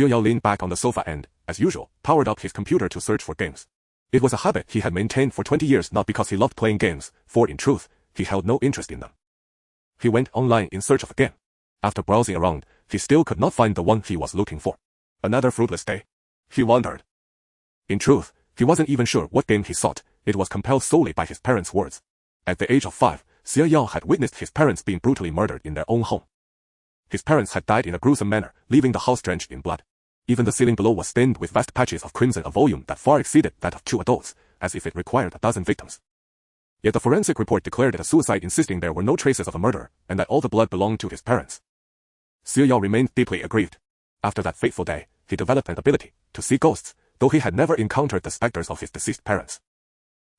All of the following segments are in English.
Xiao Yao leaned back on the sofa and, as usual, powered up his computer to search for games. It was a habit he had maintained for 20 years, not because he loved playing games, for in truth, he held no interest in them. He went online in search of a game. After browsing around, he still could not find the one he was looking for. Another fruitless day. He wondered. In truth, he wasn't even sure what game he sought. It was compelled solely by his parents' words. At the age of 5, Xiao Yao had witnessed his parents being brutally murdered in their own home. His parents had died in a gruesome manner, leaving the house drenched in blood. Even the ceiling below was stained with vast patches of crimson, a volume that far exceeded that of 2 adults, as if it required a dozen victims. Yet the forensic report declared it a suicide, insisting there were no traces of a murder, and that all the blood belonged to his parents. Xiao Yao remained deeply aggrieved. After that fateful day, he developed an ability to see ghosts, though he had never encountered the specters of his deceased parents.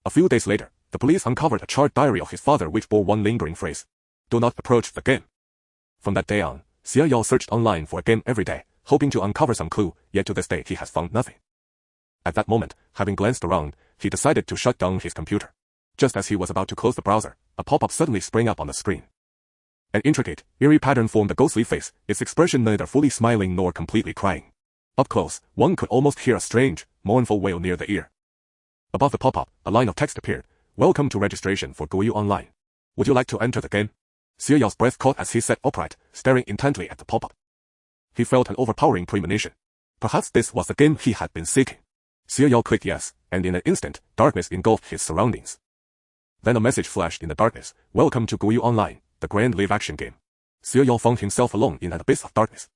A few days later, the police uncovered a charred diary of his father which bore one lingering phrase: "Do not approach the game." From that day on, Xiao Yao searched online for a game every day, hoping to uncover some clue, yet to this day he has found nothing. At that moment, having glanced around, he decided to shut down his computer. Just as he was about to close the browser, a pop-up suddenly sprang up on the screen. An intricate, eerie pattern formed a ghostly face, its expression neither fully smiling nor completely crying. Up close, one could almost hear a strange, mournful wail near the ear. Above the pop-up, a line of text appeared: "Welcome to registration for Guoyu Online. Would you like to enter the game?" Xiao Yao's breath caught as he sat upright, staring intently at the pop-up. He felt an overpowering premonition. Perhaps this was the game he had been seeking. Xiao Yao clicked yes, and in an instant, darkness engulfed his surroundings. Then a message flashed in the darkness: "Welcome to Guoyu Online, the grand live-action game." Xiao Yao found himself alone in an abyss of darkness.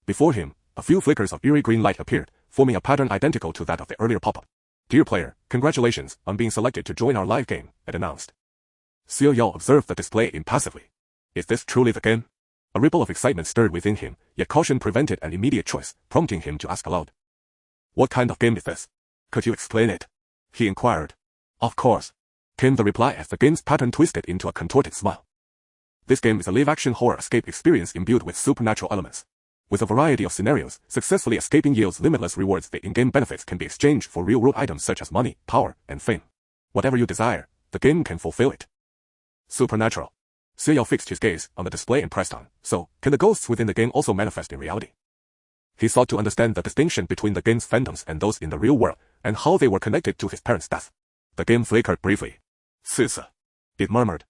Before him, a few flickers of eerie green light appeared, forming a pattern identical to that of the earlier pop-up. "Dear player, congratulations on being selected to join our live game," it announced. Xiao Yao observed the display impassively. Is this truly the game? A ripple of excitement stirred within him, yet caution prevented an immediate choice, prompting him to ask aloud. "What kind of game is this? Could you explain it?" he inquired. "Of course," came the reply as the game's pattern twisted into a contorted smile. "This game is a live-action horror escape experience imbued with supernatural elements. With a variety of scenarios, successfully escaping yields limitless rewards. The in-game benefits can be exchanged for real-world items such as money, power, and fame. Whatever you desire, the game can fulfill it." Supernatural. Xiao Yao fixed his gaze on the display and pressed on. So, can the ghosts within the game also manifest in reality? He sought to understand the distinction between the game's phantoms and those in the real world, and how they were connected to his parents' death. The game flickered briefly. "Sisa," it murmured.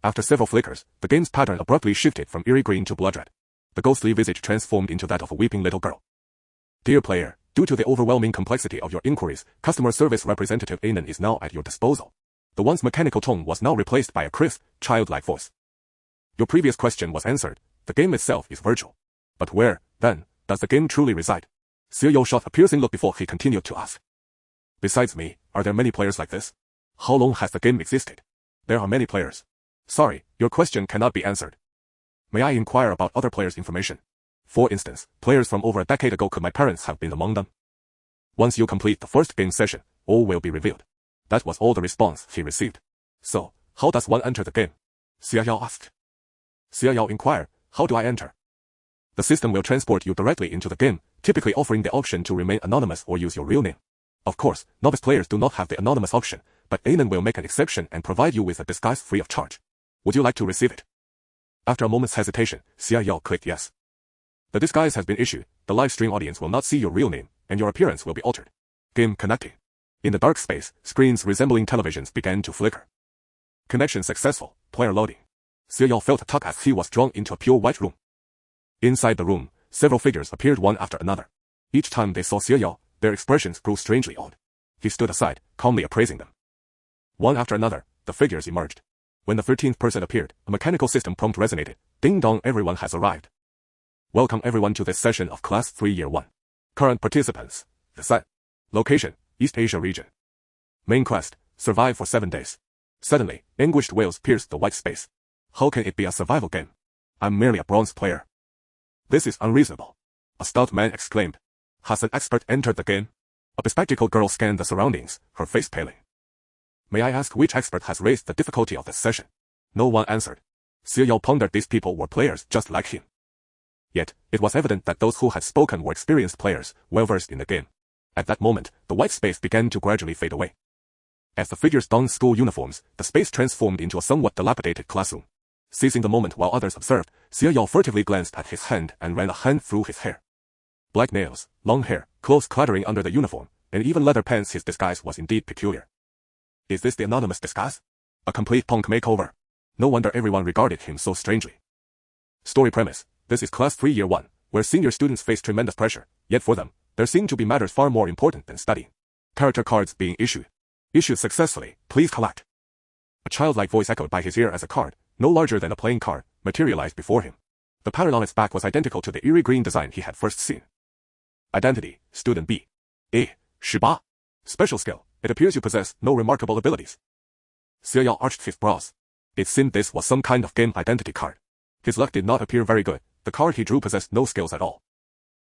After several flickers, the game's pattern abruptly shifted from eerie green to blood red. The ghostly visage transformed into that of a weeping little girl. "Dear player, due to the overwhelming complexity of your inquiries, customer service representative Anan is now at your disposal." The once mechanical tone was now replaced by a crisp, childlike voice. "Your previous question was answered. The game itself is virtual. But where, then, does the game truly reside?" Xiao Yao shot a piercing look before he continued to ask. "Besides me, are there many players like this? How long has the game existed?" "There are many players. Sorry, your question cannot be answered. May I inquire about other players' information? For instance, players from over a decade ago, could my parents have been among them?" "Once you complete the first game session, all will be revealed." That was all the response he received. "So, how does one enter the game?" Xiao Yao asked. Xiao Yao inquired, "How do I enter?" "The system will transport you directly into the game, typically offering the option to remain anonymous or use your real name. Of course, novice players do not have the anonymous option, but Anan will make an exception and provide you with a disguise free of charge. Would you like to receive it?" After a moment's hesitation, Xiao Yao clicked yes. "The disguise has been issued. The live stream audience will not see your real name, and your appearance will be altered." Game connecting. In the dark space, screens resembling televisions began to flicker. Connection successful. Player loading. Xiao Yao felt a tug as he was drawn into a pure white room. Inside the room, several figures appeared one after another. Each time they saw Xiao Yao, their expressions grew strangely odd. He stood aside, calmly appraising them. One after another, the figures emerged. When the 13th person appeared, a mechanical system prompt resonated. "Ding dong, everyone has arrived. Welcome everyone to this session of Class 3 Year 1. Current participants: the set. Location: East Asia region. Main quest: survive for 7 days." Suddenly, anguished wails pierced the white space. "How can it be a survival game? I'm merely a bronze player." "This is unreasonable," a stout man exclaimed. "Has an expert entered the game?" A bespectacled girl scanned the surroundings, her face paling. "May I ask which expert has raised the difficulty of this session?" No one answered. Xiao Yao pondered these people were players just like him. Yet, it was evident that those who had spoken were experienced players, well-versed in the game. At that moment, the white space began to gradually fade away. As the figures donned school uniforms, the space transformed into a somewhat dilapidated classroom. Seizing the moment while others observed, Xiao Yao furtively glanced at his hand and ran a hand through his hair. Black nails, long hair, clothes clattering under the uniform, and even leather pants. His disguise was indeed peculiar. Is this the anonymous disguise? A complete punk makeover. No wonder everyone regarded him so strangely. Story premise. This is Class 3 Year 1, where senior students face tremendous pressure, yet for them, there seem to be matters far more important than studying. Character cards being issued. Issued successfully, please collect. A childlike voice echoed by his ear as a card, no larger than a playing card, materialized before him. The pattern on its back was identical to the eerie green design he had first seen. Identity, Student B. 18. Special skill, it appears you possess no remarkable abilities. Xiao arched his brows. It seemed this was some kind of game identity card. His luck did not appear very good, the card he drew possessed no skills at all.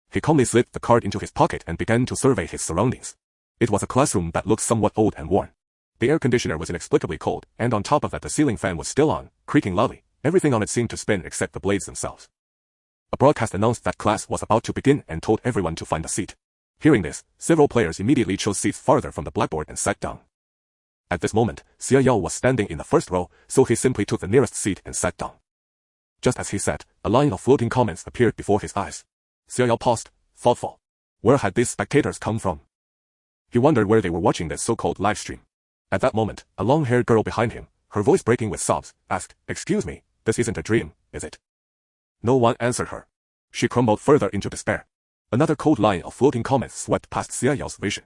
He calmly slipped the card into his pocket and began to survey his surroundings. It was a classroom that looked somewhat old and worn. The air conditioner was inexplicably cold, and on top of that the ceiling fan was still on, creaking loudly. Everything on it seemed to spin except the blades themselves. A broadcast announced that class was about to begin and told everyone to find a seat. Hearing this, several players immediately chose seats farther from the blackboard and sat down. At this moment, Xiao was standing in the first row, so he simply took the nearest seat and sat down. Just as he sat, a line of floating comments appeared before his eyes. Xiao paused, thoughtful. Where had these spectators come from? He wondered where they were watching this so-called live stream. At that moment, a long-haired girl behind him, her voice breaking with sobs, asked, "Excuse me, this isn't a dream, is it?" No one answered her. She crumbled further into despair. Another cold line of floating comments swept past Xiao's vision.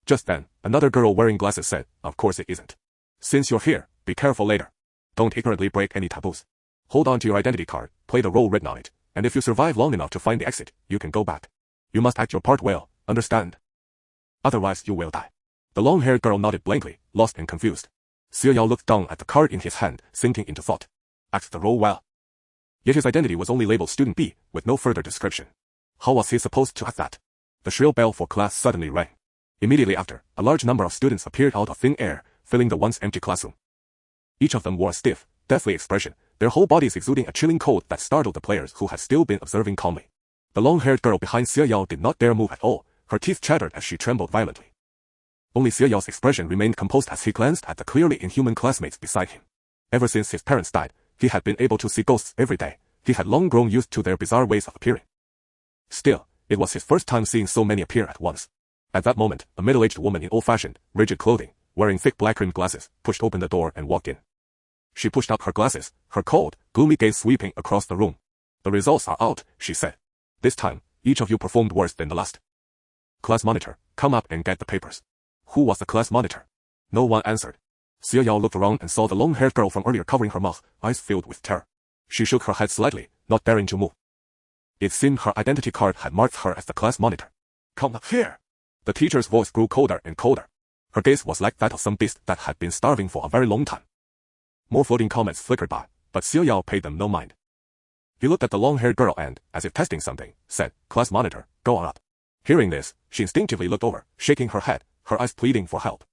Just then, another girl wearing glasses said, "Of course it isn't. Since you're here, be careful later. Don't ignorantly break any taboos. Hold on to your identity card, play the role written on it, and if you survive long enough to find the exit, you can go back. You must act your part well, understand? Otherwise you will die." The long-haired girl nodded blankly, lost and confused. Xiao looked down at the card in his hand, sinking into thought. Act the role well. Yet his identity was only labeled Student B, with no further description. How was he supposed to act that? The shrill bell for class suddenly rang. Immediately after, a large number of students appeared out of thin air, filling the once empty classroom. Each of them wore a stiff, deathly expression, their whole bodies exuding a chilling cold that startled the players who had still been observing calmly. The long-haired girl behind Xiao did not dare move at all, her teeth chattered as she trembled violently. Only Xiao's expression remained composed as he glanced at the clearly inhuman classmates beside him. Ever since his parents died, he had been able to see ghosts every day. He had long grown used to their bizarre ways of appearing. Still, it was his first time seeing so many appear at once. At that moment, a middle-aged woman in old-fashioned, rigid clothing, wearing thick black-rimmed glasses, pushed open the door and walked in. She pushed out her glasses, her cold, gloomy gaze sweeping across the room. "The results are out," she said. "This time, each of you performed worse than the last. Class monitor, come up and get the papers." Who was the class monitor? No one answered. Xiao looked around and saw the long-haired girl from earlier covering her mouth, eyes filled with terror. She shook her head slightly, not daring to move. It seemed her identity card had marked her as the class monitor. "Come up here." The teacher's voice grew colder and colder. Her gaze was like that of some beast that had been starving for a very long time. More floating comments flickered by, but Xiao paid them no mind. He looked at the long-haired girl and, as if testing something, said, "Class monitor, go on up." Hearing this, she instinctively looked over, shaking her head, her eyes pleading for help.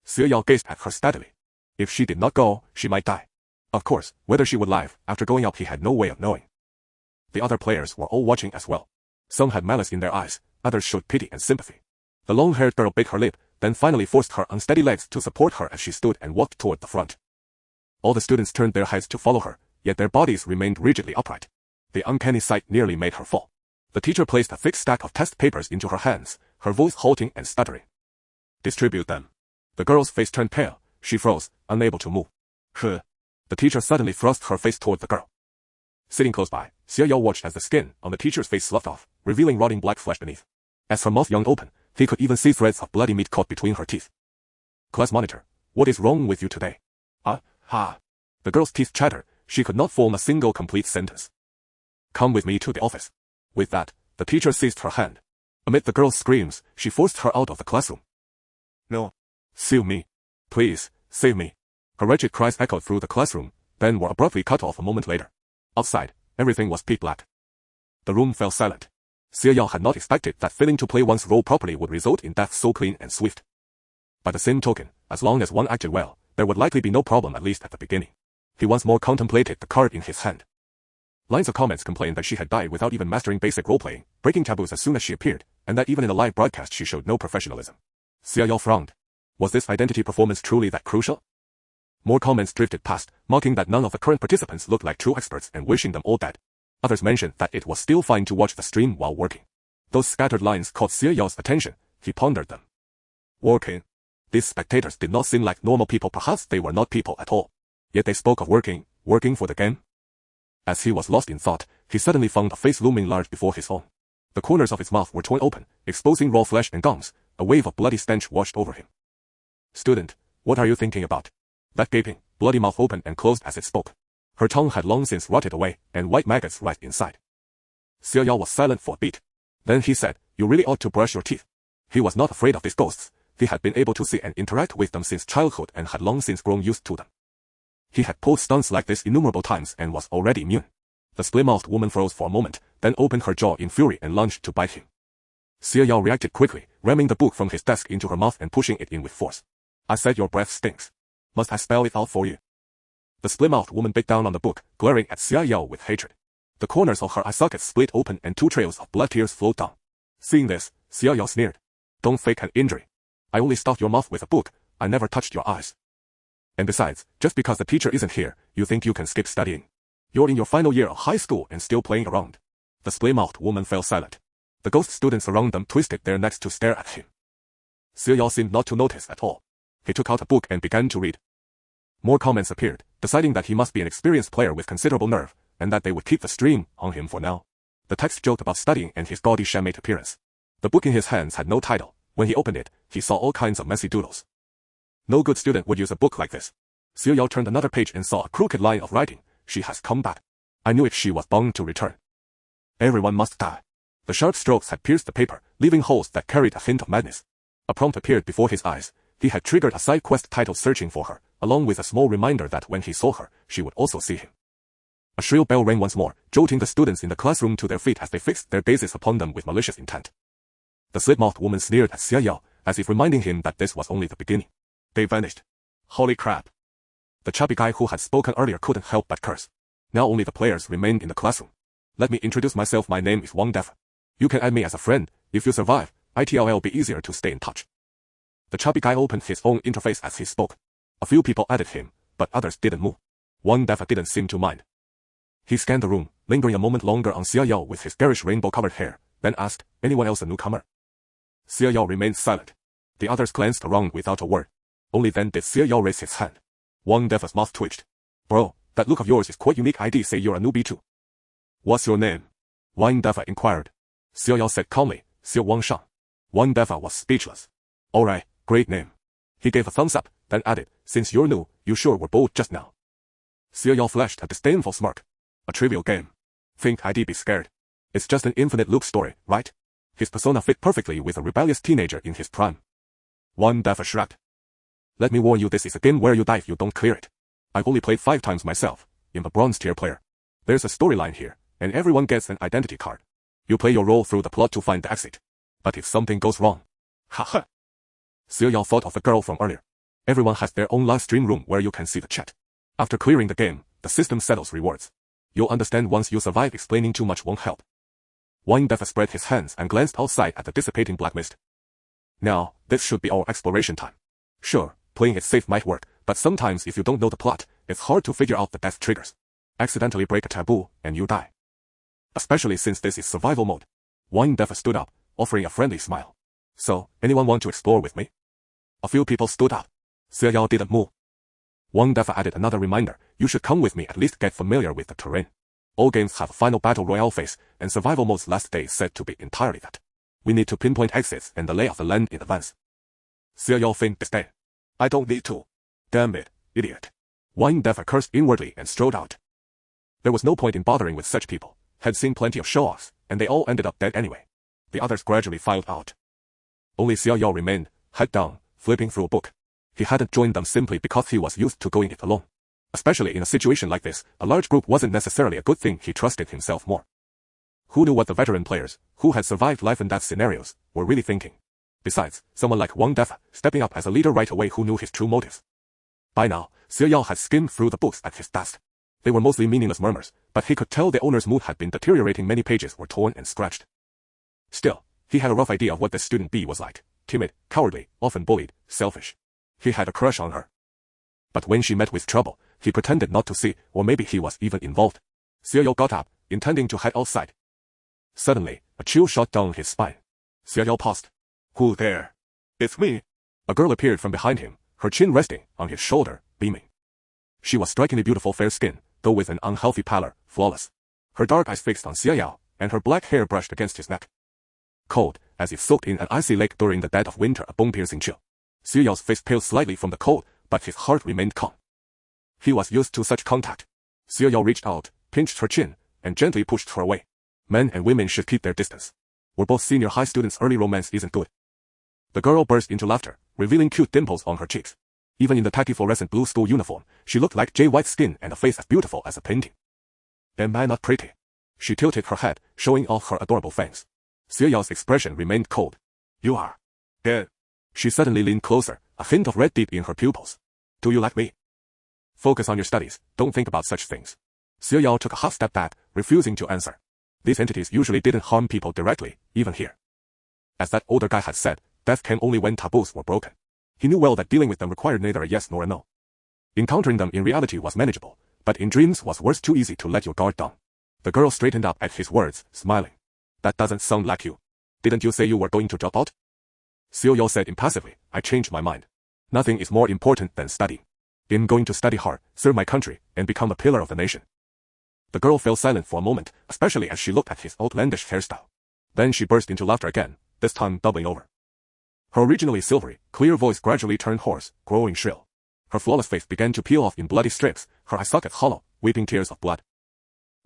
Xiao gazed at her steadily. If she did not go, she might die. Of course, whether she would live after going up he had no way of knowing. The other players were all watching as well. Some had malice in their eyes, others showed pity and sympathy. The long-haired girl bit her lip, then finally forced her unsteady legs to support her as she stood and walked toward the front. All the students turned their heads to follow her, yet their bodies remained rigidly upright. The uncanny sight nearly made her fall. The teacher placed a thick stack of test papers into her hands, her voice halting and stuttering. "Distribute them." The girl's face turned pale, she froze, unable to move. "Huh." The teacher suddenly thrust her face toward the girl. Sitting close by, Xiao watched as the skin on the teacher's face sloughed off, revealing rotting black flesh beneath. As her mouth yawned open, he could even see threads of bloody meat caught between her teeth. "Class monitor, what is wrong with you today?" Ha. The girl's teeth chattered, she could not form a single complete sentence. "Come with me to the office." With that, the teacher seized her hand. Amid the girl's screams, she forced her out of the classroom. "No. Save me. Please, save me." Her wretched cries echoed through the classroom, then were abruptly cut off a moment later. Outside, everything was pitch black. The room fell silent. Xiao had not expected that failing to play one's role properly would result in death so clean and swift. By the same token, as long as one acted well, there would likely be no problem at least at the beginning. He once more contemplated the card in his hand. Lines of comments complained that she had died without even mastering basic role-playing, breaking taboos as soon as she appeared, and that even in a live broadcast she showed no professionalism. Xiao frowned. Was this identity performance truly that crucial? More comments drifted past, mocking that none of the current participants looked like true experts and wishing them all dead. Others mentioned that it was still fine to watch the stream while working. Those scattered lines caught Xie Yao's attention. He pondered them. Working. These spectators did not seem like normal people. Perhaps they were not people at all. Yet they spoke of working for the game. As he was lost in thought, he suddenly found a face looming large before his own. The corners of its mouth were torn open, exposing raw flesh and gums. A wave of bloody stench washed over him. Student, what are you thinking about? That gaping, bloody mouth opened and closed as it spoke. Her tongue had long since rotted away, and white maggots right inside. Xie Yao was silent for a beat. Then he said, you really ought to brush your teeth. He was not afraid of these ghosts. He had been able to see and interact with them since childhood and had long since grown used to them. He had pulled stunts like this innumerable times and was already immune. The split-mouthed woman froze for a moment, then opened her jaw in fury and lunged to bite him. Xie Yao reacted quickly, ramming the book from his desk into her mouth and pushing it in with force. I said your breath stinks. Must I spell it out for you? The split-mouthed woman bit down on the book, glaring at Xie Yao with hatred. The corners of her eye sockets split open and 2 trails of blood tears flowed down. Seeing this, Xie Yao sneered. Don't fake an injury. I only stuffed your mouth with a book. I never touched your eyes. And besides, just because the teacher isn't here, you think you can skip studying. You're in your final year of high school and still playing around. The split-mouthed woman fell silent. The ghost students around them twisted their necks to stare at him. Xie Yao seemed not to notice at all. He took out a book and began to read. More comments appeared, deciding that he must be an experienced player with considerable nerve, and that they would keep the stream on him for now. The text joked about studying and his gaudy chamois appearance. The book in his hands had no title. When he opened it, he saw all kinds of messy doodles. No good student would use a book like this. Xie Yao turned another page and saw a crooked line of writing. She has come back. I knew it. She was bound to return. Everyone must die. The sharp strokes had pierced the paper, leaving holes that carried a hint of madness. A prompt appeared before his eyes. He had triggered a side quest titled Searching for Her, along with a small reminder that when he saw her, she would also see him. A shrill bell rang once more, jolting the students in the classroom to their feet as they fixed their gazes upon them with malicious intent. The slit-mouthed woman sneered at Xie Yao, as if reminding him that this was only the beginning. They vanished. Holy crap. The chubby guy who had spoken earlier couldn't help but curse. Now only the players remained in the classroom. Let me introduce myself. My name is Wang Defa. You can add me as a friend. If you survive, it'll be easier to stay in touch. The chubby guy opened his own interface as he spoke. A few people added him, but others didn't move. Wang Defa didn't seem to mind. He scanned the room, lingering a moment longer on Xie Yao with his garish rainbow-covered hair, then asked, anyone else a newcomer? Xie Yao remained silent. The others glanced around without a word. Only then did Xie Yao raise his hand. Wang Defa's mouth twitched. Bro, that look of yours is quite unique. I'd say you're a newbie too. What's your name? Wang Defa inquired. Xie Yao said calmly, Xie Wang Shang. Wang Defa was speechless. Alright, great name. He gave a thumbs up, then added, since you're new, you sure were bold just now. Xie Yao flashed a disdainful smirk. A trivial game. Think I'd be scared. It's just an infinite loop story, right? His persona fit perfectly with a rebellious teenager in his prime. Wang Defa shrugged. Let me warn you, this is a game where you die if you don't clear it. I've only played 5 times myself. I'm a bronze tier player. There's a storyline here, and everyone gets an identity card. You play your role through the plot to find the exit. But if something goes wrong... Haha. Xie Yao thought of the girl from earlier. Everyone has their own live stream room where you can see the chat. After clearing the game, the system settles rewards. You'll understand once you survive. Explaining too much won't help. Wang Defa spread his hands and glanced outside at the dissipating black mist. Now, this should be our exploration time. Sure, playing it safe might work, but sometimes if you don't know the plot, it's hard to figure out the death triggers. Accidentally break a taboo, and you die. Especially since this is survival mode. Wang Defa stood up, offering a friendly smile. So, anyone want to explore with me? A few people stood up. Xie Yao didn't move. Wang Defa added another reminder, you should come with me, at least get familiar with the terrain. All games have a final battle royale phase, and survival mode's last day is said to be entirely that. We need to pinpoint exits and the lay of the land in advance. Xie Yao feigned disdain. I don't need to. Damn it, idiot. Wang Defa cursed inwardly and strode out. There was no point in bothering with such people. Had seen plenty of show-offs, and they all ended up dead anyway. The others gradually filed out. Only Xie Yao remained, head down, flipping through a book. He hadn't joined them simply because he was used to going it alone. Especially in a situation like this, a large group wasn't necessarily a good thing. He trusted himself more. Who knew what the veteran players, who had survived life and death scenarios, were really thinking? Besides, someone like Wang Defa, stepping up as a leader right away, who knew his true motives. By now, Xie Yao had skimmed through the books at his desk. They were mostly meaningless murmurs, but he could tell the owner's mood had been deteriorating. Many pages were torn and scratched. Still, he had a rough idea of what this student B was like. Timid, cowardly, often bullied, selfish. He had a crush on her. But when she met with trouble, he pretended not to see, or maybe he was even involved. Xie Yao got up, intending to head outside. Suddenly, a chill shot down his spine. Xia Yao paused. Who there? It's me. A girl appeared from behind him, her chin resting on his shoulder, beaming. She was strikingly beautiful, fair skin, though with an unhealthy pallor, flawless. Her dark eyes fixed on Xia Yao, and her black hair brushed against his neck. Cold, as if soaked in an icy lake during the dead of winter, a bone-piercing chill. Xia Yao's face paled slightly from the cold, but his heart remained calm. He was used to such contact. Xia Yao reached out, pinched her chin, and gently pushed her away. Men and women should keep their distance. We're both senior high students, early romance isn't good. The girl burst into laughter, revealing cute dimples on her cheeks. Even in the tacky fluorescent blue school uniform, she looked like Jay White's skin and a face as beautiful as a painting. Am I not pretty? She tilted her head, showing off her adorable fangs. Xia Yao's expression remained cold. You are dead. She suddenly leaned closer, a hint of red deep in her pupils. Do you like me? Focus on your studies, don't think about such things. Xia Yao took a half step back, refusing to answer. These entities usually didn't harm people directly, even here. As that older guy had said, death came only when taboos were broken. He knew well that dealing with them required neither a yes nor a no. Encountering them in reality was manageable, but in dreams was worse, too easy to let your guard down. The girl straightened up at his words, smiling. That doesn't sound like you. Didn't you say you were going to drop out? Xia Yao said impassively, I changed my mind. Nothing is more important than studying. I'm going to study hard, serve my country, and become a pillar of the nation. The girl fell silent for a moment, especially as she looked at his outlandish hairstyle. Then she burst into laughter again, this time doubling over. Her originally silvery, clear voice gradually turned hoarse, growing shrill. Her flawless face began to peel off in bloody strips, her eye socket hollow, weeping tears of blood.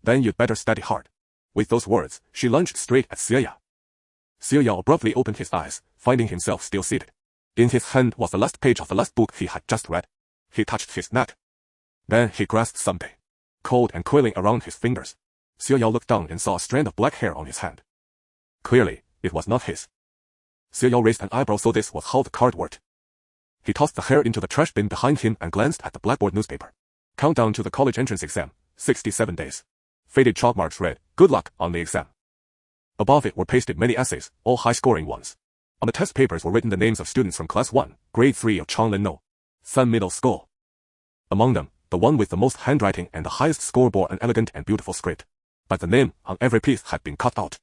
Then you'd better study hard. With those words, she lunged straight at Xia Yao. Xia Yao abruptly opened his eyes, finding himself still seated. In his hand was the last page of the last book he had just read. He touched his neck. Then he grasped something, cold and coiling around his fingers. Xia Yao looked down and saw a strand of black hair on his hand. Clearly, it was not his. Xia Yao raised an eyebrow, so this was how the card worked. He tossed the hair into the trash bin behind him and glanced at the blackboard newspaper. Countdown to the college entrance exam, 67 days. Faded chalk marks read, good luck on the exam. Above it were pasted many essays, all high-scoring ones. On the test papers were written the names of students from Class 1, Grade 3 of Changlin San Middle School. Among them, the one with the most handwriting and the highest score bore an elegant and beautiful script. But the name on every piece had been cut out.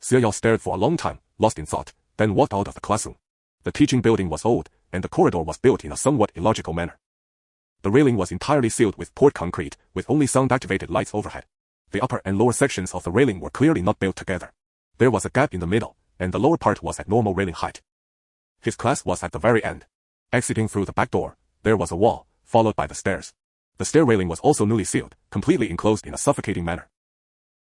Xia Yao stared for a long time, lost in thought, then walked out of the classroom. The teaching building was old, and the corridor was built in a somewhat illogical manner. The railing was entirely sealed with poured concrete, with only sound-activated lights overhead. The upper and lower sections of the railing were clearly not built together. There was a gap in the middle, and the lower part was at normal railing height. His class was at the very end. Exiting through the back door, there was a wall, followed by the stairs. The stair railing was also newly sealed, completely enclosed in a suffocating manner.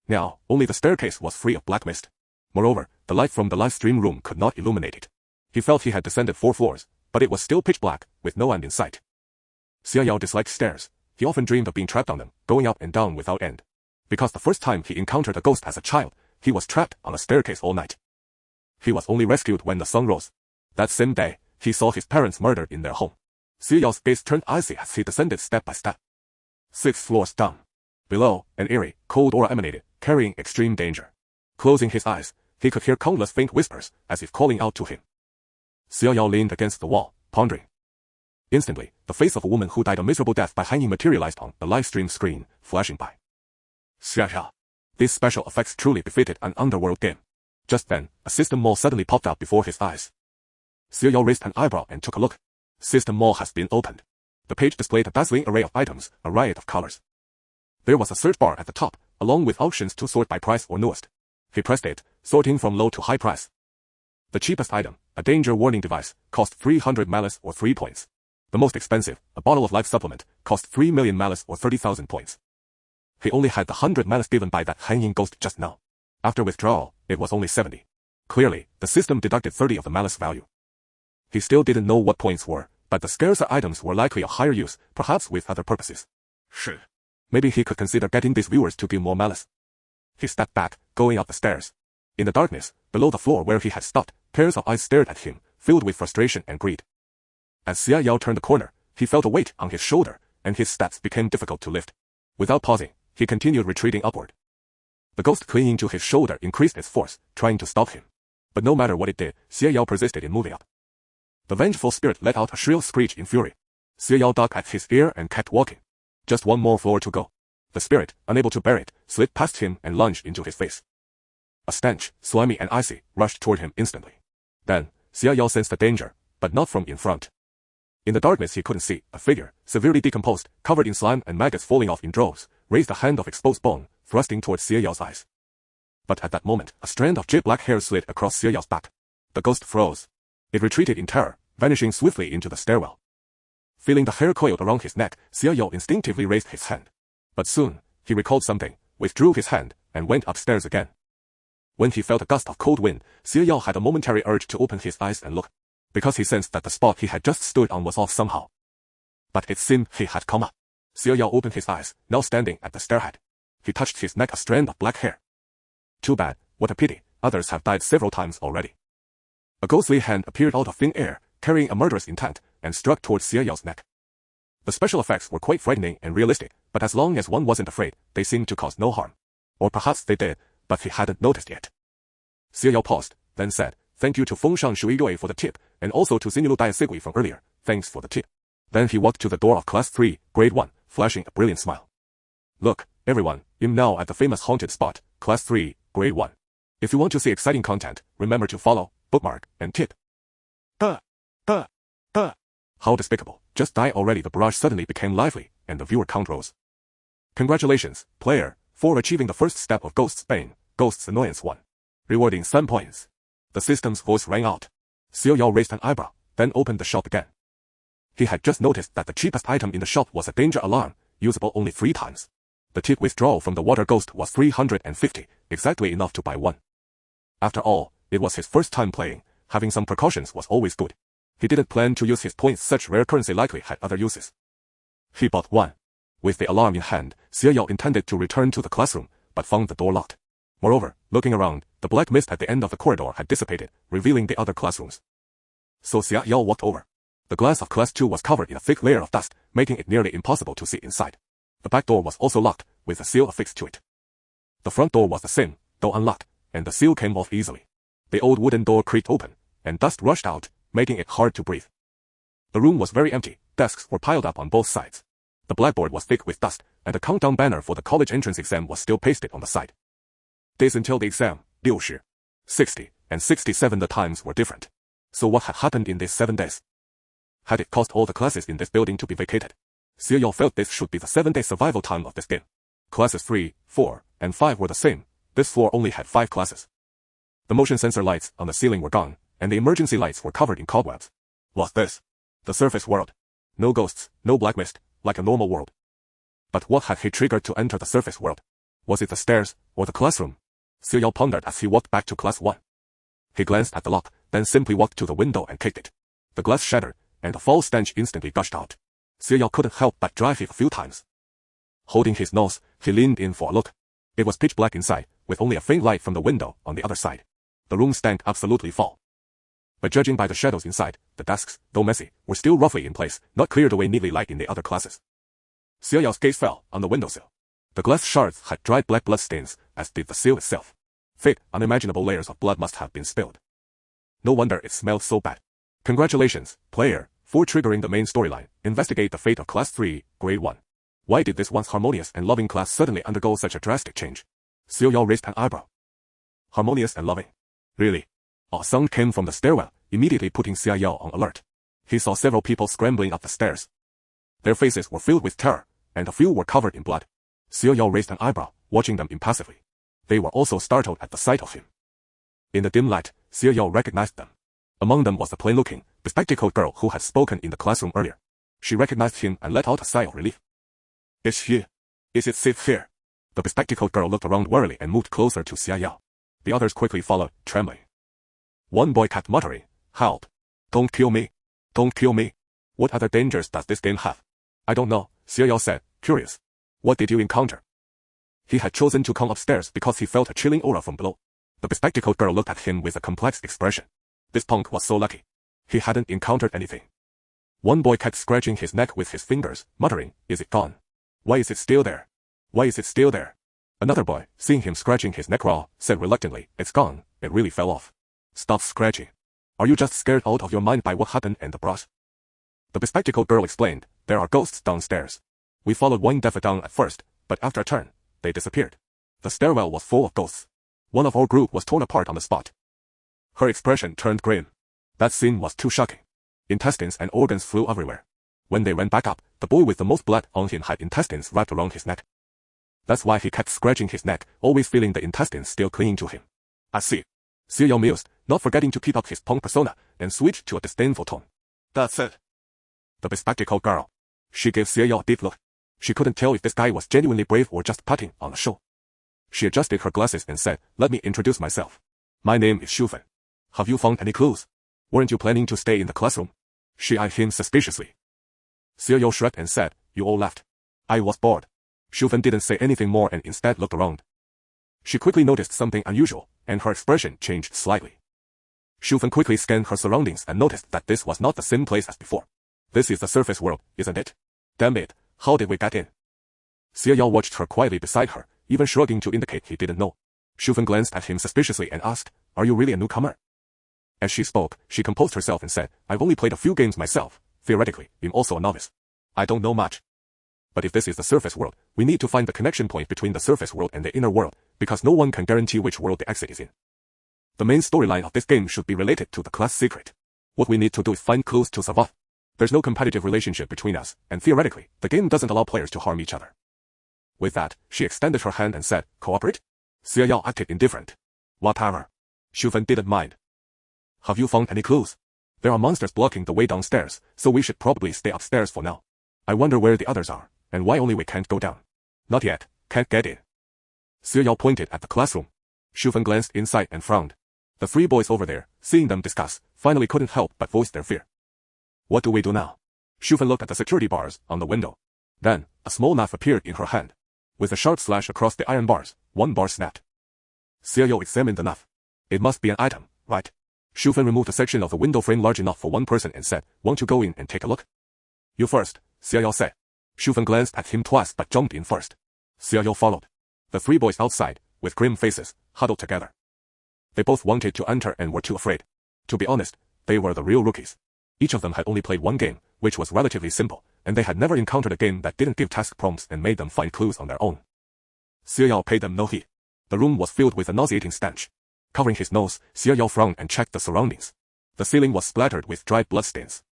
Now, only the staircase was free of black mist. Moreover, the light from the live stream room could not illuminate it. He felt he had descended 4 floors, but it was still pitch black, with no end in sight. Xia Yao disliked stairs. He often dreamed of being trapped on them, going up and down without end. Because the first time he encountered a ghost as a child, he was trapped on a staircase all night. He was only rescued when the sun rose. That same day, he saw his parents murdered in their home. Xia Yao's gaze turned icy as he descended step by step. 6 floors down. Below, an eerie, cold aura emanated, carrying extreme danger. Closing his eyes, he could hear countless faint whispers, as if calling out to him. Xia Yao leaned against the wall, pondering. Instantly, the face of a woman who died a miserable death by hanging materialized on the live stream screen, flashing by. Xia Yao. These special effects truly befitted an underworld game. Just then, a system mall suddenly popped out before his eyes. Xia Yao raised an eyebrow and took a look. System mall has been opened. The page displayed a dazzling array of items, a riot of colors. There was a search bar at the top, along with options to sort by price or newest. He pressed it, sorting from low to high price. The cheapest item, a danger warning device, cost 300 malice or 3 points. The most expensive, a bottle of life supplement, cost 3 million malice or 30,000 points. He only had the 100 malice given by that hanging ghost just now. After withdrawal, it was only 70. Clearly, the system deducted 30 of the malice value. He still didn't know what points were, but the scarcer items were likely of higher use, perhaps with other purposes. Sure. Maybe he could consider getting these viewers to give more malice. He stepped back, going up the stairs. In the darkness, below the floor where he had stopped, pairs of eyes stared at him, filled with frustration and greed. As Xia Yao turned the corner, he felt a weight on his shoulder, and his steps became difficult to lift. Without pausing, he continued retreating upward. The ghost clinging to his shoulder increased its force, trying to stop him. But no matter what it did, Xia Yao persisted in moving up. The vengeful spirit let out a shrill screech in fury. Xia Yao dug at his ear and kept walking. Just 1 more floor to go. The spirit, unable to bear it, slid past him and lunged into his face. A stench, slimy and icy, rushed toward him instantly. Then, Xiaoyao sensed the danger, but not from in front. In the darkness he couldn't see, a figure, severely decomposed, covered in slime and maggots falling off in droves, raised a hand of exposed bone, thrusting towards Xiaoyao's eyes. But at that moment, a strand of jet black hair slid across Xiaoyao's back. The ghost froze. It retreated in terror, vanishing swiftly into the stairwell. Feeling the hair coiled around his neck, Xiaoyao instinctively raised his hand. But soon, he recalled something, withdrew his hand, and went upstairs again. When he felt a gust of cold wind, Xiaoyao had a momentary urge to open his eyes and look, because he sensed that the spot he had just stood on was off somehow. But it seemed he had come up. Xiaoyao opened his eyes, now standing at the stairhead. He touched his neck, a strand of black hair. Too bad, what a pity, others have died several times already. A ghostly hand appeared out of thin air, carrying a murderous intent, and struck towards Xiaoyao's neck. The special effects were quite frightening and realistic, but as long as one wasn't afraid, they seemed to cause no harm. Or perhaps they did, but he hadn't noticed yet. Xiaoyao paused, then said, "Thank you to Fengshan Shui Yue for the tip, and also to Xinyilu Daisegui from earlier, thanks for the tip." Then he walked to the door of Class 3, Grade 1, flashing a brilliant smile. "Look, everyone, I'm now at the famous haunted spot, Class 3, Grade 1. If you want to see exciting content, remember to follow, bookmark, and tip." How despicable. Just die already. The barrage suddenly became lively, and the viewer count rose. Congratulations, player, for achieving the first step of Ghost's Bane, Ghost's Annoyance 1. Rewarding 7 points. The system's voice rang out. Xiaoyao raised an eyebrow, then opened the shop again. He had just noticed that the cheapest item in the shop was a danger alarm, usable only 3 times. The tip withdrawal from the water ghost was 350, exactly enough to buy 1. After all, it was his first time playing, having some precautions was always good. He didn't plan to use his points, such rare currency likely had other uses. He bought 1. With the alarm in hand, Xiaoyao intended to return to the classroom, but found the door locked. Moreover, looking around, the black mist at the end of the corridor had dissipated, revealing the other classrooms. So Xiaoyao walked over. The glass of Class 2 was covered in a thick layer of dust, making it nearly impossible to see inside. The back door was also locked, with a seal affixed to it. The front door was the same, though unlocked, and the seal came off easily. The old wooden door creaked open, and dust rushed out, making it hard to breathe. The room was very empty, desks were piled up on both sides. The blackboard was thick with dust, and the countdown banner for the college entrance exam was still pasted on the side. Days until the exam, 60, 60, and 67. The times were different. So what had happened in these 7 days? Had it caused all the classes in this building to be vacated? Xiaoyao felt this should be the 7-day survival time of this game. Classes 3, 4, and 5 were the same. This floor only had 5 classes. The motion sensor lights on the ceiling were gone, and the emergency lights were covered in cobwebs. What's this? The surface world. No ghosts, no black mist, like a normal world. But what had he triggered to enter the surface world? Was it the stairs, or the classroom? Xiaoyao pondered as he walked back to Class 1. He glanced at the lock, then simply walked to the window and kicked it. The glass shattered, and the foul stench instantly gushed out. Xiaoyao couldn't help but drive it a few times. Holding his nose, he leaned in for a look. It was pitch black inside, with only a faint light from the window on the other side. The room stank absolutely foul. But judging by the shadows inside, the desks, though messy, were still roughly in place, not cleared away neatly like in the other classes. Xiaoyao's gaze fell on the windowsill. The glass shards had dried black blood stains, as did the sill itself. Thick, unimaginable layers of blood must have been spilled. No wonder it smelled so bad. Congratulations, player, for triggering the main storyline. Investigate the fate of Class 3, Grade 1. Why did this once harmonious and loving class suddenly undergo such a drastic change? Xiaoyao raised an eyebrow. Harmonious and loving? Really? A sound came from the stairwell, immediately putting Xiaoyao on alert. He saw several people scrambling up the stairs. Their faces were filled with terror, and a few were covered in blood. Xiaoyao raised an eyebrow, watching them impassively. They were also startled at the sight of him. In the dim light, Xiaoyao recognized them. Among them was the plain-looking, bespectacled girl who had spoken in the classroom earlier. She recognized him and let out a sigh of relief. Is she? Is it safe here? The bespectacled girl looked around warily and moved closer to Xiaoyao. The others quickly followed, trembling. One boy kept muttering, "Help! Don't kill me! Don't kill me! What other dangers does this game have?" "I don't know," Xiaoyao said, curious. "What did you encounter?" He had chosen to come upstairs because he felt a chilling aura from below. The bespectacled girl looked at him with a complex expression. This punk was so lucky. He hadn't encountered anything. One boy kept scratching his neck with his fingers, muttering, "Is it gone? Why is it still there? Why is it still there?" Another boy, seeing him scratching his neck raw, said reluctantly, "It's gone, it really fell off." "Stop scratching. Are you just scared out of your mind by what happened in the brush?" The bespectacled girl explained, "There are ghosts downstairs. We followed one deaf down at first, but after a turn, they disappeared. The stairwell was full of ghosts. One of our group was torn apart on the spot. Her expression turned grim. That scene was too shocking. Intestines and organs flew everywhere. When they ran back up, the boy with the most blood on him had intestines wrapped around his neck. That's why he kept scratching his neck, always feeling the intestines still clinging to him. I see. Xiao mused, not forgetting to keep up his punk persona, and switched to a disdainful tone. That's it. The bespectacled girl. She gave Xiao a deep look. She couldn't tell if this guy was genuinely brave or just putting on a show. She adjusted her glasses and said, "Let me introduce myself. My name is Shufen. Have you found any clues? Weren't you planning to stay in the classroom?" She eyed him suspiciously. Xiao shrugged and said, "You all left. I was bored." Shufen didn't say anything more and instead looked around. She quickly noticed something unusual, and her expression changed slightly. Shufen quickly scanned her surroundings and noticed that this was not the same place as before. This is the surface world, isn't it? Damn it, how did we get in? Xiao watched her quietly beside her, even shrugging to indicate he didn't know. Shufen glanced at him suspiciously and asked, "Are you really a newcomer?" As she spoke, she composed herself and said, "I've only played a few games myself. Theoretically, I'm also a novice. I don't know much. But if this is the surface world, we need to find the connection point between the surface world and the inner world, because no one can guarantee which world the exit is in. The main storyline of this game should be related to the class secret. What we need to do is find clues to survive. There's no competitive relationship between us, and theoretically, the game doesn't allow players to harm each other." With that, she extended her hand and said, "Cooperate?" Xiao acted indifferent. "Whatever." Shufen didn't mind. "Have you found any clues? There are monsters blocking the way downstairs, so we should probably stay upstairs for now. I wonder where the others are, and why only we can't go down." "Not yet, can't get in." Xiao pointed at the classroom. Shufen glanced inside and frowned. The three boys over there, seeing them discuss, finally couldn't help but voice their fear. "What do we do now?" Shufen looked at the security bars on the window. Then, a small knife appeared in her hand. With a sharp slash across the iron bars, one bar snapped. Xiao examined the knife. "It must be an item, right?" Shufen removed a section of the window frame large enough for one person and said, "Won't you go in and take a look?" "You first," Xiao said. Shufen glanced at him twice but jumped in first. Xiao followed. The three boys outside, with grim faces, huddled together. They both wanted to enter and were too afraid. To be honest, they were the real rookies. Each of them had only played one game, which was relatively simple, and they had never encountered a game that didn't give task prompts and made them find clues on their own. Xiao paid them no heed. The room was filled with a nauseating stench. Covering his nose, Xiao frowned and checked the surroundings. The ceiling was splattered with dried bloodstains.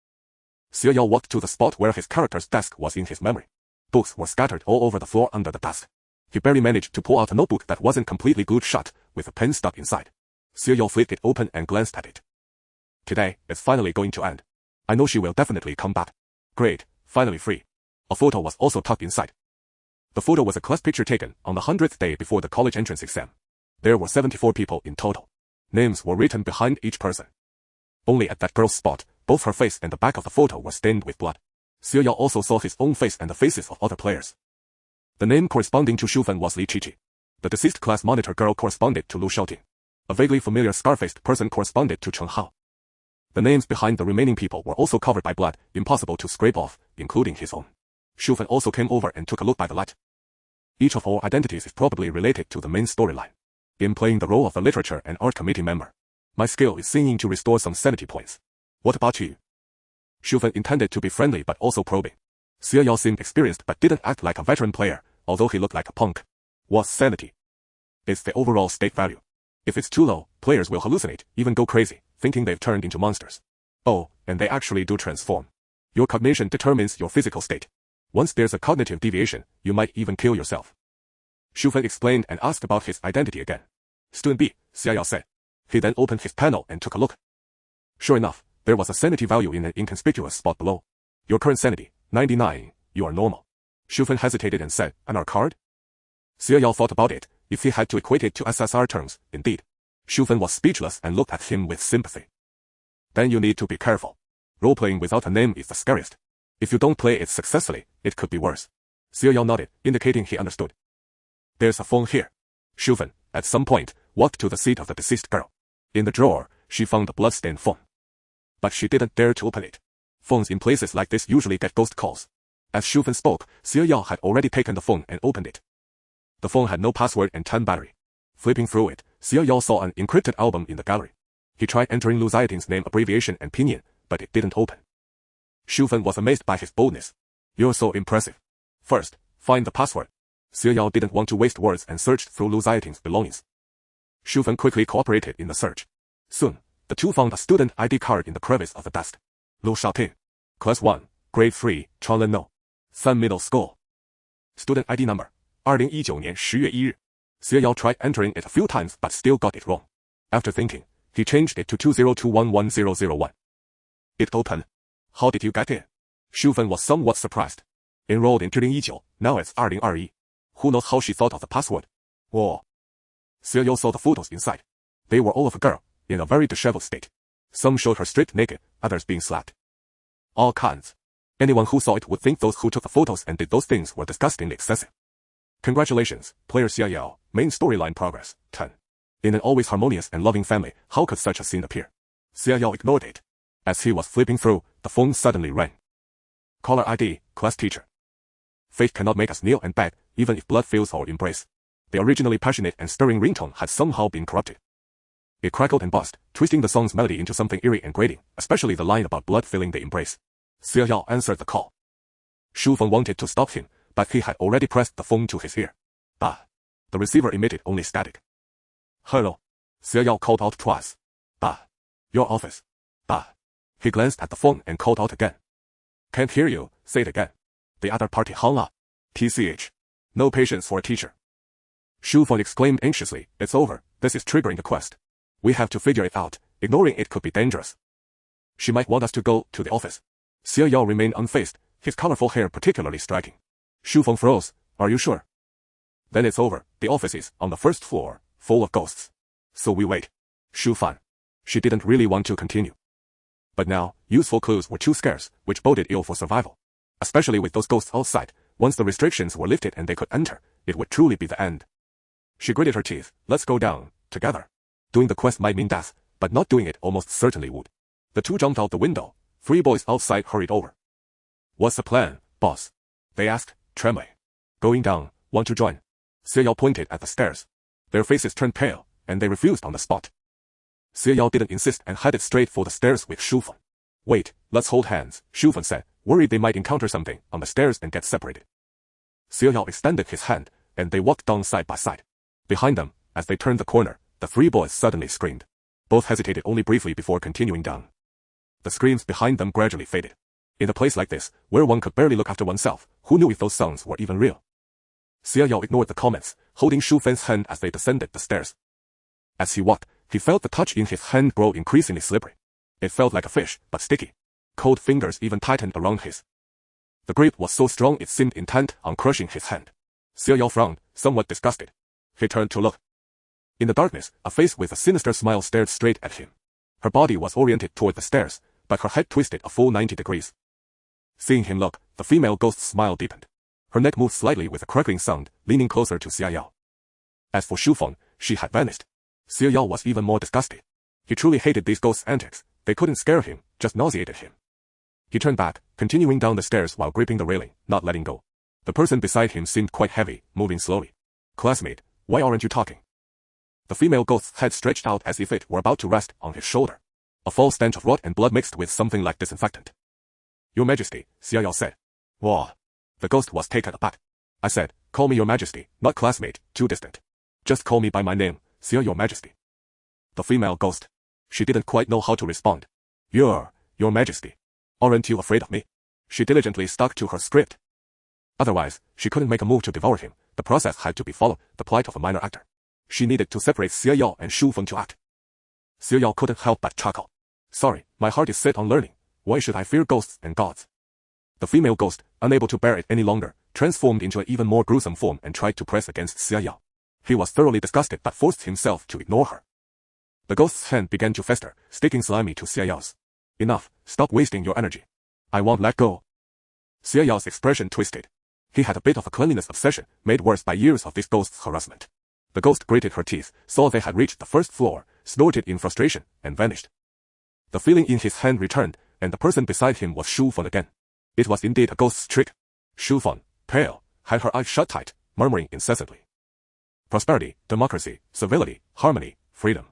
Xiao walked to the spot where his character's desk was in his memory. Books were scattered all over the floor under the dust. He barely managed to pull out a notebook that wasn't completely glued shut, with a pen stuck inside. Xiao flipped it open and glanced at it. "Today, it's finally going to end. I know she will definitely come back. Great, finally free." A photo was also tucked inside. The photo was a class picture taken on the 100th day before the college entrance exam. There were 74 people in total. Names were written behind each person. Only at that girl's spot, both her face and the back of the photo were stained with blood. Xiao also saw his own face and the faces of other players. The name corresponding to Shufen was Li Qiqi. The deceased class monitor girl corresponded to Lu Xiaoting. A vaguely familiar scar-faced person corresponded to Cheng Hao. The names behind the remaining people were also covered by blood, impossible to scrape off, including his own. Shufen also came over and took a look by the light. Each of our identities is probably related to the main storyline. I'm playing the role of a literature and art committee member. My skill is singing to restore some sanity points. What about you? Shufen intended to be friendly but also probing. Xiao seemed experienced but didn't act like a veteran player, although he looked like a punk. What's sanity? It's the overall state value. If it's too low, players will hallucinate, even go crazy, thinking they've turned into monsters. Oh, and they actually do transform. Your cognition determines your physical state. Once there's a cognitive deviation, you might even kill yourself. Shufen explained and asked about his identity again. Student B, Xiao said. He then opened his panel and took a look. Sure enough, there was a sanity value in an inconspicuous spot below. Your current sanity, 99, you are normal. Shufen hesitated and said, "And our card?" Xiao thought about it. If he had to equate it to SSR terms, indeed. Shufen was speechless and looked at him with sympathy. Then you need to be careful. Role-playing without a name is the scariest. If you don't play it successfully, it could be worse. Xiao nodded, indicating he understood. There's a phone here. Shufen, at some point, walked to the seat of the deceased girl. In the drawer, she found the blood-stained phone. But she didn't dare to open it. Phones in places like this usually get ghost calls. As Shufen spoke, Xiao had already taken the phone and opened it. The phone had no password and 10 battery. Flipping through it, Xiao saw an encrypted album in the gallery. He tried entering Lu Xiaoting's name abbreviation and pinyin, but it didn't open. Shufen was amazed by his boldness. You're so impressive. First, find the password. Xiao didn't want to waste words and searched through Lu Xiaoting's belongings. Shu Fen quickly cooperated in the search. Soon, the two found a student ID card in the crevice of the desk. Lu Shaoting. Class 1, Grade 3, Changlen San Middle School. Student ID number. 2019年10月1日. Xie Yao tried entering it a few times but still got it wrong. After thinking, he changed it to 20211001. It opened. How did you get in? Shu Fen was somewhat surprised. Enrolled in 2019, now it's 2021. Who knows how she thought of the password? Whoa. Xie Yao saw the photos inside. They were all of a girl, in a very disheveled state. Some showed her stripped naked, others being slapped. All kinds. Anyone who saw it would think those who took the photos and did those things were disgustingly excessive. Congratulations, player Xie Yao, main storyline progress, 10. In an always harmonious and loving family, how could such a scene appear? Xie Yao ignored it. As he was flipping through, the phone suddenly rang. Caller ID, class teacher. Fate cannot make us kneel and beg, even if blood fills our embrace. The originally passionate and stirring ringtone had somehow been corrupted. It crackled and buzzed, twisting the song's melody into something eerie and grating, especially the line about blood filling the embrace. Xie Yao answered the call. Shu Fen wanted to stop him, but he had already pressed the phone to his ear. Bah! The receiver emitted only static. Hello. Xie Yao called out twice. Bah! Your office. Bah! He glanced at the phone and called out again. Can't hear you, say it again. The other party hung up. TCH. No patience for a teacher. Shu Fen exclaimed anxiously, it's over, this is triggering the quest. We have to figure it out, ignoring it could be dangerous. She might want us to go to the office. Xie Yao remained unfazed, his colorful hair particularly striking. Shu Fen froze, are you sure? Then it's over, the office is on the first floor, full of ghosts. So we wait. Shu Fen. She didn't really want to continue. But now, useful clues were too scarce, which boded ill for survival. Especially with those ghosts outside, once the restrictions were lifted and they could enter, it would truly be the end. She gritted her teeth, let's go down, together. Doing the quest might mean death, but not doing it almost certainly would. The two jumped out the window. 3 boys outside hurried over. What's the plan, boss? They asked, trembling. Going down, want to join? Xie Yao pointed at the stairs. Their faces turned pale, and they refused on the spot. Xie Yao didn't insist and headed straight for the stairs with Shu Fen. Wait, let's hold hands, Shu Fen said, worried they might encounter something on the stairs and get separated. Xie Yao extended his hand, and they walked down side by side. Behind them, as they turned the corner, the 3 boys suddenly screamed. Both hesitated only briefly before continuing down. The screams behind them gradually faded. In a place like this, where one could barely look after oneself, who knew if those sounds were even real? Xie Yao ignored the comments, holding Shu Fen's hand as they descended the stairs. As he walked, he felt the touch in his hand grow increasingly slippery. It felt like a fish, but sticky. Cold fingers even tightened around his. The grip was so strong it seemed intent on crushing his hand. Xie Yao frowned, somewhat disgusted. He turned to look. In the darkness, a face with a sinister smile stared straight at him. Her body was oriented toward the stairs, but her head twisted a full 90 degrees. Seeing him look, the female ghost's smile deepened. Her neck moved slightly with a crackling sound, leaning closer to Xie Yao. As for Shu Fen, she had vanished. Xie Yao was even more disgusted. He truly hated these ghosts' antics. They couldn't scare him, just nauseated him. He turned back, continuing down the stairs while gripping the railing, not letting go. The person beside him seemed quite heavy, moving slowly. Classmate, why aren't you talking? The female ghost's head stretched out as if it were about to rest on his shoulder. A foul stench of rot and blood mixed with something like disinfectant. Your Majesty, Xie Yao said. Whoa. The ghost was taken aback. I said, call me Your Majesty, not classmate, too distant. Just call me by my name, Xie Your Majesty. The female ghost. She didn't quite know how to respond. Your Majesty. Aren't you afraid of me? She diligently stuck to her script. Otherwise, she couldn't make a move to devour him. The process had to be followed, the plight of a minor actor. She needed to separate Xie Yao and Shu Fen to act. Xie Yao couldn't help but chuckle. Sorry, my heart is set on learning. Why should I fear ghosts and gods? The female ghost, unable to bear it any longer, transformed into an even more gruesome form and tried to press against Xie Yao. He was thoroughly disgusted but forced himself to ignore her. The ghost's hand began to fester, sticking slimy to Xie Yao's. Enough, stop wasting your energy. I won't let go. Xie Yao's expression twisted. He had a bit of a cleanliness obsession, made worse by years of this ghost's harassment. The ghost gritted her teeth, saw they had reached the first floor, snorted in frustration, and vanished. The feeling in his hand returned, and the person beside him was Shu Fen again. It was indeed a ghost's trick. Shu Fen, pale, had her eyes shut tight, murmuring incessantly. Prosperity, democracy, civility, harmony, freedom.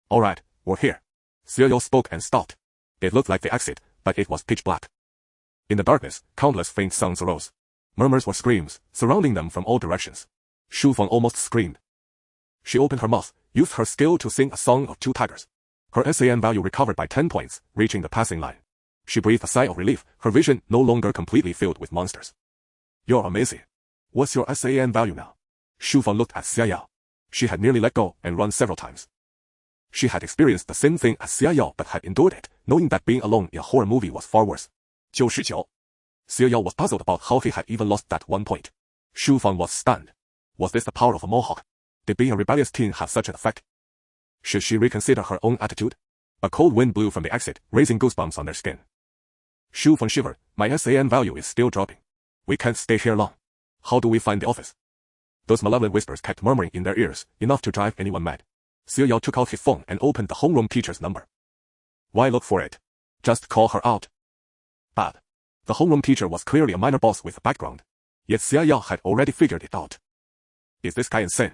All right, we're here. Xie Yao spoke and stopped. It looked like the exit, but it was pitch black. In the darkness, countless faint sounds arose. Murmurs or screams, surrounding them from all directions. Shu Fen almost screamed. She opened her mouth, used her skill to sing a song of 2 tigers. Her SAN value recovered by 10 points, reaching the passing line. She breathed a sigh of relief, her vision no longer completely filled with monsters. You're amazing. What's your SAN value now? Shufang looked at Xia Yao. She had nearly let go and run several times. She had experienced the same thing as Xia Yao but had endured it, knowing that being alone in a horror movie was far worse. 99. Xia Yao was puzzled about how he had even lost that 1 point. Shufang was stunned. Was this the power of a mohawk? Did being a rebellious teen have such an effect? Should she reconsider her own attitude? A cold wind blew from the exit, raising goosebumps on their skin. Shufang shivered. My SAN value is still dropping. We can't stay here long. How do we find the office? Those malevolent whispers kept murmuring in their ears, enough to drive anyone mad. Xia Yao took out his phone and opened the homeroom teacher's number. Why look for it? Just call her out. Bad. The homeroom teacher was clearly a minor boss with a background. Yet Xia Yao had already figured it out. Is this guy insane?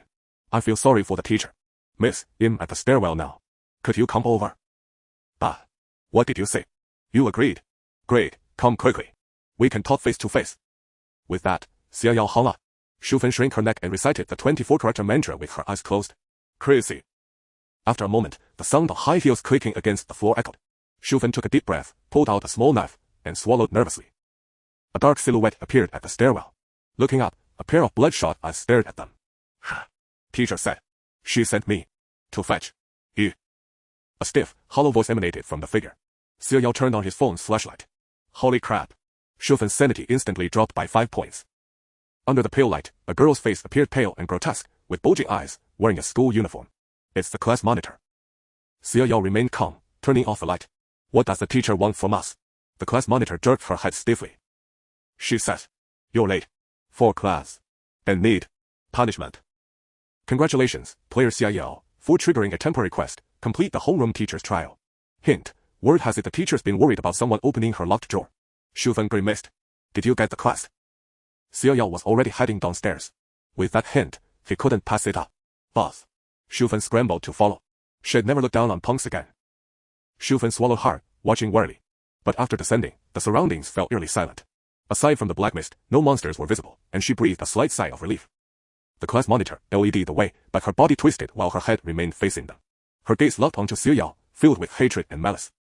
I feel sorry for the teacher. Miss, I'm at the stairwell now. Could you come over? Bad. What did you say? You agreed. Great, come quickly. We can talk face to face. With that, Xia Yao hung up. Shufan shrank her neck and recited the 24-character mantra with her eyes closed. Crazy. After a moment, the sound of high heels clicking against the floor echoed. Shufan took a deep breath, pulled out a small knife, and swallowed nervously. A dark silhouette appeared at the stairwell. Looking up, a pair of bloodshot eyes stared at them. Teacher said. She sent me. To fetch. You. A stiff, hollow voice emanated from the figure. Xia Yao turned on his phone's flashlight. Holy crap. Shufan's sanity instantly dropped by 5 points. Under the pale light, a girl's face appeared pale and grotesque, with bulging eyes, wearing a school uniform. It's the class monitor. Xia Yao remained calm, turning off the light. What does the teacher want from us? The class monitor jerked her head stiffly. She says, you're late. For class. And need punishment. Congratulations, player Xia Yao, for triggering a temporary quest. Complete the homeroom teacher's trial. Hint, word has it the teacher's been worried about someone opening her locked drawer. Shufan grimaced. Did you get the quest? Xia Yao was already heading downstairs. With that hint, he couldn't pass it up. Boss. Shufan scrambled to follow. She'd never look down on punks again. Shufan swallowed hard, watching warily. But after descending, the surroundings felt eerily silent. Aside from the black mist, no monsters were visible, and she breathed a slight sigh of relief. The class monitor LED'd the way, but her body twisted while her head remained facing them. Her gaze locked onto Xia Yao, filled with hatred and malice.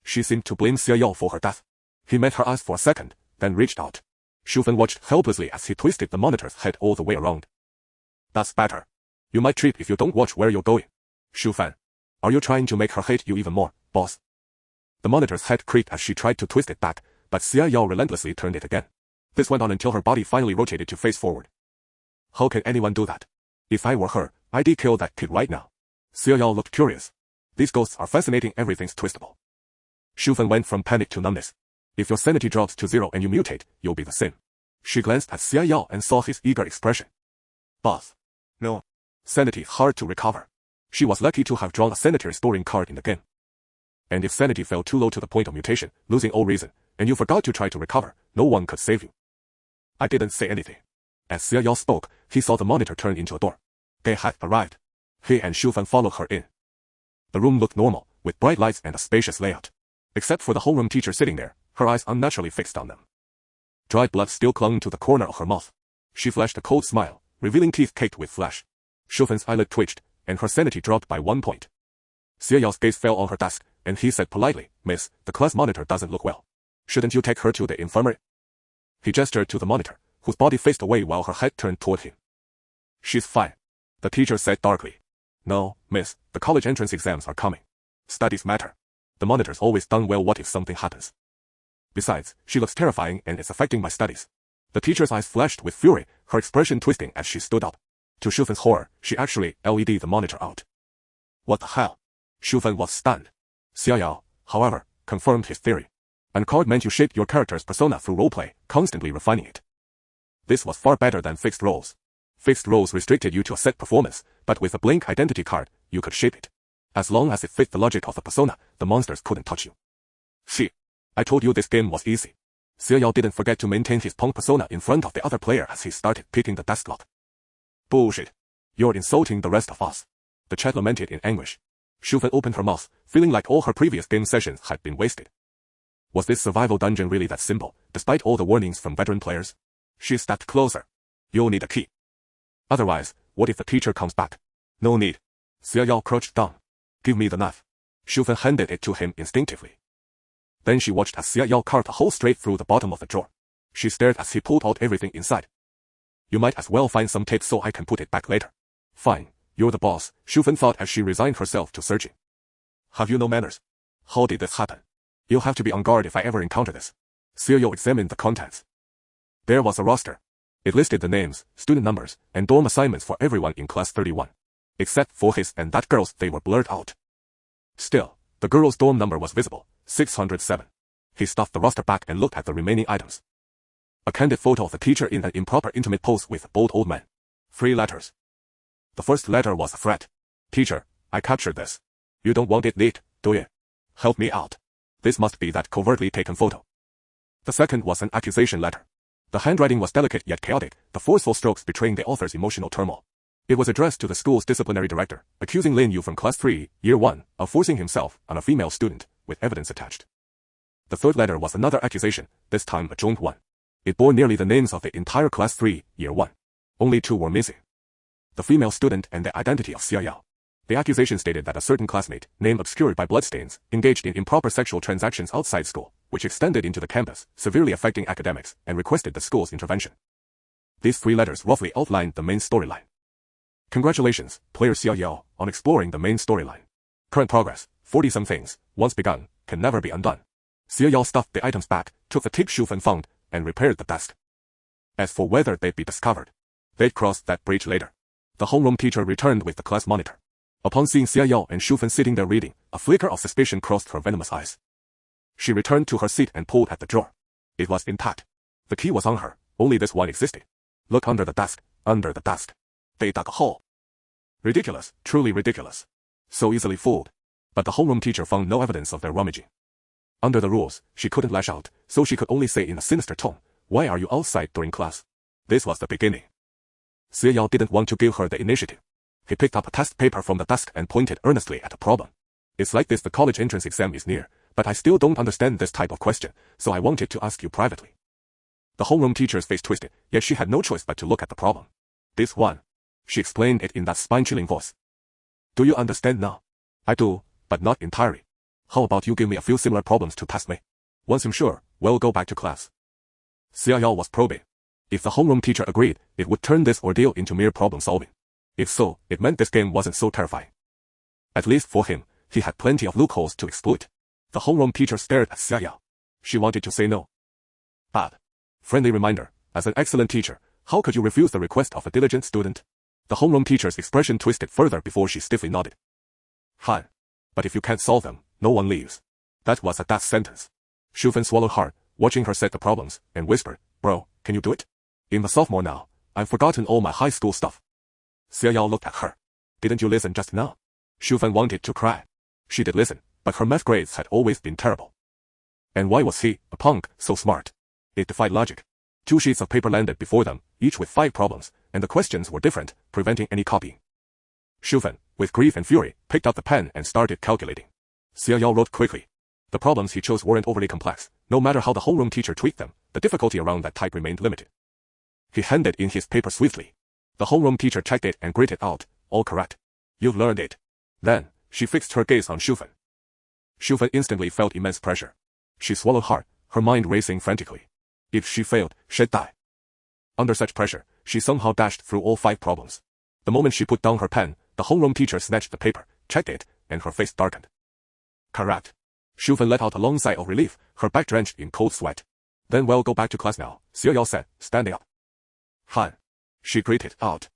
She seemed to blame Xia Yao for her death. He met her eyes for a second, then reached out. Shufan watched helplessly as he twisted the monitor's head all the way around. That's better. You might trip if you don't watch where you're going. Shufan. Are you trying to make her hate you even more, boss? The monitor's head creaked as she tried to twist it back, but Xia Yao relentlessly turned it again. This went on until her body finally rotated to face forward. How can anyone do that? If I were her, I'd kill that kid right now. Xia Yao looked curious. These ghosts are fascinating, everything's twistable. Shufan went from panic to numbness. If your sanity drops to 0 and you mutate, you'll be the same. She glanced at Xia Yao and saw his eager expression. Boss. No. Sanity hard to recover. She was lucky to have drawn a sanity restoring card in the game. And if sanity fell too low to the point of mutation, losing all reason, and you forgot to try to recover, no one could save you. I didn't say anything. As Xia Yao spoke, he saw the monitor turn into a door. Gay had arrived. He and Shufan followed her in. The room looked normal, with bright lights and a spacious layout. Except for the homeroom teacher sitting there, her eyes unnaturally fixed on them. Dried blood still clung to the corner of her mouth. She flashed a cold smile, revealing teeth caked with flesh. Shufan's eyelid twitched, and her sanity dropped by 1 point. Xia Yao's gaze fell on her desk, and he said politely, Miss, the class monitor doesn't look well. Shouldn't you take her to the infirmary? He gestured to the monitor, whose body faced away while her head turned toward him. She's fine. The teacher said darkly. No, miss, the college entrance exams are coming. Studies matter. The monitor's always done well. What if something happens? Besides, she looks terrifying and it's affecting my studies. The teacher's eyes flashed with fury, her expression twisting as she stood up. To Shufan's horror, she actually LED'd the monitor out. What the hell? Shufan was stunned. Xia Yao, however, confirmed his theory. An card meant you shaped your character's persona through roleplay, constantly refining it. This was far better than fixed roles. Fixed roles restricted you to a set performance, but with a blank identity card, you could shape it. As long as it fit the logic of the persona, the monsters couldn't touch you. I told you this game was easy. Xia Yao didn't forget to maintain his punk persona in front of the other player as he started picking the desk lock. Bullshit. You're insulting the rest of us. The chat lamented in anguish. Shufan opened her mouth, feeling like all her previous game sessions had been wasted. Was this survival dungeon really that simple, despite all the warnings from veteran players? She stepped closer. You'll need a key. Otherwise, what if the teacher comes back? No need. Xia Yao crouched down. Give me the knife. Shufen handed it to him instinctively. Then she watched as Xia Yao carved a hole straight through the bottom of the drawer. She stared as he pulled out everything inside. You might as well find some tape so I can put it back later. Fine, you're the boss, Shufen thought as she resigned herself to searching. Have you no manners? How did this happen? You'll have to be on guard if I ever encounter this. Xia Yao examined the contents. There was a roster. It listed the names, student numbers, and dorm assignments for everyone in class 31. Except for his and that girl's, they were blurred out. Still, the girl's dorm number was visible, 607. He stuffed the roster back and looked at the remaining items. A candid photo of the teacher in an improper intimate pose with a bald old man. 3 letters. The first letter was a threat. Teacher, I captured this. You don't want it leaked, do you? Help me out. This must be that covertly taken photo. The second was an accusation letter. The handwriting was delicate yet chaotic, the forceful strokes betraying the author's emotional turmoil. It was addressed to the school's disciplinary director, accusing Lin Yu from class 3, year 1, of forcing himself on a female student, with evidence attached. The third letter was another accusation, this time a joint one. It bore nearly the names of the entire class 3, year 1. Only 2 were missing. The female student and the identity of Xia Yao. The accusation stated that a certain classmate, name obscured by bloodstains, engaged in improper sexual transactions outside school, which extended into the campus, severely affecting academics, and requested the school's intervention. These 3 letters roughly outlined the main storyline. Congratulations, player Xia Yao, on exploring the main storyline. Current progress, 40-some things, once begun, can never be undone. Xia Yao stuffed the items back, took the tape Shufen found, and repaired the desk. As for whether they'd be discovered, they'd cross that bridge later. The homeroom teacher returned with the class monitor. Upon seeing Xia Yao and Shufen sitting there reading, a flicker of suspicion crossed her venomous eyes. She returned to her seat and pulled at the drawer. It was intact. The key was on her, only this one existed. Look under the desk, under the desk. They dug a hole. Ridiculous, truly ridiculous. So easily fooled. But the homeroom teacher found no evidence of their rummaging. Under the rules, she couldn't lash out, so she could only say in a sinister tone, "Why are you outside during class?" This was the beginning. Xia Yao didn't want to give her the initiative. He picked up a test paper from the desk and pointed earnestly at a problem. It's like this: the college entrance exam is near, but I still don't understand this type of question, so I wanted to ask you privately. The homeroom teacher's face twisted, yet she had no choice but to look at the problem. This one. She explained it in that spine-chilling voice. Do you understand now? I do, but not entirely. How about you give me a few similar problems to test me? Once I'm sure, we'll go back to class. Xia Yao was probing. If the homeroom teacher agreed, it would turn this ordeal into mere problem solving. If so, it meant this game wasn't so terrifying. At least for him, he had plenty of loopholes to exploit. The homeroom teacher stared at Xia Yao. She wanted to say no. Bad. Friendly reminder, as an excellent teacher, how could you refuse the request of a diligent student? The homeroom teacher's expression twisted further before she stiffly nodded. Fine. But if you can't solve them, no one leaves. That was a death sentence. Shufen swallowed hard, watching her set the problems, and whispered, Bro, can you do it? I'm a sophomore now. I've forgotten all my high school stuff. Xia Yao looked at her. Didn't you listen just now? Shufen wanted to cry. She did listen, but her math grades had always been terrible. And why was he, a punk, so smart? It defied logic. 2 sheets of paper landed before them, each with 5 problems, and the questions were different, preventing any copying. Shufen, with grief and fury, picked up the pen and started calculating. Xia Yao wrote quickly. The problems he chose weren't overly complex. No matter how the homeroom teacher tweaked them, the difficulty around that type remained limited. He handed in his paper swiftly. The homeroom teacher checked it and gritted out, all correct. You've learned it. Then, she fixed her gaze on Shufen. Shufen instantly felt immense pressure. She swallowed hard, her mind racing frantically. If she failed, she'd die. Under such pressure, she somehow dashed through all 5 problems. The moment she put down her pen, the homeroom teacher snatched the paper, checked it, and her face darkened. Correct. Shufen let out a long sigh of relief, her back drenched in cold sweat. Then we'll go back to class now, Xia Yao said, standing up. Fine. She gritted out.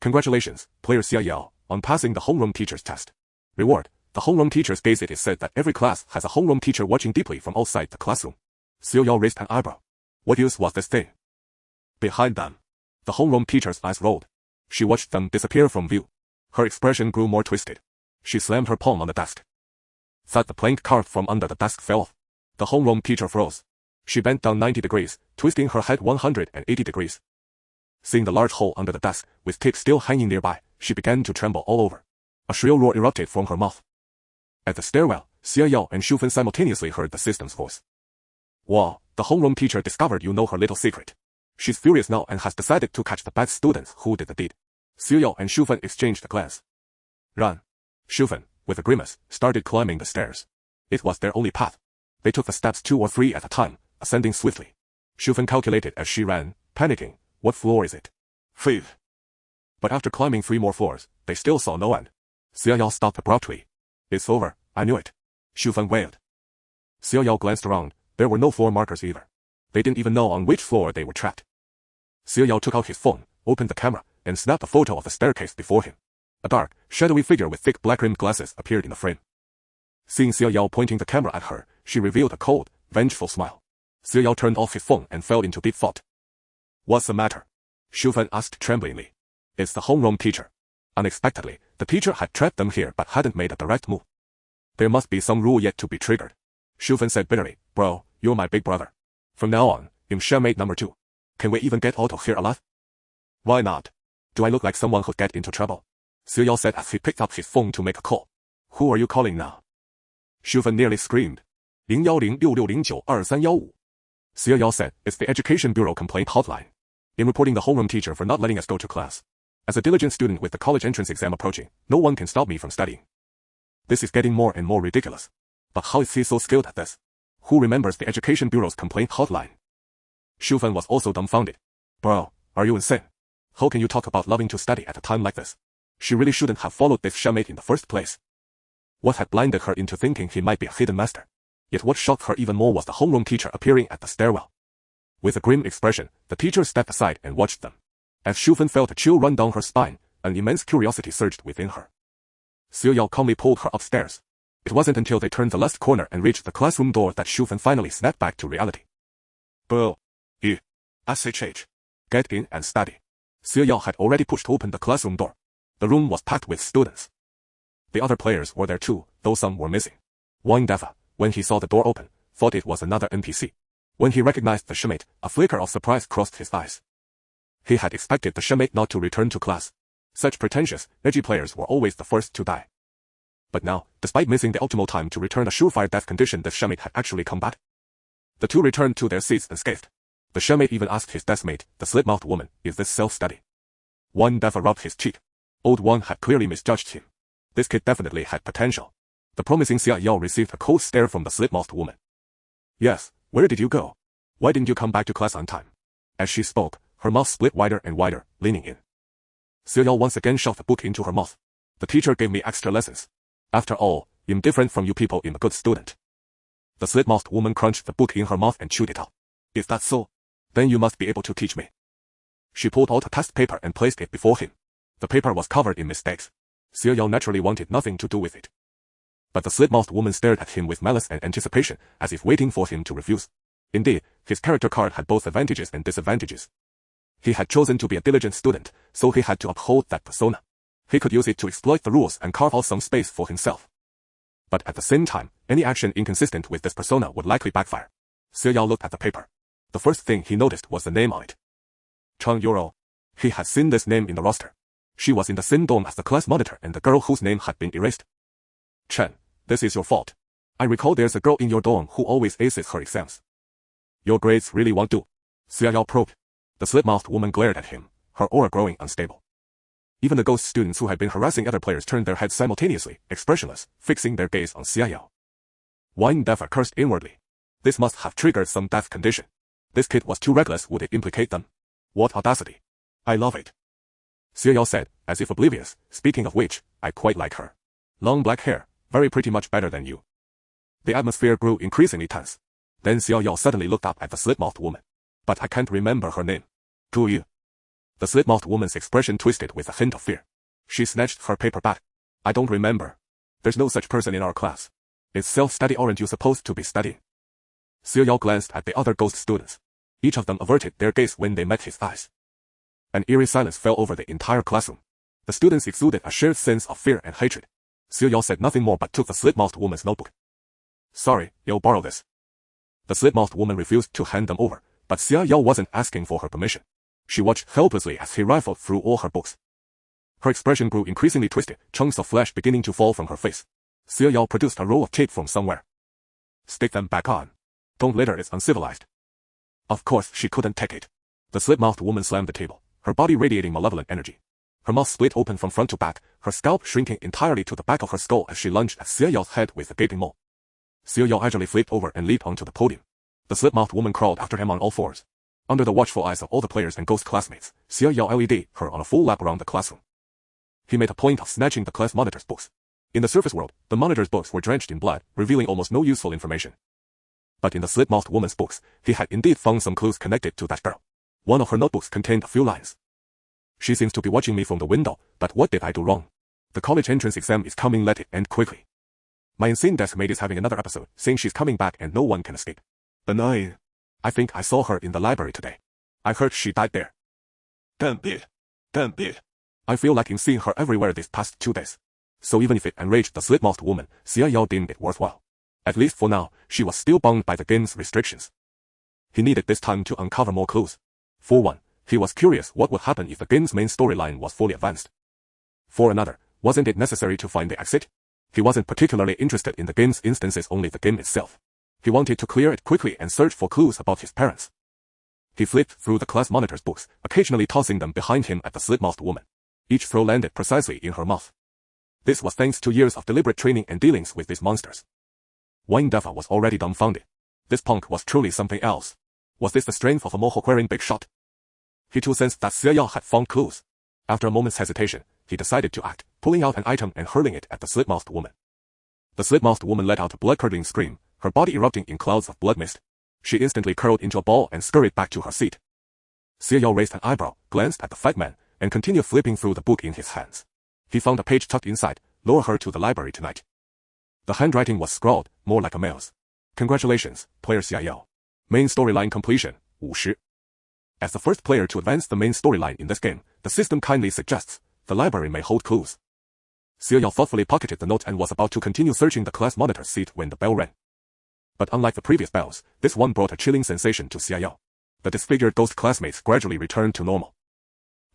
Congratulations, player Xia Yao, on passing the homeroom teacher's test. Reward, the homeroom teacher's gaze. It is said that every class has a homeroom teacher watching deeply from outside the classroom. Xia Yao raised an eyebrow. What use was this thing? Behind them. The homeroom teacher's eyes rolled. She watched them disappear from view. Her expression grew more twisted. She slammed her palm on the desk. Thud, the plank carved from under the desk fell off. The homeroom teacher froze. She bent down 90 degrees, twisting her head 180 degrees. Seeing the large hole under the desk, with tape still hanging nearby, she began to tremble all over. A shrill roar erupted from her mouth. At the stairwell, Xia Yao and Shufen simultaneously heard the system's voice. Wow, the homeroom teacher discovered you know her little secret. She's furious now and has decided to catch the bad students who did the deed. Xia Yao and Shufen exchanged a glance. Run. Shufen, with a grimace, started climbing the stairs. It was their only path. They took the steps 2 or 3 at a time, ascending swiftly. Shufen calculated as she ran, panicking. What floor is it? 5. But after climbing 3 more floors, they still saw no end. Xiaoyao stopped abruptly. It's over, I knew it. Shufen wailed. Xiaoyao glanced around. There were no floor markers either. They didn't even know on which floor they were trapped. Xiaoyao took out his phone, opened the camera, and snapped a photo of the staircase before him. A dark, shadowy figure with thick black-rimmed glasses appeared in the frame. Seeing Xiaoyao pointing the camera at her, she revealed a cold, vengeful smile. Xiaoyao turned off his phone and fell into deep thought. What's the matter? Shufen asked tremblingly. It's the homeroom teacher. Unexpectedly, the teacher had trapped them here but hadn't made a direct move. There must be some rule yet to be triggered. Shufen said bitterly. Bro, you're my big brother. From now on, I'm shellmate number 2. Can we even get out of here alive? Why not? Do I look like someone who'd get into trouble? Xiaoyao said as he picked up his phone to make a call. Who are you calling now? Shufen nearly screamed. 01066092315. Xiaoyao said, it's the Education Bureau complaint hotline. I'm reporting the homeroom teacher for not letting us go to class. As a diligent student with the college entrance exam approaching, no one can stop me from studying. This is getting more and more ridiculous. But how is he so skilled at this? Who remembers the Education Bureau's complaint hotline? Shufen was also dumbfounded. Bro, are you insane? How can you talk about loving to study at a time like this? She really shouldn't have followed this shellmate in the first place. What had blinded her into thinking he might be a hidden master? Yet what shocked her even more was the homeroom teacher appearing at the stairwell. With a grim expression, the teacher stepped aside and watched them. As Shufen felt a chill run down her spine, an immense curiosity surged within her. Xiaoyao calmly pulled her upstairs. It wasn't until they turned the last corner and reached the classroom door that Shufen finally snapped back to reality. Bro. You. SHH. Get in and study. Xiaoyao had already pushed open the classroom door. The room was packed with students. The other players were there too, though some were missing. Wang Dafa, when he saw the door open, thought it was another NPC. When he recognized the shellmate, a flicker of surprise crossed his eyes. He had expected the shellmate not to return to class. Such pretentious, edgy players were always the first to die. But now, despite missing the optimal time to return a surefire death condition, the shellmate had actually come back. The two returned to their seats unscathed. The shellmate even asked his deathmate, the slit-mouthed woman, is this self-study? Wang Dafa rubbed his cheek. Old Wang had clearly misjudged him. This kid definitely had potential. The promising Xiaoyao received a cold stare from the slit-mouthed woman. Yes, where did you go? Why didn't you come back to class on time? As she spoke, her mouth split wider and wider, leaning in. Xiaoyao once again shoved the book into her mouth. The teacher gave me extra lessons. After all, I'm different from you people. I'm a good student. The slit-mouthed woman crunched the book in her mouth and chewed it out. Is that so? Then you must be able to teach me. She pulled out a test paper and placed it before him. The paper was covered in mistakes. Xiaoyao naturally wanted nothing to do with it. But the slit-mouthed woman stared at him with malice and anticipation, as if waiting for him to refuse. Indeed, his character card had both advantages and disadvantages. He had chosen to be a diligent student, so he had to uphold that persona. He could use it to exploit the rules and carve out some space for himself. But at the same time, any action inconsistent with this persona would likely backfire. Xiaoyao looked at the paper. The first thing he noticed was the name on it. Chang Yuro. He had seen this name in the roster. She was in the same dorm as the class monitor and the girl whose name had been erased. Chen, this is your fault. I recall there's a girl in your dorm who always aces her exams. Your grades really won't do. Xiaoyao probed. The slit-mouthed woman glared at him, her aura growing unstable. Even the ghost students who had been harassing other players turned their heads simultaneously, expressionless, fixing their gaze on Xiaoyao. Wang Dafa cursed inwardly. This must have triggered some death condition. This kid was too reckless. Would it implicate them? What audacity. I love it. Xiaoyao said, as if oblivious. Speaking of which, I quite like her. Long black hair, very pretty, much better than you. The atmosphere grew increasingly tense. Then Xiaoyao suddenly looked up at the slit-mouthed woman. But I can't remember her name. Do you? The slit-mouthed woman's expression twisted with a hint of fear. She snatched her paper back. I don't remember. There's no such person in our class. It's self-study. Aren't you supposed to be studying? Xiaoyao glanced at the other ghost students. Each of them averted their gaze when they met his eyes. An eerie silence fell over the entire classroom. The students exuded a shared sense of fear and hatred. Xiaoyao said nothing more but took the slit-mouthed woman's notebook. Sorry, you'll borrow this. The slit-mouthed woman refused to hand them over, but Xiaoyao wasn't asking for her permission. She watched helplessly as he rifled through all her books. Her expression grew increasingly twisted, chunks of flesh beginning to fall from her face. Xiaoyao produced a roll of tape from somewhere. Stick them back on. Don't litter, it's uncivilized. Of course she couldn't take it. The slit-mouthed woman slammed the table, her body radiating malevolent energy. Her mouth split open from front to back, her scalp shrinking entirely to the back of her skull as she lunged at Xia Yao's head with a gaping maw. Xia Yao agilely flipped over and leaped onto the podium. The slit-mouthed woman crawled after him on all fours. Under the watchful eyes of all the players and ghost classmates, Xia Yao led her on a full lap around the classroom. He made a point of snatching the class monitor's books. In the surface world, the monitor's books were drenched in blood, revealing almost no useful information. But in the slit-mouthed woman's books, he had indeed found some clues connected to that girl. One of her notebooks contained a few lines. She seems to be watching me from the window, but what did I do wrong? The college entrance exam is coming, let it end quickly. My insane desk mate is having another episode, saying she's coming back and no one can escape. Annoying. I think I saw her in the library today. I heard she died there. Damn it. I feel like I'm seeing her everywhere these past 2 days. So even if it enraged the slit-mouthed woman, Xia Yao deemed it worthwhile. At least for now, she was still bound by the game's restrictions. He needed this time to uncover more clues. For one, he was curious what would happen if the game's main storyline was fully advanced. For another, wasn't it necessary to find the exit? He wasn't particularly interested in the game's instances, only the game itself. He wanted to clear it quickly and search for clues about his parents. He flipped through the class monitor's books, occasionally tossing them behind him at the slit-mouthed woman. Each throw landed precisely in her mouth. This was thanks to years of deliberate training and dealings with these monsters. Wayne Defa was already dumbfounded. This punk was truly something else. Was this the strength of a mohawk-wearing big shot? He too sensed that Xia Yao had found clues. After a moment's hesitation, he decided to act, pulling out an item and hurling it at the slit-mouthed woman. The slit-mouthed woman let out a blood-curdling scream, her body erupting in clouds of blood mist. She instantly curled into a ball and scurried back to her seat. Xia Yao raised an eyebrow, glanced at the fat man, and continued flipping through the book in his hands. He found a page tucked inside, lure her to the library tonight. The handwriting was scrawled, more like a male's. Congratulations, player Xia Yao. Main storyline completion, 50. As the first player to advance the main storyline in this game, the system kindly suggests, the library may hold clues. Xia Yao thoughtfully pocketed the note and was about to continue searching the class monitor's seat when the bell rang. But unlike the previous bells, this one brought a chilling sensation to Xia Yao. The disfigured ghost classmates gradually returned to normal.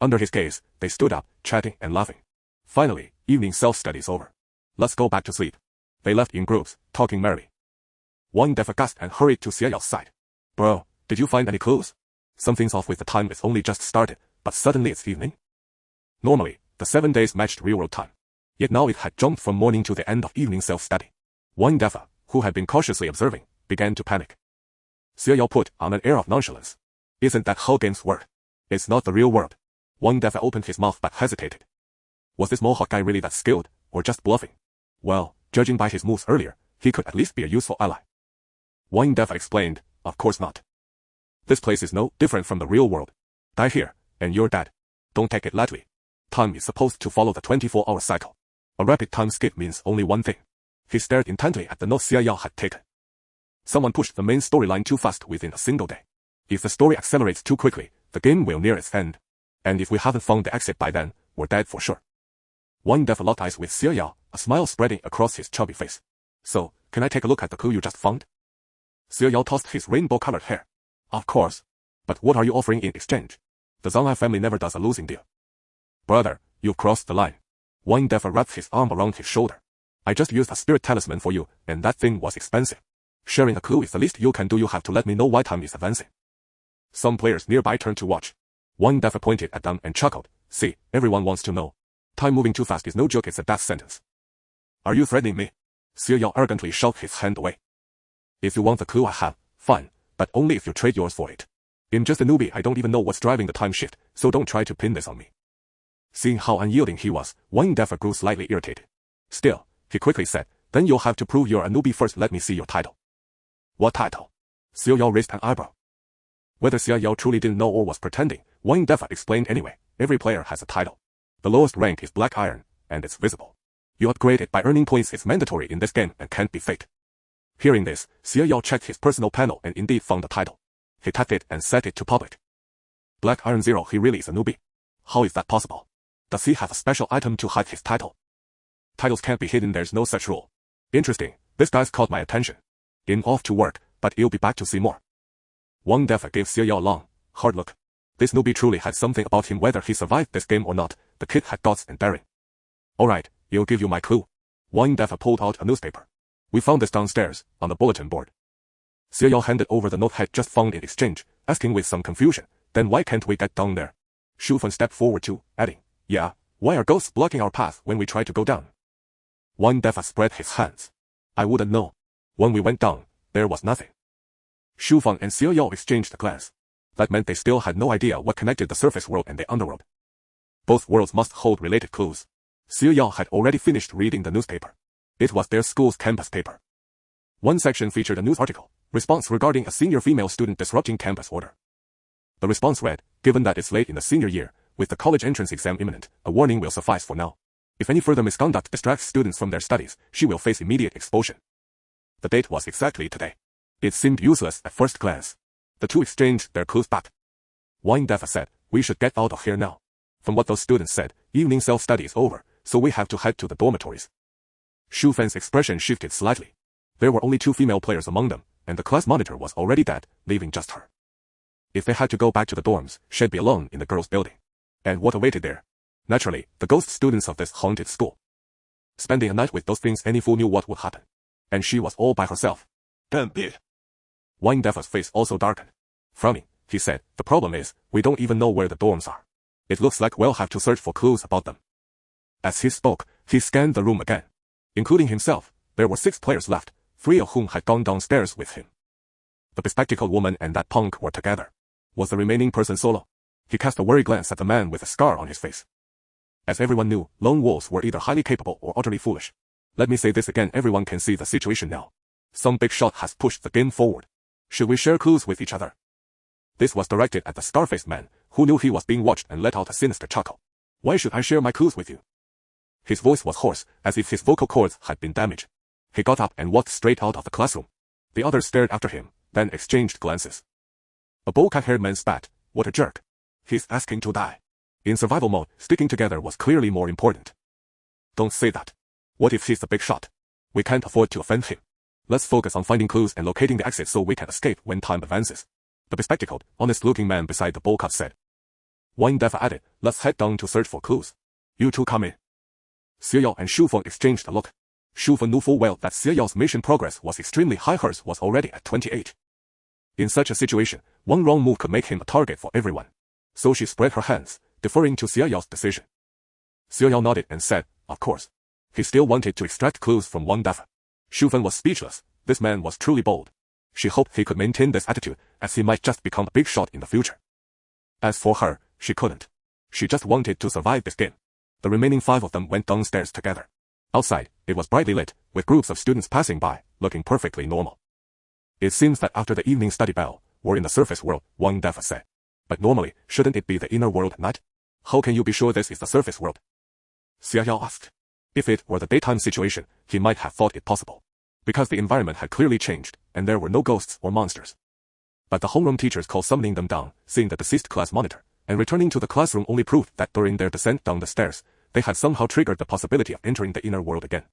Under his gaze, they stood up, chatting and laughing. Finally, evening self-study's over. Let's go back to sleep. They left in groups, talking merrily. Wang Defa gasped and hurried to Xia Yao's side. Bro, did you find any clues? Something's off with the time. It's only just started, but suddenly it's evening. Normally, the 7 days matched real-world time. Yet now it had jumped from morning to the end of evening self-study. Wang Defa, who had been cautiously observing, began to panic. Xia Yao put on an air of nonchalance. Isn't that how games work? It's not the real world. Wang Defa opened his mouth but hesitated. Was this Mohawk guy really that skilled, or just bluffing? Well, judging by his moves earlier, he could at least be a useful ally. Wang Defa explained, of course not. This place is no different from the real world. Die here, and you're dead. Don't take it lightly. Time is supposed to follow the 24-hour cycle. A rapid time skip means only one thing. He stared intently at the note Xia Yao had taken. Someone pushed the main storyline too fast within a single day. If the story accelerates too quickly, the game will near its end. And if we haven't found the exit by then, we're dead for sure. Wang Defa locked eyes with Xia Yao, a smile spreading across his chubby face. So, can I take a look at the clue you just found? Xia Yao tossed his rainbow-colored hair. Of course. But what are you offering in exchange? The Zhang family never does a losing deal. Brother, you've crossed the line. Wang Defa wrapped his arm around his shoulder. I just used a spirit talisman for you, and that thing was expensive. Sharing a clue is the least you can do. You have to let me know why time is advancing. Some players nearby turned to watch. Wang Defa pointed at them and chuckled. See, everyone wants to know. Time moving too fast is no joke, it's a death sentence. Are you threatening me? Xia Yao arrogantly shoved his hand away. If you want the clue I have, fine, but only if you trade yours for it. I'm just a newbie, I don't even know what's driving the time shift, so don't try to pin this on me. Seeing how unyielding he was, Wang Defa grew slightly irritated. Still, he quickly said, then you'll have to prove you're a newbie first. Let me see your title. What title? Xia Yao raised an eyebrow. Whether Xia Yao truly didn't know or was pretending, Wang Defa explained anyway. Every player has a title. The lowest rank is Black Iron, and it's visible. You upgrade it by earning points. It's mandatory in this game and can't be faked. Hearing this, Xia Yao checked his personal panel and indeed found the title. He tapped it and set it to public. Black Iron 0. He really is a newbie. How is that possible? Does he have a special item to hide his title? Titles can't be hidden, there's no such rule. Interesting, this guy's caught my attention. I'm off to work, but you'll be back to see more. Wang Defa gave Xia Yao a long, hard look. This newbie truly had something about him. Whether he survived this game or not, the kid had guts and daring. Alright, I'll give you my clue. Wang Defa pulled out a newspaper. We found this downstairs, on the bulletin board. Xia Yao handed over the note had just found in exchange, asking with some confusion, then why can't we get down there? Shu Fan stepped forward too, adding, Yeah, why are ghosts blocking our path when we try to go down? Wang Defa spread his hands. I wouldn't know. When we went down, there was nothing. Shu Feng and Xiao Yao exchanged a glance. That meant they still had no idea what connected the surface world and the underworld. Both worlds must hold related clues. Xiao Yao had already finished reading the newspaper. It was their school's campus paper. One section featured a news article, response regarding a senior female student disrupting campus order. The response read, given that it's late in the senior year, with the college entrance exam imminent, a warning will suffice for now. If any further misconduct distracts students from their studies, she will face immediate expulsion. The date was exactly today. It seemed useless at first glance. The two exchanged their clues back. Wang Defa said, we should get out of here now. From what those students said, evening self-study is over, so we have to head to the dormitories. Shu Fen's expression shifted slightly. There were only 2 female players among them, and the class monitor was already dead, leaving just her. If they had to go back to the dorms, she'd be alone in the girls' building. And what awaited there? Naturally, the ghost students of this haunted school. Spending a night with those things, any fool knew what would happen. And she was all by herself. Damn it. Wang Defa's face also darkened. Frowning, he said, the problem is, we don't even know where the dorms are. It looks like we'll have to search for clues about them. As he spoke, he scanned the room again. Including himself, there were 6 players left, 3 of whom had gone downstairs with him. The bespectacled woman and that punk were together. Was the remaining person solo? He cast a worried glance at the man with a scar on his face. As everyone knew, lone wolves were either highly capable or utterly foolish. Let me say this again, everyone can see the situation now. Some big shot has pushed the game forward. Should we share clues with each other? This was directed at the scar-faced man, who knew he was being watched and let out a sinister chuckle. Why should I share my clues with you? His voice was hoarse, as if his vocal cords had been damaged. He got up and walked straight out of the classroom. The others stared after him, then exchanged glances. A bowl-cut-haired man spat. What a jerk. He's asking to die. In survival mode, sticking together was clearly more important. Don't say that. What if he's the big shot? We can't afford to offend him. Let's focus on finding clues and locating the exit so we can escape when time advances. The bespectacled, honest-looking man beside the bowl cut said. Wang Defa added, let's head down to search for clues. You two come in. Xiao Yao and Shu Feng exchanged a look. Shu Feng knew full well that Xiao Yao's mission progress was extremely high, hers was already at 28. In such a situation, one wrong move could make him a target for everyone. So she spread her hands, deferring to Xiao Yao's decision. Xiao Yao nodded and said, of course. He still wanted to extract clues from Wang Defa. Shu Feng was speechless. This man was truly bold. She hoped he could maintain this attitude, as he might just become a big shot in the future. As for her, she couldn't. She just wanted to survive this game. The remaining 5 of them went downstairs together. Outside, it was brightly lit, with groups of students passing by, looking perfectly normal. It seems that after the evening study bell, we're in the surface world, Wang Defa said. But normally, shouldn't it be the inner world at night? How can you be sure this is the surface world? Xiao Yao asked. If it were the daytime situation, he might have thought it possible. Because the environment had clearly changed, and there were no ghosts or monsters. But the homeroom teachers called summoning them down, seeing the deceased class monitor, and returning to the classroom only proved that during their descent down the stairs, they had somehow triggered the possibility of entering the inner world again.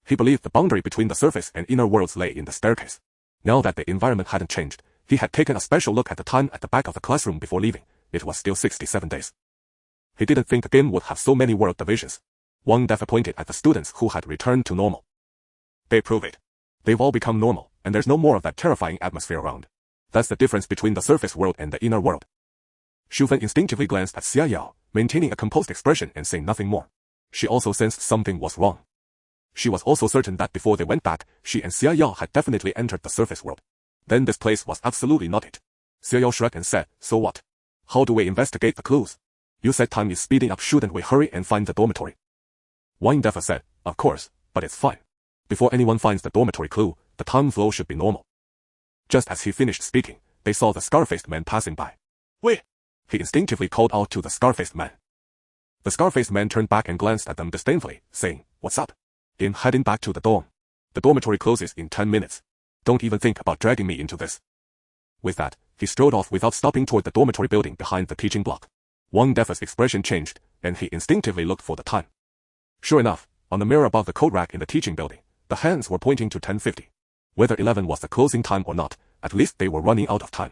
He believed the boundary between the surface and inner worlds lay in the staircase. Now that the environment hadn't changed, he had taken a special look at the time at the back of the classroom before leaving. It was still 67 days. He didn't think the game would have so many world divisions. Wang Defa pointed at the students who had returned to normal. They prove it. They've all become normal, and there's no more of that terrifying atmosphere around. That's the difference between the surface world and the inner world. Shu Fen instinctively glanced at Xiao Yao, maintaining a composed expression and saying nothing more. She also sensed something was wrong. She was also certain that before they went back, she and Xiao Yao had definitely entered the surface world. Then this place was absolutely not it. Xiao Yao shrugged and said, so what? How do we investigate the clues? You said time is speeding up, shouldn't we hurry and find the dormitory? Wang Defa said, of course, but it's fine. Before anyone finds the dormitory clue, the time flow should be normal. Just as he finished speaking, they saw the scar-faced man passing by. Wait! He instinctively called out to the scar-faced man. The scar-faced man turned back and glanced at them disdainfully, saying, what's up? I'm heading back to the dorm. The dormitory closes in 10 minutes. Don't even think about dragging me into this. With that, he strode off without stopping toward the dormitory building behind the teaching block. Wang Defa's expression changed, and he instinctively looked for the time. Sure enough, on the mirror above the code rack in the teaching building, the hands were pointing to 10:50. Whether 11 was the closing time or not, at least they were running out of time.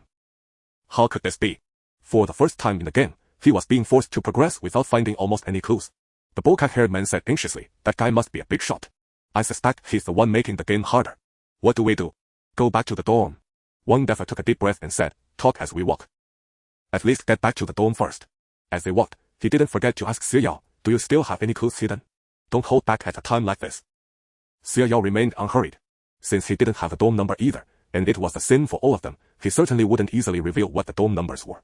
How could this be? For the first time in the game, he was being forced to progress without finding almost any clues. The bowl-cut-haired man said anxiously, that guy must be a big shot. I suspect he's the one making the game harder. What do we do? Go back to the dorm. Wang Defa took a deep breath and said, talk as we walk. At least get back to the dorm first. As they walked, He didn't forget to ask Xie Yao, do you still have any clues hidden? Don't hold back at a time like this. Xie Yao remained unhurried. Since he didn't have a dorm number either, and it was the same for all of them, he certainly wouldn't easily reveal what the dorm numbers were.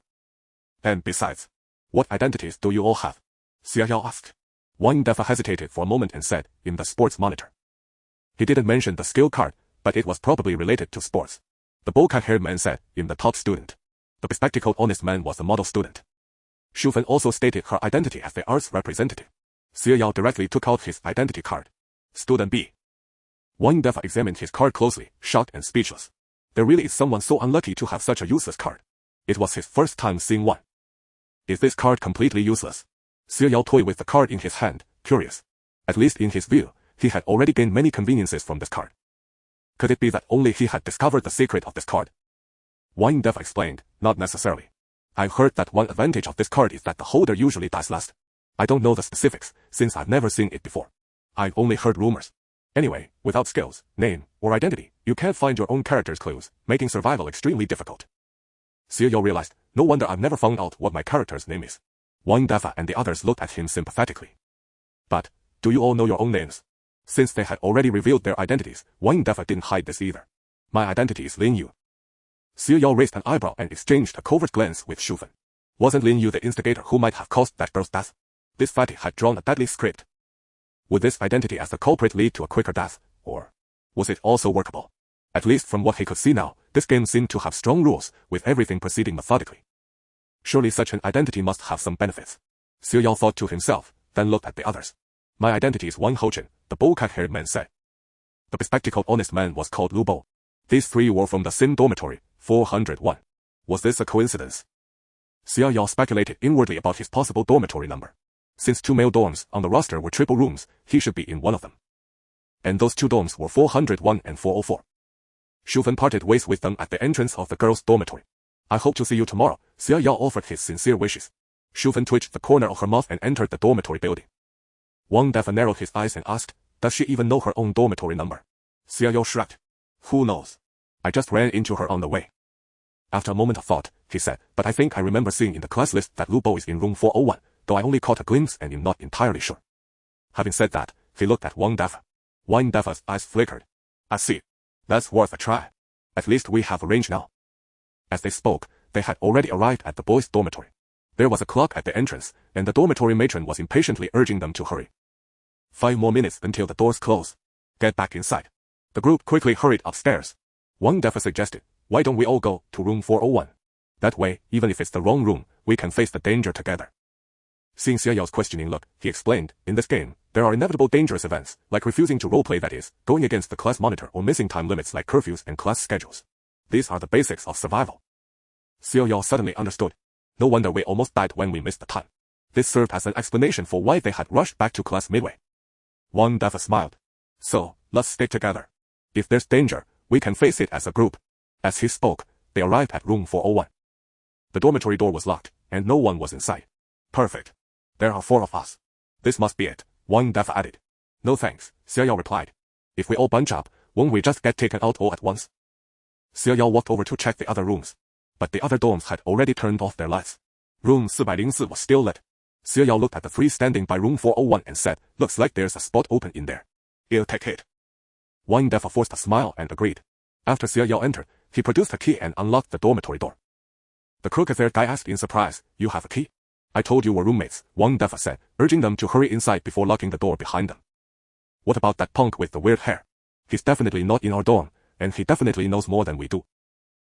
And besides, what identities do you all have? Xie Yao asked. Wang Defa hesitated for a moment and said, in the sports monitor. He didn't mention the skill card, but it was probably related to sports. The bow-cut-haired man said, in the top student. The bespectacled honest man was the model student. Shu Fen also stated her identity as the arts representative. Xie Yao directly took out his identity card. Student B. Wang Defa examined his card closely, shocked and speechless. There really is someone so unlucky to have such a useless card. It was his first time seeing one. Is this card completely useless? Xie Yao toyed with the card in his hand, curious. At least in his view, he had already gained many conveniences from this card. Could it be that only he had discovered the secret of this card? Wang Defa explained, not necessarily. I've heard that one advantage of this card is that the holder usually dies last. I don't know the specifics, since I've never seen it before. I've only heard rumors. Anyway, without skills, name, or identity, you can't find your own character's clues, making survival extremely difficult. Xie Yao realized, no wonder I've never found out what my character's name is. Wang Defa and the others looked at him sympathetically. But, do you all know your own names? Since they had already revealed their identities, Wang Defa didn't hide this either. My identity is Lin Yu. Xie Yao raised an eyebrow and exchanged a covert glance with Shu Fen. Wasn't Lin Yu the instigator who might have caused that girl's death? This fatty had drawn a deadly script. Would this identity as the culprit lead to a quicker death, or was it also workable? At least from what he could see now, this game seemed to have strong rules, with everything proceeding methodically. Surely such an identity must have some benefits. Xie Yao thought to himself, then looked at the others. My identity is Wang Houchen, the bow-cut-haired man said. The bespectacled honest man was called Lu Bo. These three were from the same dormitory, 401. Was this a coincidence? Xie Yao speculated inwardly about his possible dormitory number. Since 2 male dorms on the roster were triple rooms, he should be in one of them. And those 2 dorms were 401 and 404. Shu Fen parted ways with them at the entrance of the girls' dormitory. I hope to see you tomorrow, Xie Yao offered his sincere wishes. Shu Fen twitched the corner of her mouth and entered the dormitory building. Wang Defa narrowed his eyes and asked, does she even know her own dormitory number? Xie Yao shrugged. Who knows? I just ran into her on the way. After a moment of thought, he said, but I think I remember seeing in the class list that Lu Bo is in room 401. Though I only caught a glimpse and am not entirely sure. Having said that, he looked at Wang Defa. Wang Defa's eyes flickered. I see. That's worth a try. At least we have a range now. As they spoke, they had already arrived at the boys' dormitory. There was a clock at the entrance, and the dormitory matron was impatiently urging them to hurry. 5 more minutes until the doors close. Get back inside. The group quickly hurried upstairs. Wang Defa suggested, why don't we all go to room 401? That way, even if it's the wrong room, we can face the danger together. Seeing Xie Yao's questioning look, he explained, in this game, there are inevitable dangerous events, like refusing to roleplay, that is, going against the class monitor, or missing time limits like curfews and class schedules. These are the basics of survival. Xie Yao suddenly understood. No wonder we almost died when we missed the time. This served as an explanation for why they had rushed back to class midway. Wang Defa smiled. So, let's stick together. If there's danger, we can face it as a group. As he spoke, they arrived at room 401. The dormitory door was locked, and no one was inside. Perfect. There are 4 of us. This must be it, Wang Defa added. No thanks, Xie Yao replied. If we all bunch up, won't we just get taken out all at once? Xie Yao walked over to check the other rooms. But the other dorms had already turned off their lights. Room 404 was still lit. Xie Yao looked at the 3 standing by room 401 and said, looks like there's a spot open in there. I'll take it. Wang Defa forced a smile and agreed. After Xie Yao entered, he produced a key and unlocked the dormitory door. The crooked-haired guy asked in surprise, you have a key? I told you we're roommates, Wang Defa said, urging them to hurry inside before locking the door behind them. What about that punk with the weird hair? He's definitely not in our dorm, and he definitely knows more than we do.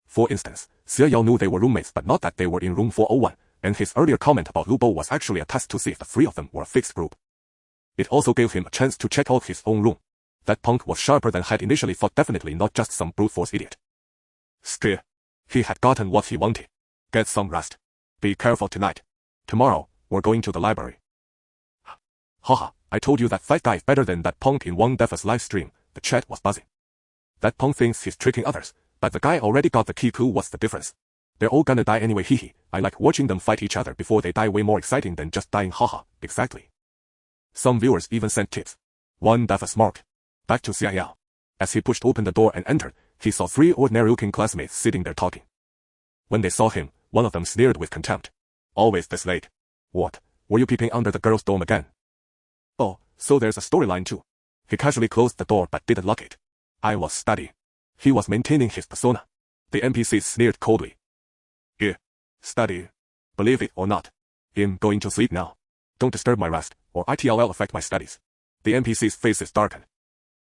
For instance, Xie Yao knew they were roommates but not that they were in room 401, and his earlier comment about Lu Bo was actually a test to see if the 3 of them were a fixed group. It also gave him a chance to check out his own room. That punk was sharper than had initially thought, definitely not just some brute force idiot. Still, he had gotten what he wanted. Get some rest. Be careful tonight. Tomorrow, we're going to the library. Haha, I told you that fight guy is better than that punk in Wang Defa's live stream. The chat was buzzing. That punk thinks he's tricking others, but the guy already got the key clue. What's the difference? They're all gonna die anyway, hehe. I like watching them fight each other before they die, way more exciting than just dying, haha, exactly. Some viewers even sent tips. Wang Defa smirked. Back to Xie Yao. As he pushed open the door and entered, he saw 3 ordinary-looking classmates sitting there talking. When they saw him, one of them sneered with contempt. Always this late. What? were you peeping under the girl's dorm again? Oh, so there's a storyline too. He casually closed the door but didn't lock it. I was studying. He was maintaining his persona. The NPC sneered coldly. Yeah, study. Believe it or not, I'm going to sleep now. Don't disturb my rest, or it'll affect my studies. The NPC's faces darkened.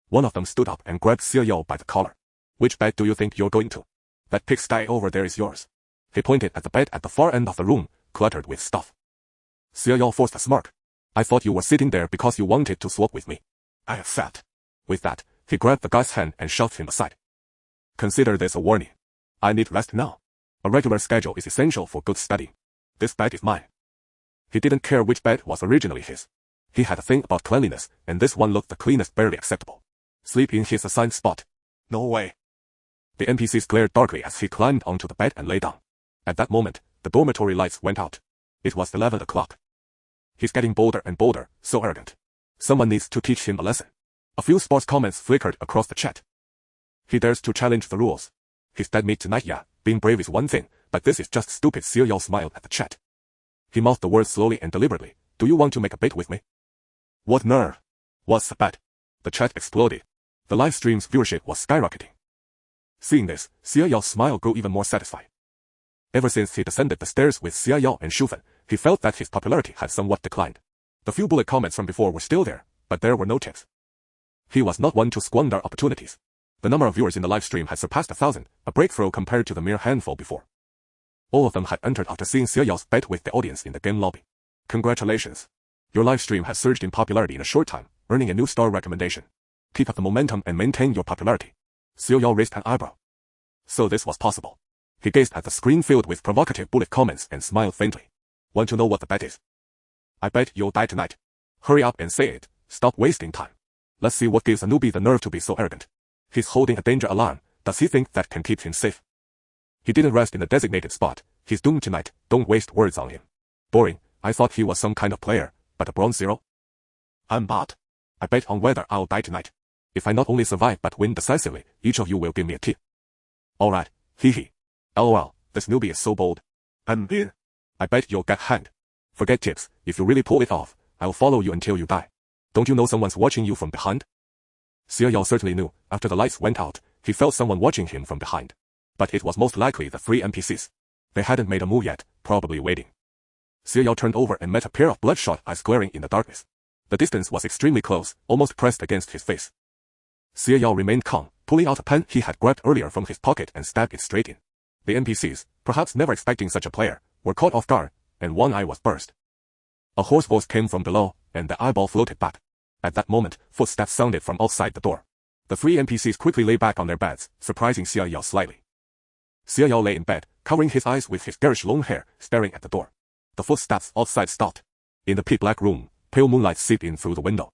One of them stood up and grabbed Xiao by the collar. Which bed do you think you're going to? That pigsty over there is yours. He pointed at the bed at the far end of the room, cluttered with stuff. Xiao forced a smirk. I thought you were sitting there because you wanted to swap with me. I have sat. With that, he grabbed the guy's hand and shoved him aside. Consider this a warning. I need rest now. A regular schedule is essential for good studying. This bed is mine. He didn't care which bed was originally his. He had a thing about cleanliness, and this one looked the cleanest barely acceptable. Sleep in his assigned spot. No way. The NPCs glared darkly as he climbed onto the bed and lay down. At that moment, the dormitory lights went out. It was 11 o'clock. He's getting bolder and bolder, so arrogant. Someone needs to teach him a lesson. A few sparse comments flickered across the chat. He dares to challenge the rules. He's dead meat tonight, yeah. Being brave is one thing, but this is just stupid. Xiao smiled at the chat. He mouthed the words slowly and deliberately. Do you want to make a bet with me? What nerve? What's a bet? The chat exploded. The live stream's viewership was skyrocketing. Seeing this, Xiao's smile grew even more satisfied. Ever since he descended the stairs with Xiao and Shufen, he felt that his popularity had somewhat declined. The few bullet comments from before were still there, but there were no tips. He was not one to squander opportunities. The number of viewers in the live stream had surpassed 1,000, a breakthrough compared to the mere handful before. All of them had entered after seeing Xiao's bet with the audience in the game lobby. Congratulations. Your live stream has surged in popularity in a short time, earning a new star recommendation. Keep up the momentum and maintain your popularity. Xiao raised an eyebrow. So this was possible. He gazed at the screen filled with provocative bullet comments and smiled faintly. Want to know what the bet is? I bet you'll die tonight. Hurry up and say it. Stop wasting time. Let's see what gives a newbie the nerve to be so arrogant. He's holding a danger alarm. Does he think that can keep him safe? He didn't rest in the designated spot. He's doomed tonight. Don't waste words on him. Boring. I thought he was some kind of player, but a bronze zero? I'm bot. I bet on whether I'll die tonight. If I not only survive but win decisively, each of you will give me a tip. Alright. Hee. LOL. This newbie is so bold. I'm in. I bet you'll get hanged. Forget tips. If you really pull it off, I'll follow you until you die. Don't you know someone's watching you from behind? Xiao certainly knew. After the lights went out, he felt someone watching him from behind. But it was most likely the three NPCs. They hadn't made a move yet, probably waiting. Xiao turned over and met a pair of bloodshot eyes glaring in the darkness. The distance was extremely close, almost pressed against his face. Xiao remained calm, pulling out a pen he had grabbed earlier from his pocket and stabbed it straight in. The NPCs, perhaps never expecting such a player, were caught off guard, and one eye was burst. A hoarse voice came from below, and the eyeball floated back. At that moment, footsteps sounded from outside the door. The three NPCs quickly lay back on their beds, surprising Xiao slightly. Xiao lay in bed, covering his eyes with his garish long hair, staring at the door. The footsteps outside stopped. In the pitch-black room, pale moonlight seeped in through the window.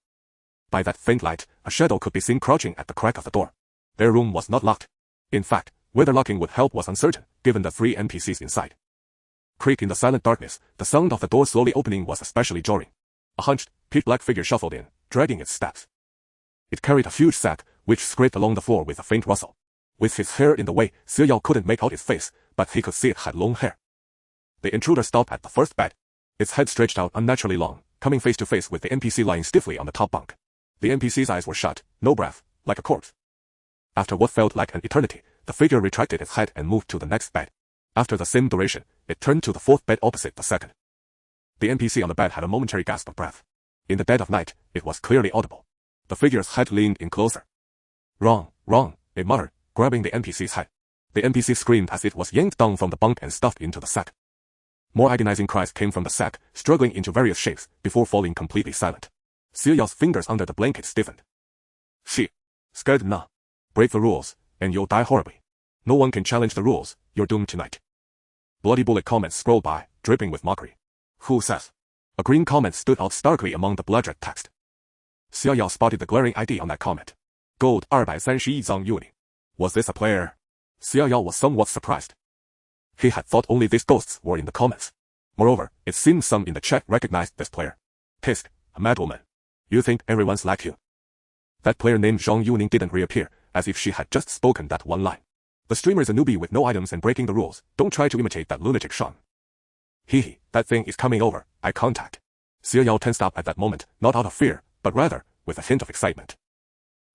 By that faint light, a shadow could be seen crouching at the crack of the door. Their room was not locked. In fact, whether locking would help was uncertain, given the three NPCs inside. Creak in the silent darkness, the sound of the door slowly opening was especially jarring. A hunched, pitch-black figure shuffled in, dragging its steps. It carried a huge sack, which scraped along the floor with a faint rustle. With his hair in the way, Xiao couldn't make out its face, but he could see it had long hair. The intruder stopped at the first bed. Its head stretched out unnaturally long, coming face to face with the NPC lying stiffly on the top bunk. The NPC's eyes were shut, no breath, like a corpse. After what felt like an eternity, the figure retracted its head and moved to the next bed. After the same duration, it turned to the fourth bed opposite the second. The NPC on the bed had a momentary gasp of breath. In the dead of night, it was clearly audible. The figure's head leaned in closer. Wrong, it muttered, grabbing the NPC's head. The NPC screamed as it was yanked down from the bunk and stuffed into the sack. More agonizing cries came from the sack, struggling into various shapes, before falling completely silent. Xiao's fingers under the blanket stiffened. Scared nah. Break the rules, and you'll die horribly. No one can challenge the rules, you're doomed tonight. Bloody bullet comments scrolled by, dripping with mockery. Who says? A green comment stood out starkly among the blood-red text. Xiao spotted the glaring ID on that comment. Gold 231张幽灵. Was this a player? Xiao was somewhat surprised. He had thought only these ghosts were in the comments. Moreover, it seemed some in the chat recognized this player. Pissed, a mad woman. You think everyone's like you? That player named Zhang Yuning didn't reappear, as if she had just spoken that one line. The streamer is a newbie with no items and breaking the rules. Don't try to imitate that lunatic Sean. That thing is coming over. Eye contact. Xia Yao tensed up at that moment, not out of fear, but rather, with a hint of excitement.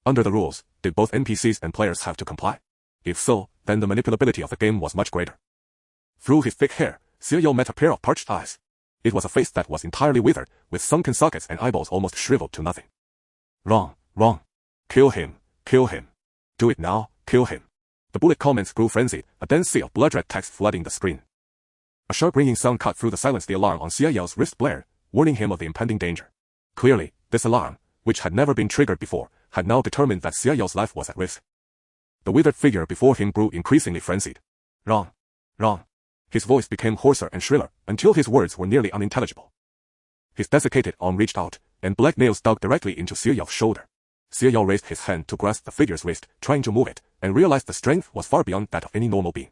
Under the rules, did both NPCs and players have to comply? If so, then the manipulability of the game was much greater. Through his thick hair, Xia Yao met a pair of parched eyes. It was a face that was entirely withered, with sunken sockets and eyeballs almost shriveled to nothing. Wrong, wrong. Kill him, kill him. Do it now, kill him. The bullet comments grew frenzied, a dense sea of blood-red text flooding the screen. A sharp ringing sound cut through the silence. The alarm on Xia Yao's wrist blared, warning him of the impending danger. Clearly, this alarm, which had never been triggered before, had now determined that Xia Yao's life was at risk. The withered figure before him grew increasingly frenzied. Wrong, wrong. His voice became hoarser and shriller, until his words were nearly unintelligible. His desiccated arm reached out, and black nails dug directly into Xia Yao's shoulder. Xia Yao raised his hand to grasp the figure's wrist, trying to move it, and realized the strength was far beyond that of any normal being.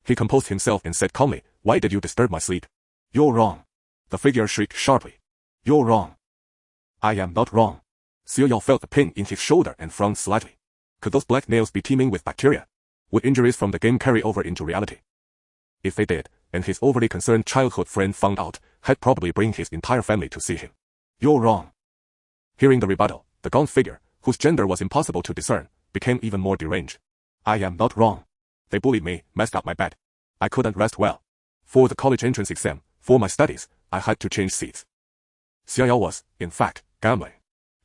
He composed himself and said calmly, "Why did you disturb my sleep?" "You're wrong." The figure shrieked sharply. "You're wrong." "I am not wrong." Xia Yao felt the pain in his shoulder and frowned slightly. Could those black nails be teeming with bacteria? Would injuries from the game carry over into reality? If they did, and his overly concerned childhood friend found out, he'd probably bring his entire family to see him. "You're wrong." Hearing the rebuttal, the gaunt figure, whose gender was impossible to discern, became even more deranged. "I am not wrong. They bullied me, messed up my bed. I couldn't rest well. For the college entrance exam, for my studies, I had to change seats." Xia Yao was, in fact, gambling.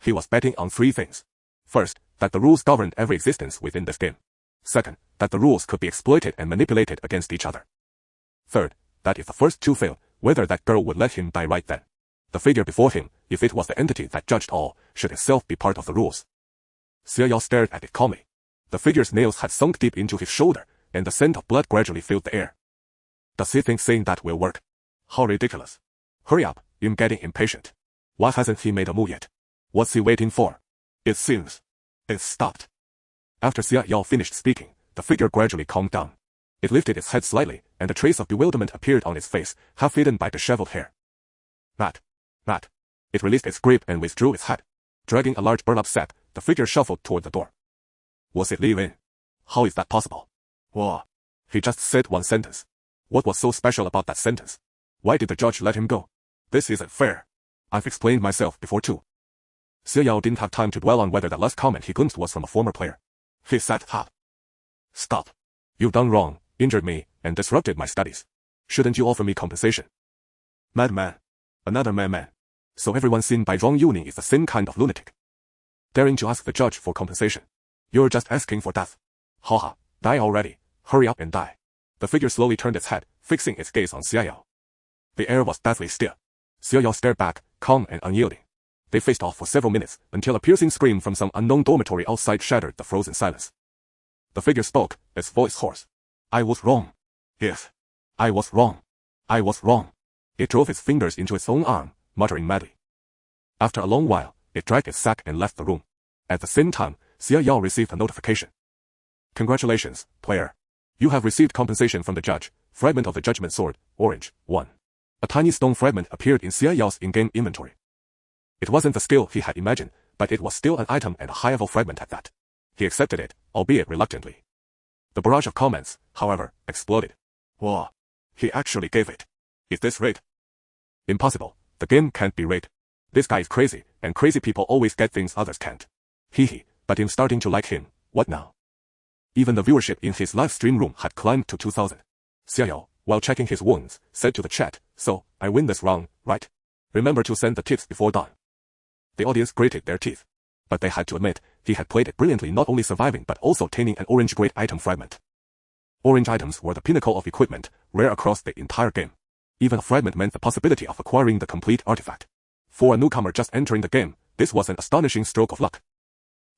He was betting on three things. First, that the rules governed every existence within this game. Second, that the rules could be exploited and manipulated against each other. Third, that if the first two failed, whether that girl would let him die right then. The figure before him, if it was the entity that judged all, should itself be part of the rules. Xia Yao stared at it calmly. The figure's nails had sunk deep into his shoulder, and the scent of blood gradually filled the air. Does he think saying that will work? How ridiculous. Hurry up, I'm getting impatient. Why hasn't he made a move yet? What's he waiting for? It seems. It stopped. After Xia Yao finished speaking, the figure gradually calmed down. It lifted its head slightly, and a trace of bewilderment appeared on its face, half hidden by disheveled hair. Matt. It released its grip and withdrew its head. Dragging a large burlap sack, the figure shuffled toward the door. Was it Li Lin? How is that possible? Whoa. He just said one sentence. What was so special about that sentence? Why did the judge let him go? This isn't fair. I've explained myself before too. Xia Yao didn't have time to dwell on whether that last comment he glimpsed was from a former player. He sat up. Stop. You've done wrong, injured me, and disrupted my studies. Shouldn't you offer me compensation? Madman. Another madman. So everyone seen by Zhang Yuning is the same kind of lunatic. Daring to ask the judge for compensation. You're just asking for death. Haha, die already. Hurry up and die. The figure slowly turned its head, fixing its gaze on Xia Yao. The air was deathly still. Xia Yao stared back, calm and unyielding. They faced off for several minutes, until a piercing scream from some unknown dormitory outside shattered the frozen silence. The figure spoke, its voice hoarse. I was wrong. Yes. I was wrong. I was wrong. It drove its fingers into its own arm, muttering madly. After a long while, it dragged its sack and left the room. At the same time, Xia Yao received a notification. Congratulations, player. You have received compensation from the judge. Fragment of the judgment sword, orange, 1. A tiny stone fragment appeared in Xia Yao's in-game inventory. It wasn't the skill he had imagined, but it was still an item and a high-level fragment at that. He accepted it, albeit reluctantly. The barrage of comments, however, exploded. Whoa. He actually gave it. Is this rigged? Impossible. The game can't be rigged. This guy is crazy, and crazy people always get things others can't. Hehe, but I'm starting to like him. What now? Even the viewership in his live stream room had climbed to 2,000. Xia Yao, while checking his wounds, said to the chat, so, I win this round, right? Remember to send the tips before dawn. The audience gritted their teeth. But they had to admit, he had played it brilliantly, not only surviving but also obtaining an orange great item fragment. Orange items were the pinnacle of equipment, rare across the entire game. Even a fragment meant the possibility of acquiring the complete artifact. For a newcomer just entering the game, this was an astonishing stroke of luck.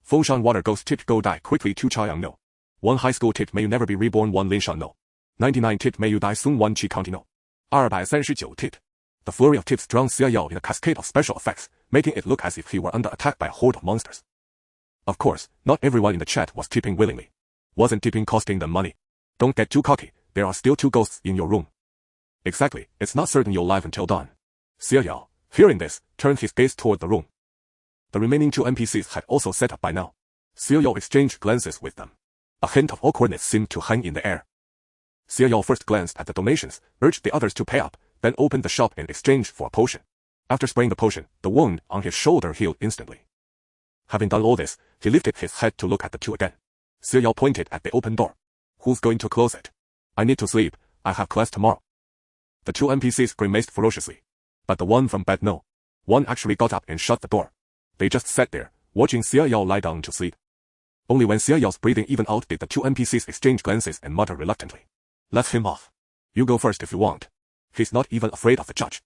Fengshan water ghost tip go die quickly 2 Chaoyang no. 1 high school tip may you never be reborn 1 Linshan no. 99 tip may you die soon 1 Qi County no. 239 tip. The flurry of tips drowned Xia Yao in a cascade of special effects, making it look as if he were under attack by a horde of monsters. Of course, not everyone in the chat was tipping willingly. Wasn't tipping costing them money? Don't get too cocky, there are still 2 ghosts in your room. Exactly, it's not certain you'll live until dawn. Xia Yao, hearing this, turned his gaze toward the room. The remaining 2 NPCs had also set up by now. Xia Yao exchanged glances with them. A hint of awkwardness seemed to hang in the air. Xia Yao first glanced at the donations, urged the others to pay up, then opened the shop in exchange for a potion. After spraying the potion, the wound on his shoulder healed instantly. Having done all this, he lifted his head to look at the two again. Xie Yao pointed at the open door. Who's going to close it? I need to sleep. I have class tomorrow. The two NPCs grimaced ferociously. But the one from bed no. One actually got up and shut the door. They just sat there, watching Xie Yao lie down to sleep. Only when Xie Yao's breathing evened out did the two NPCs exchange glances and mutter reluctantly. Let him off. You go first if you want. He's not even afraid of the judge.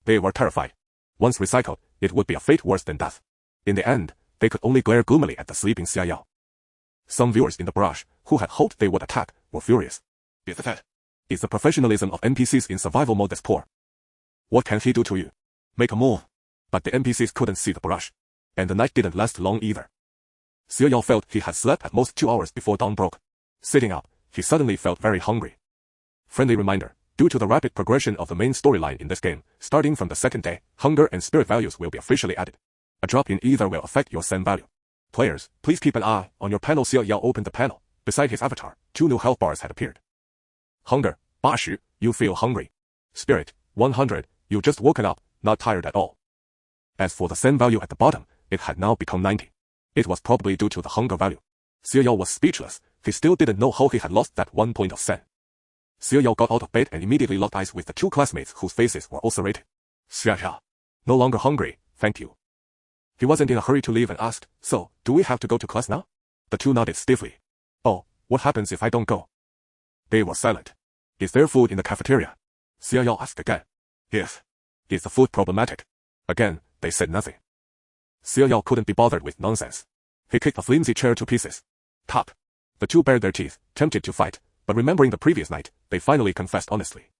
They were terrified. Once recycled, it would be a fate worse than death. In the end, they could only glare gloomily at the sleeping Xie Yao. Some viewers in the barrage, who had hoped they would attack, were furious. Is the professionalism of NPCs in survival mode this poor? What can he do to you? Make a move. But the NPCs couldn't see the barrage. And the night didn't last long either. Xie Yao felt he had slept at most 2 hours before dawn broke. Sitting up, he suddenly felt very hungry. Friendly reminder, due to the rapid progression of the main storyline in this game, starting from the second day, hunger and spirit values will be officially added. A drop in either will affect your SEN value. Players, please keep an eye on your panel. Xie Yao opened the panel. Beside his avatar, 2 new health bars had appeared. Hunger, 80, you feel hungry. Spirit, 100, you just woken up, not tired at all. As for the SEN value at the bottom, it had now become 90. It was probably due to the hunger value. Xie Yao was speechless. He still didn't know how he had lost that 1 point of SEN. Xie Yao got out of bed and immediately locked eyes with the 2 classmates whose faces were ulcerated. Xie Yao. No longer hungry, thank you. He wasn't in a hurry to leave and asked, so, do we have to go to class now? The 2 nodded stiffly. Oh, what happens if I don't go? They were silent. Is there food in the cafeteria? Xie Yao asked again. Yes. Is the food problematic? Again, they said nothing. Xie Yao couldn't be bothered with nonsense. He kicked a flimsy chair to pieces. Top. The 2 bared their teeth, tempted to fight, but remembering the previous night, they finally confessed honestly.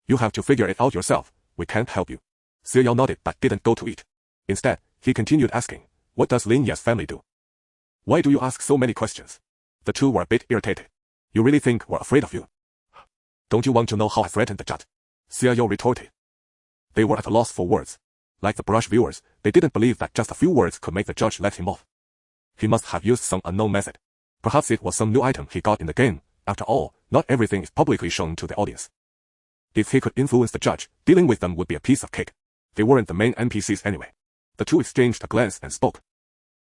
You have to figure it out yourself, we can't help you. Xie Yao nodded but didn't go to eat. Instead, he continued asking, what does Lin Ye's family do? Why do you ask so many questions? The 2 were a bit irritated. You really think we're afraid of you? Don't you want to know how I threatened the judge? Xie Yao retorted. They were at a loss for words. Like the brush viewers, they didn't believe that just a few words could make the judge let him off. He must have used some unknown method. Perhaps it was some new item he got in the game. After all, not everything is publicly shown to the audience. If he could influence the judge, dealing with them would be a piece of cake. They weren't the main NPCs anyway. The 2 exchanged a glance and spoke.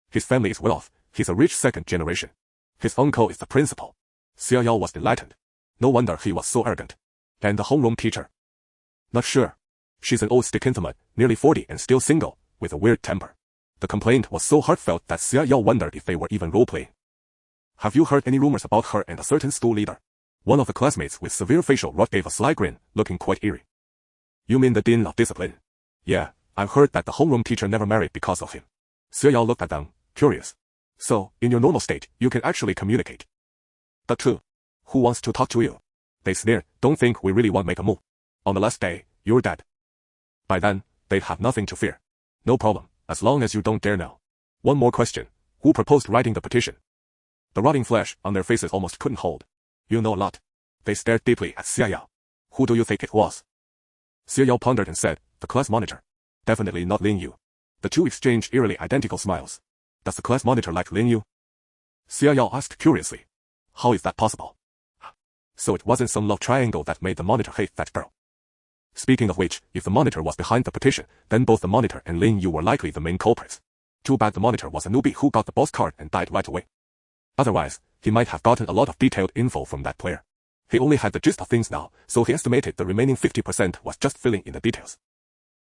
His family is well off. He's a rich 2nd generation. His uncle is the principal. Xie Yao was enlightened. No wonder he was so arrogant. And the homeroom teacher? Not sure. She's an old stick in the mud, nearly 40 and still single, with a weird temper. The complaint was so heartfelt that Xie Yao wondered if they were even role-playing. Have you heard any rumors about her and a certain school leader? One of the classmates with severe facial rot gave a sly grin, looking quite eerie. You mean the dean of discipline? Yeah, I've heard that the homeroom teacher never married because of him. Xie Yao looked at them, curious. So, in your normal state, you can actually communicate. The 2. Who wants to talk to you? They sneered, don't think we really want to make a move. On the last day, you're dead. By then, they'd have nothing to fear. No problem, as long as you don't dare now. One more question. Who proposed writing the petition? The rotting flesh on their faces almost couldn't hold. You know a lot. They stared deeply at Xie Yao. Who do you think it was? Xie Yao pondered and said, the class monitor. Definitely not Lin Yu. The 2 exchanged eerily identical smiles. Does the class monitor like Lin Yu? Xie Yao asked curiously. How is that possible? So it wasn't some love triangle that made the monitor hate that girl. Speaking of which, if the monitor was behind the petition, then both the monitor and Lin Yu were likely the main culprits. Too bad the monitor was a newbie who got the boss card and died right away. Otherwise, he might have gotten a lot of detailed info from that player. He only had the gist of things now, so he estimated the remaining 50% was just filling in the details.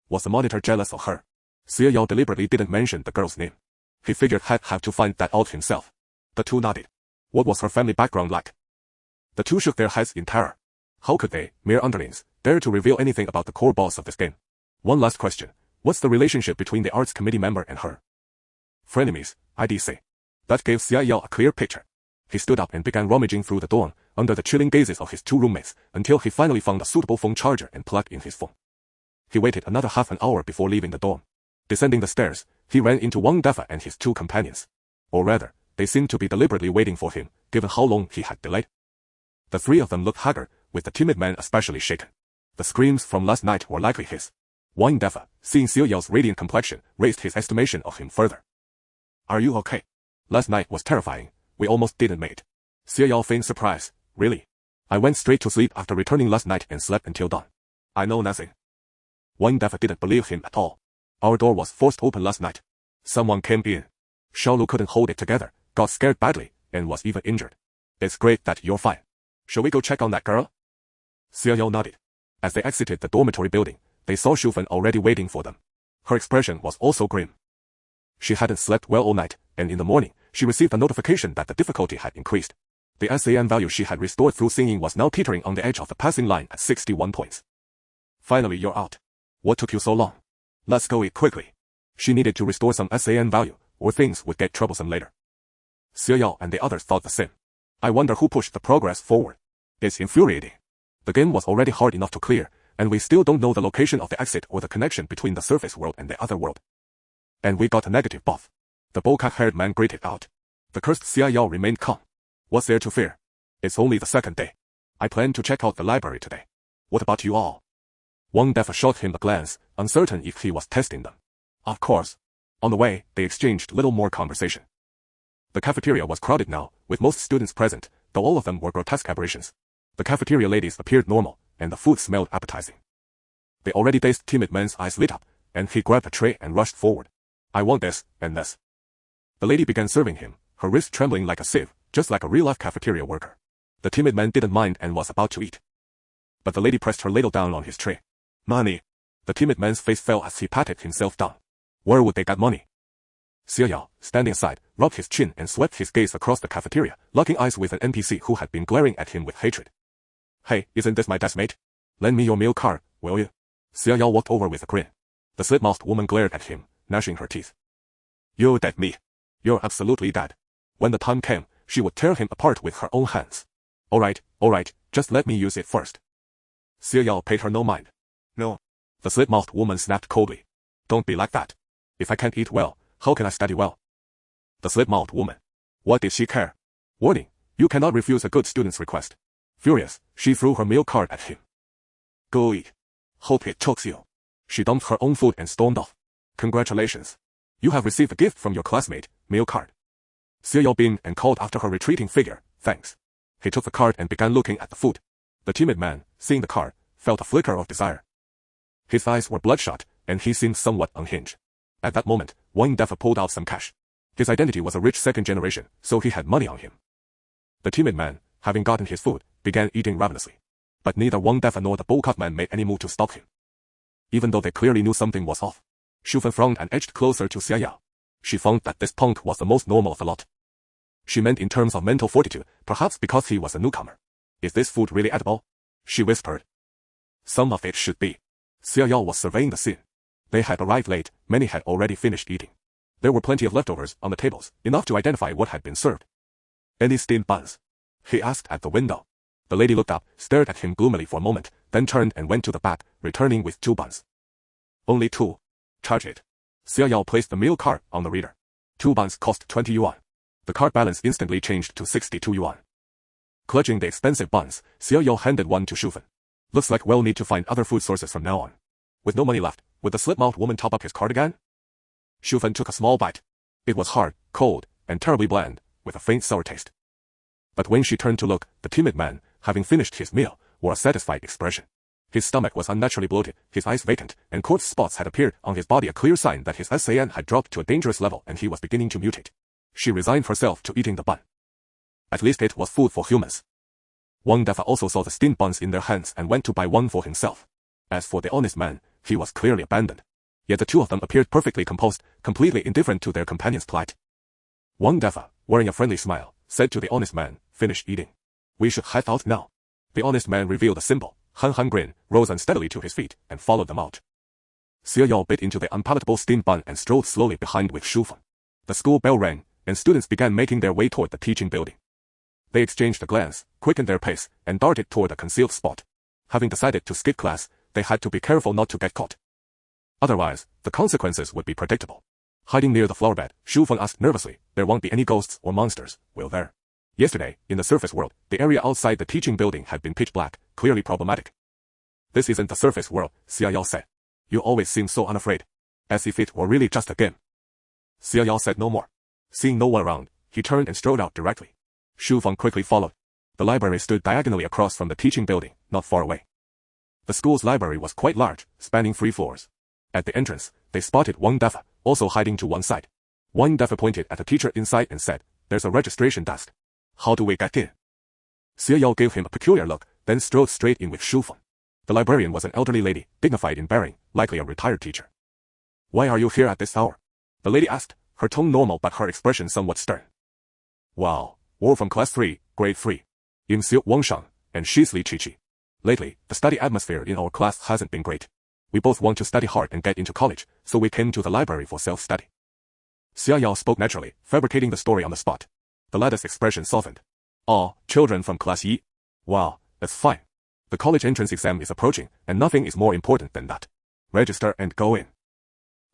Was the monitor jealous of her? Xie Yao deliberately didn't mention the girl's name. He figured he'd have to find that out himself. The 2 nodded. What was her family background like? The 2 shook their heads in terror. How could they, mere underlings, dare to reveal anything about the core boss of this game? One last question. What's the relationship between the arts committee member and her? Frenemies, I'd say. That gave Xie Yao a clear picture. He stood up and began rummaging through the dorm, under the chilling gazes of his 2 roommates, until he finally found a suitable phone charger and plugged in his phone. He waited another half an hour before leaving the dorm. Descending the stairs, he ran into Wang Defa and his 2 companions. Or rather, they seemed to be deliberately waiting for him, given how long he had delayed. The 3 of them looked haggard, with the timid man especially shaken. The screams from last night were likely his. Wang Defa, seeing Xie Yao's radiant complexion, raised his estimation of him further. Are you okay? Last night was terrifying. We almost didn't make it. Xie Yao feigned surprise. Really? I went straight to sleep after returning last night and slept until dawn. I know nothing. Wang Dafa didn't believe him at all. Our door was forced open last night. Someone came in. Xiaolu couldn't hold it together, got scared badly, and was even injured. It's great that you're fine. Shall we go check on that girl? Xia Yao nodded. As they exited the dormitory building, they saw Shufan already waiting for them. Her expression was also grim. She hadn't slept well all night, and in the morning, she received a notification that the difficulty had increased. The SAN value she had restored through singing was now teetering on the edge of the passing line at 61 points. Finally, you're out. What took you so long? Let's go eat quickly. She needed to restore some SAN value, or things would get troublesome later. Xia Yao and the others thought the same. I wonder who pushed the progress forward. It's infuriating. The game was already hard enough to clear, and we still don't know the location of the exit or the connection between the surface world and the other world. And we got a negative buff. The bow-cut-haired man grated out. The cursed Xia Yao remained calm. What's there to fear? It's only the second day. I plan to check out the library today. What about you all? Wang Dafa shot him a glance, uncertain if he was testing them. Of course. On the way, they exchanged little more conversation. The cafeteria was crowded now, with most students present, though all of them were grotesque aberrations. The cafeteria ladies appeared normal, and the food smelled appetizing. The already dazed timid man's eyes lit up, and he grabbed a tray and rushed forward. I want this, and this. The lady began serving him, her wrist trembling like a sieve, just like a real-life cafeteria worker. The timid man didn't mind and was about to eat. But the lady pressed her ladle down on his tray. Money. The timid man's face fell as he patted himself down. Where would they get money? Xia Yao, standing aside, rubbed his chin and swept his gaze across the cafeteria, locking eyes with an NPC who had been glaring at him with hatred. Hey, isn't this my deskmate? Lend me your meal card, will you? Xia Yao walked over with a grin. The slit-mouthed woman glared at him, gnashing her teeth. You dead me. You're absolutely dead. When the time came, she would tear him apart with her own hands. Alright, just let me use it first. Xia Yao paid her no mind. No. The slit-mouthed woman snapped coldly. Don't be like that. If I can't eat well, how can I study well? The slit-mouthed woman. What did she care? Warning, you cannot refuse a good student's request. Furious, she threw her meal card at him. Go eat. Hope it chokes you. She dumped her own food and stormed off. Congratulations. You have received a gift from your classmate, meal card. Xia Yao beamed and called after her retreating figure, thanks. He took the card and began looking at the food. The timid man, seeing the card, felt a flicker of desire. His eyes were bloodshot, and he seemed somewhat unhinged. At that moment, Wang Dafa pulled out some cash. His identity was a rich second generation, so he had money on him. The timid man, having gotten his food, began eating ravenously. But neither Wang Dafa nor the bow-cut man made any move to stop him. Even though they clearly knew something was off. Shufan frowned and edged closer to Xia Yao. She found that this punk was the most normal of the lot. She meant in terms of mental fortitude, perhaps because he was a newcomer. Is this food really edible? She whispered. Some of it should be. Xia Yao was surveying the scene. They had arrived late, many had already finished eating. There were plenty of leftovers on the tables, enough to identify what had been served. Any steamed buns? He asked at the window. The lady looked up, stared at him gloomily for a moment, then turned and went to the back, returning with 2 buns. Only 2. Charge it. Xia Yao placed the meal card on the reader. 2 buns cost 20 yuan. The card balance instantly changed to 62 yuan. Clutching the expensive buns, Xia Yao handed one to Shufan. Looks like we'll need to find other food sources from now on. With no money left, would the slit-mouthed woman top up his card again? Shufan took a small bite. It was hard, cold, and terribly bland, with a faint sour taste. But when she turned to look, the timid man, having finished his meal, wore a satisfied expression. His stomach was unnaturally bloated, his eyes vacant, and coarse spots had appeared on his body, a clear sign that his SAN had dropped to a dangerous level and he was beginning to mutate. She resigned herself to eating the bun. At least it was food for humans. Wang Dafa also saw the steamed buns in their hands and went to buy one for himself. As for the honest man, he was clearly abandoned. Yet the 2 of them appeared perfectly composed, completely indifferent to their companion's plight. Wang Dafa, wearing a friendly smile, said to the honest man, finish eating. We should head out now. The honest man revealed a simple, Han grin, rose unsteadily to his feet, and followed them out. Xia Yao bit into the unpalatable steamed bun and strode slowly behind with Shufan. The school bell rang, and students began making their way toward the teaching building. They exchanged a glance, quickened their pace, and darted toward a concealed spot. Having decided to skip class, they had to be careful not to get caught. Otherwise, the consequences would be predictable. Hiding near the flower bed, Shufan asked nervously, there won't be any ghosts or monsters, will there? Yesterday, in the surface world, the area outside the teaching building had been pitch black, clearly problematic. This isn't the surface world, Xia Yao said. You always seem so unafraid. As if it were really just a game. Xia Yao said no more. Seeing no one around, he turned and strode out directly. Shufan quickly followed. The library stood diagonally across from the teaching building, not far away. The school's library was quite large, spanning 3 floors. At the entrance, they spotted Wang Defa, also hiding to one side. Wang Defa pointed at the teacher inside and said, "There's a registration desk. How do we get in?" Xie Yao gave him a peculiar look, then strode straight in with Shu Feng. The librarian was an elderly lady, dignified in bearing, likely a retired teacher. "Why are you here at this hour?" the lady asked, her tone normal but her expression somewhat stern. "Wow, we're from class 3, grade 3. I'm Xiu Wangshang, and she's Li Qiqi. Lately, the study atmosphere in our class hasn't been great. We both want to study hard and get into college, so we came to the library for self-study." Xia Yao spoke naturally, fabricating the story on the spot. The latter's expression softened. "Oh, children from class E? Wow, that's fine. The college entrance exam is approaching, and nothing is more important than that. Register and go in."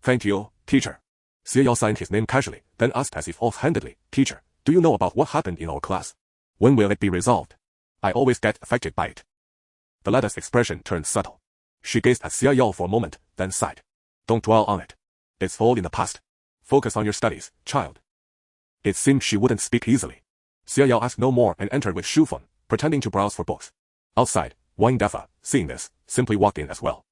"Thank you, teacher." Xie Yao signed his name casually, then asked as if offhandedly, "Teacher, do you know about what happened in our class? When will it be resolved? I always get affected by it." The latter's expression turned subtle. She gazed at Xia Yao for a moment, then sighed. "Don't dwell on it. It's all in the past. Focus on your studies, child." It seemed she wouldn't speak easily. Xia Yao asked no more and entered with Shu Feng, pretending to browse for books. Outside, Wang Defa, seeing this, simply walked in as well.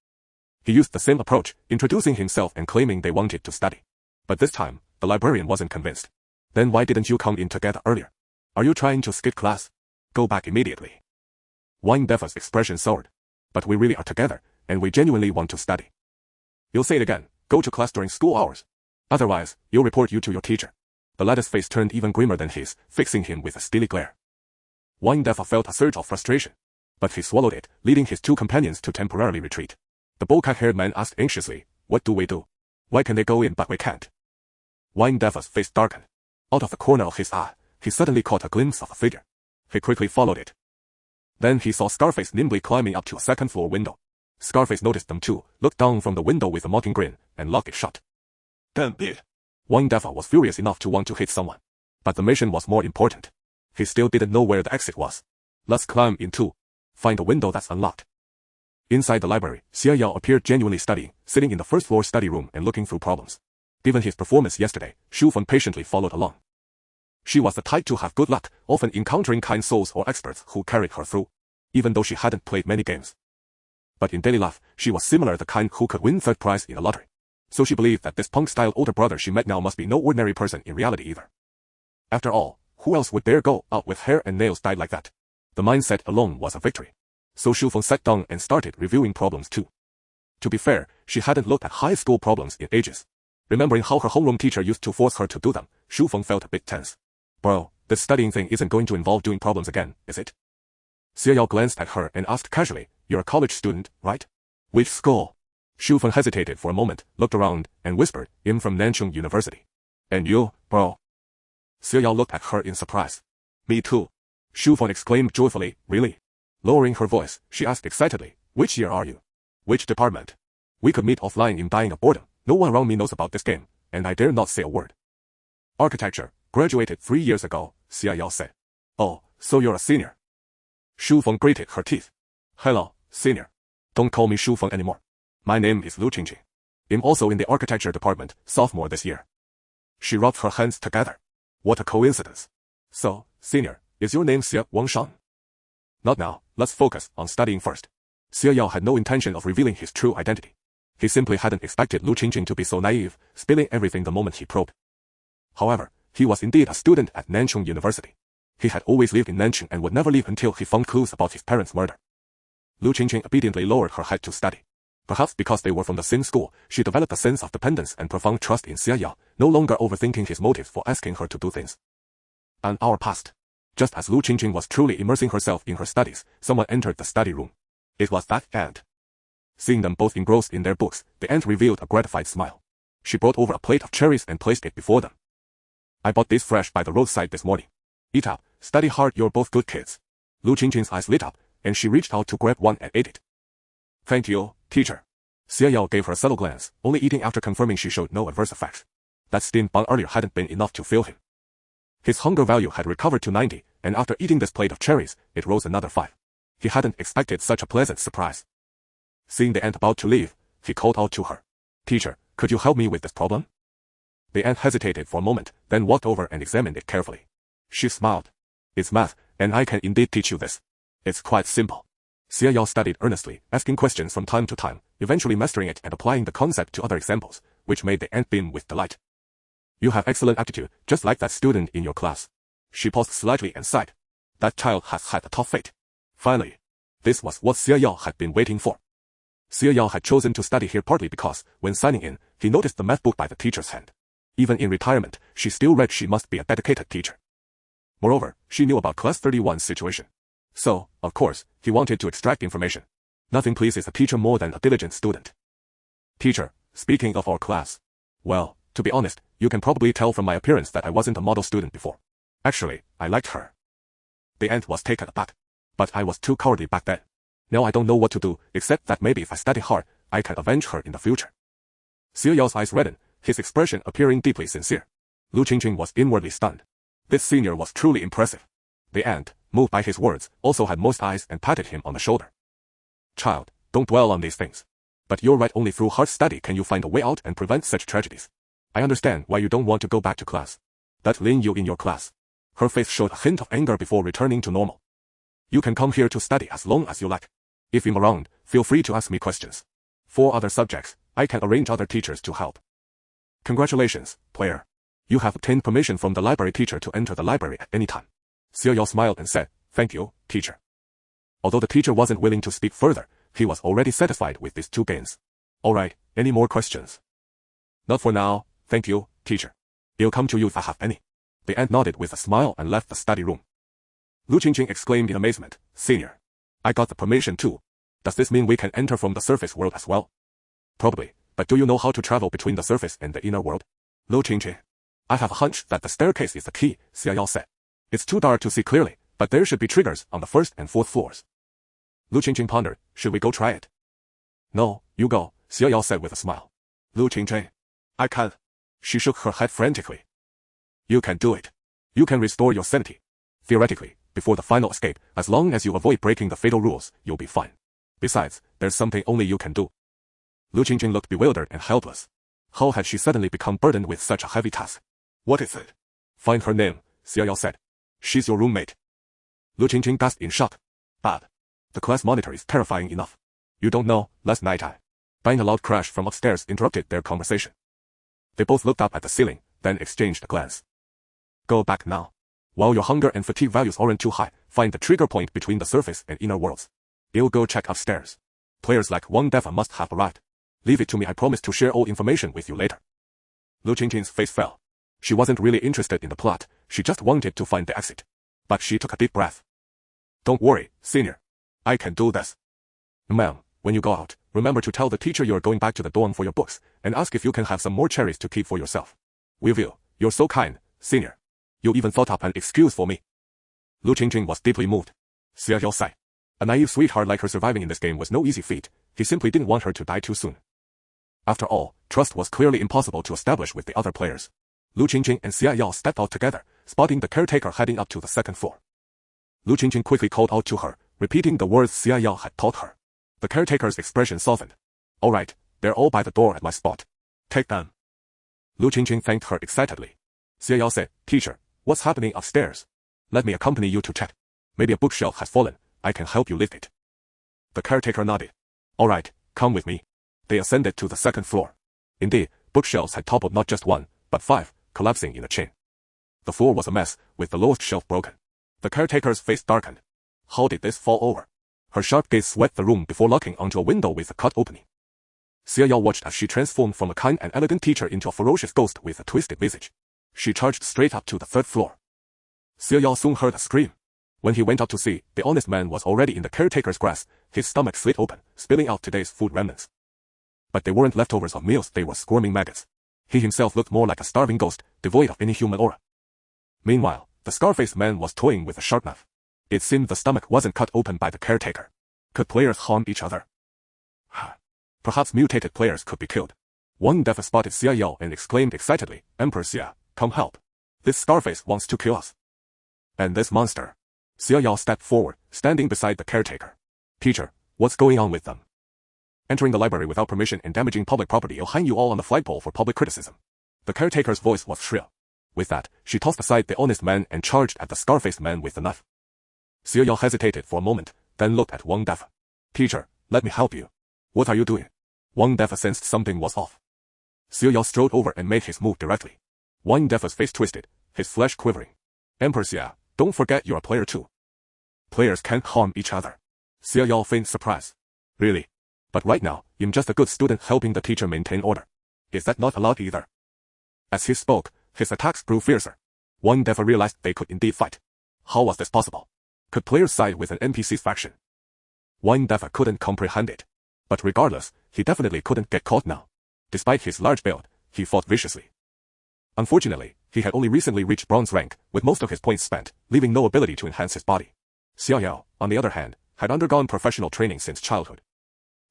He used the same approach, introducing himself and claiming they wanted to study. But this time, the librarian wasn't convinced. "Then why didn't you come in together earlier? Are you trying to skip class? Go back immediately." Wang Defa's expression soured. "But we really are together, and we genuinely want to study." "You'll say it again, go to class during school hours. Otherwise, you'll report you to your teacher." The latter's face turned even grimmer than his, fixing him with a steely glare. Wang Defa felt a surge of frustration. But he swallowed it, leading his 2 companions to temporarily retreat. The bow-cut-haired man asked anxiously, "What do we do? Why can they go in but we can't?" Wang Defa's face darkened. Out of the corner of his eye, he suddenly caught a glimpse of a figure. He quickly followed it. Then he saw Scarface nimbly climbing up to a second-floor window. Scarface noticed them too, looked down from the window with a mocking grin, and locked it shut. "Damn it!" Wang Defa was furious enough to want to hit someone. But the mission was more important. He still didn't know where the exit was. "Let's climb in too. Find a window that's unlocked." Inside the library, Xia Yao appeared genuinely studying, sitting in the first-floor study room and looking through problems. Given his performance yesterday, Shu Feng patiently followed along. She was the type to have good luck, often encountering kind souls or experts who carried her through, even though she hadn't played many games. But in daily life, she was similar the kind who could win third prize in a lottery. So she believed that this punk-style older brother she met now must be no ordinary person in reality either. After all, who else would dare go out with hair and nails dyed like that? The mindset alone was a victory. So Shu Feng sat down and started reviewing problems too. To be fair, she hadn't looked at high school problems in ages. Remembering how her homeroom teacher used to force her to do them, Shu Feng felt a bit tense. "Bro, this studying thing isn't going to involve doing problems again, is it?" Xia Yao glanced at her and asked casually, "You're a college student, right? Which school?" Shu Feng hesitated for a moment, looked around, and whispered, "I'm from Nanchung University." "And you, bro?" Xia Yao looked at her in surprise. "Me too." Shu Feng exclaimed joyfully, "Really?" Lowering her voice, she asked excitedly, "Which year are you? Which department? We could meet offline in dying of boredom. No one around me knows about this game, and I dare not say a word." "Architecture, graduated 3 years ago," Xia Yao said. "Oh, so you're a senior." Shu Feng gritted her teeth. "Hello, senior. Don't call me Shu Feng anymore. My name is Lu Qingjing. I'm also in the architecture department, sophomore this year." She rubbed her hands together. What a coincidence. "So, senior, is your name Xie Wangshang?" "Not now, let's focus on studying first." Xie Yao had no intention of revealing his true identity. He simply hadn't expected Lu Qingjing to be so naive, spilling everything the moment he probed. However, he was indeed a student at Nanchung University. He had always lived in Nanchung and would never leave until he found clues about his parents' murder. Lu Qingjing obediently lowered her head to study. Perhaps because they were from the same school, she developed a sense of dependence and profound trust in Xia Yao, no longer overthinking his motives for asking her to do things. An hour passed. Just as Lu Qingjing was truly immersing herself in her studies, someone entered the study room. It was that aunt. Seeing them both engrossed in their books, the aunt revealed a gratified smile. She brought over a plate of cherries and placed it before them. "I bought these fresh by the roadside this morning. Eat up, study hard, you're both good kids." Lu Qingjing's eyes lit up, and she reached out to grab one and ate it. "Thank you, teacher." Xia Yao gave her a subtle glance, only eating after confirming she showed no adverse effects. That steamed bun earlier hadn't been enough to fill him. His hunger value had recovered to 90, and after eating this plate of cherries, it rose another 5. He hadn't expected such a pleasant surprise. Seeing the aunt about to leave, he called out to her. "Teacher, could you help me with this problem?" The aunt hesitated for a moment, then walked over and examined it carefully. She smiled. "It's math, and I can indeed teach you this. It's quite simple." Xia Yao studied earnestly, asking questions from time to time, eventually mastering it and applying the concept to other examples, which made the aunt beam with delight. You have excellent aptitude, just like that student in your class. She paused slightly and sighed. That child has had a tough fate. Finally, this was what Xia Yao had been waiting for. Xia Yao had chosen to study here partly because, when signing in, he noticed the math book by the teacher's hand. Even in retirement, she still read she must be a dedicated teacher. Moreover, she knew about Class 31's situation. So, of course, he wanted to extract information. Nothing pleases a teacher more than a diligent student. Teacher, speaking of our class. Well, to be honest, you can probably tell from my appearance that I wasn't a model student before. Actually, I liked her. The aunt was taken aback. But I was too cowardly back then. Now I don't know what to do, except that maybe if I study hard, I can avenge her in the future. Xia Yao's eyes reddened, his expression appearing deeply sincere. Lu Qingqing was inwardly stunned. This senior was truly impressive. The aunt, moved by his words, also had moist eyes and patted him on the shoulder. Child, don't dwell on these things. But you're right, only through hard study can you find a way out and prevent such tragedies. I understand why you don't want to go back to class. That Lin Yu in your class. Her face showed a hint of anger before returning to normal. You can come here to study as long as you like. If I'm around, feel free to ask me questions. For other subjects, I can arrange other teachers to help. Congratulations, player. You have obtained permission from the library teacher to enter the library at any time. Xia Yao smiled and said, Thank you, teacher. Although the teacher wasn't willing to speak further, he was already satisfied with these two gains. Alright, any more questions? Not for now, thank you, teacher. I'll come to you if I have any. The aunt nodded with a smile and left the study room. Lu Qingqing exclaimed in amazement, Senior. I got the permission too. Does this mean we can enter from the surface world as well? Probably, but do you know how to travel between the surface and the inner world? Lu Qingqing. I have a hunch that the staircase is the key, Xia Yao said. It's too dark to see clearly, but there should be triggers on the first and fourth floors. Lu Qingqing pondered, should we go try it? No, you go, Xia Yao said with a smile. Lu Qingqing. I can't. She shook her head frantically. You can do it. You can restore your sanity. Theoretically, before the final escape, as long as you avoid breaking the fatal rules, you'll be fine. Besides, there's something only you can do. Lu Qingqing looked bewildered and helpless. How had she suddenly become burdened with such a heavy task? What is it? Find her name, Xia Yao said. She's your roommate. Lu Qingqing gasped in shock. Bad. The class monitor is terrifying enough. You don't know, last night Bang, a loud crash from upstairs interrupted their conversation. They both looked up at the ceiling, then exchanged a glance. Go back now. While your hunger and fatigue values aren't too high, find the trigger point between the surface and inner worlds. I'll go check upstairs. Players like Wang Defa must have arrived. Leave it to me, I promise to share all information with you later. Lu Qingqing's face fell. She wasn't really interested in the plot, she just wanted to find the exit. But she took a deep breath. Don't worry, senior. I can do this. Ma'am, when you go out, remember to tell the teacher you're going back to the dorm for your books, and ask if you can have some more cherries to keep for yourself. We will. You're so kind, senior. You even thought up an excuse for me. Lu Qingqing was deeply moved. Xia Yao sighed. A naive sweetheart like her surviving in this game was no easy feat. He simply didn't want her to die too soon. After all, trust was clearly impossible to establish with the other players. Lu Qingqing and Xia Yao stepped out together, spotting the caretaker heading up to the second floor. Lu Qingqing quickly called out to her, repeating the words Xia Yao had taught her. The caretaker's expression softened. All right, they're all by the door at my spot. Take them. Lu Qingqing thanked her excitedly. Xia Yao said, Teacher, what's happening upstairs? Let me accompany you to check. Maybe a bookshelf has fallen. I can help you lift it. The caretaker nodded. All right, come with me. They ascended to the second floor. Indeed, bookshelves had toppled not just one, but 5, collapsing in a chain. The floor was a mess, with the lowest shelf broken. The caretaker's face darkened. How did this fall over? Her sharp gaze swept the room before locking onto a window with a cut opening. Xia Yao watched as she transformed from a kind and elegant teacher into a ferocious ghost with a twisted visage. She charged straight up to the third floor. Xia Yao soon heard a scream. When he went out to see, the honest man was already in the caretaker's grasp, his stomach slit open, spilling out today's food remnants. But they weren't leftovers of meals, they were squirming maggots. He himself looked more like a starving ghost, devoid of any human aura. Meanwhile, the scar-faced man was toying with a sharp knife. It seemed the stomach wasn't cut open by the caretaker. Could players harm each other? Perhaps mutated players could be killed. Wang Defa spotted Xia Yao and exclaimed excitedly, Emperor Xia, come help. This Scarface wants to kill us. And this monster. Xia Yao stepped forward, standing beside the caretaker. Teacher, what's going on with them? Entering the library without permission and damaging public property will hang you all on the flagpole for public criticism. The caretaker's voice was shrill. With that, she tossed aside the honest man and charged at the scar-faced man with the knife. Xia Yao hesitated for a moment, then looked at Wang Defa. Teacher, let me help you. What are you doing? Wang Defa sensed something was off. Xiao Yao strode over and made his move directly. Wang Defa's face twisted, his flesh quivering. Emperor Xia, don't forget you're a player too. Players can't harm each other. Xiao Yao feigned surprise. Really? But right now, I'm just a good student helping the teacher maintain order. Is that not allowed either? As he spoke, his attacks grew fiercer. Wang Defa realized they could indeed fight. How was this possible? Could players side with an NPC's faction? Wang Defa couldn't comprehend it. But regardless, he definitely couldn't get caught now. Despite his large build, he fought viciously. Unfortunately, he had only recently reached bronze rank, with most of his points spent, leaving no ability to enhance his body. Xiao Yao, on the other hand, had undergone professional training since childhood.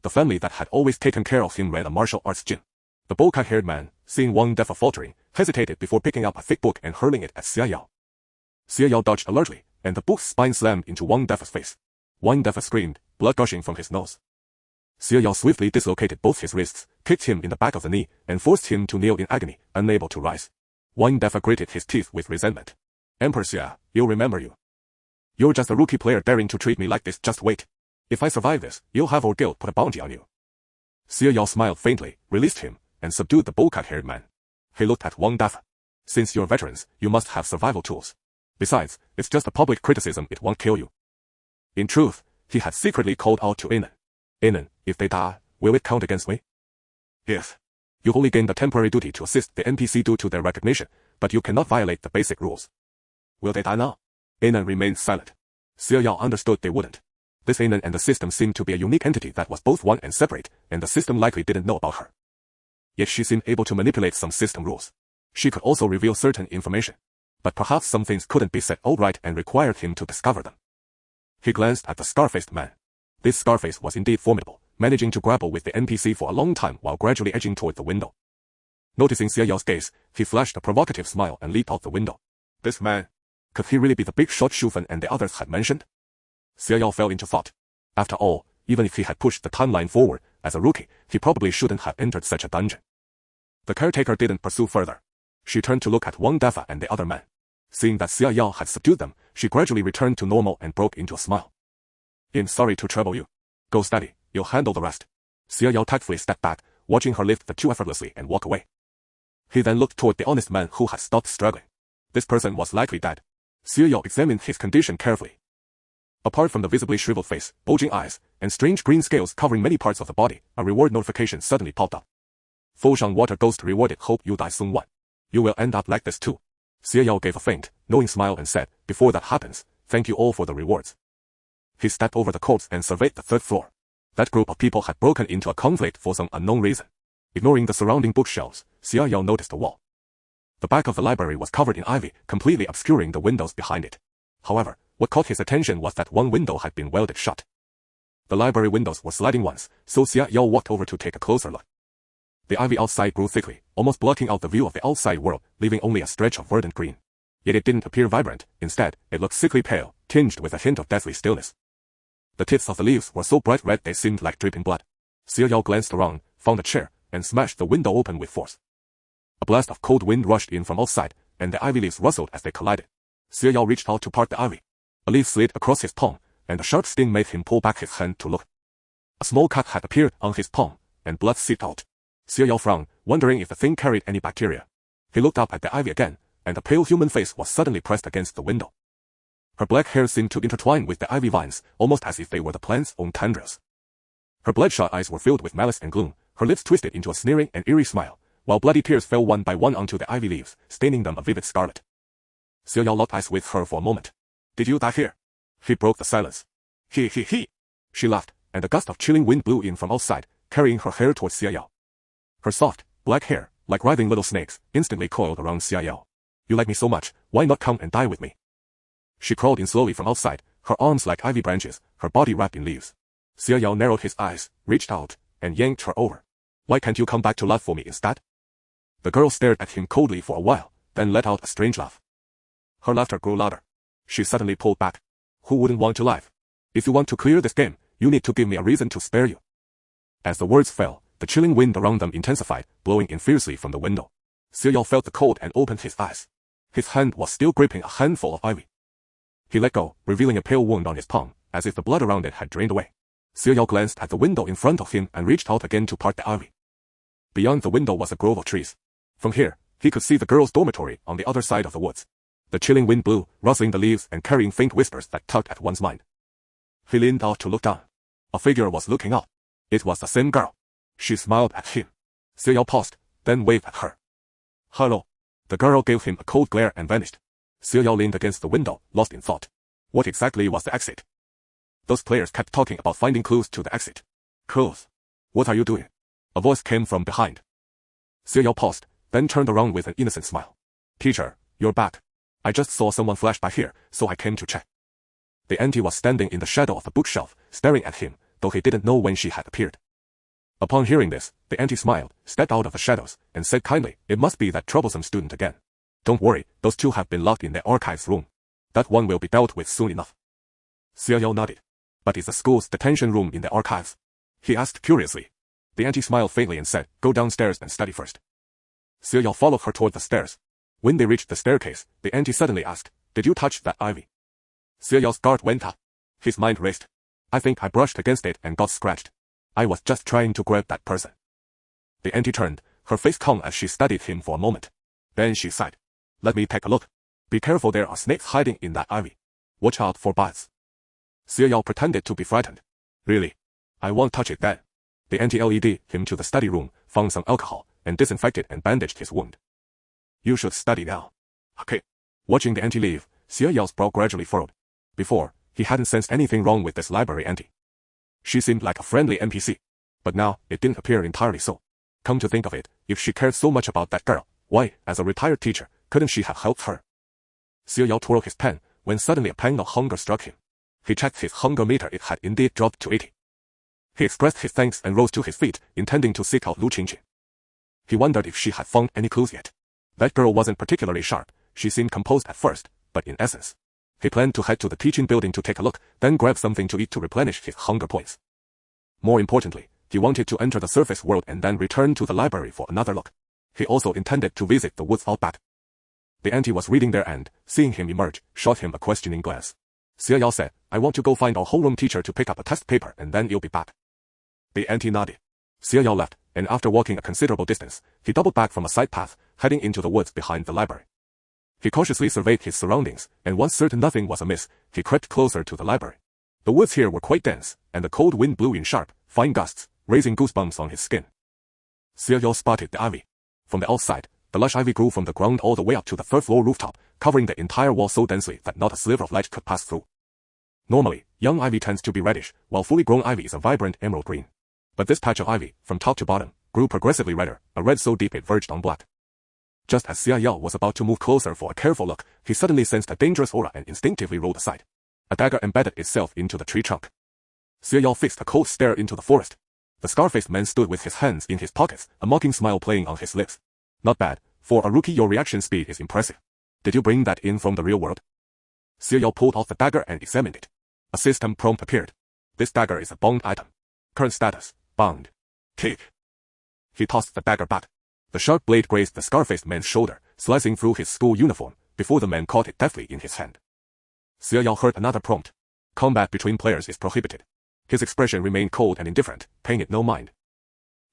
The family that had always taken care of him ran a martial arts gym. The bow-cut-haired man, seeing Wang Defa faltering, hesitated before picking up a thick book and hurling it at Xiao Yao. Xiao Yao dodged alertly, and the book's spine slammed into Wang Defa's face. Wang Defa screamed, blood gushing from his nose. Xiao Yao swiftly dislocated both his wrists, kicked him in the back of the knee, and forced him to kneel in agony, unable to rise. Wang Defa gritted his teeth with resentment. Emperor Xia, you'll remember you. You're just a rookie player daring to treat me like this, just wait. If I survive this, you'll have our guild put a bounty on you. Xiao Yao smiled faintly, released him, and subdued the bow-cut-haired man. He looked at Wang Defa. Since you're veterans, you must have survival tools. Besides, it's just a public criticism, it won't kill you. In truth, he had secretly called out to Anan. Anan, if they die, will it count against me? Yes. You only gained a temporary duty to assist the NPC due to their recognition, but you cannot violate the basic rules. Will they die now? Anan remained silent. Xiao Yao understood they wouldn't. This Anan and the system seemed to be a unique entity that was both one and separate, and the system likely didn't know about her. Yet she seemed able to manipulate some system rules. She could also reveal certain information. But perhaps some things couldn't be said outright and required him to discover them. He glanced at the scar-faced man. This Scarface was indeed formidable, managing to grapple with the NPC for a long time while gradually edging toward the window. Noticing Xiao Yao's gaze, he flashed a provocative smile and leaped out the window. This man, could he really be the big shot Shufen and the others had mentioned? Xiao Yao fell into thought. After all, even if he had pushed the timeline forward, as a rookie, he probably shouldn't have entered such a dungeon. The caretaker didn't pursue further. She turned to look at Wang Defa and the other man. Seeing that Xiao Yao had subdued them, she gradually returned to normal and broke into a smile. I'm sorry to trouble you. Go steady, you'll handle the rest. Xiao Yao tactfully stepped back, watching her lift the two effortlessly and walk away. He then looked toward the honest man who had stopped struggling. This person was likely dead. Xiao Yao examined his condition carefully. Apart from the visibly shriveled face, bulging eyes, and strange green scales covering many parts of the body, a reward notification suddenly popped up. Foshan Water Ghost rewarded, hope you die soon 1. You will end up like this too. Xiao Yao gave a faint, knowing smile and said, before that happens, thank you all for the rewards. He stepped over the corpse and surveyed the third floor. That group of people had broken into a conflict for some unknown reason. Ignoring the surrounding bookshelves, Xiao Yao noticed the wall. The back of the library was covered in ivy, completely obscuring the windows behind it. However, what caught his attention was that one window had been welded shut. The library windows were sliding ones, so Xiao Yao walked over to take a closer look. The ivy outside grew thickly, almost blocking out the view of the outside world, leaving only a stretch of verdant green. Yet it didn't appear vibrant, instead, it looked sickly pale, tinged with a hint of deathly stillness. The tips of the leaves were so bright red they seemed like dripping blood. Xiao Yao glanced around, found a chair, and smashed the window open with force. A blast of cold wind rushed in from outside, and the ivy leaves rustled as they collided. Xiao Yao reached out to part the ivy. A leaf slid across his palm, and a sharp sting made him pull back his hand to look. A small cut had appeared on his palm, and blood seeped out. Xiao Yao frowned, wondering if the thing carried any bacteria. He looked up at the ivy again, and a pale human face was suddenly pressed against the window. Her black hair seemed to intertwine with the ivy vines, almost as if they were the plant's own tendrils. Her bloodshot eyes were filled with malice and gloom, her lips twisted into a sneering and eerie smile, while bloody tears fell one by one onto the ivy leaves, staining them a vivid scarlet. Xiao Yao locked eyes with her for a moment. Did you die here? He broke the silence. He. She laughed, and a gust of chilling wind blew in from outside, carrying her hair towards Xiao Yao. Her soft, black hair, like writhing little snakes, instantly coiled around Xiao Yao. You like me so much, why not come and die with me? She crawled in slowly from outside, her arms like ivy branches, her body wrapped in leaves. Xiao Yao narrowed his eyes, reached out, and yanked her over. Why can't you come back to life for me instead? The girl stared at him coldly for a while, then let out a strange laugh. Her laughter grew louder. She suddenly pulled back. Who wouldn't want to live? If you want to clear this game, you need to give me a reason to spare you. As the words fell, the chilling wind around them intensified, blowing in fiercely from the window. Xiao Yao felt the cold and opened his eyes. His hand was still gripping a handful of ivy. He let go, revealing a pale wound on his palm, as if the blood around it had drained away. Xiao Yao glanced at the window in front of him and reached out again to part the ivy. Beyond the window was a grove of trees. From here, he could see the girls' dormitory on the other side of the woods. The chilling wind blew, rustling the leaves and carrying faint whispers that tugged at one's mind. He leaned out to look down. A figure was looking up. It was the same girl. She smiled at him. Xiao Yao paused, then waved at her. Hello. The girl gave him a cold glare and vanished. Xiao Yao leaned against the window, lost in thought. What exactly was the exit? Those players kept talking about finding clues to the exit. Clues? What are you doing? A voice came from behind. Xiao Yao paused, then turned around with an innocent smile. Teacher, you're back. I just saw someone flash by here, so I came to check. The auntie was standing in the shadow of a bookshelf, staring at him, though he didn't know when she had appeared. Upon hearing this, the auntie smiled, stepped out of the shadows, and said kindly, it must be that troublesome student again. Don't worry, those two have been locked in their archives room. That one will be dealt with soon enough. Xiao Yao nodded. But is the school's detention room in the archives? He asked curiously. The auntie smiled faintly and said, go downstairs and study first. Xiao Yao followed her toward the stairs. When they reached the staircase, the auntie suddenly asked, did you touch that ivy? Xiao Yao's guard went up. His mind raced. I think I brushed against it and got scratched. I was just trying to grab that person. The auntie turned, her face calm as she studied him for a moment. Then she sighed. Let me take a look. Be careful, there are snakes hiding in that ivy. Watch out for bites. Xiao Yao pretended to be frightened. Really? I won't touch it then. The auntie led him to the study room, found some alcohol, and disinfected and bandaged his wound. You should study now. Okay. Watching the auntie leave, Xiao Yao's brow gradually furrowed. Before, he hadn't sensed anything wrong with this library auntie. She seemed like a friendly NPC. But now, it didn't appear entirely so. Come to think of it, if she cared so much about that girl, why, as a retired teacher, couldn't she have helped her? Xiao Yao twirled his pen, when suddenly a pang of hunger struck him. He checked his hunger meter, it had indeed dropped to 80. He expressed his thanks and rose to his feet, intending to seek out Lu Qingqing. He wondered if she had found any clues yet. That girl wasn't particularly sharp, she seemed composed at first, but in essence. He planned to head to the teaching building to take a look, then grab something to eat to replenish his hunger points. More importantly, he wanted to enter the surface world and then return to the library for another look. He also intended to visit the woods out back. The auntie was reading there and, seeing him emerge, shot him a questioning glance. Xiao Yao said, I want to go find our homeroom teacher to pick up a test paper and then you'll be back. The auntie nodded. Xiao Yao left, and after walking a considerable distance, he doubled back from a side path, heading into the woods behind the library. He cautiously surveyed his surroundings, and once certain nothing was amiss, he crept closer to the library. The woods here were quite dense, and the cold wind blew in sharp, fine gusts, raising goosebumps on his skin. Xiao Yao spotted the ivy. From the outside, the lush ivy grew from the ground all the way up to the third-floor rooftop, covering the entire wall so densely that not a sliver of light could pass through. Normally, young ivy tends to be reddish, while fully grown ivy is a vibrant emerald green. But this patch of ivy, from top to bottom, grew progressively redder, a red so deep it verged on black. Just as Xiao Yao was about to move closer for a careful look, he suddenly sensed a dangerous aura and instinctively rolled aside. A dagger embedded itself into the tree trunk. Xiao Yao fixed a cold stare into the forest. The scar-faced man stood with his hands in his pockets, a mocking smile playing on his lips. Not bad. For a rookie, your reaction speed is impressive. Did you bring that in from the real world? Xiao Yao pulled out the dagger and examined it. A system prompt appeared. This dagger is a bound item. Current status, bound. Kick. He tossed the dagger back. The sharp blade grazed the scar-faced man's shoulder, slicing through his school uniform, before the man caught it deftly in his hand. Xiao Yao heard another prompt. Combat between players is prohibited. His expression remained cold and indifferent, paying it no mind.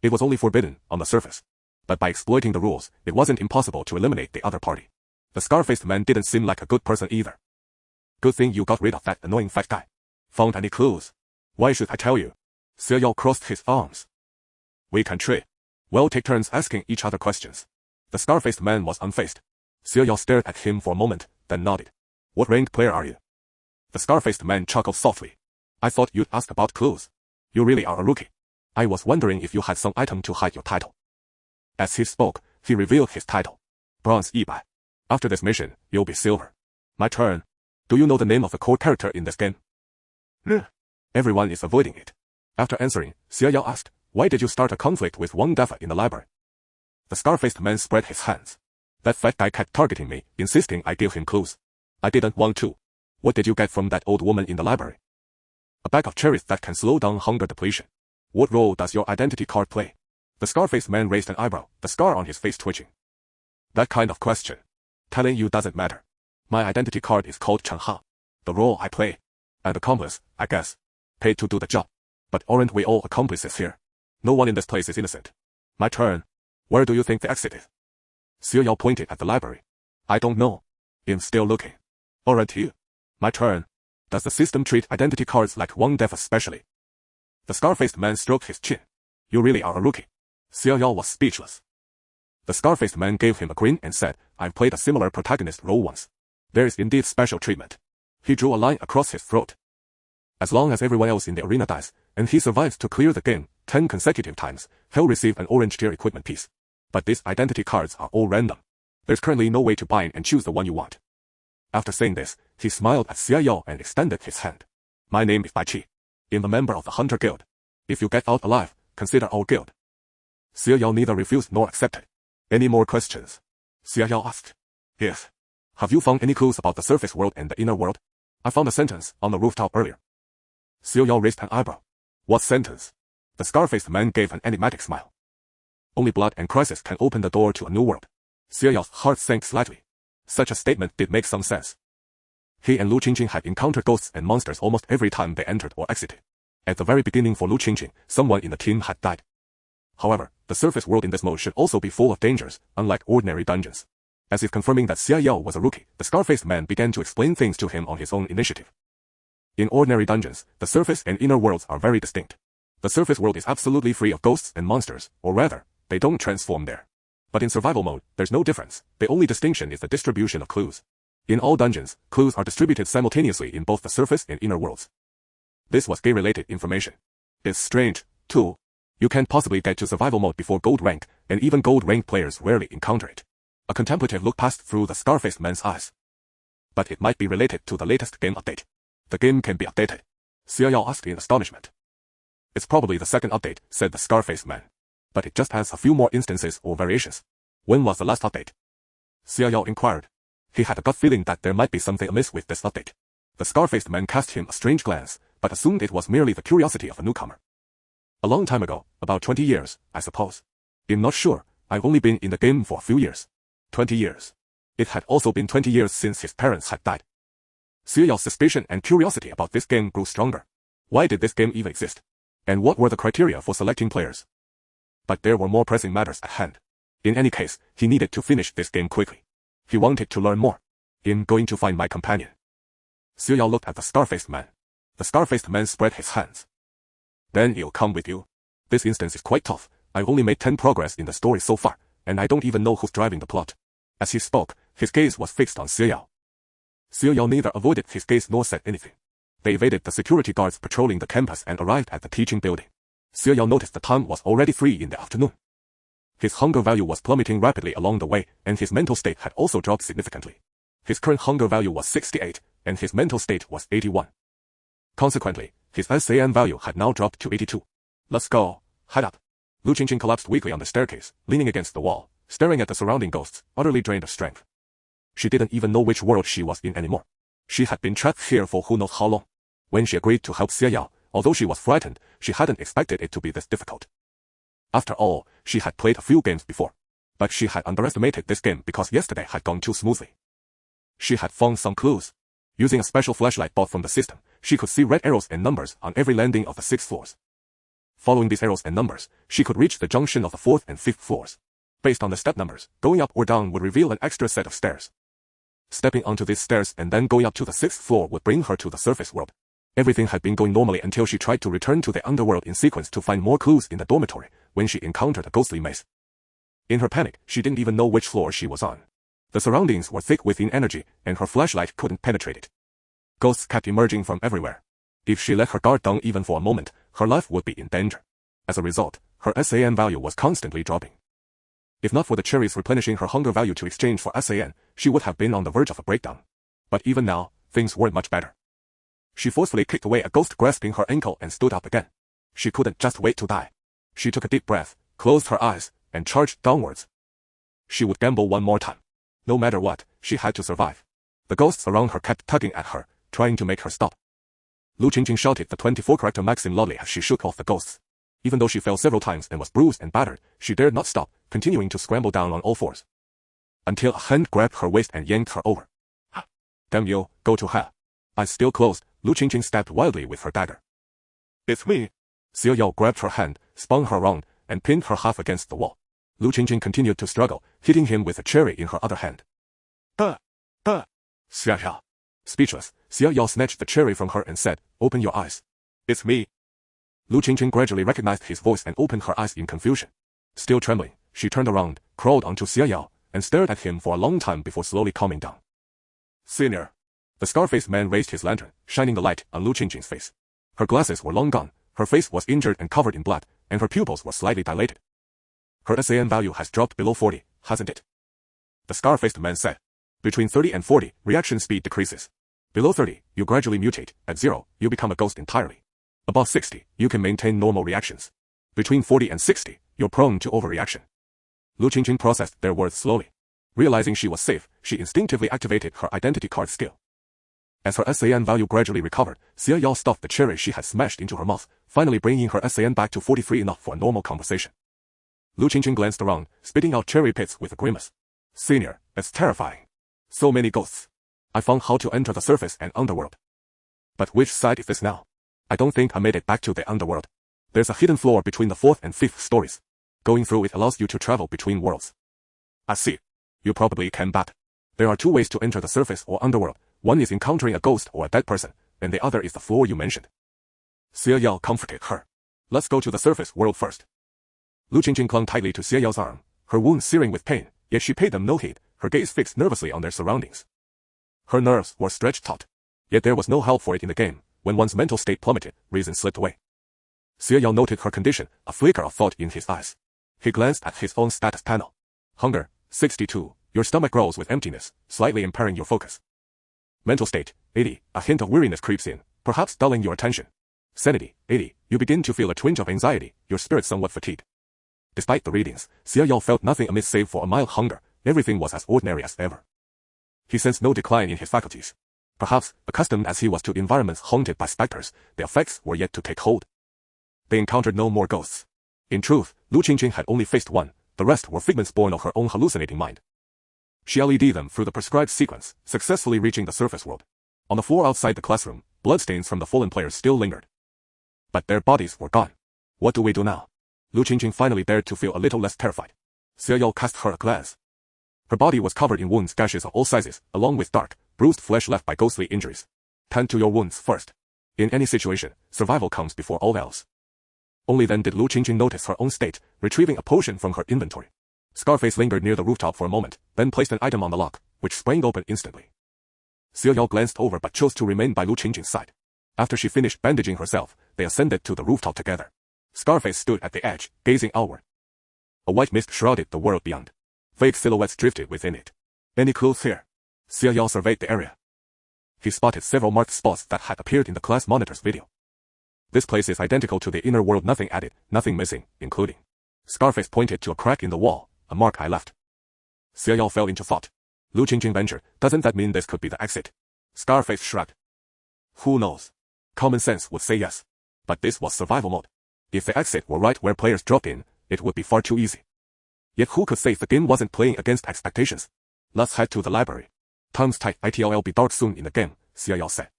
It was only forbidden, on the surface. But by exploiting the rules, it wasn't impossible to eliminate the other party. The scar-faced man didn't seem like a good person either. Good thing you got rid of that annoying fat guy. Found any clues? Why should I tell you? Xiao Yao crossed his arms. We can trade. Well, take turns asking each other questions. The scar-faced man was unfazed. Xiao Yao stared at him for a moment, then nodded. What ranked player are you? The scar-faced man chuckled softly. I thought you'd ask about clues. You really are a rookie. I was wondering if you had some item to hide your title. As he spoke, he revealed his title. Bronze 100. After this mission, you'll be silver. My turn. Do you know the name of the core character in this game? Everyone is avoiding it. After answering, Xiao Yao asked, why did you start a conflict with Wang Dafa in the library? The scar-faced man spread his hands. That fat guy kept targeting me, insisting I give him clues. I didn't want to. What did you get from that old woman in the library? A bag of cherries that can slow down hunger depletion. What role does your identity card play? The scar-faced man raised an eyebrow, the scar on his face twitching. That kind of question. Telling you doesn't matter. My identity card is called Chen Ha. The role I play. An accomplice, I guess. Paid to do the job. But aren't we all accomplices here? No one in this place is innocent. My turn. Where do you think the exit is? Xiao Yao pointed at the library. I don't know. I'm still looking. Alright you. My turn. Does the system treat identity cards like one deaf especially? The scar-faced man stroked his chin. You really are a rookie. Xiao Yao was speechless. The scar-faced man gave him a grin and said, I've played a similar protagonist role once. There is indeed special treatment. He drew a line across his throat. As long as everyone else in the arena dies, and he survives to clear the game 10 consecutive times, he'll receive an orange tier equipment piece. But these identity cards are all random. There's currently no way to buy and choose the one you want. After saying this, he smiled at Xiao Yao and extended his hand. My name is Bai Qi. I'm a member of the Hunter Guild. If you get out alive, consider our guild. Xiao Yao neither refused nor accepted. Any more questions? Xiao Yao asked. Yes. Have you found any clues about the surface world and the inner world? I found a sentence on the rooftop earlier. Xiao Yao raised an eyebrow. What sentence? The scar-faced man gave an enigmatic smile. Only blood and crisis can open the door to a new world. Xiao Yao's heart sank slightly. Such a statement did make some sense. He and Lu Qingqing had encountered ghosts and monsters almost every time they entered or exited. At the very beginning for Lu Qingqing, someone in the team had died. However, the surface world in this mode should also be full of dangers, unlike ordinary dungeons. As if confirming that Xiao Yao was a rookie, the scar-faced man began to explain things to him on his own initiative. In ordinary dungeons, the surface and inner worlds are very distinct. The surface world is absolutely free of ghosts and monsters, or rather, they don't transform there. But in survival mode, there's no difference. The only distinction is the distribution of clues. In all dungeons, clues are distributed simultaneously in both the surface and inner worlds. This was game-related information. It's strange, too. You can't possibly get to survival mode before gold rank, and even gold rank players rarely encounter it. A contemplative look passed through the scar-faced man's eyes. But it might be related to the latest game update. The game can be updated. Xiao Yao asked in astonishment. It's probably the second update, said the scar-faced man. But it just has a few more instances or variations. When was the last update? Xiao Yao inquired. He had a gut feeling that there might be something amiss with this update. The scar-faced man cast him a strange glance, but assumed it was merely the curiosity of a newcomer. A long time ago, about 20 years, I suppose. I'm not sure, I've only been in the game for a few years. 20 years. It had also been 20 years since his parents had died. Xiao Yao's suspicion and curiosity about this game grew stronger. Why did this game even exist? And what were the criteria for selecting players? But there were more pressing matters at hand. In any case, he needed to finish this game quickly. He wanted to learn more. I'm going to find my companion. Xiao Yao looked at the scar-faced man. The scar-faced man spread his hands. Then he'll come with you. This instance is quite tough. I've only made 10 progress in the story so far, and I don't even know who's driving the plot. As he spoke, his gaze was fixed on Xiao Yao. Xiao Yao neither avoided his gaze nor said anything. They evaded the security guards patrolling the campus and arrived at the teaching building. Xiao Yao noticed the time was already 3 in the afternoon. His hunger value was plummeting rapidly along the way, and his mental state had also dropped significantly. His current hunger value was 68, and his mental state was 81. Consequently, his SAN value had now dropped to 82. Let's go. Head up. Lu Qingqing collapsed weakly on the staircase, leaning against the wall, staring at the surrounding ghosts, utterly drained of strength. She didn't even know which world she was in anymore. She had been trapped here for who knows how long. When she agreed to help Xiao Yao, although she was frightened, she hadn't expected it to be this difficult. After all, she had played a few games before. But she had underestimated this game because yesterday had gone too smoothly. She had found some clues. Using a special flashlight bought from the system, she could see red arrows and numbers on every landing of the 6 floors. Following these arrows and numbers, she could reach the junction of the 4th and 5th floors. Based on the step numbers, going up or down would reveal an extra set of stairs. Stepping onto these stairs and then going up to the 6th floor would bring her to the surface world. Everything had been going normally until she tried to return to the underworld in sequence to find more clues in the dormitory, when she encountered a ghostly maze. In her panic, she didn't even know which floor she was on. The surroundings were thick with energy, and her flashlight couldn't penetrate it. Ghosts kept emerging from everywhere. If she let her guard down even for a moment, her life would be in danger. As a result, her SAN value was constantly dropping. If not for the cherries replenishing her hunger value to exchange for SAN, she would have been on the verge of a breakdown. But even now, things weren't much better. She forcefully kicked away a ghost grasping her ankle and stood up again. She couldn't just wait to die. She took a deep breath, closed her eyes, and charged downwards. She would gamble one more time. No matter what, she had to survive. The ghosts around her kept tugging at her, trying to make her stop. Lu Qingqing shouted the 24-character maxim loudly as she shook off the ghosts. Even though she fell several times and was bruised and battered, she dared not stop, continuing to scramble down on all fours. Until a hand grabbed her waist and yanked her over. Damn you, go to hell. Eyes still closed, Lu Qingqing stabbed wildly with her dagger. It's me. Xia Yao grabbed her hand, spun her around, and pinned her half against the wall. Lu Qingjing continued to struggle, hitting him with a cherry in her other hand. Xia Yao. Speechless, Xia Yao snatched the cherry from her and said, "Open your eyes. It's me." Lu Qingjing gradually recognized his voice and opened her eyes in confusion. Still trembling, she turned around, crawled onto Xia Yao, and stared at him for a long time before slowly calming down. "Senior." The scar-faced man raised his lantern, shining the light on Lu Qingjing's face. Her glasses were long gone, her face was injured and covered in blood, and her pupils were slightly dilated. "Her SAN value has dropped below 40, hasn't it?" The scar-faced man said. "Between 30 and 40, reaction speed decreases. Below 30, you gradually mutate. At 0, you become a ghost entirely. Above 60, you can maintain normal reactions. Between 40 and 60, you're prone to overreaction." Lu Qingjing processed their words slowly. Realizing she was safe, she instinctively activated her identity card skill. As her SAN value gradually recovered, Xia Yao stuffed the cherry she had smashed into her mouth, finally bringing her SAN back to 43, enough for a normal conversation. Lu Qingjing glanced around, spitting out cherry pits with a grimace. "Senior, it's terrifying. So many ghosts. I found how to enter the surface and underworld. But which side is this now? I don't think I made it back to the underworld. There's a hidden floor between the 4th and 5th stories. Going through it allows you to travel between worlds." "I see. You probably came back. There are 2 ways to enter the surface or underworld. One is encountering a ghost or a dead person, and the other is the floor you mentioned." Xia Yao comforted her. "Let's go to the surface world first." Lu Qingjing clung tightly to Xia Yao's arm, her wounds searing with pain, yet she paid them no heed, her gaze fixed nervously on their surroundings. Her nerves were stretched taut. Yet there was no help for it in the game. When one's mental state plummeted, reason slipped away. Xia Yao noted her condition, a flicker of thought in his eyes. He glanced at his own status panel. Hunger, 62. Your stomach grows with emptiness, slightly impairing your focus. Mental state, 80. A hint of weariness creeps in, perhaps dulling your attention. Sanity, 80. You begin to feel a twinge of anxiety, your spirit somewhat fatigued. Despite the readings, Xia Yao felt nothing amiss save for a mild hunger. Everything was as ordinary as ever. He sensed no decline in his faculties. Perhaps, accustomed as he was to environments haunted by specters, the effects were yet to take hold. They encountered no more ghosts. In truth, Lu Qingjing had only faced one, the rest were figments born of her own hallucinating mind. She LED'd them through the prescribed sequence, successfully reaching the surface world. On the floor outside the classroom, bloodstains from the fallen players still lingered. But their bodies were gone. What do we do now? Lu Qingjing finally dared to feel a little less terrified. Xia Yao cast her a glance. Her body was covered in wounds, gashes of all sizes, along with dark, bruised flesh left by ghostly injuries. Tend to your wounds first. In any situation, survival comes before all else. Only then did Lu Qingjing notice her own state, retrieving a potion from her inventory. Scarface lingered near the rooftop for a moment, then placed an item on the lock, which sprang open instantly. Xia Yao glanced over but chose to remain by Lu Qingjing's side. After she finished bandaging herself, they ascended to the rooftop together. Scarface stood at the edge, gazing outward. A white mist shrouded the world beyond. Vague silhouettes drifted within it. Any clues here? Xia Yao surveyed the area. He spotted several marked spots that had appeared in the class monitor's video. This place is identical to the inner world, nothing added, nothing missing, including. Scarface pointed to a crack in the wall, a mark I left. Xia Yao fell into thought. Lu Qingjing ventured, doesn't that mean this could be the exit? Scarface shrugged. Who knows? Common sense would say yes. But this was survival mode. If the exit were right where players dropped in, it would be far too easy. Yet who could say if the game wasn't playing against expectations? Let's head to the library. Time's tight, it'll be dark soon in the game, Xia Yao said.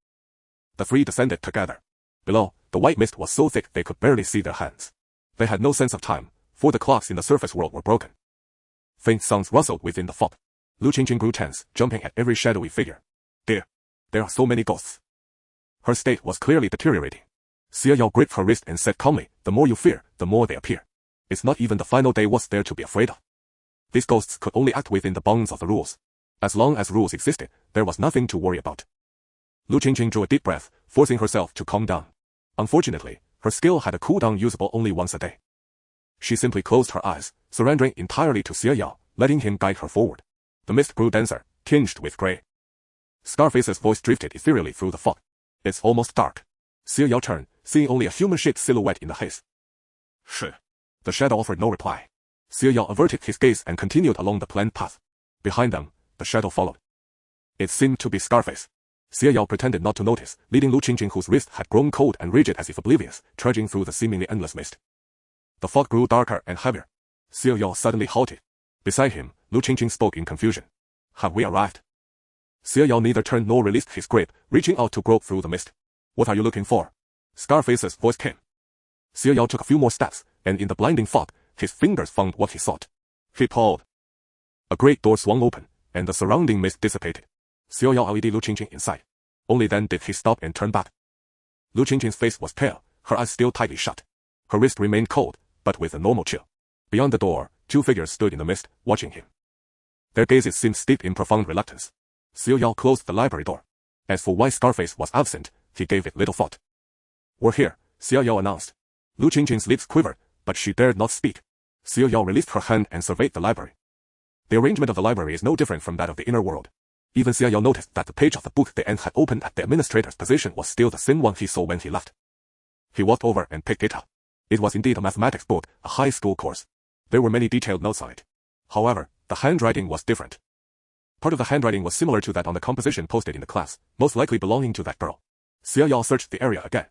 The 3 descended together. Below, the white mist was so thick they could barely see their hands. They had no sense of time, for the clocks in the surface world were broken. Faint sounds rustled within the fog. Lu Qingjing grew tense, jumping at every shadowy figure. There are so many ghosts. Her state was clearly deteriorating. Xia Yao gripped her wrist and said calmly, the more you fear, the more they appear. It's not even the final day what's there to be afraid of. These ghosts could only act within the bounds of the rules. As long as rules existed, there was nothing to worry about. Lu Qingjing drew a deep breath, forcing herself to calm down. Unfortunately, her skill had a cooldown usable only once a day. She simply closed her eyes, surrendering entirely to Xia Yao, letting him guide her forward. The mist grew denser, tinged with gray. Scarface's voice drifted ethereally through the fog. It's almost dark. Xia Yao turned, seeing only a human-shaped silhouette in the haze. Shi. The shadow offered no reply. Xia Yao averted his gaze and continued along the planned path. Behind them, the shadow followed. It seemed to be Scarface. Xia Yao pretended not to notice, leading Lu Qingjing, whose wrist had grown cold and rigid as if oblivious, trudging through the seemingly endless mist. The fog grew darker and heavier. Xia Yao suddenly halted. Beside him, Lu Qingjing spoke in confusion. Have we arrived? Xia Yao neither turned nor released his grip, reaching out to grope through the mist. What are you looking for? Scarface's voice came. Xiao Yao took a few more steps, and in the blinding fog, his fingers found what he sought. He pulled. A great door swung open, and the surrounding mist dissipated. Xiao Yao led Lu Qingqing inside. Only then did he stop and turn back. Lu Qingqing's face was pale, her eyes still tightly shut. Her wrist remained cold, but with a normal chill. Beyond the door, two figures stood in the mist, watching him. Their gazes seemed steeped in profound reluctance. Xiao Yao closed the library door. As for why Scarface was absent, he gave it little thought. "We're here," Xiao Yao announced. Lu Qingqing's lips quivered, but she dared not speak. Xiao Yao released her hand and surveyed the library. The arrangement of the library is no different from that of the inner world. Even Xiao Yao noticed that the page of the book the ant had opened at the administrator's position was still the same one he saw when he left. He walked over and picked it up. It was indeed a mathematics book, a high school course. There were many detailed notes on it. However, the handwriting was different. Part of the handwriting was similar to that on the composition posted in the class, most likely belonging to that girl. Xiao Yao searched the area again.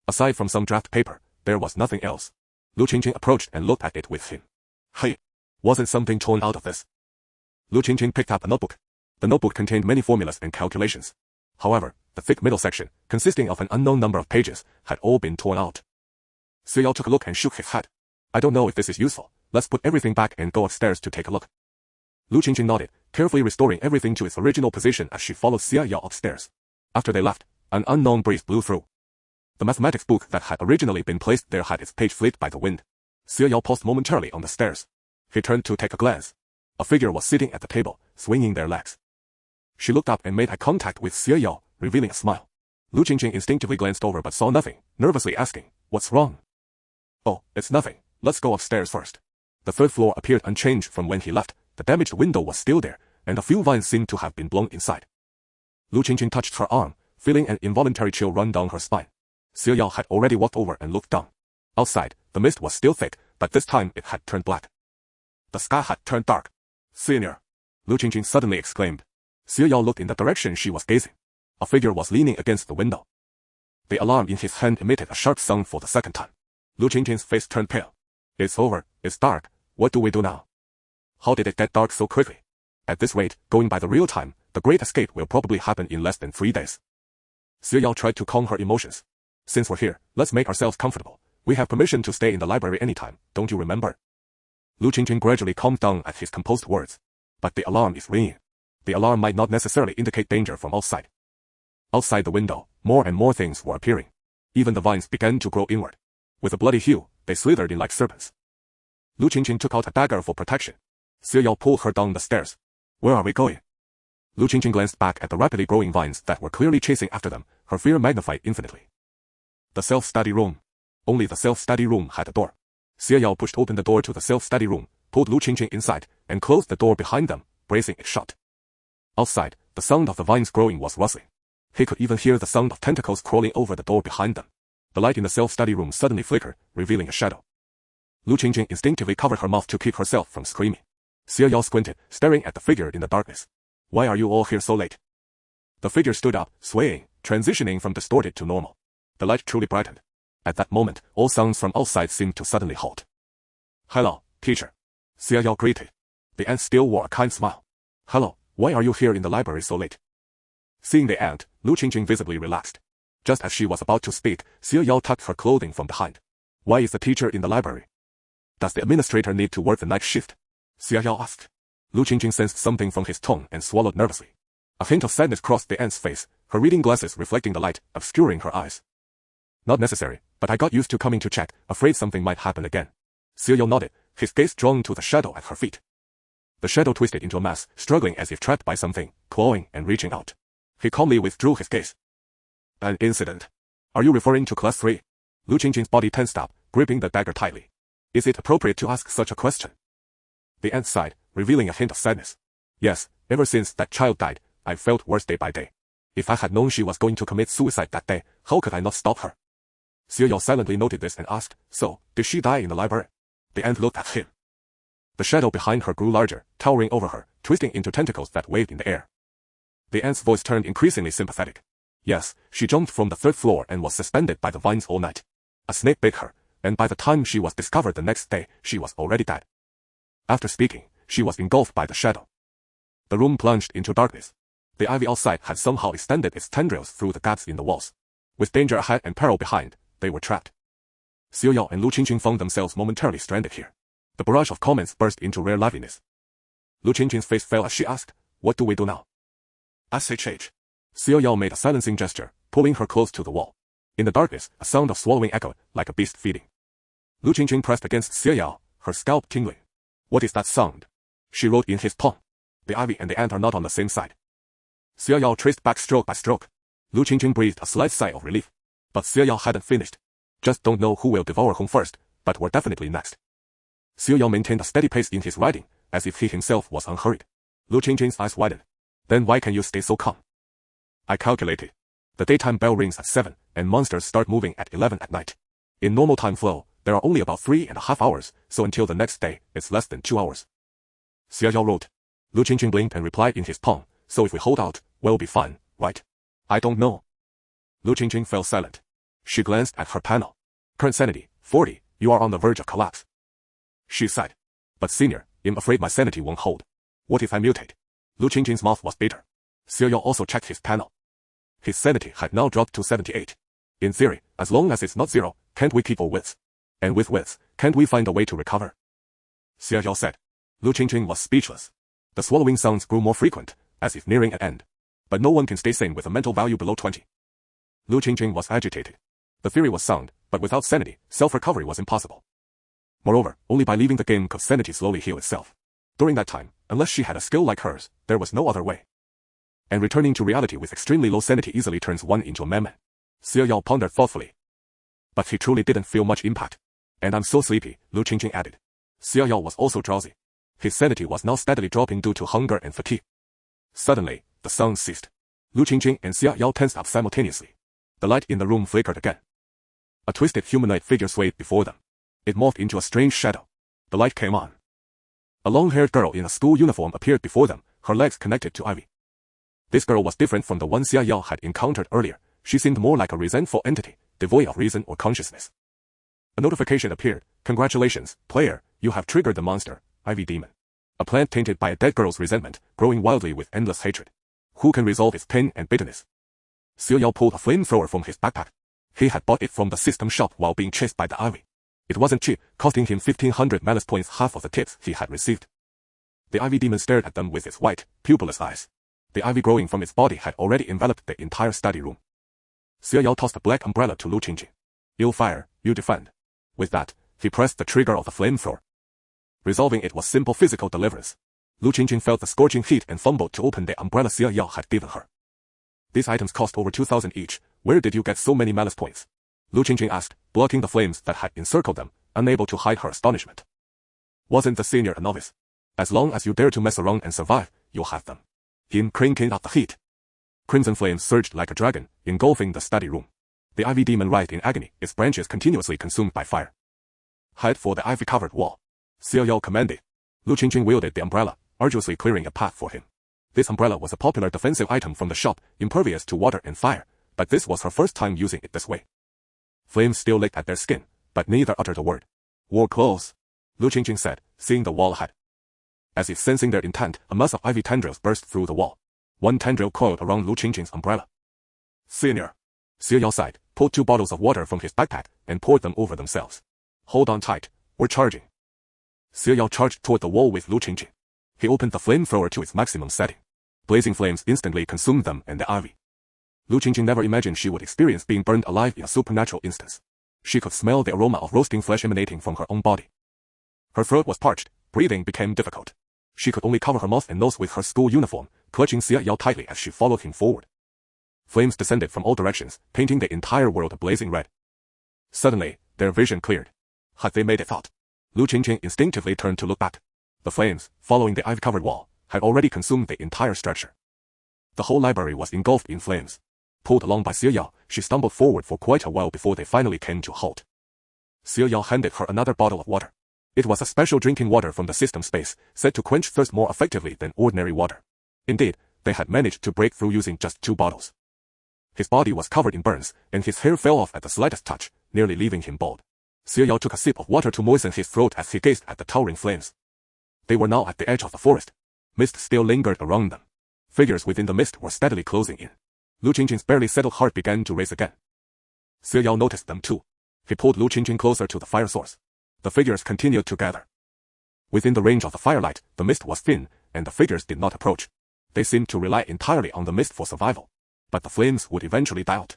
Aside from some draft paper, there was nothing else. Lu Qingqing approached and looked at it with him. "Hey, wasn't something torn out of this?" Lu Qingqing picked up a notebook. The notebook contained many formulas and calculations. However, the thick middle section, consisting of an unknown number of pages, had all been torn out. Xiao Yao took a look and shook his head. "I don't know if this is useful. Let's put everything back and go upstairs to take a look." Lu Qingqing nodded, carefully restoring everything to its original position as she followed Xiao Yao upstairs. After they left, an unknown breeze blew through. The mathematics book that had originally been placed there had its page flipped by the wind. Xiao Yao paused momentarily on the stairs. He turned to take a glance. A figure was sitting at the table, swinging their legs. She looked up and made eye contact with Xiao Yao, revealing a smile. Lu Qingqing instinctively glanced over but saw nothing, nervously asking, "What's wrong?" "Oh, it's nothing. Let's go upstairs first." The third floor appeared unchanged from when he left. The damaged window was still there, and a few vines seemed to have been blown inside. Lu Qingqing touched her arm, feeling an involuntary chill run down her spine. Xiao Yao had already walked over and looked down. Outside, the mist was still thick, but this time it had turned black. The sky had turned dark. "Senior!" Lu Qingqing suddenly exclaimed. Xiao Yao looked in the direction she was gazing. A figure was leaning against the window. The alarm in his hand emitted a sharp sound for the second time. Lu Qingqing's face turned pale. "It's over. It's dark. What do we do now?" "How did it get dark so quickly?" "At this rate, going by the real time, the great escape will probably happen in less than 3 days." Xiao Yao tried to calm her emotions. "Since we're here, let's make ourselves comfortable. We have permission to stay in the library anytime, don't you remember?" Lu Qingqing gradually calmed down at his composed words. "But the alarm is ringing." The alarm might not necessarily indicate danger from outside. Outside the window, more and more things were appearing. Even the vines began to grow inward. With a bloody hue, they slithered in like serpents. Lu Qingqing took out a dagger for protection. Xiao Yao pulled her down the stairs. "Where are we going?" Lu Qingqing glanced back at the rapidly growing vines that were clearly chasing after them, her fear magnified infinitely. The self-study room. Only the self-study room had a door. Xiao Yao pushed open the door to the self-study room, pulled Lu Qingqing inside, and closed the door behind them, bracing it shut. Outside, the sound of the vines growing was rustling. He could even hear the sound of tentacles crawling over the door behind them. The light in the self-study room suddenly flickered, revealing a shadow. Lu Qingqing instinctively covered her mouth to keep herself from screaming. Xiao Yao squinted, staring at the figure in the darkness. "Why are you all here so late?" The figure stood up, swaying, transitioning from distorted to normal. The light truly brightened. At that moment, all sounds from outside seemed to suddenly halt. "Hello, teacher." Xiao Yao greeted. The ant still wore a kind smile. "Hello, why are you here in the library so late?" Seeing the ant, Lu Qingqing visibly relaxed. Just as she was about to speak, Xiao Yao tucked her clothing from behind. "Why is the teacher in the library? Does the administrator need to work the night shift?" Xiao Yao asked. Lu Qingqing sensed something from his tone and swallowed nervously. A hint of sadness crossed the ant's face, her reading glasses reflecting the light, obscuring her eyes. "Not necessary, but I got used to coming to check, afraid something might happen again." Xiao Yao nodded, his gaze drawn to the shadow at her feet. The shadow twisted into a mass, struggling as if trapped by something, clawing and reaching out. He calmly withdrew his gaze. "An incident? Are you referring to Class 3? Lu Qingqing's body tensed up, gripping the dagger tightly. "Is it appropriate to ask such a question?" The ant sighed, revealing a hint of sadness. "Yes, ever since that child died, I've felt worse day by day. If I had known she was going to commit suicide that day, how could I not stop her?" Xiao Yao silently noted this and asked, "So, did she die in the library?" The ant looked at him. The shadow behind her grew larger, towering over her, twisting into tentacles that waved in the air. The ant's voice turned increasingly sympathetic. "Yes, she jumped from the 3rd floor and was suspended by the vines all night. A snake bit her, and by the time she was discovered the next day, she was already dead." After speaking, she was engulfed by the shadow. The room plunged into darkness. The ivy outside had somehow extended its tendrils through the gaps in the walls. With danger ahead and peril behind, they were trapped. Xiao Yao and Lu Qingqing found themselves momentarily stranded here. The barrage of comments burst into rare liveliness. Lu Qingqing's face fell as she asked, "What do we do now?" SHH. Xiao Yao made a silencing gesture, pulling her close to the wall. In the darkness, a sound of swallowing echoed, like a beast feeding. Lu Qingqing pressed against Xiao Yao, her scalp tingling. "What is that sound?" She wrote in his palm. "The ivy and the ant are not on the same side." Xiao Yao traced back stroke by stroke. Lu Qingqing breathed a slight sigh of relief. But Xiao Yao hadn't finished. "Just don't know who will devour whom first, but we're definitely next." Xiao Yao maintained a steady pace in his writing, as if he himself was unhurried. Lu Qingqing's eyes widened. "Then why can you stay so calm?" "I calculated. The daytime bell rings at 7, and monsters start moving at 11 at night. In normal time flow, there are only about 3.5 hours, so until the next day, it's less than 2 hours." Xiao Yao wrote. Lu Qingqing blinked and replied in his palm, "So if we hold out, we'll be fine, right?" "I don't know." Lu Qingqing fell silent. She glanced at her panel. "Current sanity, 40, you are on the verge of collapse." She sighed. "But senior, I'm afraid my sanity won't hold. What if I mutate?" Lu Qingqing's mouth was bitter. Xiao Yao also checked his panel. His sanity had now dropped to 78. "In theory, as long as it's not 0, can't we keep our wits? And with wits, can't we find a way to recover?" Xiao Yao said. Lu Qingqing was speechless. The swallowing sounds grew more frequent, as if nearing an end. But no one can stay sane with a mental value below 20. Lu Qingqing was agitated. The theory was sound, but without sanity, self-recovery was impossible. Moreover, only by leaving the game could sanity slowly heal itself. During that time, unless she had a skill like hers, there was no other way. And returning to reality with extremely low sanity easily turns one into a madman. Xiao Yao pondered thoughtfully. But he truly didn't feel much impact. "And I'm so sleepy," Lu Qingqing added. Xiao Yao was also drowsy. His sanity was now steadily dropping due to hunger and fatigue. Suddenly, the sound ceased. Lu Qingqing and Xiao Yao tensed up simultaneously. The light in the room flickered again. A twisted humanoid figure swayed before them. It morphed into a strange shadow. The light came on. A long-haired girl in a school uniform appeared before them, her legs connected to ivy. This girl was different from the one Xiao Yao had encountered earlier. She seemed more like a resentful entity, devoid of reason or consciousness. A notification appeared. "Congratulations, player, you have triggered the monster, Ivy Demon. A plant tainted by a dead girl's resentment, growing wildly with endless hatred. Who can resolve its pain and bitterness?" Xiao Yao pulled a flamethrower from his backpack. He had bought it from the system shop while being chased by the ivy. It wasn't cheap, costing him 1,500 malice points, half of the tips he had received. The ivy demon stared at them with its white, pupilless eyes. The ivy growing from its body had already enveloped the entire study room. Xiao Yao tossed a black umbrella to Lu Qingqing. "You'll fire, you defend." With that, he pressed the trigger of the flamethrower. Resolving it was simple physical deliverance. Lu Qingqing felt the scorching heat and fumbled to open the umbrella Xiao Yao had given her. "These items cost over 2,000 each. Where did you get so many malice points?" Lu Qingqing asked, blocking the flames that had encircled them, unable to hide her astonishment. "Wasn't the senior a novice? As long as you dare to mess around and survive, you'll have them." Him cranking up the heat. Crimson flames surged like a dragon, engulfing the study room. The ivy demon writhed in agony, its branches continuously consumed by fire. "Head for the ivy-covered wall," Xiao Yao commanded. Lu Qingqing wielded the umbrella, arduously clearing a path for him. This umbrella was a popular defensive item from the shop, impervious to water and fire, but this was her first time using it this way. Flames still licked at their skin, but neither uttered a word. "War close," Lu Qingqing said, seeing the wall ahead. As if sensing their intent, a mass of ivy tendrils burst through the wall. One tendril coiled around Lu Qingqing's umbrella. "Senior," Xiao Yao sighed, pulled 2 bottles of water from his backpack, and poured them over themselves. "Hold on tight, we're charging." Xiao Yao charged toward the wall with Lu Qingqing. He opened the flamethrower to its maximum setting. Blazing flames instantly consumed them and the ivy. Lu Qingqing never imagined she would experience being burned alive in a supernatural instance. She could smell the aroma of roasting flesh emanating from her own body. Her throat was parched, breathing became difficult. She could only cover her mouth and nose with her school uniform, clutching Xiao Yao tightly as she followed him forward. Flames descended from all directions, painting the entire world a blazing red. Suddenly, their vision cleared. Had they made it out? Lu Qingqing instinctively turned to look back. The flames, following the ivy-covered wall, had already consumed the entire structure. The whole library was engulfed in flames. Pulled along by Xiao Yao, she stumbled forward for quite a while before they finally came to a halt. Xiao Yao handed her another bottle of water. It was a special drinking water from the system space, said to quench thirst more effectively than ordinary water. Indeed, they had managed to break through using just 2 bottles. His body was covered in burns, and his hair fell off at the slightest touch, nearly leaving him bald. Xiao Yao took a sip of water to moisten his throat as he gazed at the towering flames. They were now at the edge of the forest. Mist still lingered around them. Figures within the mist were steadily closing in. Lu Qingqing's barely settled heart began to race again. Xiao Yao noticed them too. He pulled Lu Qingqing closer to the fire source. The figures continued to gather. Within the range of the firelight, the mist was thin, and the figures did not approach. They seemed to rely entirely on the mist for survival. But the flames would eventually die out.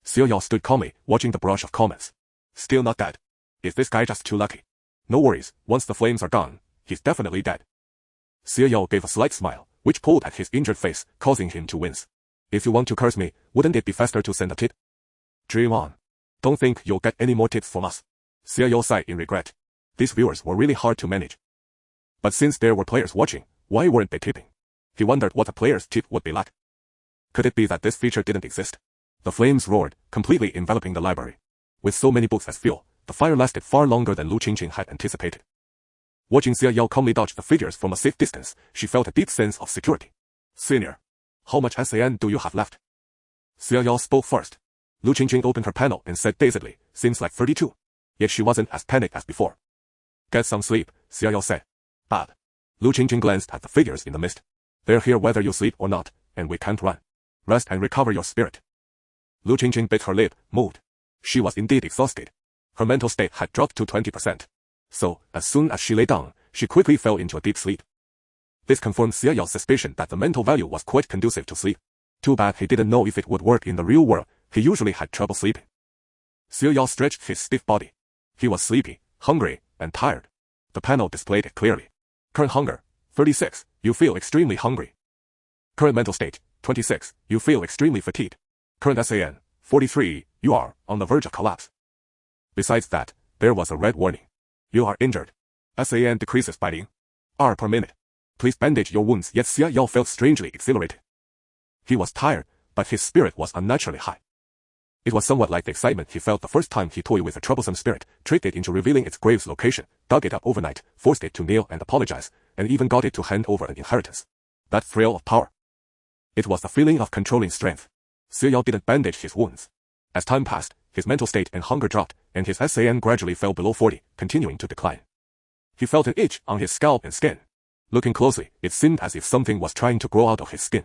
Xiao Yao stood calmly, watching the barrage of comments. Still not dead. Is this guy just too lucky? No worries, once the flames are gone, he's definitely dead. Xiao Yao gave a slight smile, which pulled at his injured face, causing him to wince. If you want to curse me, wouldn't it be faster to send a tip? Dream on. Don't think you'll get any more tips from us. Xiao Yao sighed in regret. These viewers were really hard to manage. But since there were players watching, why weren't they tipping? He wondered what a player's tip would be like. Could it be that this feature didn't exist? The flames roared, completely enveloping the library. With so many books as fuel, the fire lasted far longer than Lu Qingqing had anticipated. Watching Xiao Yao calmly dodge the figures from a safe distance, she felt a deep sense of security. Senior, how much SAN do you have left? Xiao Yao spoke first. Lu Qingqing opened her panel and said dazedly, seems like 32. Yet she wasn't as panicked as before. Get some sleep, Xiao Yao said. Bad. Lu Qingqing glanced at the figures in the mist. They're here whether you sleep or not, and we can't run. Rest and recover your spirit. Lu Qingqing bit her lip, moved. She was indeed exhausted. Her mental state had dropped to 20%. So, as soon as she lay down, she quickly fell into a deep sleep. This confirmed Xiao Yao's suspicion that the mental value was quite conducive to sleep. Too bad he didn't know if it would work in the real world. He usually had trouble sleeping. Xiao Yao stretched his stiff body. He was sleepy, hungry, and tired. The panel displayed it clearly. Current hunger, 36, you feel extremely hungry. Current mental state, 26, you feel extremely fatigued. Current SAN, 43, you are on the verge of collapse. Besides that, there was a red warning. You are injured. SAN decreases by ling R per minute. Please bandage your wounds. Yet Xiao Yao felt strangely exhilarated. He was tired, but his spirit was unnaturally high. It was somewhat like the excitement he felt the first time he toyed with a troublesome spirit, tricked it into revealing its grave's location, dug it up overnight, forced it to kneel and apologize, and even got it to hand over an inheritance. That thrill of power. It was the feeling of controlling strength. Xiao Yao didn't bandage his wounds. As time passed, his mental state and hunger dropped, and his SAN gradually fell below 40, continuing to decline. He felt an itch on his scalp and skin. Looking closely, it seemed as if something was trying to grow out of his skin.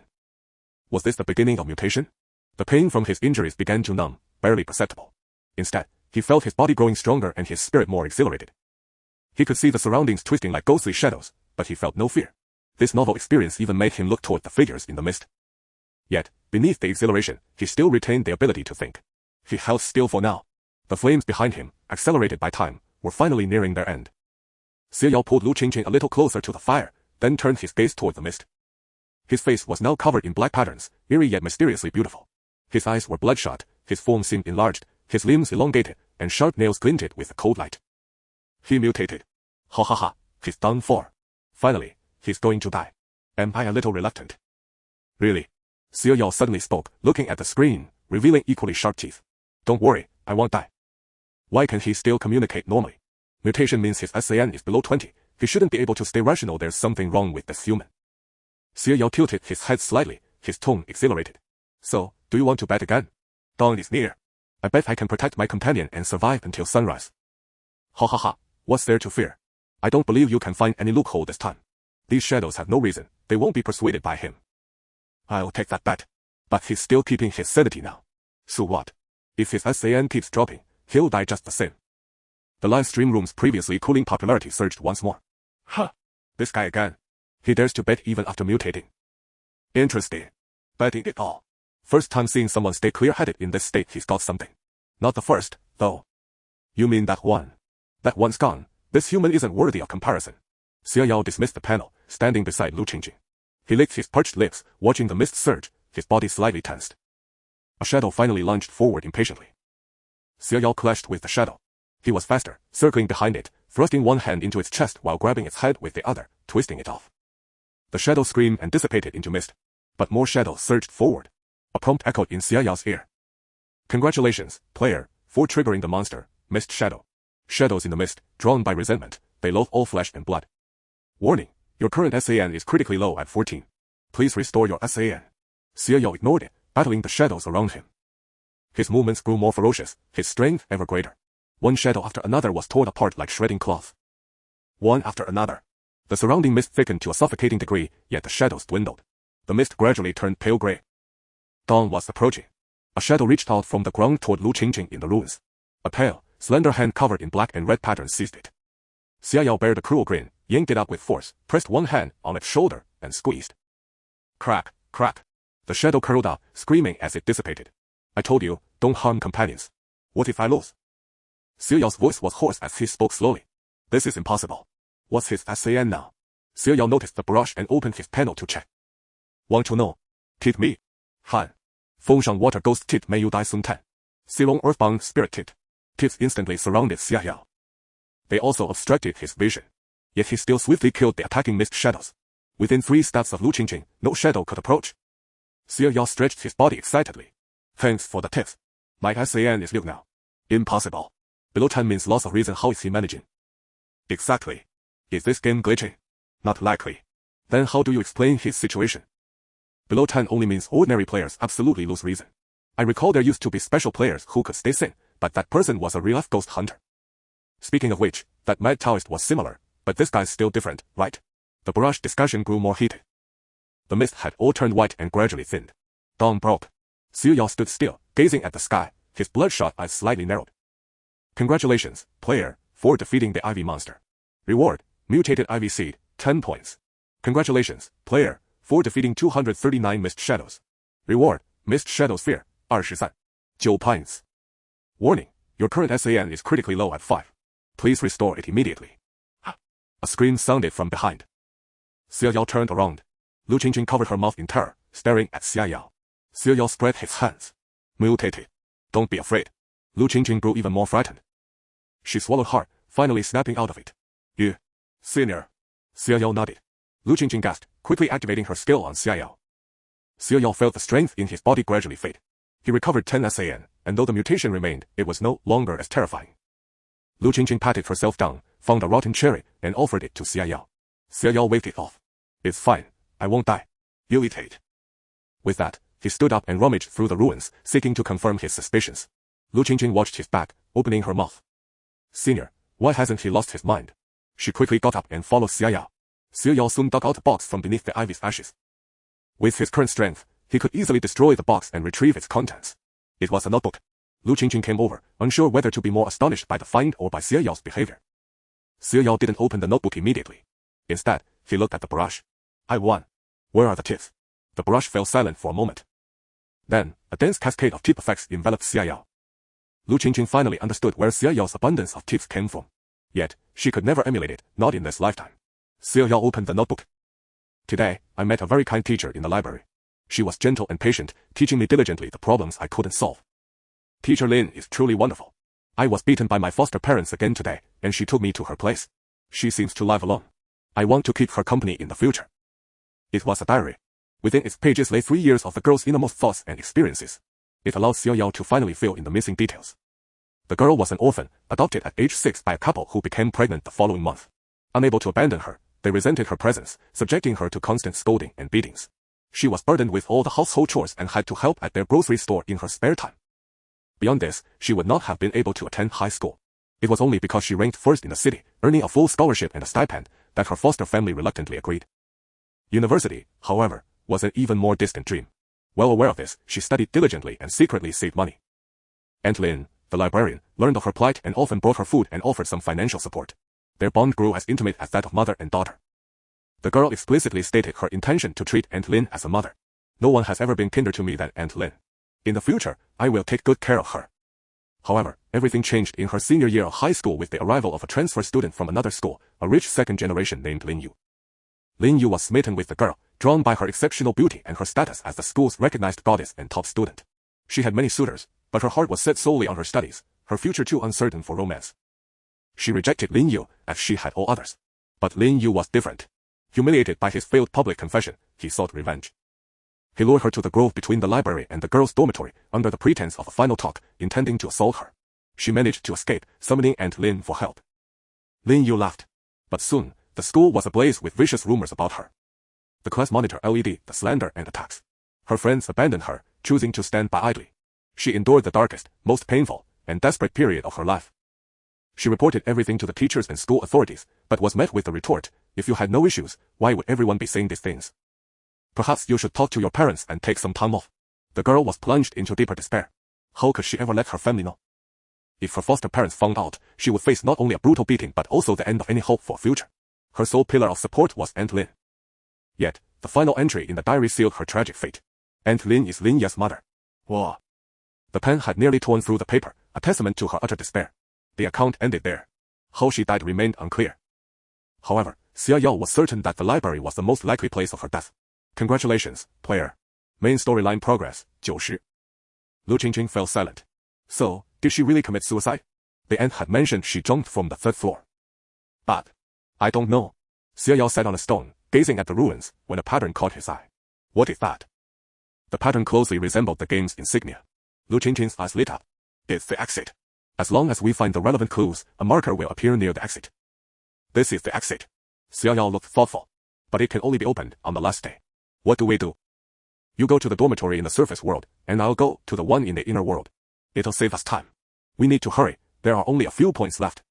Was this the beginning of mutation? The pain from his injuries began to numb, barely perceptible. Instead, he felt his body growing stronger and his spirit more exhilarated. He could see the surroundings twisting like ghostly shadows, but he felt no fear. This novel experience even made him look toward the figures in the mist. Yet, beneath the exhilaration, he still retained the ability to think. He held still for now. The flames behind him, accelerated by time, were finally nearing their end. Xiao Yao pulled Lu Qingqing a little closer to the fire, then turned his gaze toward the mist. His face was now covered in black patterns, eerie yet mysteriously beautiful. His eyes were bloodshot, his form seemed enlarged, his limbs elongated, and sharp nails glinted with the cold light. He mutated. Ha ha ha, he's done for. Finally, he's going to die. Am I a little reluctant? Really? Xiao Yao suddenly spoke, looking at the screen, revealing equally sharp teeth. Don't worry, I won't die. Why can he still communicate normally? Mutation means his SAN is below 20, he shouldn't be able to stay rational. There's something wrong with this human. Xiao Yao tilted his head slightly, his tone exhilarated. So, do you want to bet again? Dawn is near. I bet I can protect my companion and survive until sunrise. Ha ha ha, what's there to fear? I don't believe you can find any loophole this time. These shadows have no reason, they won't be persuaded by him. I'll take that bet. But he's still keeping his sanity now. So what? If his SAN keeps dropping, he'll die just the same. The live stream room's previously cooling popularity surged once more. Huh. This guy again. He dares to bet even after mutating. Interesting. Betting it all. First time seeing someone stay clear-headed in this state. He's got something. Not the first, though. You mean that one? That one's gone. This human isn't worthy of comparison. Xiao Yao dismissed the panel, standing beside Lu Qingqing. He licked his parched lips, watching the mist surge, his body slightly tensed. A shadow finally lunged forward impatiently. Xiao Yao clashed with the shadow. He was faster, circling behind it, thrusting one hand into its chest while grabbing its head with the other, twisting it off. The shadow screamed and dissipated into mist. But more shadows surged forward. A prompt echoed in Xiao Yao's ear. Congratulations, player, for triggering the monster, Mist Shadow. Shadows in the mist, drawn by resentment, they loathe all flesh and blood. Warning, your current SAN is critically low at 14. Please restore your SAN. Xiao Yao ignored it, battling the shadows around him. His movements grew more ferocious, his strength ever greater. One shadow after another was torn apart like shredding cloth. One after another. The surrounding mist thickened to a suffocating degree, yet the shadows dwindled. The mist gradually turned pale gray. Dawn was approaching. A shadow reached out from the ground toward Lu Qingqing in the ruins. A pale, slender hand covered in black and red patterns seized it. Xia Yao bared a cruel grin, yanked it up with force, pressed one hand on its shoulder, and squeezed. Crack, crack. The shadow curled up, screaming as it dissipated. I told you, don't harm companions. What if I lose? Xia Yao's voice was hoarse as he spoke slowly. This is impossible. What's his SAN now? Xia Yao noticed the brush and opened his panel to check. Want to know? Tit me. Han. Fengshan water ghost tit may you die soon tan. Silong earthbound spirit tit. Tits instantly surrounded Xia Yao. They also obstructed his vision. Yet he still swiftly killed the attacking mist shadows. Within 3 steps of Lu Qingqing, no shadow could approach. Xia Yao stretched his body excitedly. Thanks for the tips. My SAN is real now. Impossible. Below 10 means loss of reason. How is he managing? Exactly. Is this game glitching? Not likely. Then how do you explain his situation? Below 10 only means ordinary players absolutely lose reason. I recall there used to be special players who could stay sane, but that person was a real-life ghost hunter. Speaking of which, that mad Taoist was similar, but this guy's still different, right? The barrage discussion grew more heated. The mist had all turned white and gradually thinned. Dawn broke. Xia Yao stood still, gazing at the sky, his bloodshot eyes slightly narrowed. Congratulations, player, for defeating the Ivy monster. Reward, mutated Ivy seed, 10 points. Congratulations, player, for defeating 239 mist shadows. Reward, mist shadow sphere, 23. 9 points. Warning, your current SAN is critically low at 5. Please restore it immediately. A scream sounded from behind. Xia Yao turned around. Lu Qingqing covered her mouth in terror, staring at Xia Yao. Xia Yao spread his hands. Mutated. Don't be afraid. Lu Qingqing grew even more frightened. She swallowed hard, finally snapping out of it. You. Senior. Xia Yao nodded. Lu Qingqing gasped, quickly activating her skill on Xia Yao. Xia Yao felt the strength in his body gradually fade. He recovered 10 SAN, and though the mutation remained, it was no longer as terrifying. Lu Qingqing patted herself down, found a rotten cherry, and offered it to Xia Yao. Xia Yao waved it off. It's fine. I won't die. You eat it. With that, he stood up and rummaged through the ruins, seeking to confirm his suspicions. Lu Qingqing watched his back, opening her mouth. Senior, why hasn't he lost his mind? She quickly got up and followed Xia Yao. Xia Yao soon dug out a box from beneath the ivy's ashes. With his current strength, he could easily destroy the box and retrieve its contents. It was a notebook. Lu Qingqing came over, unsure whether to be more astonished by the find or by Xia Yao's behavior. Xia Yao didn't open the notebook immediately. Instead, he looked at the barrage. I won. Where are the tips? The barrage fell silent for a moment. Then, a dense cascade of tip effects enveloped Xia Yao. Lu Qingqing finally understood where Xia Yao's abundance of tips came from. Yet, she could never emulate it, not in this lifetime. Xia Yao opened the notebook. Today, I met a very kind teacher in the library. She was gentle and patient, teaching me diligently the problems I couldn't solve. Teacher Lin is truly wonderful. I was beaten by my foster parents again today, and she took me to her place. She seems to live alone. I want to keep her company in the future. It was a diary. Within its pages lay 3 years of the girl's innermost thoughts and experiences. It allowed Xia Yao to finally fill in the missing details. The girl was an orphan, adopted at age 6 by a couple who became pregnant the following month. Unable to abandon her, they resented her presence, subjecting her to constant scolding and beatings. She was burdened with all the household chores and had to help at their grocery store in her spare time. Beyond this, she would not have been able to attend high school. It was only because she ranked first in the city, earning a full scholarship and a stipend, that her foster family reluctantly agreed. University, however, was an even more distant dream. Well aware of this, she studied diligently and secretly saved money. Aunt Lin, the librarian, learned of her plight and often brought her food and offered some financial support. Their bond grew as intimate as that of mother and daughter. The girl explicitly stated her intention to treat Aunt Lin as a mother. No one has ever been kinder to me than Aunt Lin. In the future, I will take good care of her. However, everything changed in her senior year of high school with the arrival of a transfer student from another school, a rich second generation named Lin Yu. Lin Yu was smitten with the girl, drawn by her exceptional beauty and her status as the school's recognized goddess and top student. She had many suitors, but her heart was set solely on her studies, her future too uncertain for romance. She rejected Lin Yu, as she had all others. But Lin Yu was different. Humiliated by his failed public confession, he sought revenge. He lured her to the grove between the library and the girls' dormitory, under the pretense of a final talk, intending to assault her. She managed to escape, summoning Aunt Lin for help. Lin Yu laughed. But soon, the school was ablaze with vicious rumors about her. The class monitor LED, the slander and attacks. Her friends abandoned her, choosing to stand by idly. She endured the darkest, most painful, and desperate period of her life. She reported everything to the teachers and school authorities, but was met with the retort, if you had no issues, why would everyone be saying these things? Perhaps you should talk to your parents and take some time off. The girl was plunged into deeper despair. How could she ever let her family know? If her foster parents found out, she would face not only a brutal beating but also the end of any hope for a future. Her sole pillar of support was Aunt Lin. Yet, the final entry in the diary sealed her tragic fate. Aunt Lin is Lin Ye's mother. Whoa. The pen had nearly torn through the paper, a testament to her utter despair. The account ended there. How she died remained unclear. However, Xia Yao was certain that the library was the most likely place of her death. Congratulations, player. Main storyline progress, 90. Lu Qingqing fell silent. So, did she really commit suicide? The aunt had mentioned she jumped from the 3rd floor. But, I don't know. Xia Yao sat on a stone, gazing at the ruins, when a pattern caught his eye. What is that? The pattern closely resembled the game's insignia. Lu Qingqing's eyes lit up. It's the exit. As long as we find the relevant clues, a marker will appear near the exit. This is the exit. Xia Yao looked thoughtful. But it can only be opened on the last day. What do we do? You go to the dormitory in the surface world, and I'll go to the one in the inner world. It'll save us time. We need to hurry, there are only a few points left.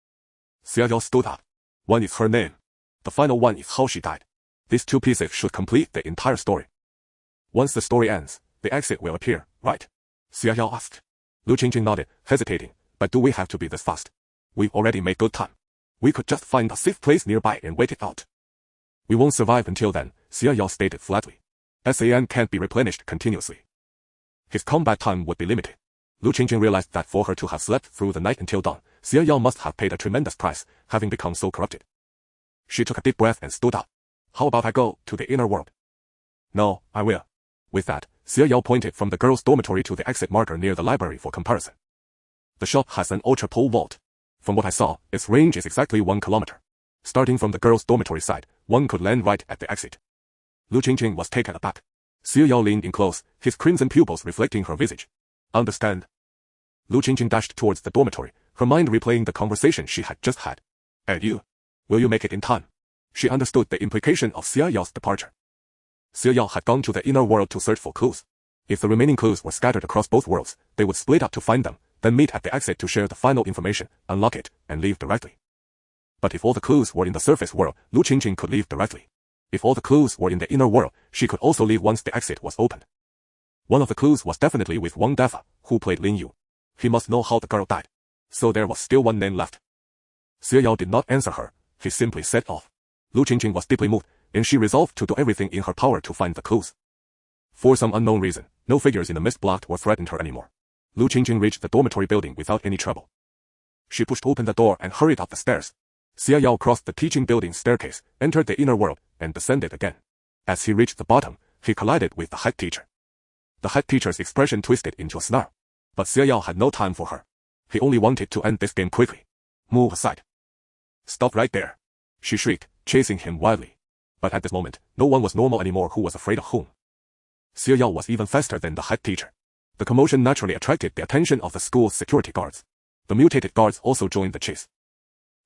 Xia Yao stood up. One is her name. The final one is how she died. These 2 pieces should complete the entire story. Once the story ends, the exit will appear, right? Xia Yao asked. Lu Qingqing nodded, hesitating. But do we have to be this fast? We've already made good time. We could just find a safe place nearby and wait it out. We won't survive until then, Xia Yao stated flatly. SAN can't be replenished continuously. His combat time would be limited. Lu Qingqing realized that for her to have slept through the night until dawn, Xia Yao must have paid a tremendous price, having become so corrupted. She took a deep breath and stood up. How about I go to the inner world? No, I will. With that, Xia Yao pointed from the girls' dormitory to the exit marker near the library for comparison. The shop has an ultra-pole vault. From what I saw, its range is exactly 1 kilometer. Starting from the girls' dormitory side, one could land right at the exit. Lu Qingqing was taken aback. Xia Yao leaned in close, his crimson pupils reflecting her visage. Understand? Lu Qingqing dashed towards the dormitory, her mind replaying the conversation she had just had. And you? Will you make it in time? She understood the implication of Xia Yao's departure. Xia Yao had gone to the inner world to search for clues. If the remaining clues were scattered across both worlds, they would split up to find them, then meet at the exit to share the final information, unlock it, and leave directly. But if all the clues were in the surface world, Lu Qingqing could leave directly. If all the clues were in the inner world, she could also leave once the exit was opened. One of the clues was definitely with Wang Dafa, who played Lin Yu. He must know how the girl died. So there was still one name left. Xia Yao did not answer her, he simply set off. Lu Qingqing was deeply moved, and she resolved to do everything in her power to find the clues. For some unknown reason, no figures in the mist blocked or threatened her anymore. Lu Qingqing reached the dormitory building without any trouble. She pushed open the door and hurried up the stairs. Xia Yao crossed the teaching building's staircase, entered the inner world, and descended again. As he reached the bottom, he collided with the head teacher. The head teacher's expression twisted into a snarl. But Xia Yao had no time for her. He only wanted to end this game quickly. Move aside. Stop right there. She shrieked, chasing him wildly. But at this moment, no one was normal anymore who was afraid of whom. Xia Yao was even faster than the head teacher. The commotion naturally attracted the attention of the school's security guards. The mutated guards also joined the chase.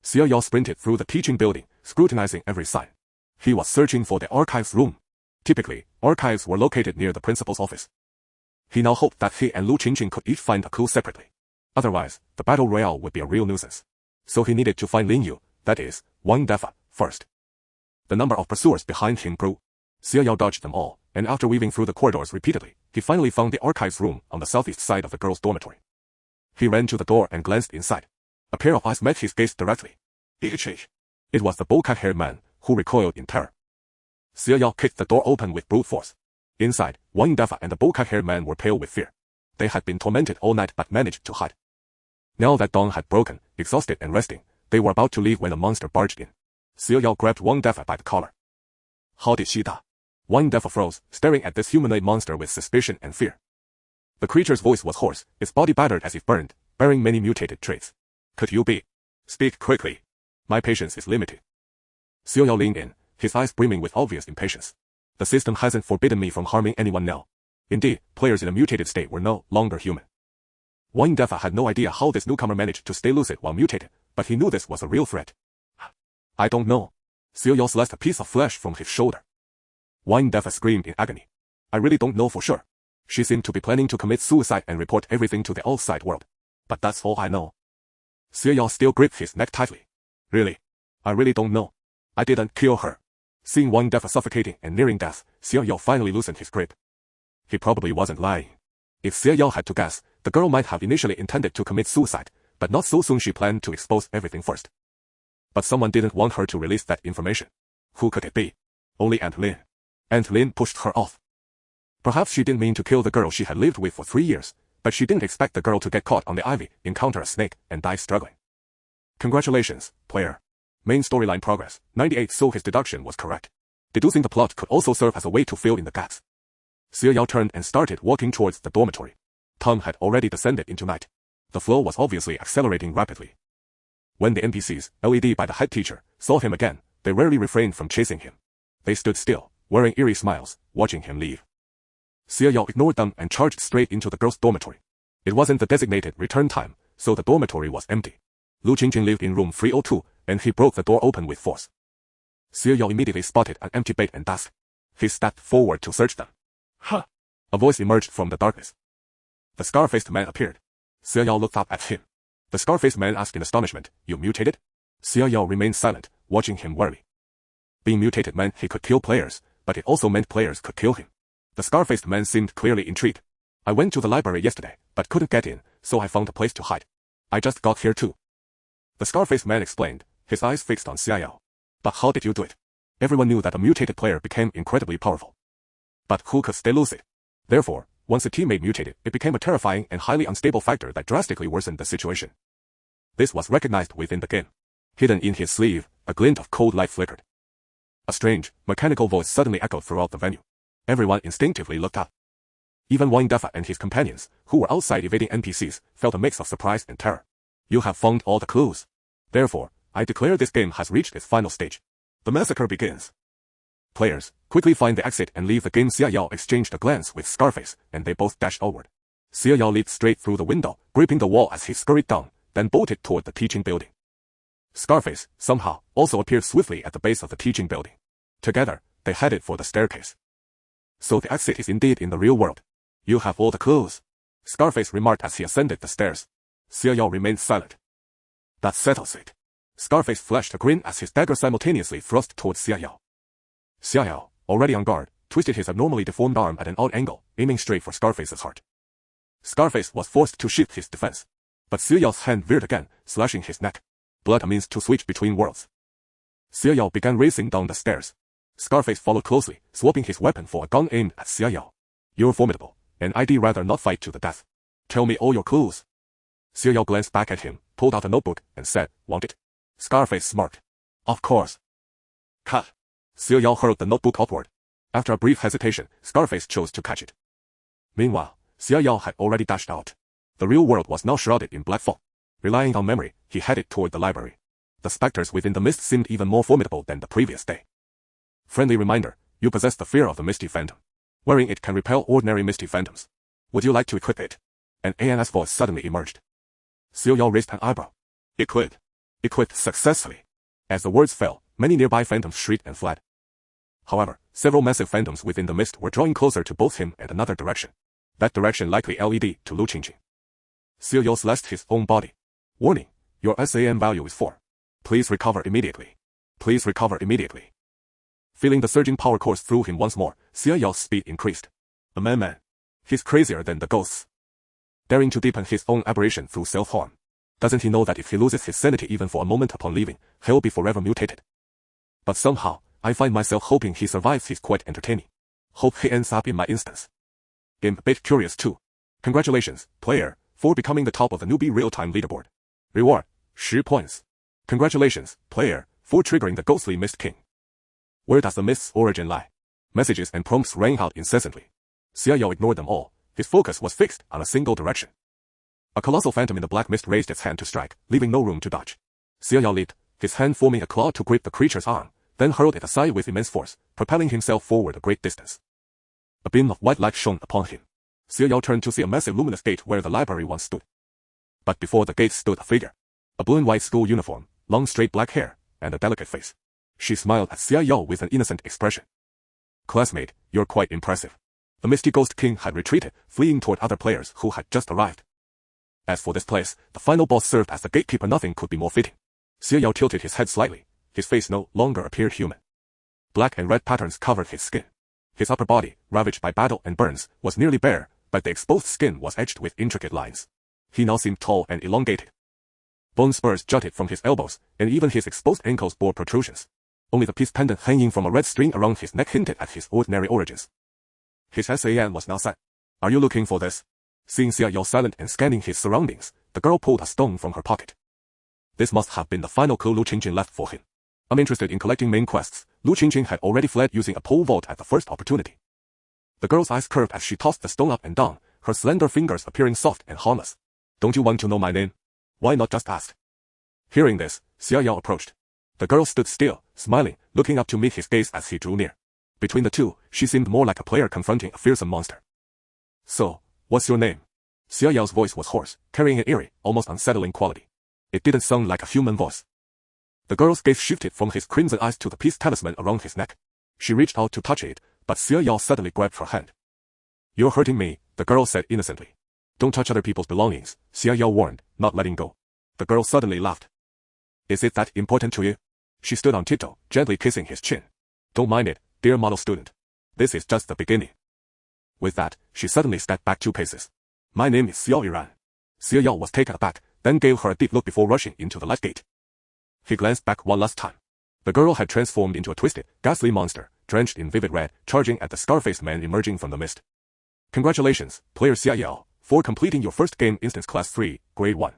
Xia Yao sprinted through the teaching building, scrutinizing every sign. He was searching for the archives room. Typically, archives were located near the principal's office. He now hoped that he and Lu Qingqing could each find a clue separately. Otherwise, the battle royale would be a real nuisance. So he needed to find Lin Yu, that is, Wang Dafa, first. The number of pursuers behind him grew. Xia Yao dodged them all, and after weaving through the corridors repeatedly, he finally found the archives room on the southeast side of the girls' dormitory. He ran to the door and glanced inside. A pair of eyes met his gaze directly. It was the bow-cut-haired man, who recoiled in terror. Xia Yao kicked the door open with brute force. Inside, Wang Dafa and the bow-cut-haired man were pale with fear. They had been tormented all night but managed to hide. Now that dawn had broken, exhausted and resting, they were about to leave when the monster barged in. Xia Yao grabbed Wang Dafa by the collar. How did she die? Wang Dafa froze, staring at this humanoid monster with suspicion and fear. The creature's voice was hoarse, its body battered as if burned, bearing many mutated traits. Could you be? Speak quickly. My patience is limited. Xia Yao leaned in, his eyes brimming with obvious impatience. The system hasn't forbidden me from harming anyone now. Indeed, players in a mutated state were no longer human. Wang Dafa had no idea how this newcomer managed to stay lucid while mutated, but he knew this was a real threat. I don't know. Xia Yao sliced a piece of flesh from his shoulder. Wang Dafa screamed in agony. I really don't know for sure. She seemed to be planning to commit suicide and report everything to the outside world. But that's all I know. Xia Yao still gripped his neck tightly. Really? I really don't know. I didn't kill her. Seeing Wang Dafa suffocating and nearing death, Xia Yao finally loosened his grip. He probably wasn't lying. If Xia Yao had to guess, the girl might have initially intended to commit suicide, but not so soon. She planned to expose everything first. But someone didn't want her to release that information. Who could it be? Only Aunt Lin. Aunt Lin pushed her off. Perhaps she didn't mean to kill the girl she had lived with for 3 years, but she didn't expect the girl to get caught on the ivy, encounter a snake, and die struggling. Congratulations, player. Main storyline progress, 98. So his deduction was correct. Deducing the plot could also serve as a way to fill in the gaps. Xie Yao turned and started walking towards the dormitory. Time had already descended into night. The flow was obviously accelerating rapidly. When the NPCs, led by the head teacher, saw him again, they rarely refrained from chasing him. They stood still, wearing eerie smiles, watching him leave. Xie Yao ignored them and charged straight into the girls' dormitory. It wasn't the designated return time, so the dormitory was empty. Lu Qingjing lived in room 302, and he broke the door open with force. Xie Yao immediately spotted an empty bed and desk. He stepped forward to search them. Huh! A voice emerged from the darkness. The scar-faced man appeared. Xie Yao looked up at him. The scar-faced man asked in astonishment, "You mutated?" Xie Yao remained silent, watching him warily. Being mutated meant he could kill players, but it also meant players could kill him. The scar-faced man seemed clearly intrigued. "I went to the library yesterday, but couldn't get in, so I found a place to hide. I just got here too." The scar-faced man explained, his eyes fixed on Xie Yao. "But how did you do it?" Everyone knew that a mutated player became incredibly powerful. But who could stay lucid? Therefore, once a teammate mutated, it became a terrifying and highly unstable factor that drastically worsened the situation. This was recognized within the game. Hidden in his sleeve, a glint of cold light flickered. A strange, mechanical voice suddenly echoed throughout the venue. Everyone instinctively looked up. Even Wang Defa and his companions, who were outside evading NPCs, felt a mix of surprise and terror. "You have found all the clues. Therefore, I declare this game has reached its final stage. The massacre begins. Players, quickly find the exit and leave the game." Xie Yao exchanged a glance with Scarface, and they both dashed onward. Xie Yao leaped straight through the window, gripping the wall as he scurried down, then bolted toward the teaching building. Scarface, somehow, also appeared swiftly at the base of the teaching building. Together, they headed for the staircase. "So the exit is indeed in the real world. You have all the clues," Scarface remarked as he ascended the stairs. Xie Yao remained silent. "That settles it." Scarface flashed a grin as his dagger simultaneously thrust towards Xie Yao. Xie Yao, already on guard, twisted his abnormally deformed arm at an odd angle, aiming straight for Scarface's heart. Scarface was forced to shift his defense. But Xie Yao's hand veered again, slashing his neck. Blood, a means to switch between worlds. Xie Yao began racing down the stairs. Scarface followed closely, swapping his weapon for a gun aimed at Xie Yao. "You're formidable, and I'd rather not fight to the death. Tell me all your clues." Xie Yao glanced back at him, pulled out a notebook, and said, "Want it?" Scarface smirked. "Of course." Cut. Xie Yao hurled the notebook upward. After a brief hesitation, Scarface chose to catch it. Meanwhile, Xie Yao had already dashed out. The real world was now shrouded in black fog. Relying on memory, he headed toward the library. The specters within the mist seemed even more formidable than the previous day. Friendly reminder, you possess the fear of the Misty Phantom. Wearing it can repel ordinary Misty Phantoms. Would you like to equip it? An ANS voice suddenly emerged. Xie Yao raised an eyebrow. Equipped. Equipped successfully. As the words fell, many nearby phantoms shrieked and fled. However, several massive phantoms within the mist were drawing closer to both him and another direction. That direction likely led to Lu Qingjing. Xie Yao slashed his own body. "Warning, your SAM value is 4. Please recover immediately. Please recover immediately." Feeling the surging power course through him once more, Xie Yao's speed increased. The man. He's crazier than the ghosts. Daring to deepen his own aberration through self-harm. Doesn't he know that if he loses his sanity even for a moment upon leaving, he'll be forever mutated? But somehow, I find myself hoping he survives. He's quite entertaining. Hope he ends up in my instance. I'm a bit curious too. Congratulations, player, for becoming the top of the newbie real-time leaderboard. Reward, 10 points. Congratulations, player, for triggering the ghostly Mist King. Where does the mist's origin lie? Messages and prompts rang out incessantly. Xie Yao ignored them all. His focus was fixed on a single direction. A colossal phantom in the black mist raised its hand to strike, leaving no room to dodge. Xie Yao leaped, his hand forming a claw to grip the creature's arm, then hurled it aside with immense force, propelling himself forward a great distance. A beam of white light shone upon him. Xie Yao turned to see a massive luminous gate where the library once stood. But before the gate stood a figure. A blue and white school uniform, long straight black hair, and a delicate face. She smiled at Xie Yao with an innocent expression. "Classmate, you're quite impressive." The Misty Ghost King had retreated, fleeing toward other players who had just arrived. As for this place, the final boss served as the gatekeeper. Nothing could be more fitting. Xie Yao tilted his head slightly. His face no longer appeared human. Black and red patterns covered his skin. His upper body, ravaged by battle and burns, was nearly bare, but the exposed skin was etched with intricate lines. He now seemed tall and elongated. Bone spurs jutted from his elbows, and even his exposed ankles bore protrusions. Only the peace pendant hanging from a red string around his neck hinted at his ordinary origins. His SAN was now set. Are you looking for this? Seeing Xia Yao silent and scanning his surroundings, the girl pulled a stone from her pocket. This must have been the final clue Lu Qingqing left for him. Uninterested in collecting main quests, Lu Qingqing had already fled using a pole vault at the first opportunity. The girl's eyes curved as she tossed the stone up and down, her slender fingers appearing soft and harmless. Don't you want to know my name? Why not just ask? Hearing this, Xia Yao approached. The girl stood still, smiling, looking up to meet his gaze as he drew near. Between the two, she seemed more like a player confronting a fearsome monster. So, what's your name? Xia Yao's voice was hoarse, carrying an eerie, almost unsettling quality. It didn't sound like a human voice. The girl's gaze shifted from his crimson eyes to the peace talisman around his neck. She reached out to touch it, but Xia Yao suddenly grabbed her hand. You're hurting me, the girl said innocently. Don't touch other people's belongings, Xia Yao warned, not letting go. The girl suddenly laughed. Is it that important to you? She stood on tiptoe, gently kissing his chin. Don't mind it, dear model student. This is just the beginning. With that, she suddenly stepped back 2 paces. My name is Xiao Yiran. Xia Yao was taken aback, then gave her a deep look before rushing into the light gate. He glanced back one last time. The girl had transformed into a twisted, ghastly monster, drenched in vivid red, charging at the scar-faced man emerging from the mist. Congratulations, player Xia Yao, for completing your first game instance class 3, grade 1.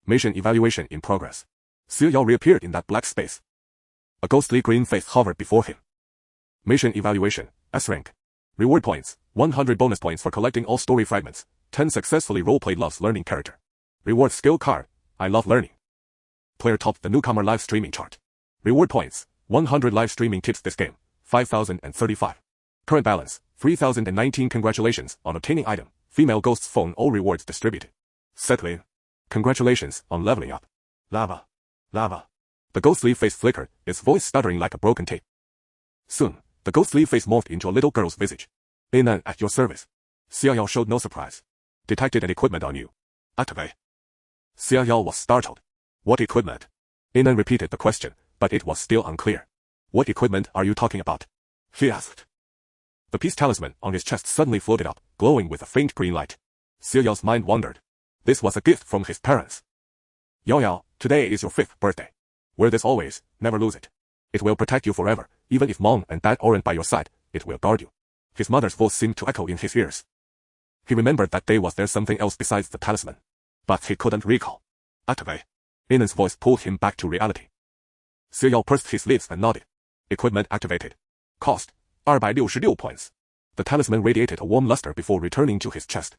Mission evaluation in progress. Xia Yao reappeared in that black space. A ghostly green face hovered before him. Mission evaluation, S rank. Reward points, 100 bonus points for collecting all story fragments, 10 successfully roleplayed loves learning character. Reward skill card, I love learning. Player topped the newcomer live streaming chart. Reward points, 100 live streaming tips this game, 5,035. Current balance, 3,019. Congratulations on obtaining item, female ghost's phone. All rewards distributed. Settling. Congratulations on leveling up. Lava. Lava. The ghostly face flickered, its voice stuttering like a broken tape. Soon, the ghostly face morphed into a little girl's visage. Inan at your service. Xia Yao showed no surprise. Detected an equipment on you. Activate. Xia Yao was startled. What equipment? Inan repeated the question, but it was still unclear. What equipment are you talking about? He asked. The peace talisman on his chest suddenly floated up, glowing with a faint green light. Xia Yao's mind wandered. This was a gift from his parents. Yao Yao, today is your 5th birthday. Wear this always, never lose it. It will protect you forever, even if mom and dad aren't by your side, it will guard you. His mother's voice seemed to echo in his ears. He remembered that day was there something else besides the talisman. But he couldn't recall. Activate. Inan's voice pulled him back to reality. Xia Yao pursed his lips and nodded. Equipment activated. Cost, 266 points. The talisman radiated a warm luster before returning to his chest.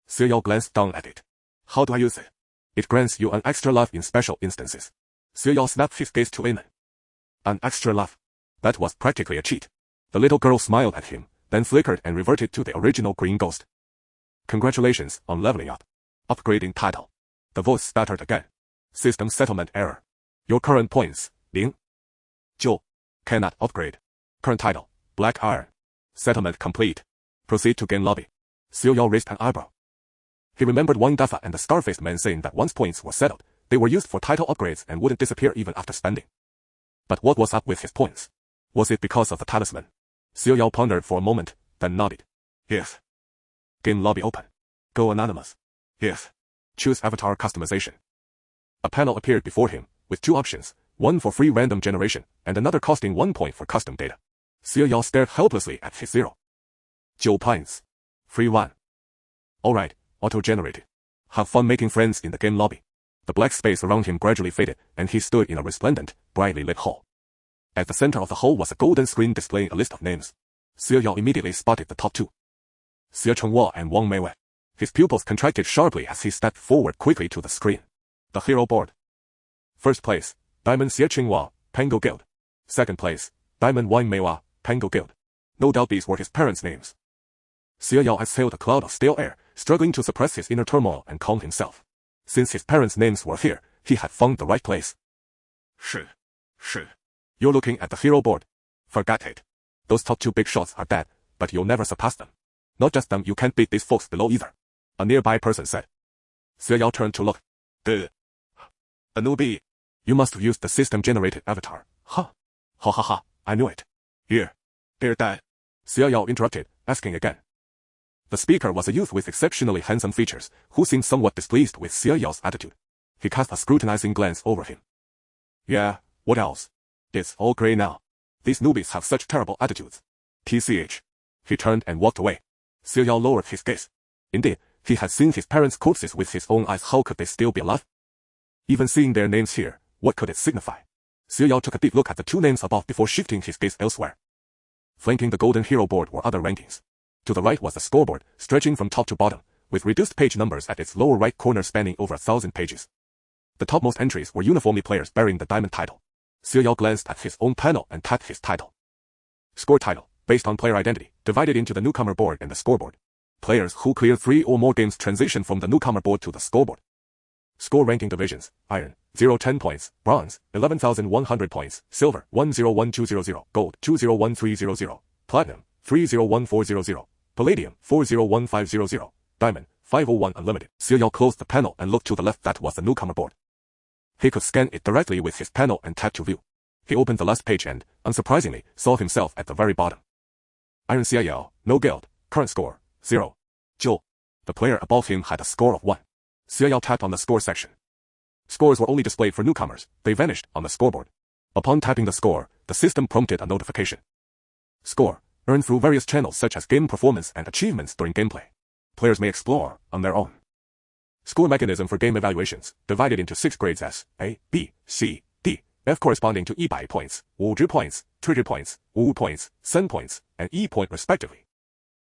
Xia Yao glanced down at it. How do I use it? It grants you an extra life in special instances. Xia Yao snapped his gaze to Inan. An extra life? That was practically a cheat. The little girl smiled at him, then flickered and reverted to the original green ghost. Congratulations on leveling up. Upgrading title. The voice stuttered again. System settlement error. Your current points, 0. 9. Cannot upgrade. Current title, Black Iron. Settlement complete. Proceed to game lobby. Xia Yao raised an eyebrow. He remembered Wang Dafa and the scar-faced man saying that once points were settled, they were used for title upgrades and wouldn't disappear even after spending. But what was up with his points? Was it because of the talisman? Xia Yao pondered for a moment, then nodded. Yes. Game lobby open. Go anonymous. Yes. Choose avatar customization. A panel appeared before him, with 2 options, one for free random generation, and another costing 1 point for custom data. Xia Yao stared helplessly at his 0. 9 points. Free 1. Alright, auto-generated. Have fun making friends in the game lobby. The black space around him gradually faded, and he stood in a resplendent, brightly lit hall. At the center of the hall was a golden screen displaying a list of names. Xia Yao immediately spotted the top 2. Xie Chenghua and Wang Meiwei. His pupils contracted sharply as he stepped forward quickly to the screen. The hero board. First place, Diamond Xie Chenghua, Pango Guild. Second place, Diamond Wang Meiwei, Pango Guild. No doubt these were his parents' names. Xia Yao exhaled a cloud of stale air, struggling to suppress his inner turmoil and calm himself. Since his parents' names were here, he had found the right place. Shi. You're looking at the hero board. Forget it. Those top 2 big shots are dead, but you'll never surpass them. Not just them, you can't beat these folks below either. A nearby person said. Xia Yao turned to look. A newbie. You must have used the system-generated avatar. Huh. Ha ha ha, I knew it. Here. They're dead. Xia Yao interrupted, asking again. The speaker was a youth with exceptionally handsome features, who seemed somewhat displeased with Xia Yao's attitude. He cast a scrutinizing glance over him. Yeah, what else? It's all grey now. These newbies have such terrible attitudes. TCH. He turned and walked away. Xiao Yao lowered his gaze. Indeed, he had seen his parents' corpses with his own eyes. How could they still be alive? Even seeing their names here, what could it signify? Xiao Yao took a deep look at the two names above before shifting his gaze elsewhere. Flanking the golden hero board were other rankings. To the right was the scoreboard, stretching from top to bottom, with reduced page numbers at its lower right corner spanning over 1,000 pages. The topmost entries were uniformly players bearing the diamond title. Xiao Yao glanced at his own panel and tapped his title. Score title, based on player identity, divided into the newcomer board and the scoreboard. Players who clear 3 or more games transition from the newcomer board to the scoreboard. Score ranking divisions: Iron, 0-10 points, Bronze, 11,100 points, Silver, 101200, Gold, 201300, Platinum, 301400, Palladium, 401500, Diamond, 501 Unlimited. Xiao Yao closed the panel and looked to the left. That was the newcomer board. He could scan it directly with his panel and tap to view. He opened the last page and, unsurprisingly, saw himself at the very bottom. Iron Xiao Yao, no guild, current score, 0. Jill. The player above him had a score of 1. Xiao Yao tapped on the score section. Scores were only displayed for newcomers. They vanished on the scoreboard. Upon tapping the score, the system prompted a notification. Score, earned through various channels such as game performance and achievements during gameplay. Players may explore on their own. Score mechanism for game evaluations, divided into 6 grades as A, B, C, D, F corresponding to 100 points, 50 points, 30 points, 5 points, 7 points, and E point respectively.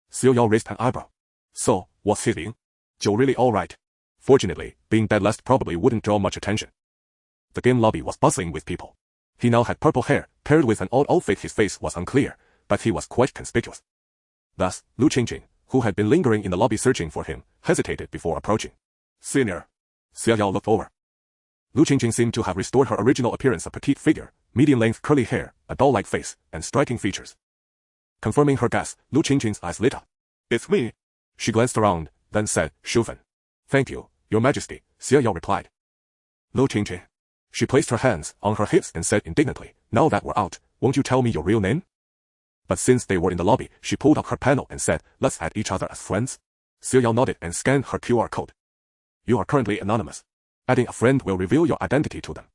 Xiao Yao raised an eyebrow. So, what's hitting? Joe really alright? Fortunately, being dead last probably wouldn't draw much attention. The game lobby was bustling with people. He now had purple hair, paired with an odd outfit. His face was unclear, but he was quite conspicuous. Thus, Lu Qingqing, who had been lingering in the lobby searching for him, hesitated before approaching. Senior. Xiao Yao looked over. Lu Qingqing seemed to have restored her original appearance, a petite figure, medium-length curly hair, a doll-like face, and striking features. Confirming her guess, Lu Qingqing's eyes lit up. It's me. She glanced around, then said, Shufen. Thank you, Your Majesty, Xiao Yao replied. Lu Qingqing. She placed her hands on her hips and said indignantly, now that we're out, won't you tell me your real name? But since they were in the lobby, she pulled up her panel and said, let's add each other as friends. Xiao Yao nodded and scanned her QR code. You are currently anonymous. Adding a friend will reveal your identity to them.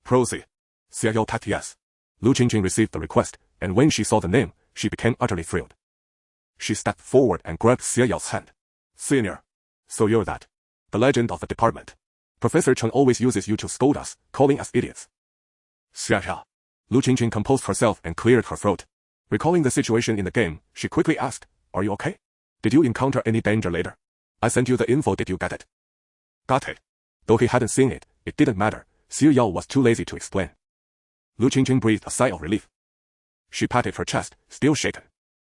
Proceed. Xiao Yao tapped yes. Lu Qingqing received the request, and when she saw the name, she became utterly thrilled. She stepped forward and grabbed Xiao Yao's hand. Senior. So you're that. The legend of the department. Professor Chen always uses you to scold us, calling us idiots. Xiao Yao. Lu Qingqing composed herself and cleared her throat. Recalling the situation in the game, she quickly asked, are you okay? Did you encounter any danger later? I sent you the info, did you get it? Got it. Though he hadn't seen it, it didn't matter. Xiao Yao was too lazy to explain. Lu Qingqing breathed a sigh of relief. She patted her chest, still shaken.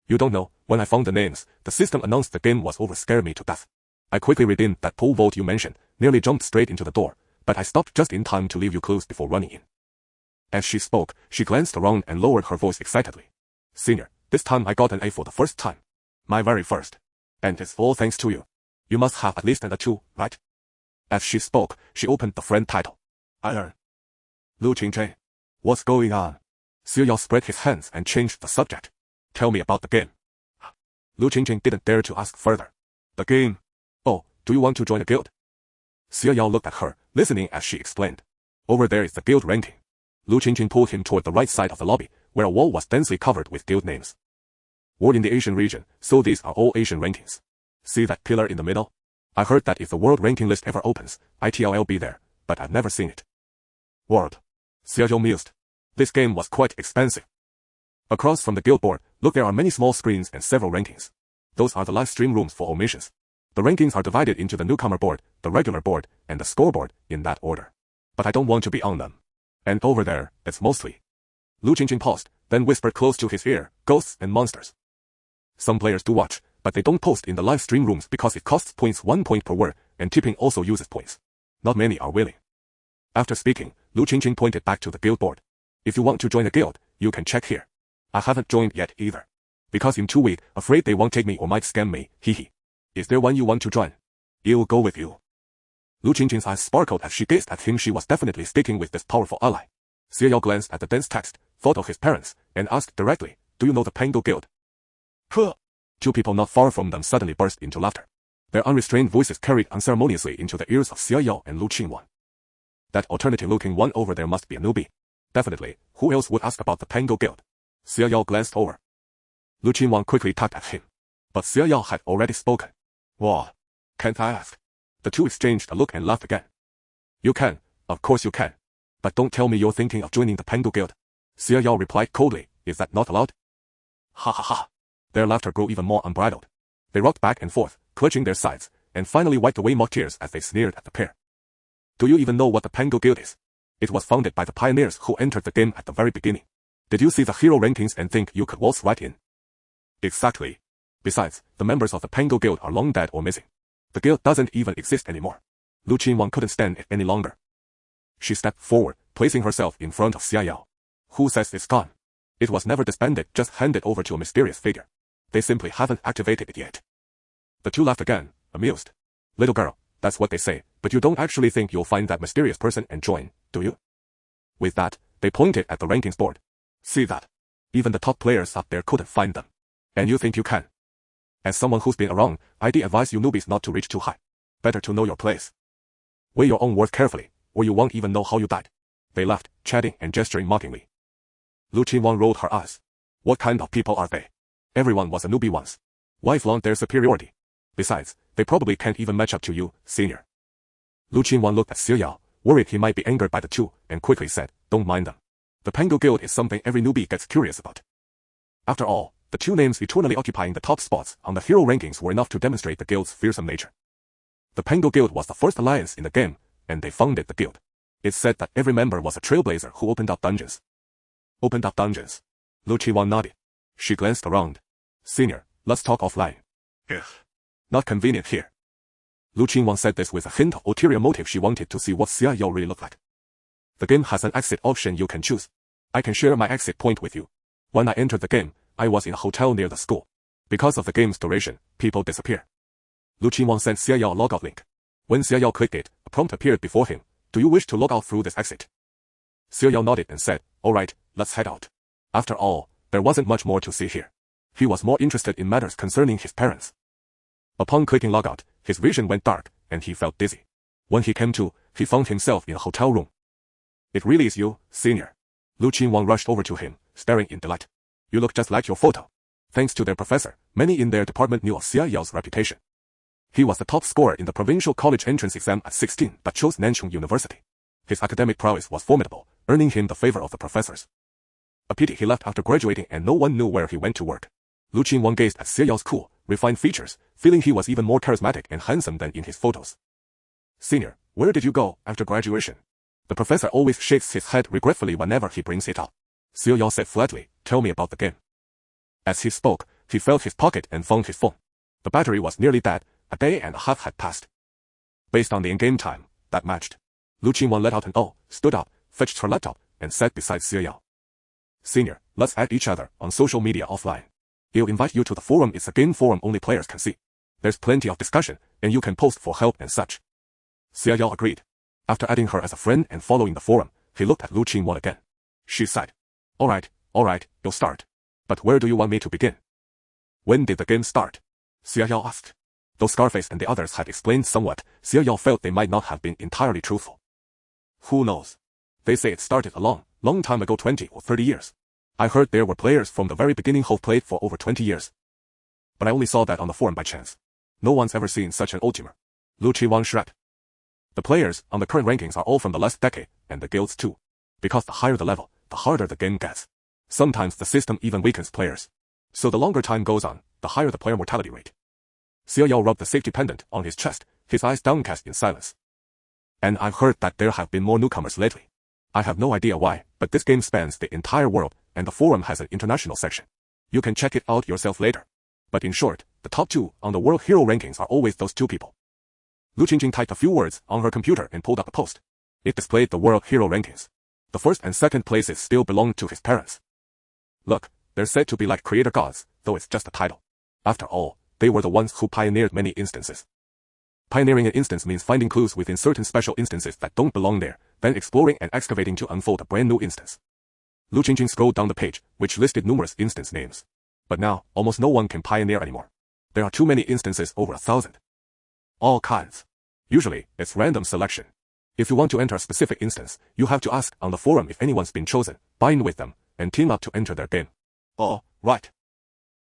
You don't know, when I found the names, the system announced the game was over. Scared me to death. I quickly redeemed that pole vault you mentioned, nearly jumped straight into the door, but I stopped just in time to leave you closed before running in. As she spoke, she glanced around and lowered her voice excitedly. Senior, this time I got an A for the first time. My very first. And it's all thanks to you. You must have at least an A2, right? As she spoke, she opened the friend title. Iron. Lu Qingqing. What's going on? Xiao Yao spread his hands and changed the subject. Tell me about the game. Lu Qingqing didn't dare to ask further. The game? Oh, do you want to join a guild? Xiao Yao looked at her, listening as she explained. Over there is the guild ranking. Lu Qingqing pulled him toward the right side of the lobby, where a wall was densely covered with guild names. World in the Asian region, so these are all Asian rankings. See that pillar in the middle? I heard that if the world ranking list ever opens, it'll be there, but I've never seen it. World. Xiao Yao mused. This game was quite expensive. Across from the guild board, look, there are many small screens and several rankings. Those are the live stream rooms for all missions. The rankings are divided into the newcomer board, the regular board, and the scoreboard, in that order. But I don't want to be on them. And over there, it's mostly. Lu Qingqing paused, then whispered close to his ear, ghosts and monsters. Some players do watch, but they don't post in the live stream rooms because it costs points, 1 point per word, and tipping also uses points. Not many are willing. After speaking, Lu Qingqing pointed back to the guild board. If you want to join a guild, you can check here. I haven't joined yet either. Because I'm too weak, afraid they won't take me or might scam me, hehe. Is there one you want to join? I'll go with you. Lu Qingqing's eyes sparkled as she gazed at him. She was definitely sticking with this powerful ally. Xiao Yao glanced at the dense text, thought of his parents, and asked directly, do you know the Pango Guild? Huh. 2 people not far from them suddenly burst into laughter. Their unrestrained voices carried unceremoniously into the ears of Xiao Yao and Lu Qingwan. That alternative-looking one over there must be a newbie. Definitely, who else would ask about the Pango Guild? Xia Yao glanced over. Lu Qinwang quickly tapped at him. But Xia Yao had already spoken. What? Can't I ask? The two exchanged a look and laughed again. You can, of course you can. But don't tell me you're thinking of joining the Pango Guild. Xia Yao replied coldly, is that not allowed? Ha ha ha. Their laughter grew even more unbridled. They rocked back and forth, clutching their sides, and finally wiped away mock tears as they sneered at the pair. Do you even know what the Pango Guild is? It was founded by the pioneers who entered the game at the very beginning. Did you see the hero rankings and think you could waltz right in? Exactly. Besides, the members of the Pango Guild are long dead or missing. The guild doesn't even exist anymore. Lu Qinwang couldn't stand it any longer. She stepped forward, placing herself in front of Xia Yao. Who says it's gone? It was never disbanded, just handed over to a mysterious figure. They simply haven't activated it yet. The two laughed again, amused. Little girl, that's what they say, but you don't actually think you'll find that mysterious person and join, do you? With that, they pointed at the rankings board. See that? Even the top players up there couldn't find them. And you think you can? As someone who's been around, I'd advise you newbies not to reach too high. Better to know your place. Weigh your own worth carefully, or you won't even know how you died. They laughed, chatting and gesturing mockingly. Lu Qinwang rolled her eyes. What kind of people are they? Everyone was a newbie once. Why flaunt their superiority? Besides, they probably can't even match up to you, senior. Lu Qinwang looked at Xia Yao, worried he might be angered by the two, and quickly said, don't mind them. The Pango Guild is something every newbie gets curious about. After all, the two names eternally occupying the top spots on the hero rankings were enough to demonstrate the guild's fearsome nature. The Pango Guild was the first alliance in the game, and they founded the guild. It's said that every member was a trailblazer who opened up dungeons. Opened up dungeons. Lu Qinwang nodded. She glanced around. Senior, let's talk offline. Ugh. Not convenient here. Lu Qinwang said this with a hint of ulterior motive. She wanted to see what Xia Yao really looked like. The game has an exit option you can choose. I can share my exit point with you. When I entered the game, I was in a hotel near the school. Because of the game's duration, people disappear. Lu Qinwang sent Xia Yao a logout link. When Xia Yao clicked it, a prompt appeared before him. Do you wish to log out through this exit? Xia Yao nodded and said, alright, let's head out. After all, there wasn't much more to see here. He was more interested in matters concerning his parents. Upon clicking logout, his vision went dark, and he felt dizzy. When he came to, he found himself in a hotel room. It really is you, senior. Lu Qinwang rushed over to him, staring in delight. You look just like your photo. Thanks to their professor, many in their department knew of Xia Yao's reputation. He was the top scorer in the provincial college entrance exam at 16 but chose Nanchong University. His academic prowess was formidable, earning him the favor of the professors. A pity he left after graduating and no one knew where he went to work. Lu Qinwang gazed at Xia Yao's cool, refined features, feeling he was even more charismatic and handsome than in his photos. Senior, where did you go after graduation? The professor always shakes his head regretfully whenever he brings it up. Xia Yao said flatly, tell me about the game. As he spoke, he felt his pocket and found his phone. The battery was nearly dead, a day and a half had passed. Based on the in-game time, that matched. Lu Qinwang let out an oh, stood up, fetched her laptop, and sat beside Xia Yao. Senior, let's add each other on social media offline. He'll invite you to the forum. It's a game forum only players can see. There's plenty of discussion, and you can post for help and such. Xia Yao agreed. After adding her as a friend and following the forum, he looked at Lu Qinwang again. She sighed. Alright, you'll start. But where do you want me to begin? When did the game start? Xia Yao asked. Though Scarface and the others had explained somewhat, Xia Yao felt they might not have been entirely truthful. Who knows? They say it started a long time ago, 20 or 30 years. I heard there were players from the very beginning who've played for over 20 years. But I only saw that on the forum by chance. No one's ever seen such an old timer. Lu Qinwang shrugged. The players on the current rankings are all from the last decade, and the guilds too. Because the higher the level, the harder the game gets. Sometimes the system even weakens players. So the longer time goes on, the higher the player mortality rate. Xia Yao rubbed the safety pendant on his chest, his eyes downcast in silence. And I've heard that there have been more newcomers lately. I have no idea why, but this game spans the entire world, and the forum has an international section. You can check it out yourself later. But in short, the top two on the world hero rankings are always those two people. Lu Qingjing typed a few words on her computer and pulled up a post. It displayed the world hero rankings. The first and second places still belonged to his parents. Look, they're said to be like creator gods, though it's just a title. After all, they were the ones who pioneered many instances. Pioneering an instance means finding clues within certain special instances that don't belong there, then exploring and excavating to unfold a brand new instance. Lu Qingjing scrolled down the page, which listed numerous instance names. But now, almost no one can pioneer anymore. There are too many instances, over 1,000. All kinds. Usually, it's random selection. If you want to enter a specific instance, you have to ask on the forum if anyone's been chosen, bind with them, and team up to enter their game. Oh, right.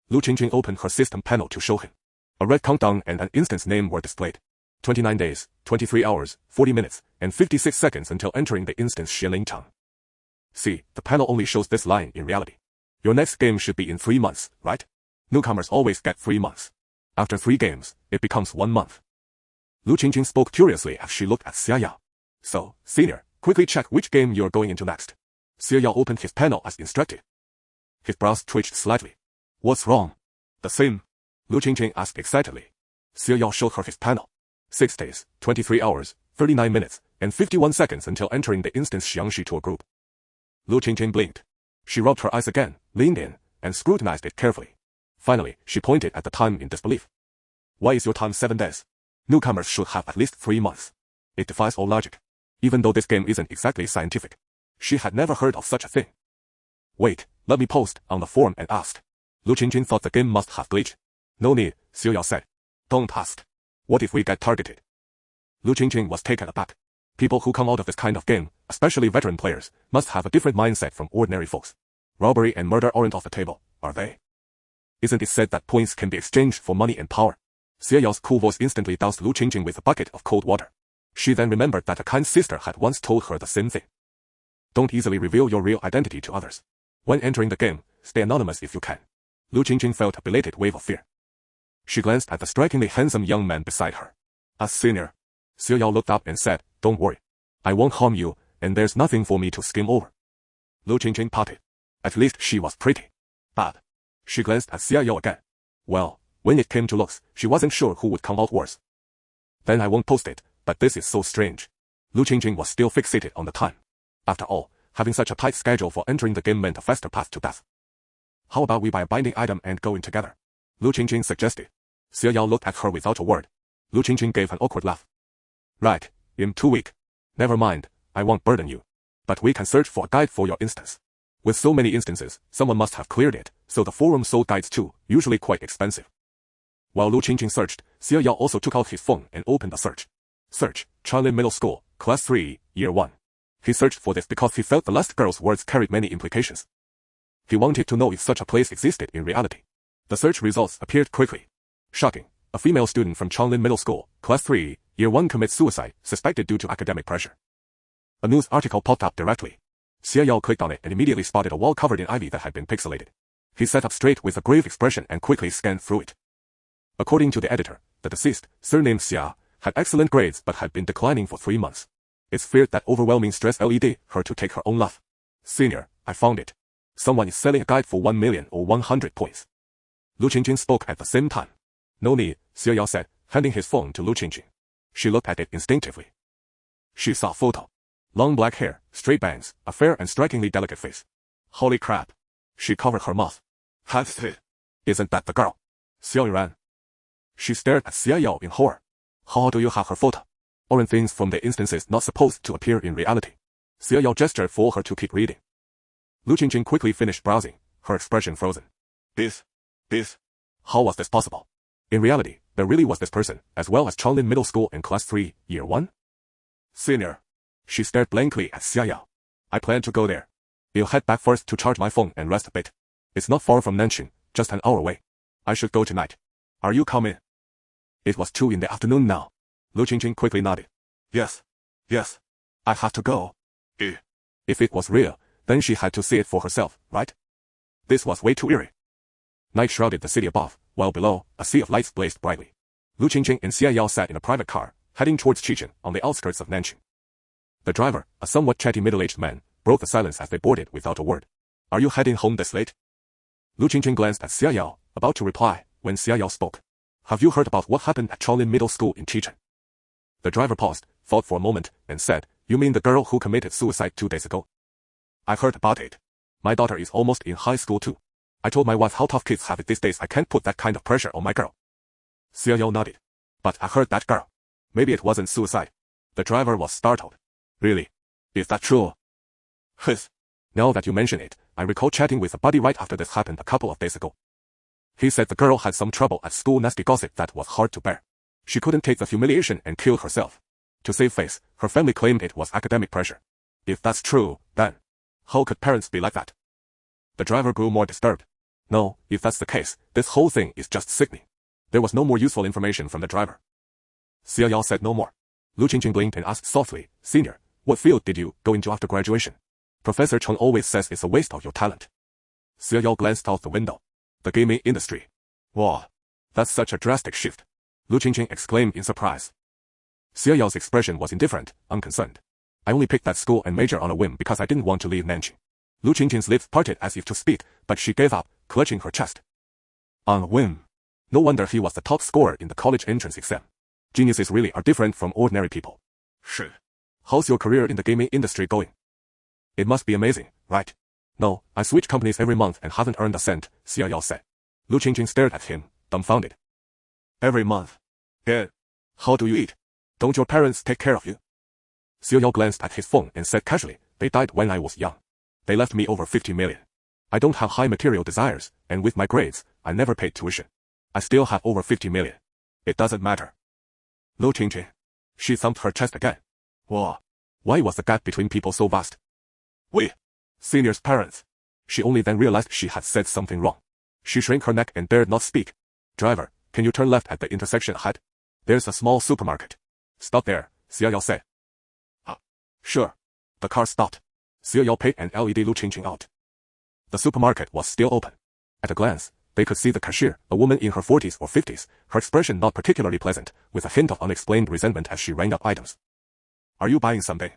Lu Qingjing opened her system panel to show him. A red countdown and an instance name were displayed. 29 days, 23 hours, 40 minutes, and 56 seconds until entering the instance Xianlingchang. See, the panel only shows this line in reality. Your next game should be in 3 months, right? Newcomers always get 3 months. After 3 games, it becomes 1 month. Lu Qingjing spoke curiously as she looked at Xia Yao. So, senior, quickly check which game you're going into next. Xia Yao opened his panel as instructed. His brows twitched slightly. What's wrong? The same. Lu Qingjing asked excitedly. Xia Yao showed her his panel. 6 days, 23 hours, 39 minutes, and 51 seconds until entering the instance Xiangxi to a group. Lu Qingjing blinked. She rubbed her eyes again, leaned in, and scrutinized it carefully. Finally, she pointed at the time in disbelief. Why is your time 7 days? Newcomers should have at least 3 months. It defies all logic. Even though this game isn't exactly scientific. She had never heard of such a thing. Wait, let me post on the forum and ask. Lu Qingjing thought the game must have glitched. No need, Xia Yao said. Don't ask. What if we get targeted? Lu Qingjing was taken aback. People who come out of this kind of game, especially veteran players, must have a different mindset from ordinary folks. Robbery and murder aren't off the table, are they? Isn't it said that points can be exchanged for money and power? Xia Yao's cool voice instantly doused Lu Qingjing with a bucket of cold water. She then remembered that a kind sister had once told her the same thing. Don't easily reveal your real identity to others. When entering the game, stay anonymous if you can. Lu Qingjing felt a belated wave of fear. She glanced at the strikingly handsome young man beside her. As senior, Xia Yao looked up and said, Don't worry. I won't harm you, and there's nothing for me to skim over. Lu Qingjing pouted. At least she was pretty. Bad. She glanced at Xia Yao again. Well, when it came to looks, she wasn't sure who would come out worse. Then I won't post it, but this is so strange. Lu Qingjing was still fixated on the time. After all, having such a tight schedule for entering the game meant a faster path to death. How about we buy a binding item and go in together? Lu Qingjing suggested. Xia Yao looked at her without a word. Lu Qingjing gave an awkward laugh. Right, I'm too weak. Never mind, I won't burden you. But we can search for a guide for your instance. With so many instances, someone must have cleared it, so the forum sold guides too, usually quite expensive. While Lu Qingjing searched, Xia Yao also took out his phone and opened a search. Search, Chanlin Middle School, Class 3, Year 1. He searched for this because he felt the last girl's words carried many implications. He wanted to know if such a place existed in reality. The search results appeared quickly. Shocking. A female student from Chanlin Middle School, Class 3, Year 1 commits suicide, suspected due to academic pressure. A news article popped up directly. Xia Yao clicked on it and immediately spotted a wall covered in ivy that had been pixelated. He sat up straight with a grave expression and quickly scanned through it. According to the editor, the deceased, surnamed Xia, had excellent grades but had been declining for 3 months. It's feared that overwhelming stress led her to take her own life. Senior, I found it. Someone is selling a guide for 1 million or 100 points. Lu Qingjing spoke at the same time. No need, Xia Yao said, handing his phone to Lu Qingjing. She looked at it instinctively. She saw a photo. Long black hair, straight bangs, a fair and strikingly delicate face. Holy crap. She covered her mouth. That's it. Isn't that the girl? Xiao Yuan. She stared at Xia Yao in horror. How do you have her photo? Aren't things from the instances not supposed to appear in reality? Xia Yao gestured for her to keep reading. Lu Qingjing quickly finished browsing, her expression frozen. This. How was this possible? In reality, there really was this person, as well as Chanlin Middle School and Class 3, Year 1? Senior. She stared blankly at Xia Yao. I plan to go there. I'll head back first to charge my phone and rest a bit. It's not far from Nanxing, just an hour away. I should go tonight. Are you coming? It was 2 in the afternoon now. Lu Qingjing quickly nodded. Yes. I have to go. If it was real, then she had to see it for herself, right? This was way too eerie. Night shrouded the city above, while below, a sea of lights blazed brightly. Lu Qingjing and Xia Yao sat in a private car, heading towards Chichen, on the outskirts of Nanxing. The driver, a somewhat chatty middle-aged man, broke the silence as they boarded without a word. Are you heading home this late? Lu Qingjing glanced at Xia Yao, about to reply, when Xia Yao spoke. Have you heard about what happened at Chanlin Middle School in Chichen? The driver paused, thought for a moment, and said, You mean the girl who committed suicide 2 days ago? I've heard about it. My daughter is almost in high school too. I told my wife how tough kids have it these days. I can't put that kind of pressure on my girl. Xia Yao nodded. But I heard that girl. Maybe it wasn't suicide. The driver was startled. Really? Is that true? Now that you mention it, I recall chatting with a buddy right after this happened a couple of days ago. He said the girl had some trouble at school, nasty gossip that was hard to bear. She couldn't take the humiliation and killed herself. To save face, her family claimed it was academic pressure. If that's true, then how could parents be like that? The driver grew more disturbed. No, if that's the case, this whole thing is just sickening. There was no more useful information from the driver. Xia Yao said no more. Lu Qingjing blinked and asked softly, Senior, what field did you go into after graduation? Professor Cheng always says it's a waste of your talent. Xia Yao glanced out the window. The gaming industry. Wow, that's such a drastic shift. Lu Qingjing exclaimed in surprise. Xia Yao's expression was indifferent, unconcerned. I only picked that school and major on a whim because I didn't want to leave Nanjing. Lu Qingjing's lips parted as if to speak, but she gave up, clutching her chest. On a whim. No wonder he was the top scorer in the college entrance exam. Geniuses really are different from ordinary people. Sure. How's your career in the gaming industry going? It must be amazing, right? No, I switch companies every month and haven't earned a cent, Xia Yao said. Lu Qingjing stared at him, dumbfounded. Every month? Yeah. How do you eat? Don't your parents take care of you? Xia Yao glanced at his phone and said casually, they died when I was young. They left me over 50 million. I don't have high material desires, and with my grades, I never paid tuition. I still have over 50 million. It doesn't matter. Lu Qingjing. She thumped her chest again. Whoa. Why was the gap between people so vast? We. Senior's parents. She only then realized she had said something wrong. She shrank her neck and dared not speak. Driver, can you turn left at the intersection ahead? There's a small supermarket. Stop there, Xia Yao said. Sure. The car stopped. Xia Yao paid an LED Lu Qingjing out. The supermarket was still open. At a glance, they could see the cashier, a woman in her 40s or 50s, her expression not particularly pleasant, with a hint of unexplained resentment as she rang up items. Are you buying something?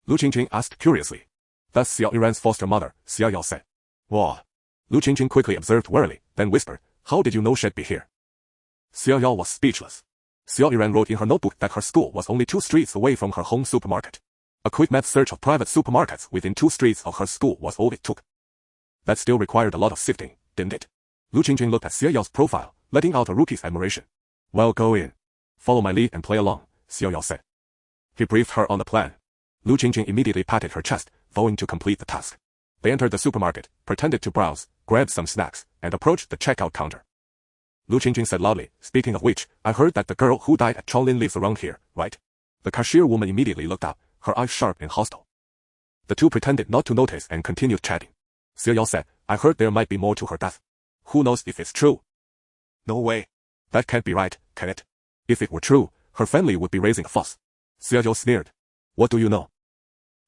Lu Qingjing asked curiously. That's Xiao Yiran's foster mother, Xia Yao said. Whoa. Lu Qingjing quickly observed warily, then whispered, how did you know she'd be here? Xia Yao was speechless. Xiao Yiran wrote in her notebook that her school was only 2 streets away from her home supermarket. A quick math search of private supermarkets within 2 streets of her school was all it took. That still required a lot of sifting, didn't it? Lu Qingjing looked at Xia Yao's profile, letting out a rookie's admiration. Well, go in. Follow my lead and play along, Xia Yao said. He briefed her on the plan. Lu Qingjing immediately patted her chest, vowing to complete the task. They entered the supermarket, pretended to browse, grabbed some snacks, and approached the checkout counter. Lu Qingjing said loudly, speaking of which, I heard that the girl who died at Chonglin lives around here, right? The cashier woman immediately looked up, her eyes sharp and hostile. The two pretended not to notice and continued chatting. Xia Yao said, I heard there might be more to her death. Who knows if it's true? No way. That can't be right, can it? If it were true, her family would be raising a fuss. Xia Yao sneered. What do you know?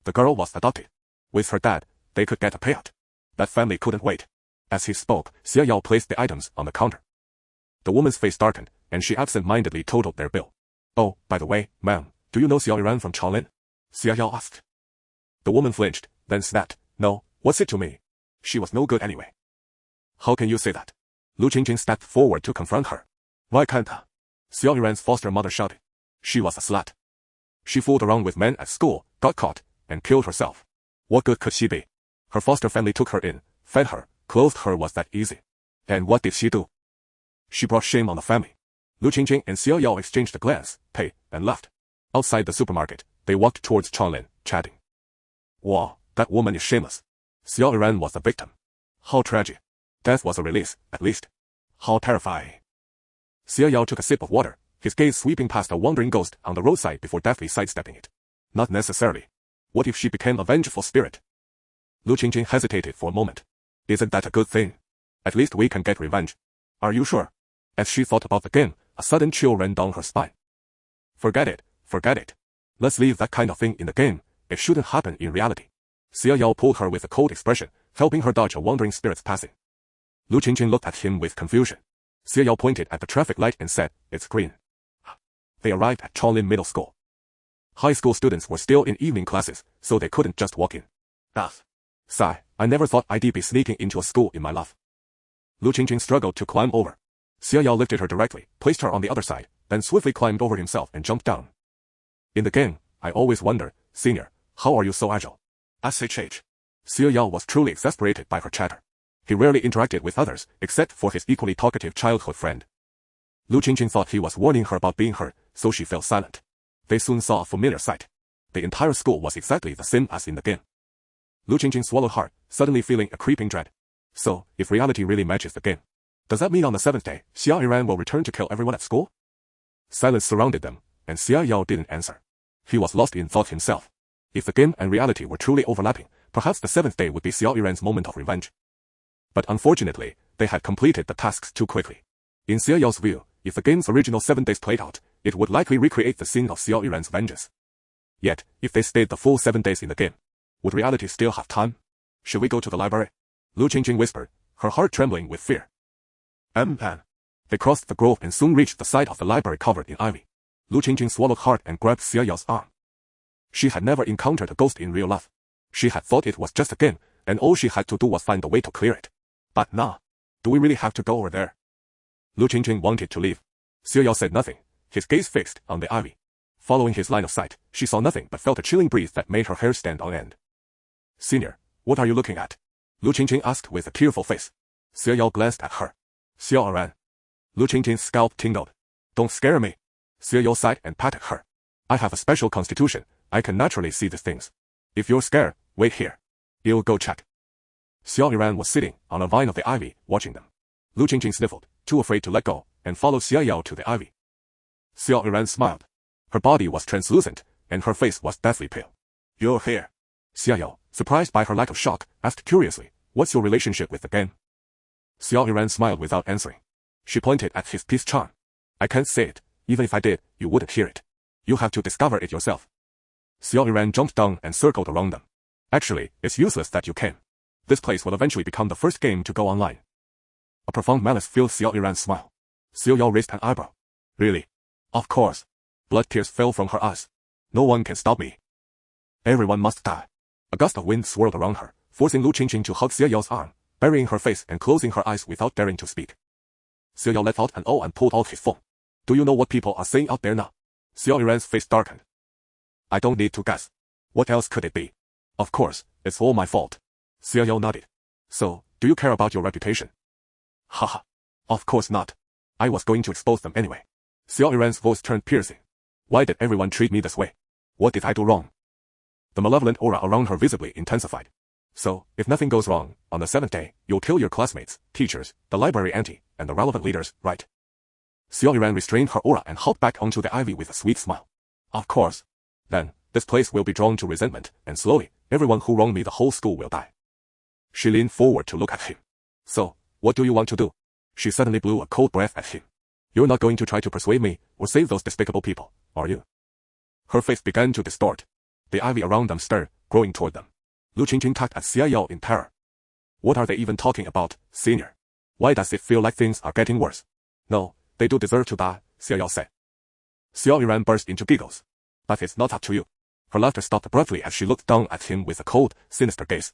The girl was adopted. With her dad, they could get a payout. That family couldn't wait. As he spoke, Xia Yao placed the items on the counter. The woman's face darkened, and she absent-mindedly totaled their bill. Oh, by the way, ma'am, do you know Xiao Yiran from Chonglin? Xia Yao asked. The woman flinched, then snapped, no, what's it to me? She was no good anyway. How can you say that? Lu Qingjing stepped forward to confront her. Why can't I? Xiao Yiran's foster mother shouted. She was a slut. She fooled around with men at school, got caught, and killed herself. What good could she be? Her foster family took her in, fed her, clothed her. Was that easy? And what did she do? She brought shame on the family. Lu Qingjing and Xiao Yao exchanged a glance, paid, and left. Outside the supermarket, they walked towards Chonglin, chatting. Wow, that woman is shameless. Xiao Yiran was the victim. How tragic. Death was a release, at least. How terrifying. Xia Yao took a sip of water, his gaze sweeping past a wandering ghost on the roadside before deftly sidestepping it. Not necessarily. What if she became a vengeful spirit? Lu Qingjing hesitated for a moment. Isn't that a good thing? At least we can get revenge. Are you sure? As she thought about the game, a sudden chill ran down her spine. Forget it, forget it. Let's leave that kind of thing in the game. It shouldn't happen in reality. Xia Yao pulled her with a cold expression, helping her dodge a wandering spirit's passing. Lu Qingjing looked at him with confusion. Xia Yao pointed at the traffic light and said, it's green. They arrived at Chonglin Middle School. High school students were still in evening classes, so they couldn't just walk in. Sigh, I never thought I'd be sneaking into a school in my life. Lu Qingjing struggled to climb over. Xia Yao lifted her directly, placed her on the other side, then swiftly climbed over himself and jumped down. In the game, I always wonder, Senior, how are you so agile? SHH. Xia Yao was truly exasperated by her chatter. He rarely interacted with others, except for his equally talkative childhood friend. Lu Qingjing thought he was warning her about being hurt, so she fell silent. They soon saw a familiar sight. The entire school was exactly the same as in the game. Lu Qingjing swallowed hard, suddenly feeling a creeping dread. So, if reality really matches the game, does that mean on the 7th day, Xiao Yiran will return to kill everyone at school? Silence surrounded them, and Xia Yao didn't answer. He was lost in thought himself. If the game and reality were truly overlapping, perhaps the 7th day would be Xiao Yiran's moment of revenge. But unfortunately, they had completed the tasks too quickly. In Xiao Yao's view, if the game's original 7 days played out, it would likely recreate the scene of Xiao Yiran's vengeance. Yet, if they stayed the full 7 days in the game, would reality still have time? Should we go to the library? Lu Qingjing whispered, her heart trembling with fear. Pan. They crossed the grove and soon reached the side of the library covered in ivy. Lu Qingjing swallowed hard and grabbed Xiao Yao's arm. She had never encountered a ghost in real life. She had thought it was just a game, and all she had to do was find a way to clear it. But now, do we really have to go over there? Lu Qingjing wanted to leave. Xiao Yao said nothing, his gaze fixed on the ivy. Following his line of sight, she saw nothing but felt a chilling breeze that made her hair stand on end. Senior, what are you looking at? Lu Qingjing asked with a tearful face. Xiao Yao glanced at her. Xiao Ran. Lu Qingjing's scalp tingled. Don't scare me. Xiao Yao sighed and patted her. I have a special constitution. I can naturally see these things. If you're scared, wait here. You'll go check. Xiao Yiran was sitting on a vine of the ivy, watching them. Lu Qingjing sniffled, too afraid to let go, and followed Xiao Yao to the ivy. Xiao Yiran smiled. Her body was translucent, and her face was deathly pale. You're here. Xiao Yao, surprised by her lack of shock, asked curiously, what's your relationship with the game? Xiao Yiran smiled without answering. She pointed at his peace charm. I can't say it. Even if I did, you wouldn't hear it. You have to discover it yourself. Xiao Yiran jumped down and circled around them. Actually, it's useless that you came. This place will eventually become the first game to go online. A profound malice filled Xiao Yiran's smile. Xiao Yao raised an eyebrow. Really? Of course. Blood tears fell from her eyes. No one can stop me. Everyone must die. A gust of wind swirled around her, forcing Lu Qingjing to hug Xiao Yao's arm, burying her face and closing her eyes without daring to speak. Xiao Yao let out an oath and pulled out his phone. Do you know what people are saying out there now? Xiao Yiran's face darkened. I don't need to guess. What else could it be? Of course, it's all my fault. Xiao Yao nodded. So, do you care about your reputation? Haha. Of course not. I was going to expose them anyway. Xiao Yiran's voice turned piercing. Why did everyone treat me this way? What did I do wrong? The malevolent aura around her visibly intensified. So, if nothing goes wrong, on the 7th day, you'll kill your classmates, teachers, the library auntie, and the relevant leaders, right? Xiao Yiran restrained her aura and hopped back onto the ivy with a sweet smile. Of course. Then, this place will be drawn to resentment, and slowly, everyone who wronged me the whole school will die. She leaned forward to look at him. So, what do you want to do? She suddenly blew a cold breath at him. You're not going to try to persuade me, or save those despicable people, are you? Her face began to distort. The ivy around them stirred, growing toward them. Lu Qingjing tugged at Xiao Yao in terror. What are they even talking about, senior? Why does it feel like things are getting worse? No, they do deserve to die, Xiao Yao said. Xiao Yiran burst into giggles. But it's not up to you. Her laughter stopped abruptly as she looked down at him with a cold, sinister gaze.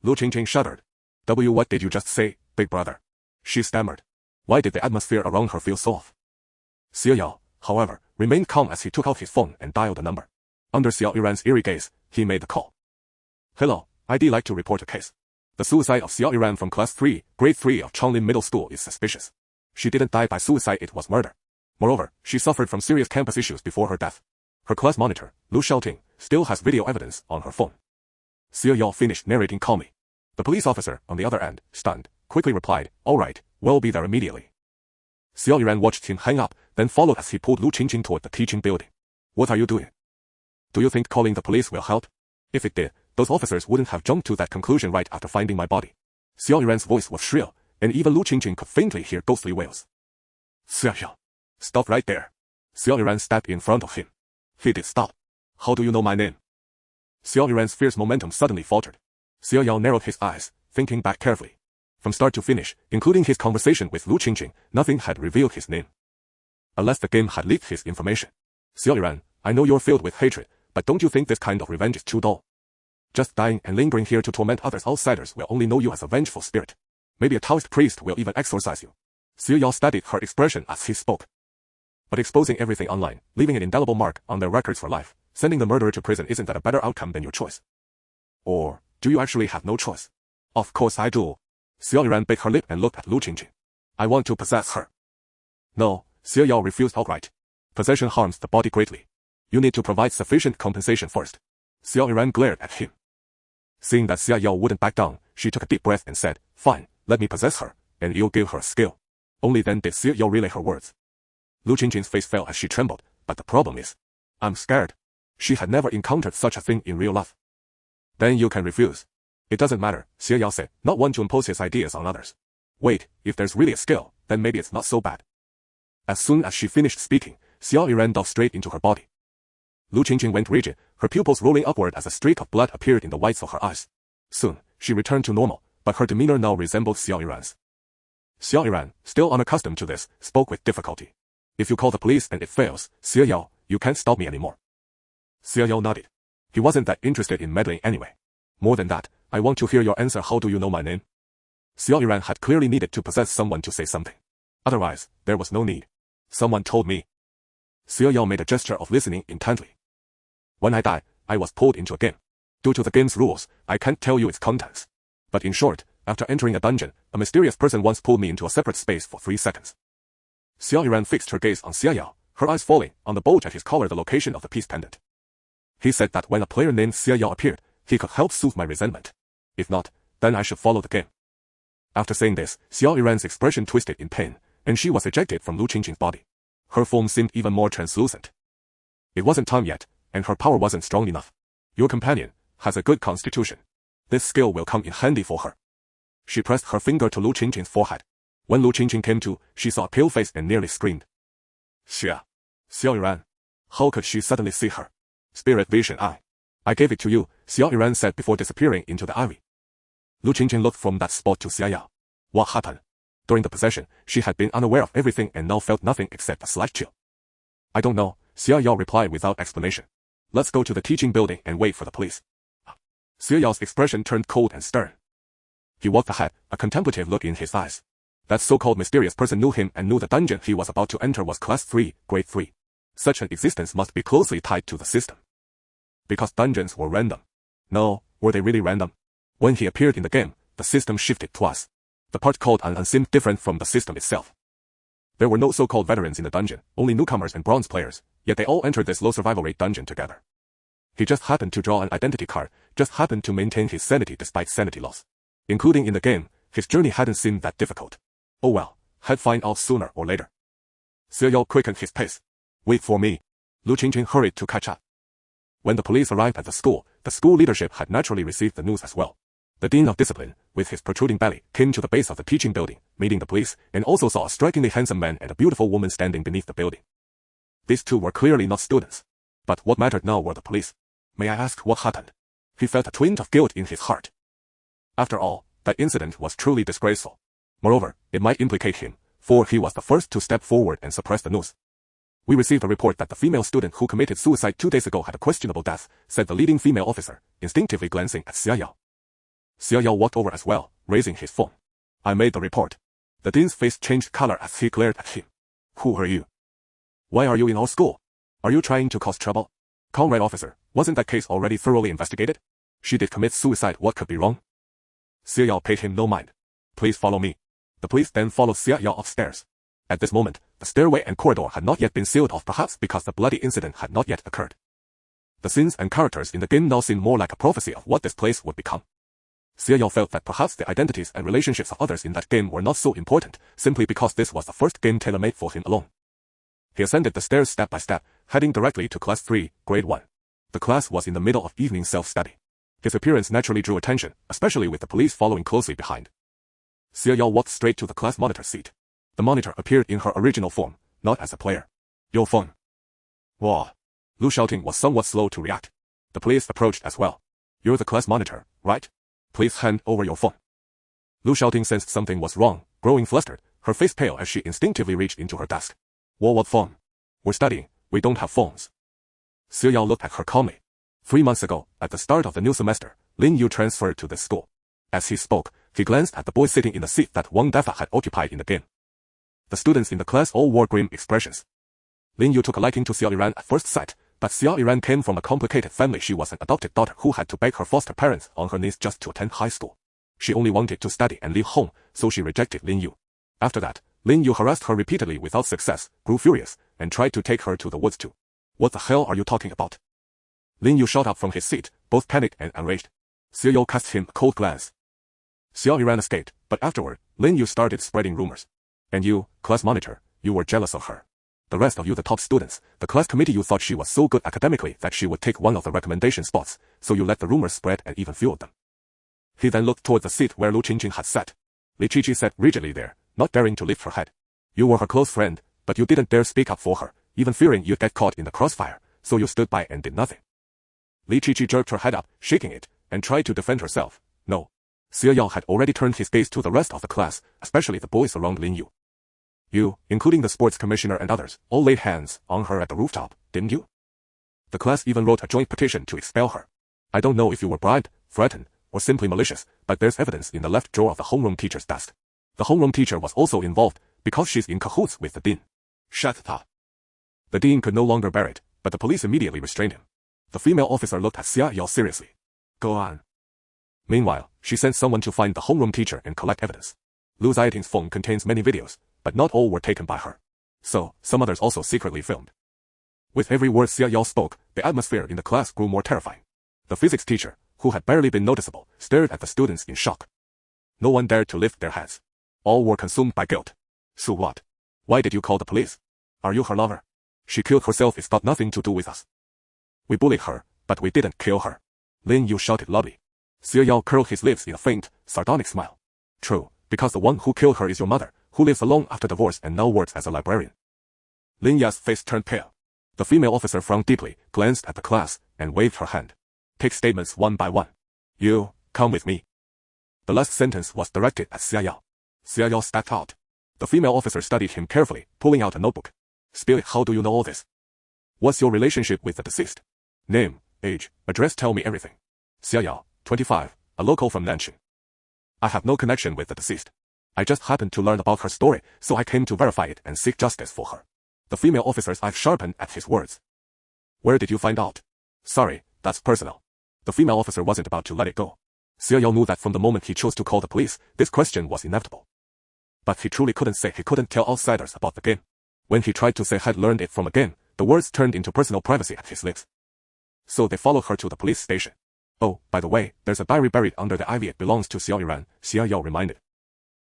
Lu Qingjing shuddered. What did you just say, big brother? She stammered. Why did the atmosphere around her feel so off? Xiao Yao, however, remained calm as he took out his phone and dialed the number. Under Xiao Yiran's eerie gaze, he made the call. Hello, I'd like to report a case. The suicide of Xiao Yiran from Class 3, Grade 3 of Changlin Middle School is suspicious. She didn't die by suicide, it was murder. Moreover, she suffered from serious campus issues before her death. Her class monitor, Lu Xiaoting, still has video evidence on her phone. Xiao Yao finished narrating calmly. The police officer, on the other end, stunned, quickly replied, all right, we'll be there immediately. Xiao Yiran watched him hang up, then followed as he pulled Lu Qingjing toward the teaching building. What are you doing? Do you think calling the police will help? If it did, those officers wouldn't have jumped to that conclusion right after finding my body. Xiao Yiran's voice was shrill, and even Lu Qingjing could faintly hear ghostly wails. Xiao Yao. Stop right there. Xiao Yiran stepped in front of him. He did stop. How do you know my name? Xiao Yiran's fierce momentum suddenly faltered. Xiao Yao narrowed his eyes, thinking back carefully. From start to finish, including his conversation with Lu Qingjing, nothing had revealed his name. Unless the game had leaked his information. Xiao Yiran, I know you're filled with hatred, but don't you think this kind of revenge is too dull? Just dying and lingering here to torment others outsiders will only know you as a vengeful spirit. Maybe a Taoist priest will even exorcise you. Xiao Yao studied her expression as he spoke. But exposing everything online, leaving an indelible mark on their records for life, sending the murderer to prison, isn't that a better outcome than your choice? Or, do you actually have no choice? Of course I do. Xiao Yiran bit her lip and looked at Lu Qingjing. I want to possess her. No, Xiao Yao refused outright. Possession harms the body greatly. You need to provide sufficient compensation first. Xiao Yiran glared at him. Seeing that Xiao Yao wouldn't back down, she took a deep breath and said, fine, let me possess her, and you'll give her a skill. Only then did Xiao Yao relay her words. Lu Qingjing's face fell as she trembled, but the problem is, I'm scared. She had never encountered such a thing in real life. Then you can refuse. It doesn't matter, Xie Yao said, not one to impose his ideas on others. Wait, if there's really a skill, then maybe it's not so bad. As soon as she finished speaking, Xiao Yiran dove straight into her body. Lu Qingqing went rigid, her pupils rolling upward as a streak of blood appeared in the whites of her eyes. Soon, she returned to normal, but her demeanor now resembled Xiao Yiran's. Xiao Yiran, still unaccustomed to this, spoke with difficulty. If you call the police and it fails, Xie Yao, you can't stop me anymore. Xie Yao nodded. He wasn't that interested in meddling anyway. More than that, I want to hear your answer. How do you know my name? Xiao Yiran had clearly needed to possess someone to say something. Otherwise, there was no need. Someone told me. Xie Yao made a gesture of listening intently. When I die, I was pulled into a game. Due to the game's rules, I can't tell you its contents. But in short, after entering a dungeon, a mysterious person once pulled me into a separate space for 3 seconds. Xiao Yiran fixed her gaze on Xie Yao, her eyes falling on the bulge at his collar, the location of the peace pendant. He said that when a player named Xie Yao appeared, he could help soothe my resentment. If not, then I should follow the game. After saying this, Xiao Yiran's expression twisted in pain, and she was ejected from Lu Qingqing's body. Her form seemed even more translucent. It wasn't time yet, and her power wasn't strong enough. Your companion has a good constitution. This skill will come in handy for her. She pressed her finger to Lu Qingqing's forehead. When Lu Qingqing came to, she saw a pale face and nearly screamed. Xia. Xiao Yiran. How could she suddenly see her? Spirit vision I gave it to you, Xiao Yiran said before disappearing into the ivy. Lu Qingqing looked from that spot to Xia Yao. What happened? During the possession, she had been unaware of everything and now felt nothing except a slight chill. I don't know, Xia Yao replied without explanation. Let's go to the teaching building and wait for the police. Xia Yao's expression turned cold and stern. He walked ahead, a contemplative look in his eyes. That so-called mysterious person knew him and knew the dungeon he was about to enter was Class 3, Grade 3. Such an existence must be closely tied to the system. Because dungeons were random. No, were they really random? When he appeared in the game, the system shifted twice. The part called An seemed different from the system itself. There were no so-called veterans in the dungeon, only newcomers and bronze players, yet they all entered this low survival rate dungeon together. He just happened to draw an identity card, just happened to maintain his sanity despite sanity loss. Including in the game, his journey hadn't seemed that difficult. Oh well, I'd find out sooner or later. Xie Yao quickened his pace. Wait for me. Lu Qingqing hurried to catch up. When the police arrived at the school leadership had naturally received the news as well. The Dean of Discipline, with his protruding belly, came to the base of the teaching building, meeting the police, and also saw a strikingly handsome man and a beautiful woman standing beneath the building. These two were clearly not students. But what mattered now were the police. May I ask what happened? He felt a twinge of guilt in his heart. After all, that incident was truly disgraceful. Moreover, it might implicate him, for he was the first to step forward and suppress the news. We received a report that the female student who committed suicide 2 days ago had a questionable death, said the leading female officer, instinctively glancing at Xia Yao. Xia Yao walked over as well, raising his phone. I made the report. The dean's face changed color as he glared at him. Who are you? Why are you in our school? Are you trying to cause trouble? Comrade officer, wasn't that case already thoroughly investigated? She did commit suicide, what could be wrong? Xia Yao paid him no mind. Please follow me. The police then followed Xia Yao upstairs. At this moment, the stairway and corridor had not yet been sealed off, perhaps because the bloody incident had not yet occurred. The scenes and characters in the game now seemed more like a prophecy of what this place would become. Xie Yao felt that perhaps the identities and relationships of others in that game were not so important, simply because this was the first game tailor-made for him alone. He ascended the stairs step by step, heading directly to Class 3, Grade 1. The class was in the middle of evening self-study. His appearance naturally drew attention, especially with the police following closely behind. Xie Yao walked straight to the class monitor seat. The monitor appeared in her original form, not as a player. Your phone. Whoa. Lu Shaoting was somewhat slow to react. The police approached as well. You're the class monitor, right? Please hand over your phone. Lu Shaoting sensed something was wrong, growing flustered, her face pale as she instinctively reached into her desk. What phone? We're studying, we don't have phones. Xie Yao looked at her calmly. 3 months ago, at the start of the new semester, Lin Yu transferred to this school. As he spoke, he glanced at the boy sitting in the seat that Wang Dafa had occupied in the game. The students in the class all wore grim expressions. Lin Yu took a liking to Xiao Yiran at first sight, but Xiao Yiran came from a complicated family. She was an adopted daughter who had to beg her foster parents on her knees just to attend high school. She only wanted to study and leave home, so she rejected Lin Yu. After that, Lin Yu harassed her repeatedly without success, grew furious, and tried to take her to the woods too. What the hell are you talking about? Lin Yu shot up from his seat, both panicked and enraged. Xie Yao cast him a cold glance. Xiao Yiran escaped, but afterward, Lin Yu started spreading rumors. And you, class monitor, you were jealous of her. The rest of you the top students, the class committee you thought she was so good academically that she would take one of the recommendation spots, so you let the rumors spread and even fueled them. He then looked toward the seat where Lu Qingjing had sat. Li Qiqi sat rigidly there, not daring to lift her head. You were her close friend, but you didn't dare speak up for her, even fearing you'd get caught in the crossfire, so you stood by and did nothing. Li Qiqi jerked her head up, shaking it, and tried to defend herself. No. Xie Yao had already turned his gaze to the rest of the class, especially the boys around Lin Yu. You, including the sports commissioner and others, all laid hands on her at the rooftop, didn't you? The class even wrote a joint petition to expel her. I don't know if you were bribed, threatened, or simply malicious, but there's evidence in the left drawer of the homeroom teacher's desk. The homeroom teacher was also involved, because she's in cahoots with the dean. Shut up. The dean could no longer bear it, but the police immediately restrained him. The female officer looked at Xia Yao seriously. Go on. Meanwhile, she sent someone to find the homeroom teacher and collect evidence. Lu Zaiting's phone contains many videos, but not all were taken by her. So, some others also secretly filmed. With every word Xia Yao spoke, the atmosphere in the class grew more terrifying. The physics teacher, who had barely been noticeable, stared at the students in shock. No one dared to lift their heads. All were consumed by guilt. So what? Why did you call the police? Are you her lover? She killed herself. It's got nothing to do with us. We bullied her, but we didn't kill her. Lin Yu shouted loudly. Xie Yao curled his lips in a faint, sardonic smile. True, because the one who killed her is your mother, who lives alone after divorce and now works as a librarian. Lin Ya's face turned pale. The female officer frowned deeply, glanced at the class, and waved her hand. Take statements one by one. You, come with me. The last sentence was directed at Xia Yao. Xia Yao stepped out. The female officer studied him carefully, pulling out a notebook. Spill, how do you know all this? What's your relationship with the deceased? Name, age, address, tell me everything. Xia Yao, 25, a local from Nanqing. I have no connection with the deceased. I just happened to learn about her story, so I came to verify it and seek justice for her. The female officer's eyes sharpened at his words. Where did you find out? Sorry, that's personal. The female officer wasn't about to let it go. Xia Yao knew that from the moment he chose to call the police, this question was inevitable. But he truly couldn't say he couldn't tell outsiders about the game. When he tried to say had learned it from a game, the words turned into personal privacy at his lips. So they followed her to the police station. Oh, by the way, there's a diary buried under the ivy. It belongs to Xiao Yiran, Xia Yao reminded.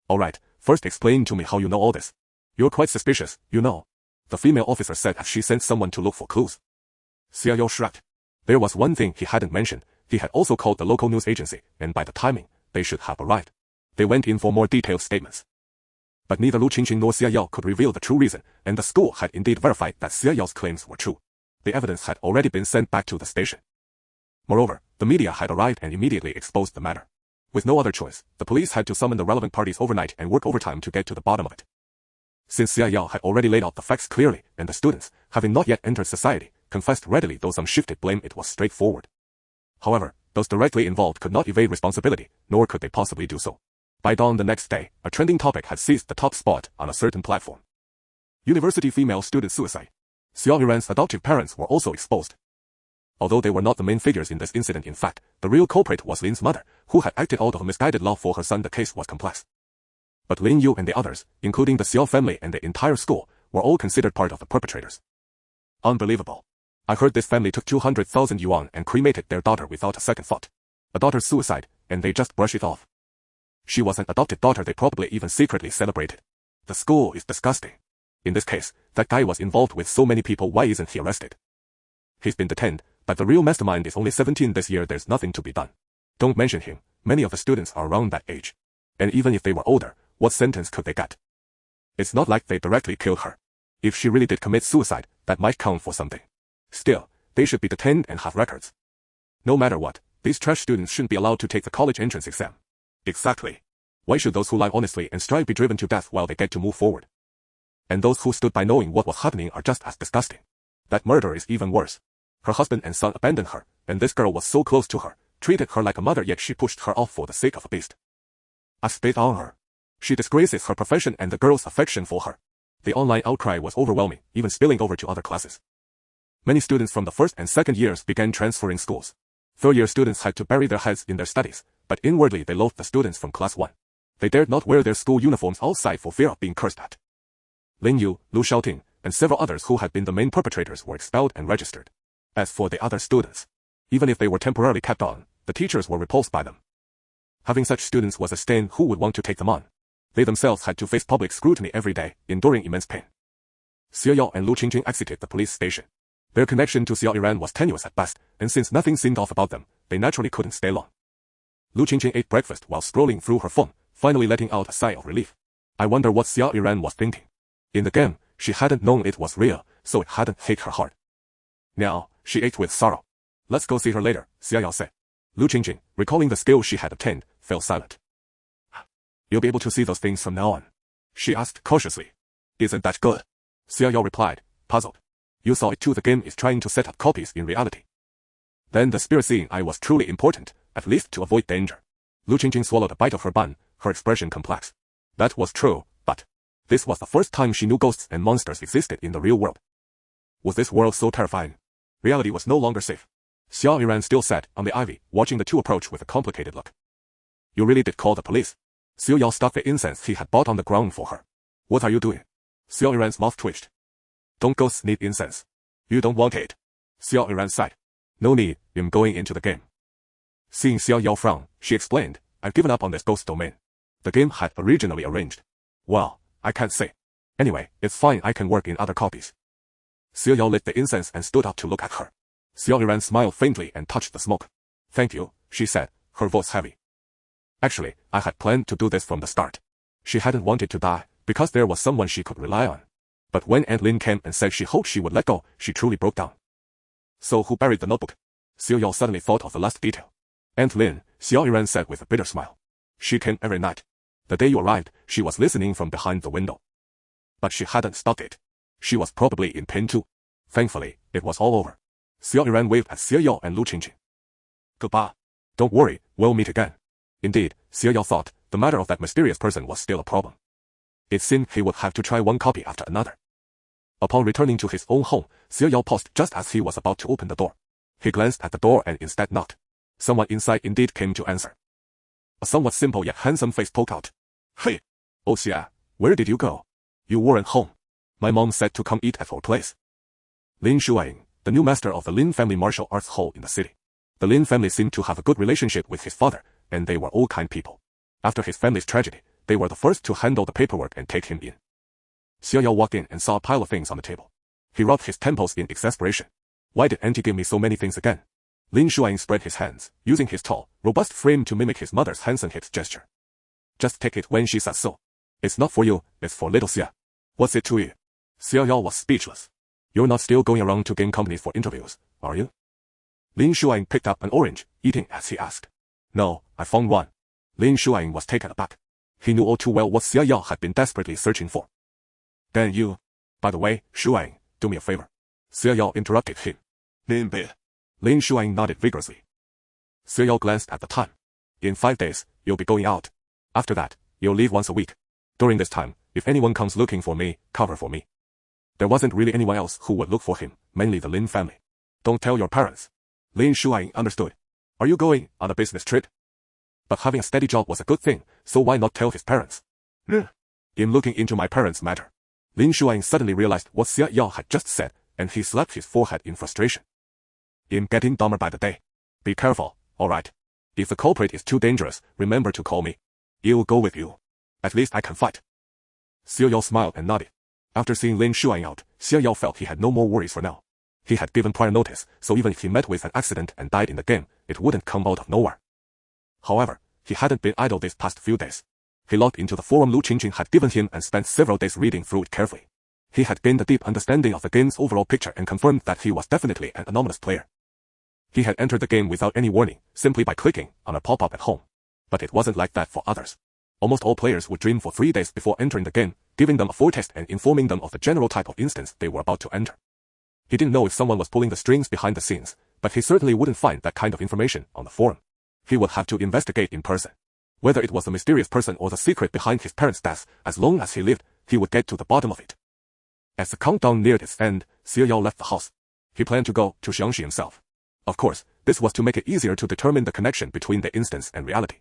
Alright, first explain to me how you know all this. You're quite suspicious, you know. The female officer said as she sent someone to look for clues. Xia Yao shrugged. There was one thing he hadn't mentioned. He had also called the local news agency, and by the timing, they should have arrived. They went in for more detailed statements. But neither Lu Qingjing nor Xia Yao could reveal the true reason, and the school had indeed verified that Xia Yao's claims were true. The evidence had already been sent back to the station. Moreover, the media had arrived and immediately exposed the matter. With no other choice, the police had to summon the relevant parties overnight and work overtime to get to the bottom of it. Since Xia Yao had already laid out the facts clearly, and the students, having not yet entered society, confessed readily, though some shifted blame, it was straightforward. However, those directly involved could not evade responsibility, nor could they possibly do so. By dawn the next day, a trending topic had seized the top spot on a certain platform. University female student suicide. Xiao Yiran's adoptive parents were also exposed. Although they were not the main figures in this incident, in fact, the real culprit was Lin's mother, who had acted out of misguided love for her son. The case was complex. But Lin Yu and the others, including the Xiao family and the entire school, were all considered part of the perpetrators. Unbelievable. I heard this family took 200,000 yuan and cremated their daughter without a second thought. A daughter's suicide, and they just brush it off. She was an adopted daughter they probably even secretly celebrated. The school is disgusting. In this case, that guy was involved with so many people. Why isn't he arrested? He's been detained, but the real mastermind is only 17 this year. There's nothing to be done. Don't mention him. Many of the students are around that age. And even if they were older, what sentence could they get? It's not like they directly killed her. If she really did commit suicide, that might count for something. Still, they should be detained and have records. No matter what, these trash students shouldn't be allowed to take the college entrance exam. Exactly. Why should those who lie honestly and strive be driven to death while they get to move forward? And those who stood by knowing what was happening are just as disgusting. That murder is even worse. Her husband and son abandoned her, and this girl was so close to her, treated her like a mother, yet she pushed her off for the sake of a beast. I spit on her. She disgraces her profession and the girl's affection for her. The online outcry was overwhelming, even spilling over to other classes. Many students from the first and second years began transferring schools. Third-year students had to bury their heads in their studies, but inwardly they loathed the students from class 1. They dared not wear their school uniforms outside for fear of being cursed at. Lin Yu, Lu Xiaoting, and several others who had been the main perpetrators were expelled and registered. As for the other students, even if they were temporarily kept on, the teachers were repulsed by them. Having such students was a stain. Who would want to take them on? They themselves had to face public scrutiny every day, enduring immense pain. Xia Yao and Lu Qingqing exited the police station. Their connection to Xiao Yiran was tenuous at best, and since nothing seemed off about them, they naturally couldn't stay long. Lu Qingqing ate breakfast while scrolling through her phone, finally letting out a sigh of relief. I wonder what Xiao Yiran was thinking. In the game, she hadn't known it was real, so it hadn't hit her hard. Now, she ached with sorrow. Let's go see her later, Xia Yao said. Lu Qingqing, recalling the skill she had obtained, fell silent. You'll be able to see those things from now on, she asked cautiously. Isn't that good? Xia Yao replied, puzzled. You saw it too. The game is trying to set up copies in reality. Then the spirit seeing eye was truly important, at least to avoid danger. Lu Qingqing swallowed a bite of her bun, her expression complex. That was true, but this was the first time she knew ghosts and monsters existed in the real world. Was this world so terrifying? Reality was no longer safe. Xiao Yiran still sat on the ivy, watching the two approach with a complicated look. You really did call the police? Xiao Yao stuck the incense he had bought on the ground for her. What are you doing? Xiao Yiran's mouth twitched. Don't ghosts need incense? You don't want it. Xiao Yiran sighed. No need, I'm going into the game. Seeing Xiao Yao frown, she explained, I've given up on this ghost domain. The game had originally arranged. Well, I can't say. Anyway, it's fine, I can work in other copies. Xiao Yao lit the incense and stood up to look at her. Xiao Yiran smiled faintly and touched the smoke. Thank you, she said, her voice heavy. Actually, I had planned to do this from the start. She hadn't wanted to die, because there was someone she could rely on. But when Aunt Lin came and said she hoped she would let go, she truly broke down. So who buried the notebook? Xiao Yao suddenly thought of the last detail. Aunt Lin, Xiao Yiran said with a bitter smile. She came every night. The day you arrived, she was listening from behind the window. But she hadn't stopped it. She was probably in pain too. Thankfully, it was all over. Xiao Yiran waved at Xia Yao and Lu Qingqing. Goodbye. Don't worry, we'll meet again. Indeed, Xia Yao thought, the matter of that mysterious person was still a problem. It seemed he would have to try one copy after another. Upon returning to his own home, Xia Yao paused just as he was about to open the door. He glanced at the door and instead knocked. Someone inside indeed came to answer. A somewhat simple yet handsome face poked out. Hey! Oh Xia, where did you go? You weren't home. My mom said to come eat at our place. Lin Shuaiying, the new master of the Lin family martial arts hall in the city. The Lin family seemed to have a good relationship with his father, and they were all kind people. After his family's tragedy, they were the first to handle the paperwork and take him in. Xia Yao walked in and saw a pile of things on the table. He rubbed his temples in exasperation. Why did auntie give me so many things again? Lin Shuaiying spread his hands, using his tall, robust frame to mimic his mother's hands and hips gesture. Just take it when she says so. It's not for you, it's for little Xia. What's it to you? Xia Yao was speechless. You're not still going around to game companies for interviews, are you? Lin Shuaiying picked up an orange, eating as he asked. No, I found one. Lin Shuaiying was taken aback. He knew all too well what Xia Yao had been desperately searching for. Then you... By the way, Shuaiying, do me a favor. Xia Yao interrupted him. Lin Shuaiying nodded vigorously. Xia Yao glanced at the time. In 5 days, you'll be going out. After that, you'll leave once a week. During this time, if anyone comes looking for me, cover for me. There wasn't really anyone else who would look for him, mainly the Lin family. Don't tell your parents. Lin Shuaiying understood. Are you going on a business trip? But having a steady job was a good thing, so why not tell his parents? In looking into my parents' matter. Lin Shuaiying suddenly realized what Xia Yao had just said, and he slapped his forehead in frustration. I'm getting dumber by the day. Be careful, alright? If the culprit is too dangerous, remember to call me. I'll go with you. At least I can fight. Xia Yao smiled and nodded. After seeing Lin Shuaiying out, Xia Yao felt he had no more worries for now. He had given prior notice, so even if he met with an accident and died in the game, it wouldn't come out of nowhere. However, he hadn't been idle these past few days. He logged into the forum Lu Qingqing had given him and spent several days reading through it carefully. He had gained a deep understanding of the game's overall picture and confirmed that he was definitely an anomalous player. He had entered the game without any warning, simply by clicking on a pop-up at home. But it wasn't like that for others. Almost all players would dream for 3 days before entering the game, giving them a foretest and informing them of the general type of instance they were about to enter. He didn't know if someone was pulling the strings behind the scenes, but he certainly wouldn't find that kind of information on the forum. He would have to investigate in person. Whether it was the mysterious person or the secret behind his parents' death, as long as he lived, he would get to the bottom of it. As the countdown neared its end, Xia Yao left the house. He planned to go to Xiangxi himself. Of course, this was to make it easier to determine the connection between the instance and reality.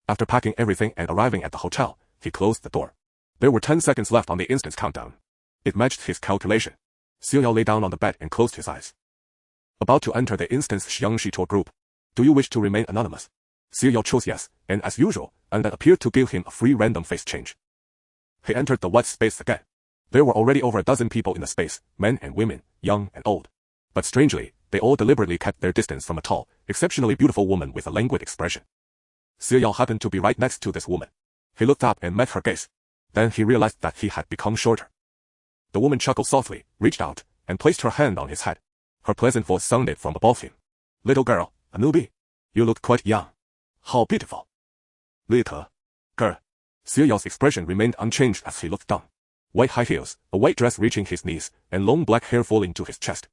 After packing everything and arriving at the hotel, he closed the door. There were 10 seconds left on the instance countdown. It matched his calculation. Xia Yao lay down on the bed and closed his eyes. About to enter the instance Xiangxi tour group. Do you wish to remain anonymous? Xia Yao chose yes, and as usual, and that appeared to give him a free random face change. He entered the white space again. There were already over a dozen people in the space, men and women, young and old. But strangely, they all deliberately kept their distance from a tall, exceptionally beautiful woman with a languid expression. Xiao Yao happened to be right next to this woman. He looked up and met her gaze. Then he realized that he had become shorter. The woman chuckled softly, reached out, and placed her hand on his head. Her pleasant voice sounded from above him. Little girl, a newbie. You look quite young. How beautiful. Little girl. Xiao Yao's expression remained unchanged as he looked down. White high heels, a white dress reaching his knees, and long black hair falling to his chest.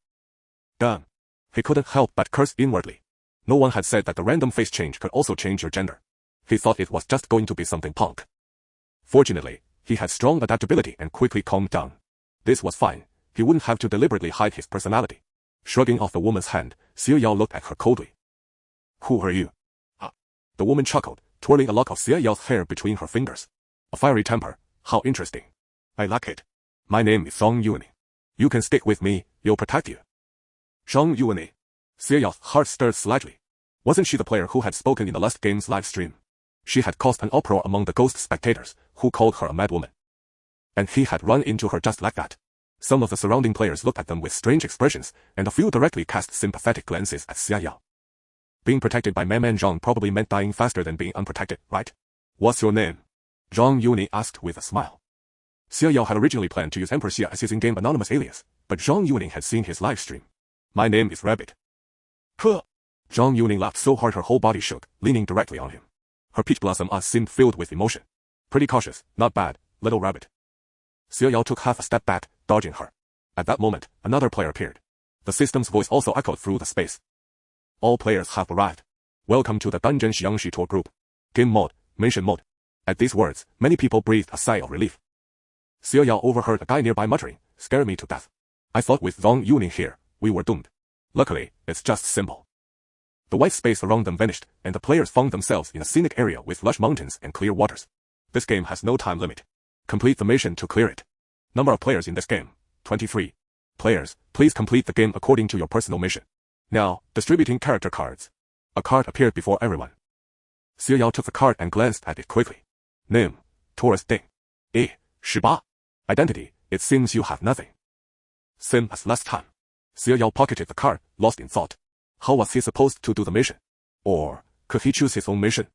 Damn. He couldn't help but curse inwardly. No one had said that the random face change could also change your gender. He thought it was just going to be something punk. Fortunately, he had strong adaptability and quickly calmed down. This was fine. He wouldn't have to deliberately hide his personality. Shrugging off the woman's hand, Xiao Yao looked at her coldly. Who are you? The woman chuckled, twirling a lock of Xiao Yao's hair between her fingers. A fiery temper. How interesting. I like it. My name is Zhang Yuani. You can stick with me, you'll protect you. Zhang Yuani. Xiao Yao's heart stirred slightly. Wasn't she the player who had spoken in the last game's live stream? She had caused an uproar among the ghost spectators, who called her a madwoman. And he had run into her just like that. Some of the surrounding players looked at them with strange expressions, and a few directly cast sympathetic glances at Xiao Yao. Being protected by Man Zhang probably meant dying faster than being unprotected, right? What's your name? Zhang Yuani asked with a smile. Xiao Yao had originally planned to use Emperor Xia as his in-game anonymous alias, but Zhang Yuani had seen his live stream. My name is Rabbit. Huh. Zhang Yuani laughed so hard her whole body shook, leaning directly on him. Her peach blossom eyes seemed filled with emotion. Pretty cautious, not bad, little rabbit. Xiao Yao took half a step back, dodging her. At that moment, another player appeared. The system's voice also echoed through the space. All players have arrived. Welcome to the Dungeon Xiangxi tour group. Game mode, mission mode. At these words, many people breathed a sigh of relief. Xiao Yao overheard a guy nearby muttering, "Scare me to death. I thought with Zhang Yuning here, we were doomed. Luckily, it's just simple." The white space around them vanished, and the players found themselves in a scenic area with lush mountains and clear waters. This game has no time limit. Complete the mission to clear it. Number of players in this game, 23. Players, please complete the game according to your personal mission. Now, distributing character cards. A card appeared before everyone. Xiao Yao took the card and glanced at it quickly. Name, Taurus Ding. 18. Identity, it seems you have nothing. Same as last time. Xiao Yao pocketed the card, lost in thought. How was he supposed to do the mission? Or, could he choose his own mission?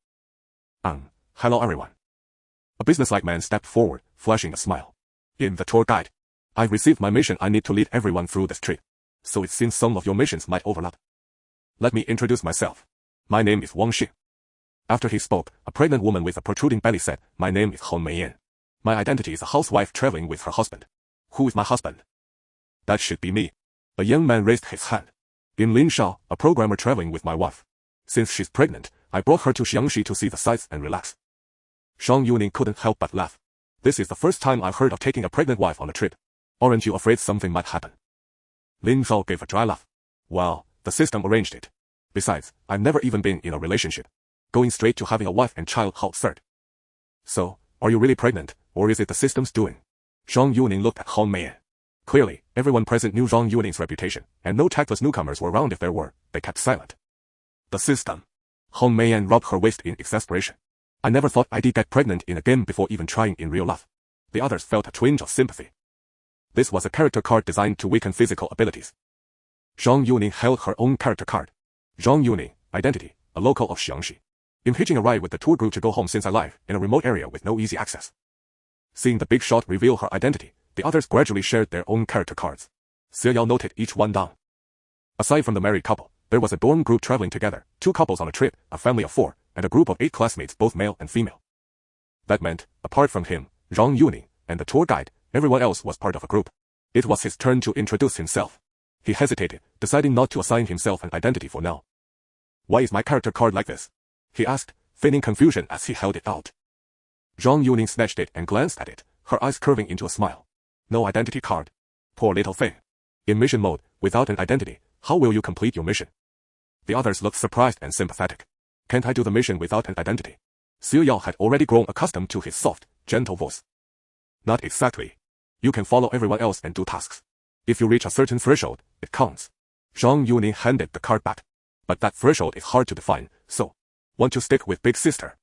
Hello everyone. A businesslike man stepped forward, flashing a smile. In the tour guide. I've received my mission. I need to lead everyone through this trip. So it seems some of your missions might overlap. Let me introduce myself. My name is Wang Xing. After he spoke, a pregnant woman with a protruding belly said, My name is Hong Meiyan. My identity is a housewife traveling with her husband. Who is my husband? That should be me. A young man raised his hand. In Lin Shao, a programmer traveling with my wife. Since she's pregnant, I brought her to Xiangxi to see the sights and relax. Zhang Yuning couldn't help but laugh. This is the first time I've heard of taking a pregnant wife on a trip. Aren't you afraid something might happen? Lin Shao gave a dry laugh. Well, the system arranged it. Besides, I've never even been in a relationship. Going straight to having a wife and child, how absurd. So, are you really pregnant, or is it the system's doing? Zhang Yuning looked at Hong Meiyan. Clearly, everyone present knew Zhang Yuning's reputation, and no tactless newcomers were around. If there were, they kept silent. The system. Hong Meiyan rubbed her waist in exasperation. I never thought I'd get pregnant in a game before even trying in real life. The others felt a twinge of sympathy. This was a character card designed to weaken physical abilities. Zhang Yuning held her own character card. Zhang Yuning, identity, a local of Xiangxi. I'm hitching a ride with the tour group to go home since I live in a remote area with no easy access. Seeing the big shot reveal her identity, the others gradually shared their own character cards. Xiao Yao noted each one down. Aside from the married couple, there was a dorm group traveling together, 2 couples on a trip, a family of 4, and a group of 8 classmates, both male and female. That meant, apart from him, Zhang Yuning, and the tour guide, everyone else was part of a group. It was his turn to introduce himself. He hesitated, deciding not to assign himself an identity for now. Why is my character card like this? He asked, feigning confusion as he held it out. Zhang Yuning snatched it and glanced at it, her eyes curving into a smile. No identity card. Poor little thing. In mission mode, without an identity, how will you complete your mission? The others looked surprised and sympathetic. Can't I do the mission without an identity? Xiao Yao had already grown accustomed to his soft, gentle voice. Not exactly. You can follow everyone else and do tasks. If you reach a certain threshold, it counts. Zhang Yuning handed the card back. But that threshold is hard to define, so, want to stick with big sister?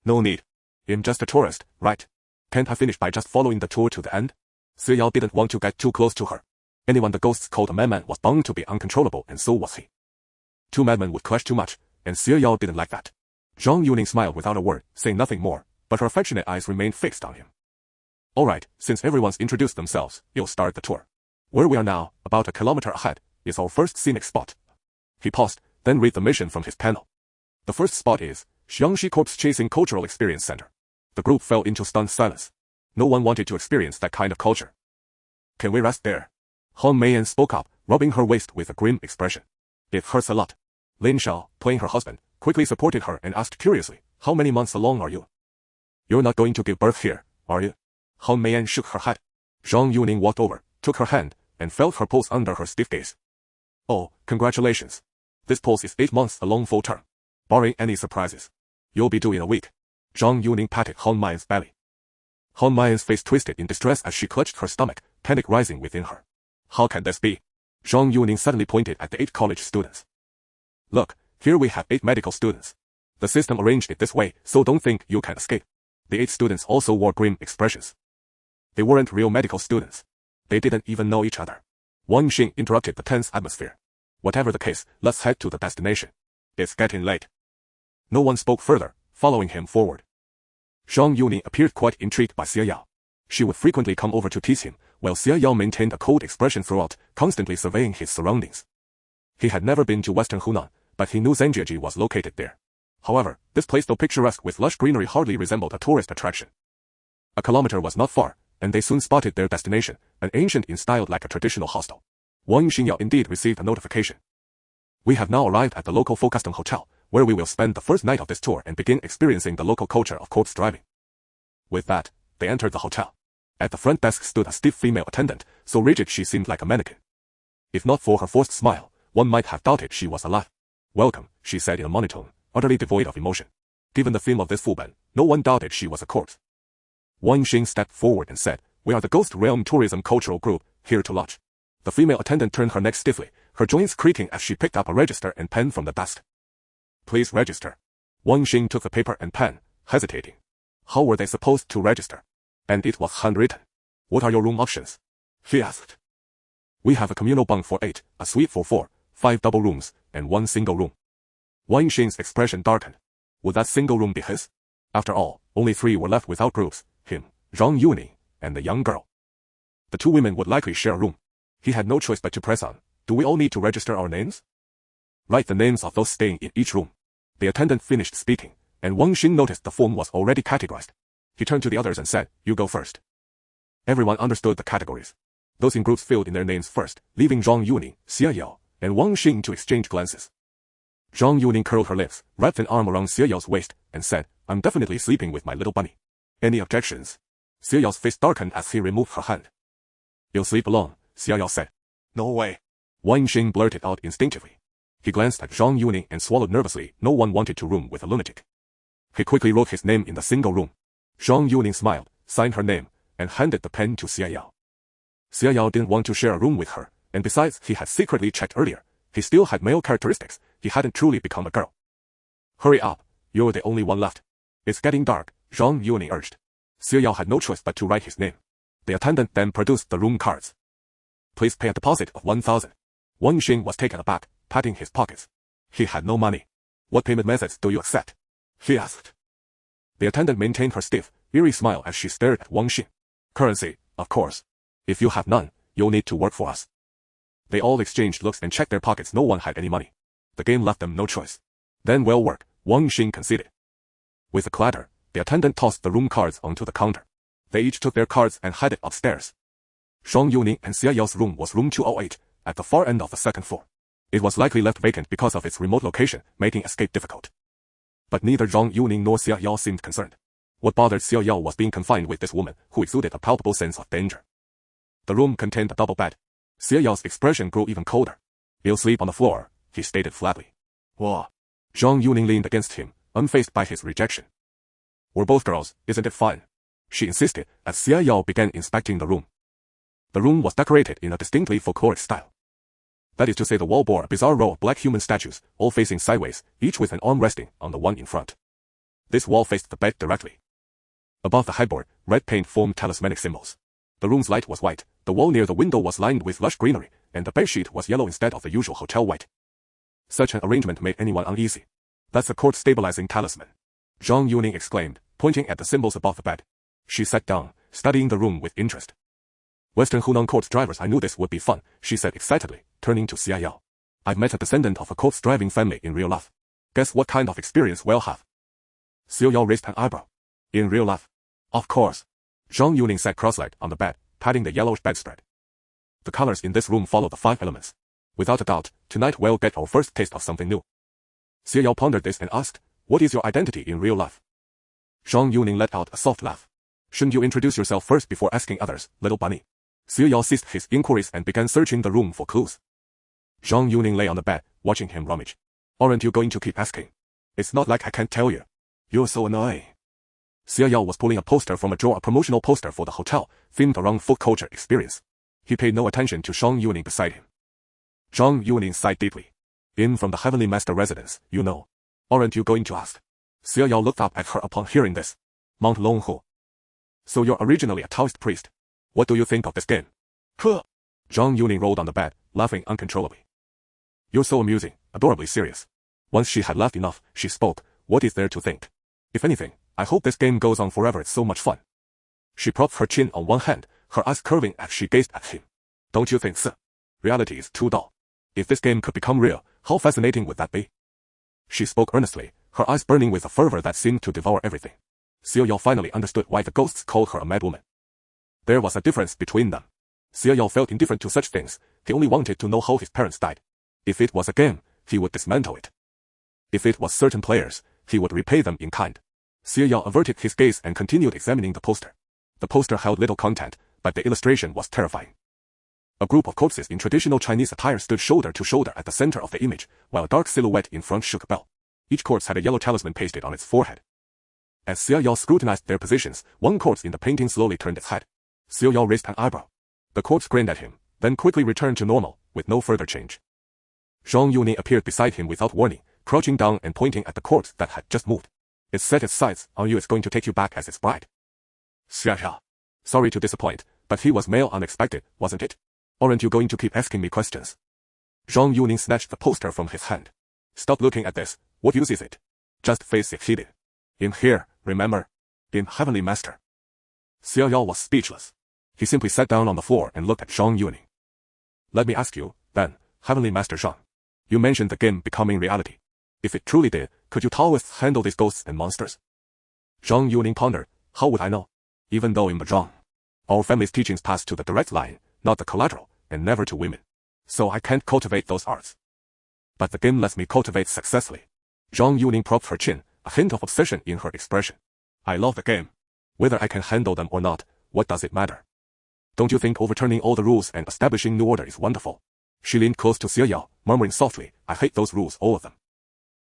No need. I'm just a tourist, right? Can't I finish by just following the tour to the end? Xie Yao didn't want to get too close to her. Anyone the ghosts called a madman was bound to be uncontrollable, and so was he. Two madmen would clash too much, and Xie Yao didn't like that. Zhang Yuning smiled without a word, saying nothing more, but her affectionate eyes remained fixed on him. Alright, since everyone's introduced themselves, you'll start the tour. Where we are now, about a kilometer ahead, is our first scenic spot. He paused, then read the mission from his panel. The first spot is Xiangxi Corpse Chasing Cultural Experience Center. The group fell into stunned silence. No one wanted to experience that kind of culture. Can we rest there? Han Meiyan spoke up, rubbing her waist with a grim expression. It hurts a lot. Lin Shao, playing her husband, quickly supported her and asked curiously, how many months along are you? You're not going to give birth here, are you? Han Meiyan shook her head. Zhang Yuning walked over, took her hand, and felt her pulse under her stiff gaze. Oh, congratulations. This pulse is 8 months along full term. Barring any surprises. You'll be due in a week. Zhang Yuning patted Han Meiyan's belly. Han Meiyan's face twisted in distress as she clutched her stomach, panic rising within her. How can this be? Zhang Yuning suddenly pointed at the 8 college students. Look, here we have 8 medical students. The system arranged it this way, so don't think you can escape. The 8 students also wore grim expressions. They weren't real medical students. They didn't even know each other. Wang Xing interrupted the tense atmosphere. Whatever the case, let's head to the destination. It's getting late. No one spoke further, following him forward. Zhang Yuning appeared quite intrigued by Xie Yao. She would frequently come over to tease him, while Xie Yao maintained a cold expression throughout, constantly surveying his surroundings. He had never been to western Hunan, but he knew Zhenjieji was located there. However, this place though picturesque with lush greenery hardly resembled a tourist attraction. A kilometer was not far, and they soon spotted their destination, an ancient inn styled like a traditional hostel. Wang Xingyao indeed received a notification. We have now arrived at the local Folkestone Hotel, where we will spend the first night of this tour and begin experiencing the local culture of corpse driving. With that, they entered the hotel. At the front desk stood a stiff female attendant, so rigid she seemed like a mannequin. If not for her forced smile, one might have doubted she was alive. Welcome, she said in a monotone, utterly devoid of emotion. Given the theme of this fuban, no one doubted she was a corpse. Wang Xing stepped forward and said, we are the Ghost Realm Tourism Cultural Group, here to lodge. The female attendant turned her neck stiffly, her joints creaking as she picked up a register and pen from the desk. Please register. Wang Xing took the paper and pen, hesitating. How were they supposed to register? And it was handwritten. What are your room options? He asked. We have a communal bunk for 8, a suite for 4, 5 double rooms, and 1 single room. Wang Xing's expression darkened. Would that single room be his? After all, only 3 were left without groups, him, Zhang Yuning, and the young girl. The 2 women would likely share a room. He had no choice but to press on. Do we all need to register our names? Write the names of those staying in each room. The attendant finished speaking, and Wang Xing noticed the form was already categorized. He turned to the others and said, you go first. Everyone understood the categories. Those in groups filled in their names first, leaving Zhang Yuning, Xie Yao, and Wang Xing to exchange glances. Zhang Yuning curled her lips, wrapped an arm around Xie Yao's waist, and said, I'm definitely sleeping with my little bunny. Any objections? Xie Yao's face darkened as he removed her hand. You'll sleep alone, Xie Yao said. No way. Wang Xing blurted out instinctively. He glanced at Zhang Yuning and swallowed nervously. No one wanted to room with a lunatic. He quickly wrote his name in the single room. Zhang Yuning smiled, signed her name, and handed the pen to Xie Yao. Xie Yao didn't want to share a room with her, and besides he had secretly checked earlier, he still had male characteristics, he hadn't truly become a girl. Hurry up, you're the only one left. It's getting dark, Zhang Yuning urged. Xie Yao had no choice but to write his name. The attendant then produced the room cards. Please pay a deposit of 1,000. Wang Xing was taken aback, patting his pockets. He had no money. What payment methods do you accept? He asked. The attendant maintained her stiff, eerie smile as she stared at Wang Xing. Currency, of course. If you have none, you'll need to work for us. They all exchanged looks and checked their pockets. No one had any money. The game left them no choice. Then well work, Wang Xing conceded. With a clatter, the attendant tossed the room cards onto the counter. They each took their cards and headed upstairs. Zhang Yuning and Xie Yao's room was room 208, at the far end of the second floor. It was likely left vacant because of its remote location, making escape difficult. But neither Zhang Yuning nor Xie Yao seemed concerned. What bothered Xie Yao was being confined with this woman, who exuded a palpable sense of danger. The room contained a double bed. Xie Yao's expression grew even colder. You'll sleep on the floor, he stated flatly. Whoa. Zhang Yuning leaned against him, unfazed by his rejection. We're both girls, isn't it fine? She insisted, as Xie Yao began inspecting the room. The room was decorated in a distinctly folkloric style. That is to say, the wall bore a bizarre row of black human statues, all facing sideways, each with an arm resting on the one in front. This wall faced the bed directly. Above the headboard, red paint formed talismanic symbols. The room's light was white, the wall near the window was lined with lush greenery, and the bedsheet was yellow instead of the usual hotel white. Such an arrangement made anyone uneasy. That's a court-stabilizing talisman, Zhang Yuning exclaimed, pointing at the symbols above the bed. She sat down, studying the room with interest. Western Hunan court drivers, I knew this would be fun, she said excitedly, turning to Xia Yao. I've met a descendant of a court driving family in real life. Guess what kind of experience we'll have? Xia Yao raised an eyebrow. In real life? Of course. Zhang Yuning sat cross-legged on the bed, patting the yellowish bedspread. The colors in this room follow the 5 elements. Without a doubt, tonight we'll get our first taste of something new. Xia Yao pondered this and asked, what is your identity in real life? Zhang Yuning let out a soft laugh. Shouldn't you introduce yourself first before asking others, little bunny? Xia Yao ceased his inquiries and began searching the room for clues. Zhang Yuning lay on the bed, watching him rummage. Aren't you going to keep asking? It's not like I can't tell you. You're so annoying. Xia Yao was pulling a poster from a drawer, a promotional poster for the hotel, themed around food culture experience. He paid no attention to Zhang Yuning beside him. Zhang Yuning sighed deeply. In from the Heavenly Master residence, you know. Aren't you going to ask? Xia Yao looked up at her upon hearing this. Mount Longhu. So you're originally a Taoist priest. What do you think of this game? Huh. Zhang Yuning rolled on the bed, laughing uncontrollably. You're so amusing, adorably serious. Once she had laughed enough, she spoke. What is there to think? If anything, I hope this game goes on forever, it's so much fun. She propped her chin on one hand, her eyes curving as she gazed at him. Don't you think so? Reality is too dull. If this game could become real, how fascinating would that be? She spoke earnestly, her eyes burning with a fervor that seemed to devour everything. Xia Yao finally understood why the ghosts called her a mad woman. There was a difference between them. Xia Yao felt indifferent to such things, he only wanted to know how his parents died. If it was a game, he would dismantle it. If it was certain players, he would repay them in kind. Xia Yao averted his gaze and continued examining the poster. The poster held little content, but the illustration was terrifying. A group of corpses in traditional Chinese attire stood shoulder to shoulder at the center of the image, while a dark silhouette in front shook a bell. Each corpse had a yellow talisman pasted on its forehead. As Xia Yao scrutinized their positions, one corpse in the painting slowly turned its head. Xia Yao raised an eyebrow. The corpse grinned at him, then quickly returned to normal, with no further change. Zhang Yuning appeared beside him without warning, crouching down and pointing at the corpse that had just moved. It set its sights on you, it's going to take you back as its bride. Xia Yao. Sorry to disappoint, but he was male unexpected, wasn't it? Aren't you going to keep asking me questions? Zhang Yuning snatched the poster from his hand. Stop looking at this, what use is it? Just face it hidden. In here, remember? In Heavenly Master. Xia Yao was speechless. He simply sat down on the floor and looked at Zhang Yuning. Let me ask you, then, Heavenly Master Zhang. You mentioned the game becoming reality. If it truly did, could you Taoists handle these ghosts and monsters? Zhang Yuning pondered. How would I know? Even though in Zhang, our family's teachings pass to the direct line, not the collateral, and never to women. So I can't cultivate those arts. But the game lets me cultivate successfully. Zhang Yuning propped her chin, a hint of obsession in her expression. I love the game. Whether I can handle them or not, what does it matter? Don't you think overturning all the rules and establishing new order is wonderful? She leaned close to Xia Yao, murmuring softly, I hate those rules, all of them.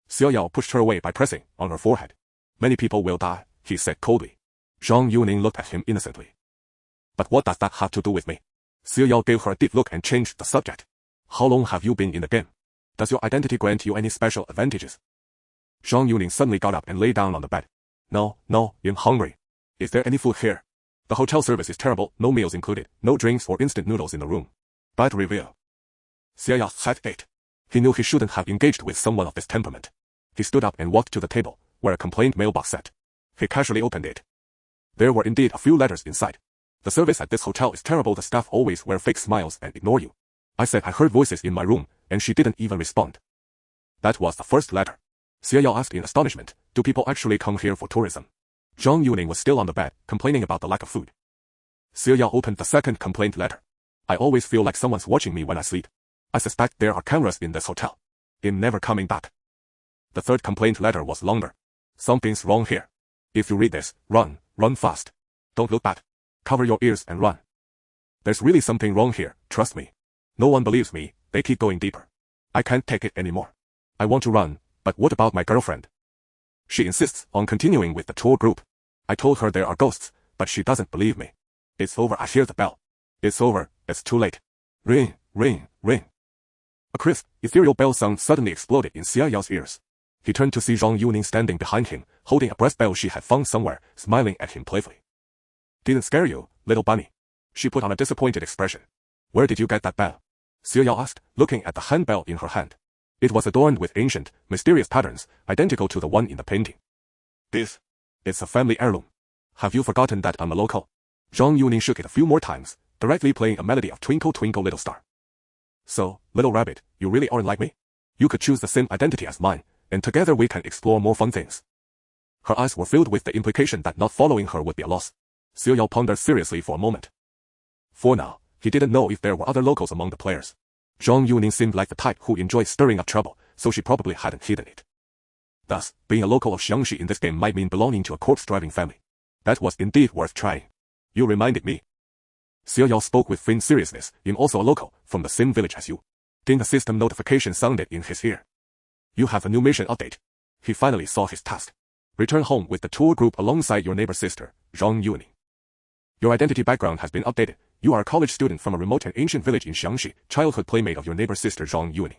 Xia Yao pushed her away by pressing on her forehead. Many people will die, he said coldly. Zhang Yuning looked at him innocently. But what does that have to do with me? Xia Yao gave her a deep look and changed the subject. How long have you been in the game? Does your identity grant you any special advantages? Zhang Yuning suddenly got up and lay down on the bed. No, I'm hungry. Is there any food here? The hotel service is terrible, no meals included, no drinks or instant noodles in the room. Bad review. Xia Yao hesitated. He knew he shouldn't have engaged with someone of this temperament. He stood up and walked to the table, where a complaint mailbox sat. He casually opened it. There were indeed a few letters inside. The service at this hotel is terrible, the staff always wear fake smiles and ignore you. I said I heard voices in my room, and she didn't even respond. That was the first letter. Xia Yao asked in astonishment, do people actually come here for tourism? Zhang Yuning was still on the bed, complaining about the lack of food. Xia Yao opened the second complaint letter. I always feel like someone's watching me when I sleep. I suspect there are cameras in this hotel. I'm never coming back. The third complaint letter was longer. Something's wrong here. If you read this, run fast. Don't look back. Cover your ears and run. There's really something wrong here, trust me. No one believes me, they keep going deeper. I can't take it anymore. I want to run, but what about my girlfriend? She insists on continuing with the tour group. I told her there are ghosts, but she doesn't believe me. It's over, I hear the bell. It's over, it's too late. Ring, ring, ring. A crisp, ethereal bell sound suddenly exploded in Xia Yao's ears. He turned to see Zhang Yuning standing behind him, holding a brass bell she had found somewhere, smiling at him playfully. Didn't scare you, little bunny? She put on a disappointed expression. Where did you get that bell? Xiao Yao asked, looking at the handbell in her hand. It was adorned with ancient, mysterious patterns, identical to the one in the painting. It's a family heirloom. Have you forgotten that I'm a local? Zhang Yuning shook it a few more times, directly playing a melody of Twinkle Twinkle Little Star. So, little rabbit, you really aren't like me? You could choose the same identity as mine, and together we can explore more fun things. Her eyes were filled with the implication that not following her would be a loss. Xiao Yao pondered seriously for a moment. For now, he didn't know if there were other locals among the players. Zhang Yuning seemed like the type who enjoyed stirring up trouble, so she probably hadn't hidden it. Thus, being a local of Xiangxi in this game might mean belonging to a corpse-driving family. That was indeed worth trying. You reminded me. Xiao Yao spoke with feigned seriousness. I'm also a local, from the same village as you. Ding, a system notification sounded in his ear. You have a new mission update. He finally saw his task. Return home with the tour group alongside your neighbor sister, Zhang Yuning. Your identity background has been updated. You are a college student from a remote and ancient village in Xiangxi, childhood playmate of your neighbor sister Zhang Yuning.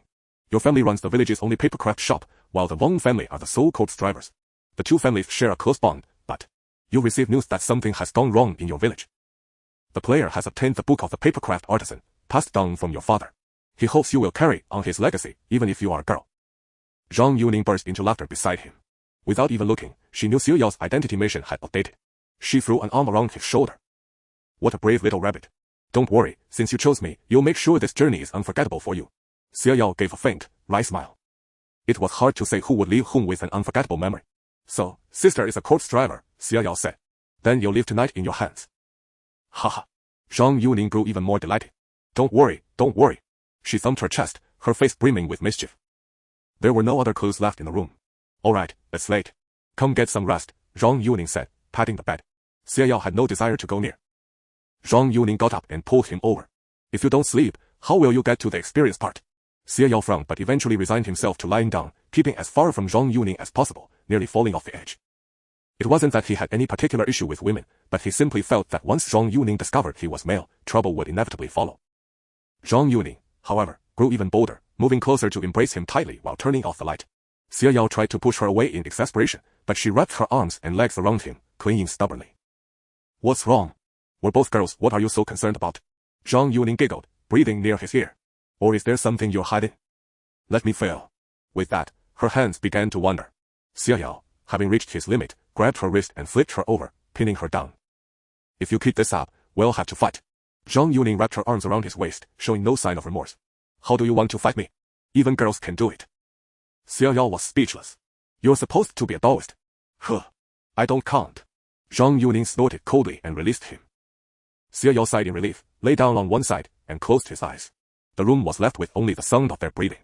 Your family runs the village's only papercraft shop, while the Wang family are the sole corpse drivers. The two families share a close bond, but you receive news that something has gone wrong in your village. The player has obtained the book of the papercraft artisan, passed down from your father. He hopes you will carry on his legacy, even if you are a girl. Zhang Yuning burst into laughter beside him. Without even looking, she knew Xiao Yao's identity mission had updated. She threw an arm around his shoulder. What a brave little rabbit. Don't worry, since you chose me, you'll make sure this journey is unforgettable for you. Xiao Yao gave a faint, wry smile. It was hard to say who would leave whom with an unforgettable memory. So, sister is a corpse driver, Xiao Yao said. Then you'll leave tonight in your hands. Haha. Zhang Yuning grew even more delighted. Don't worry, don't worry. She thumped her chest, her face brimming with mischief. There were no other clues left in the room. Alright, it's late. Come get some rest, Zhang Yuning said, patting the bed. Xiao Yao had no desire to go near. Zhang Yuning got up and pulled him over. If you don't sleep, how will you get to the experience part? Xiao Yao frowned but eventually resigned himself to lying down, keeping as far from Zhang Yuning as possible, nearly falling off the edge. It wasn't that he had any particular issue with women, but he simply felt that once Zhang Yuning discovered he was male, trouble would inevitably follow. Zhang Yuning, however, grew even bolder, moving closer to embrace him tightly while turning off the light. Xiao Yao tried to push her away in exasperation, but she wrapped her arms and legs around him, clinging stubbornly. What's wrong? We're both girls, what are you so concerned about? Zhang Yuning giggled, breathing near his ear. Or is there something you're hiding? Let me feel. With that, her hands began to wander. Xiao Yao, having reached his limit, grabbed her wrist and flipped her over, pinning her down. If you keep this up, we'll have to fight. Zhang Yuning wrapped her arms around his waist, showing no sign of remorse. How do you want to fight me? Even girls can do it. Xiao Yao was speechless. You're supposed to be a Taoist. Huh. I don't count. Zhang Yuning snorted coldly and released him. Xiao Yao sighed in relief, lay down on one side, and closed his eyes. The room was left with only the sound of their breathing.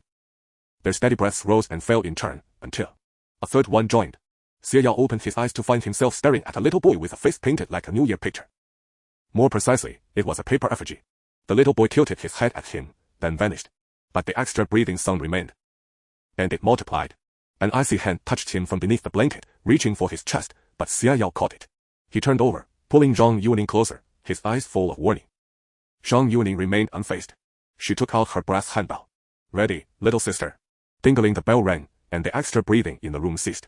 Their steady breaths rose and fell in turn, until a third one joined. Xiao Yao opened his eyes to find himself staring at a little boy with a face painted like a New Year picture. More precisely, it was a paper effigy. The little boy tilted his head at him, then vanished. But the extra breathing sound remained. And it multiplied. An icy hand touched him from beneath the blanket, reaching for his chest, but Xiao Yao caught it. He turned over, pulling Zhang Yuning closer, his eyes full of warning. Zhang Yuning remained unfazed. She took out her brass handbell. Ready, little sister. Dingling, the bell rang, and the extra breathing in the room ceased.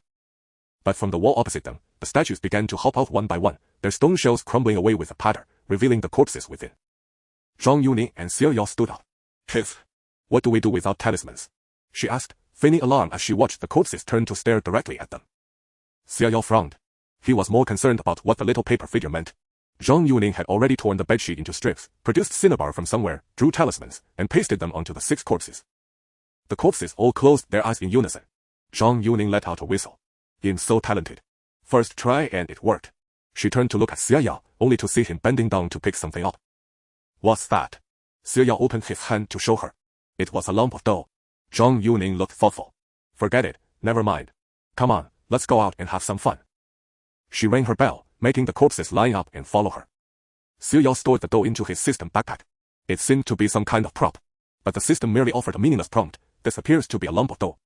But from the wall opposite them, the statues began to hop out one by one, their stone shells crumbling away with a patter, revealing the corpses within. Zhang Yuning and Xiao Yao stood up. What do we do without talismans? She asked, feigning alarm as she watched the corpses turn to stare directly at them. Xiao Yao frowned. He was more concerned about what the little paper figure meant. Zhang Yuning had already torn the bedsheet into strips, produced cinnabar from somewhere, drew talismans, and pasted them onto the 6 corpses. The corpses all closed their eyes in unison. Zhang Yuning let out a whistle. I'm so talented. First try and it worked. She turned to look at Xiao Yao, only to see him bending down to pick something up. What's that? Xiao Yao opened his hand to show her. It was a lump of dough. Zhang Yuning looked thoughtful. Forget it, never mind. Come on, let's go out and have some fun. She rang her bell, making the corpses line up and follow her. Xiao Yao stored the dough into his system backpack. It seemed to be some kind of prop. But the system merely offered a meaningless prompt. This appears to be a lump of dough.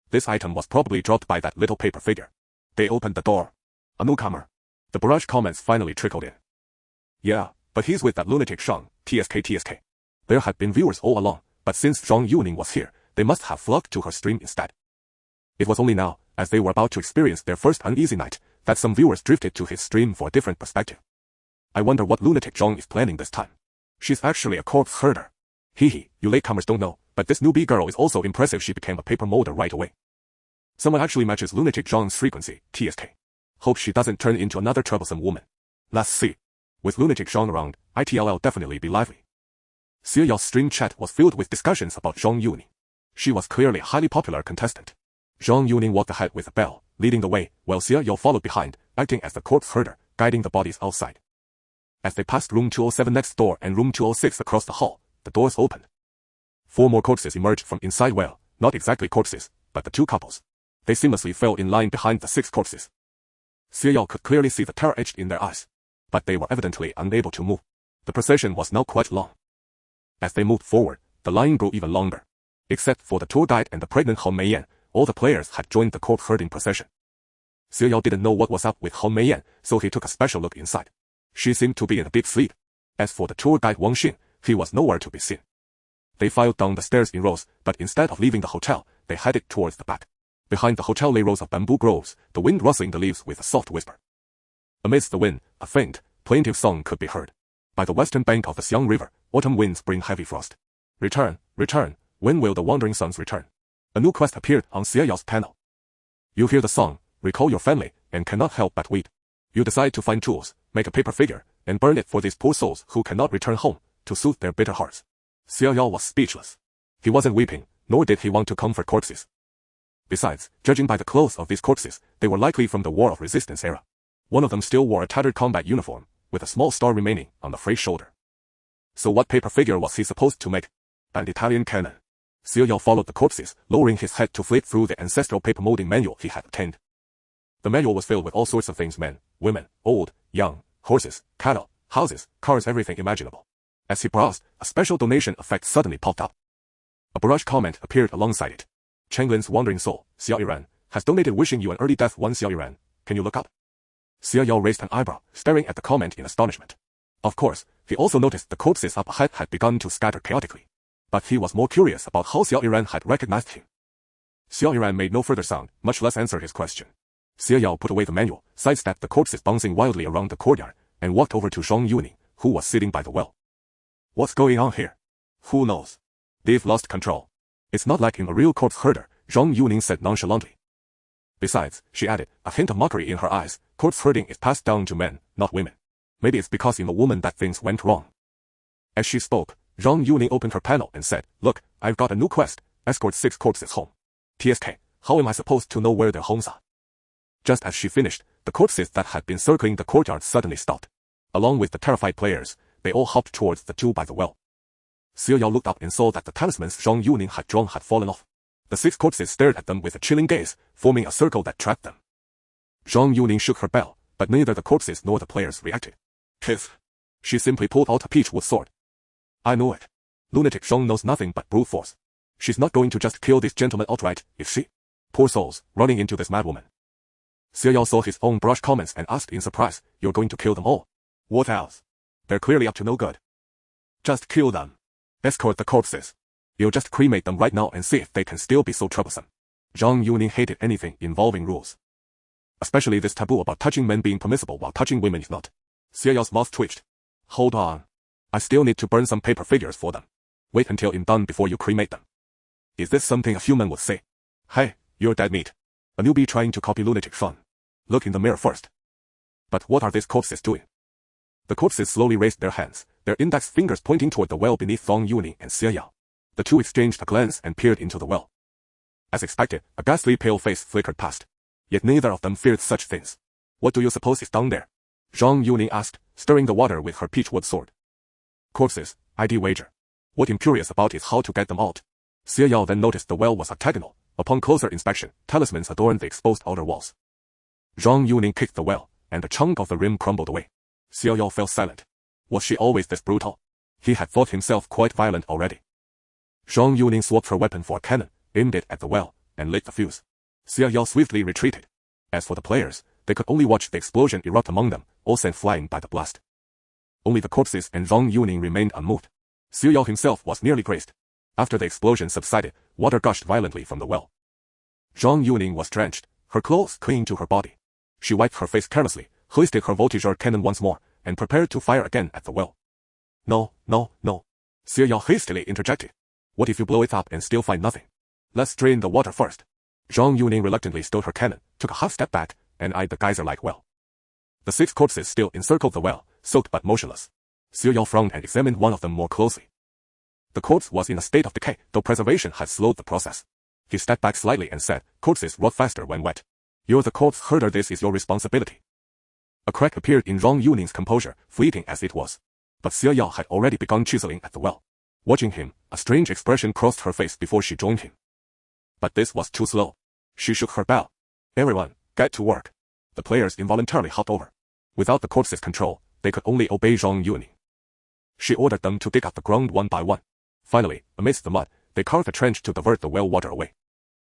This item was probably dropped by that little paper figure. They opened the door. A newcomer. The barrage comments finally trickled in. Yeah, but he's with that lunatic Shang, TSK. There had been viewers all along, but since Zhang Yuning was here, they must have flocked to her stream instead. It was only now, as they were about to experience their first uneasy night, that some viewers drifted to his stream for a different perspective. I wonder what lunatic Zhang is planning this time. She's actually a corpse herder. Hehe, you latecomers don't know, but this newbie girl is also impressive. She became a paper molder right away. Someone actually matches lunatic Zhang's frequency, TSK. Hope she doesn't turn into another troublesome woman. Let's see. With lunatic Zhang around, it'll definitely be lively. Xie Yao's stream chat was filled with discussions about Zhang Yuning. She was clearly a highly popular contestant. Zhang Yuning walked ahead with a bell, leading the way, while Xie Yao followed behind, acting as the corpse herder, guiding the bodies outside. As they passed room 207 next door and room 206 across the hall, the doors opened. 4 more corpses emerged from inside. Well, not exactly corpses, but the 2 couples. They seamlessly fell in line behind the 6 corpses. Xie Yao could clearly see the terror etched in their eyes, but they were evidently unable to move. The procession was now quite long. As they moved forward, the line grew even longer. Except for the tour guide and the pregnant Hong Meiyan, all the players had joined the corpse herding procession. Xie Yao didn't know what was up with Hong Meiyan, so he took a special look inside. She seemed to be in a deep sleep. As for the tour guide Wang Xin, he was nowhere to be seen. They filed down the stairs in rows, but instead of leaving the hotel, they headed towards the back. Behind the hotel lay rows of bamboo groves, the wind rustling the leaves with a soft whisper. Amidst the wind, a faint, plaintive song could be heard. By the western bank of the Xiang River, autumn winds bring heavy frost. Return, return, when will the wandering sons return? A new quest appeared on Xie Yao's panel. You hear the song, recall your family, and cannot help but weep. You decide to find tools, make a paper figure, and burn it for these poor souls who cannot return home, to soothe their bitter hearts. Xie Yao was speechless. He wasn't weeping, nor did he want to comfort corpses. Besides, judging by the clothes of these corpses, they were likely from the War of Resistance era. One of them still wore a tattered combat uniform, with a small star remaining on the frayed shoulder. So what paper figure was he supposed to make? An Italian cannon. Xie Yao followed the corpses, lowering his head to flip through the ancestral paper molding manual he had obtained. The manual was filled with all sorts of things: men, women, old, young, horses, cattle, houses, cars, everything imaginable. As he browsed, a special donation effect suddenly popped up. A barrage comment appeared alongside it. Chenglin's wandering soul, Xiao Yiran, has donated, wishing you an early death. 1 Xiao Yiran, can you look up? Xie Yao raised an eyebrow, staring at the comment in astonishment. Of course, he also noticed the corpses up ahead had begun to scatter chaotically. But he was more curious about how Xiao Yiran had recognized him. Xiao Yiran made no further sound, much less answer his question. Xie Yao put away the manual, sidestepped the corpses bouncing wildly around the courtyard, and walked over to Zhang Yuning, who was sitting by the well. What's going on here? Who knows? They've lost control. It's not like in a real corpse herder, Zhang Yuning said nonchalantly. Besides, she added, a hint of mockery in her eyes, corpse herding is passed down to men, not women. Maybe it's because in a woman that things went wrong. As she spoke, Zhang Yuning opened her panel and said, look, I've got a new quest, escort 6 corpses home. TSK, how am I supposed to know where their homes are? Just as she finished, the corpses that had been circling the courtyard suddenly stopped. Along with the terrified players, they all hopped towards the 2 by the well. Xie Yao looked up and saw that the talismans Zhang Yuning had drawn had fallen off. The 6 corpses stared at them with a chilling gaze, forming a circle that trapped them. Zhang Yuning shook her bell, but neither the corpses nor the players reacted. Kiss. She simply pulled out a peachwood sword. I knew it. Lunatic Zhang knows nothing but brute force. She's not going to just kill these gentlemen outright, is she? Poor souls, running into this madwoman. Xie Yao saw his own brush comments and asked in surprise, you're going to kill them all? What else? They're clearly up to no good. Just kill them. Escort the corpses. You'll just cremate them right now and see if they can still be so troublesome. Zhang Yuning hated anything involving rules. Especially this taboo about touching men being permissible while touching women is not. Xie Yao's mouth twitched. Hold on. I still need to burn some paper figures for them. Wait until I'm done before you cremate them. Is this something a human would say? Hey, you're dead meat. A newbie trying to copy lunatic fun. Look in the mirror first. But what are these corpses doing? The corpses slowly raised their hands, their index fingers pointing toward the well beneath Zhang Yuning and Xie Yao. The 2 exchanged a glance and peered into the well. As expected, a ghastly pale face flickered past. Yet neither of them feared such things. What do you suppose is down there? Zhang Yuning asked, stirring the water with her peachwood sword. Corpses, I'd wager. What I'm curious about is how to get them out. Xie Yao then noticed the well was octagonal. Upon closer inspection, talismans adorned the exposed outer walls. Zhang Yuning kicked the well, and a chunk of the rim crumbled away. Xie Yao fell silent. Was she always this brutal? He had thought himself quite violent already. Zhang Yuning swapped her weapon for a cannon, aimed it at the well, and lit the fuse. Xie Yao swiftly retreated. As for the players, they could only watch the explosion erupt among them, all sent flying by the blast. Only the corpses and Zhang Yuning remained unmoved. Xie Yao himself was nearly crazed. After the explosion subsided, water gushed violently from the well. Zhang Yuning was drenched, her clothes clinging to her body. She wiped her face carelessly, hoisted her voltigeur cannon once more, and prepared to fire again at the well. No, no, no. Xie Yao hastily interjected. What if you blow it up and still find nothing? Let's drain the water first. Zhang Yuning reluctantly stowed her cannon, took a half step back, and eyed the geyser-like well. The 6 corpses still encircled the well, soaked but motionless. Xie Yao frowned and examined one of them more closely. The corpse was in a state of decay, though preservation had slowed the process. He stepped back slightly and said, corpses rot faster when wet. You're the corpse herder, this is your responsibility. A crack appeared in Zhang Yuning's composure, fleeting as it was. But Xie Yao had already begun chiseling at the well. Watching him, a strange expression crossed her face before she joined him. But this was too slow. She shook her bell. Everyone, get to work. The players involuntarily hopped over. Without the corpse's control, they could only obey Zhang Yuning. She ordered them to dig up the ground one by one. Finally, amidst the mud, they carved a trench to divert the well water away.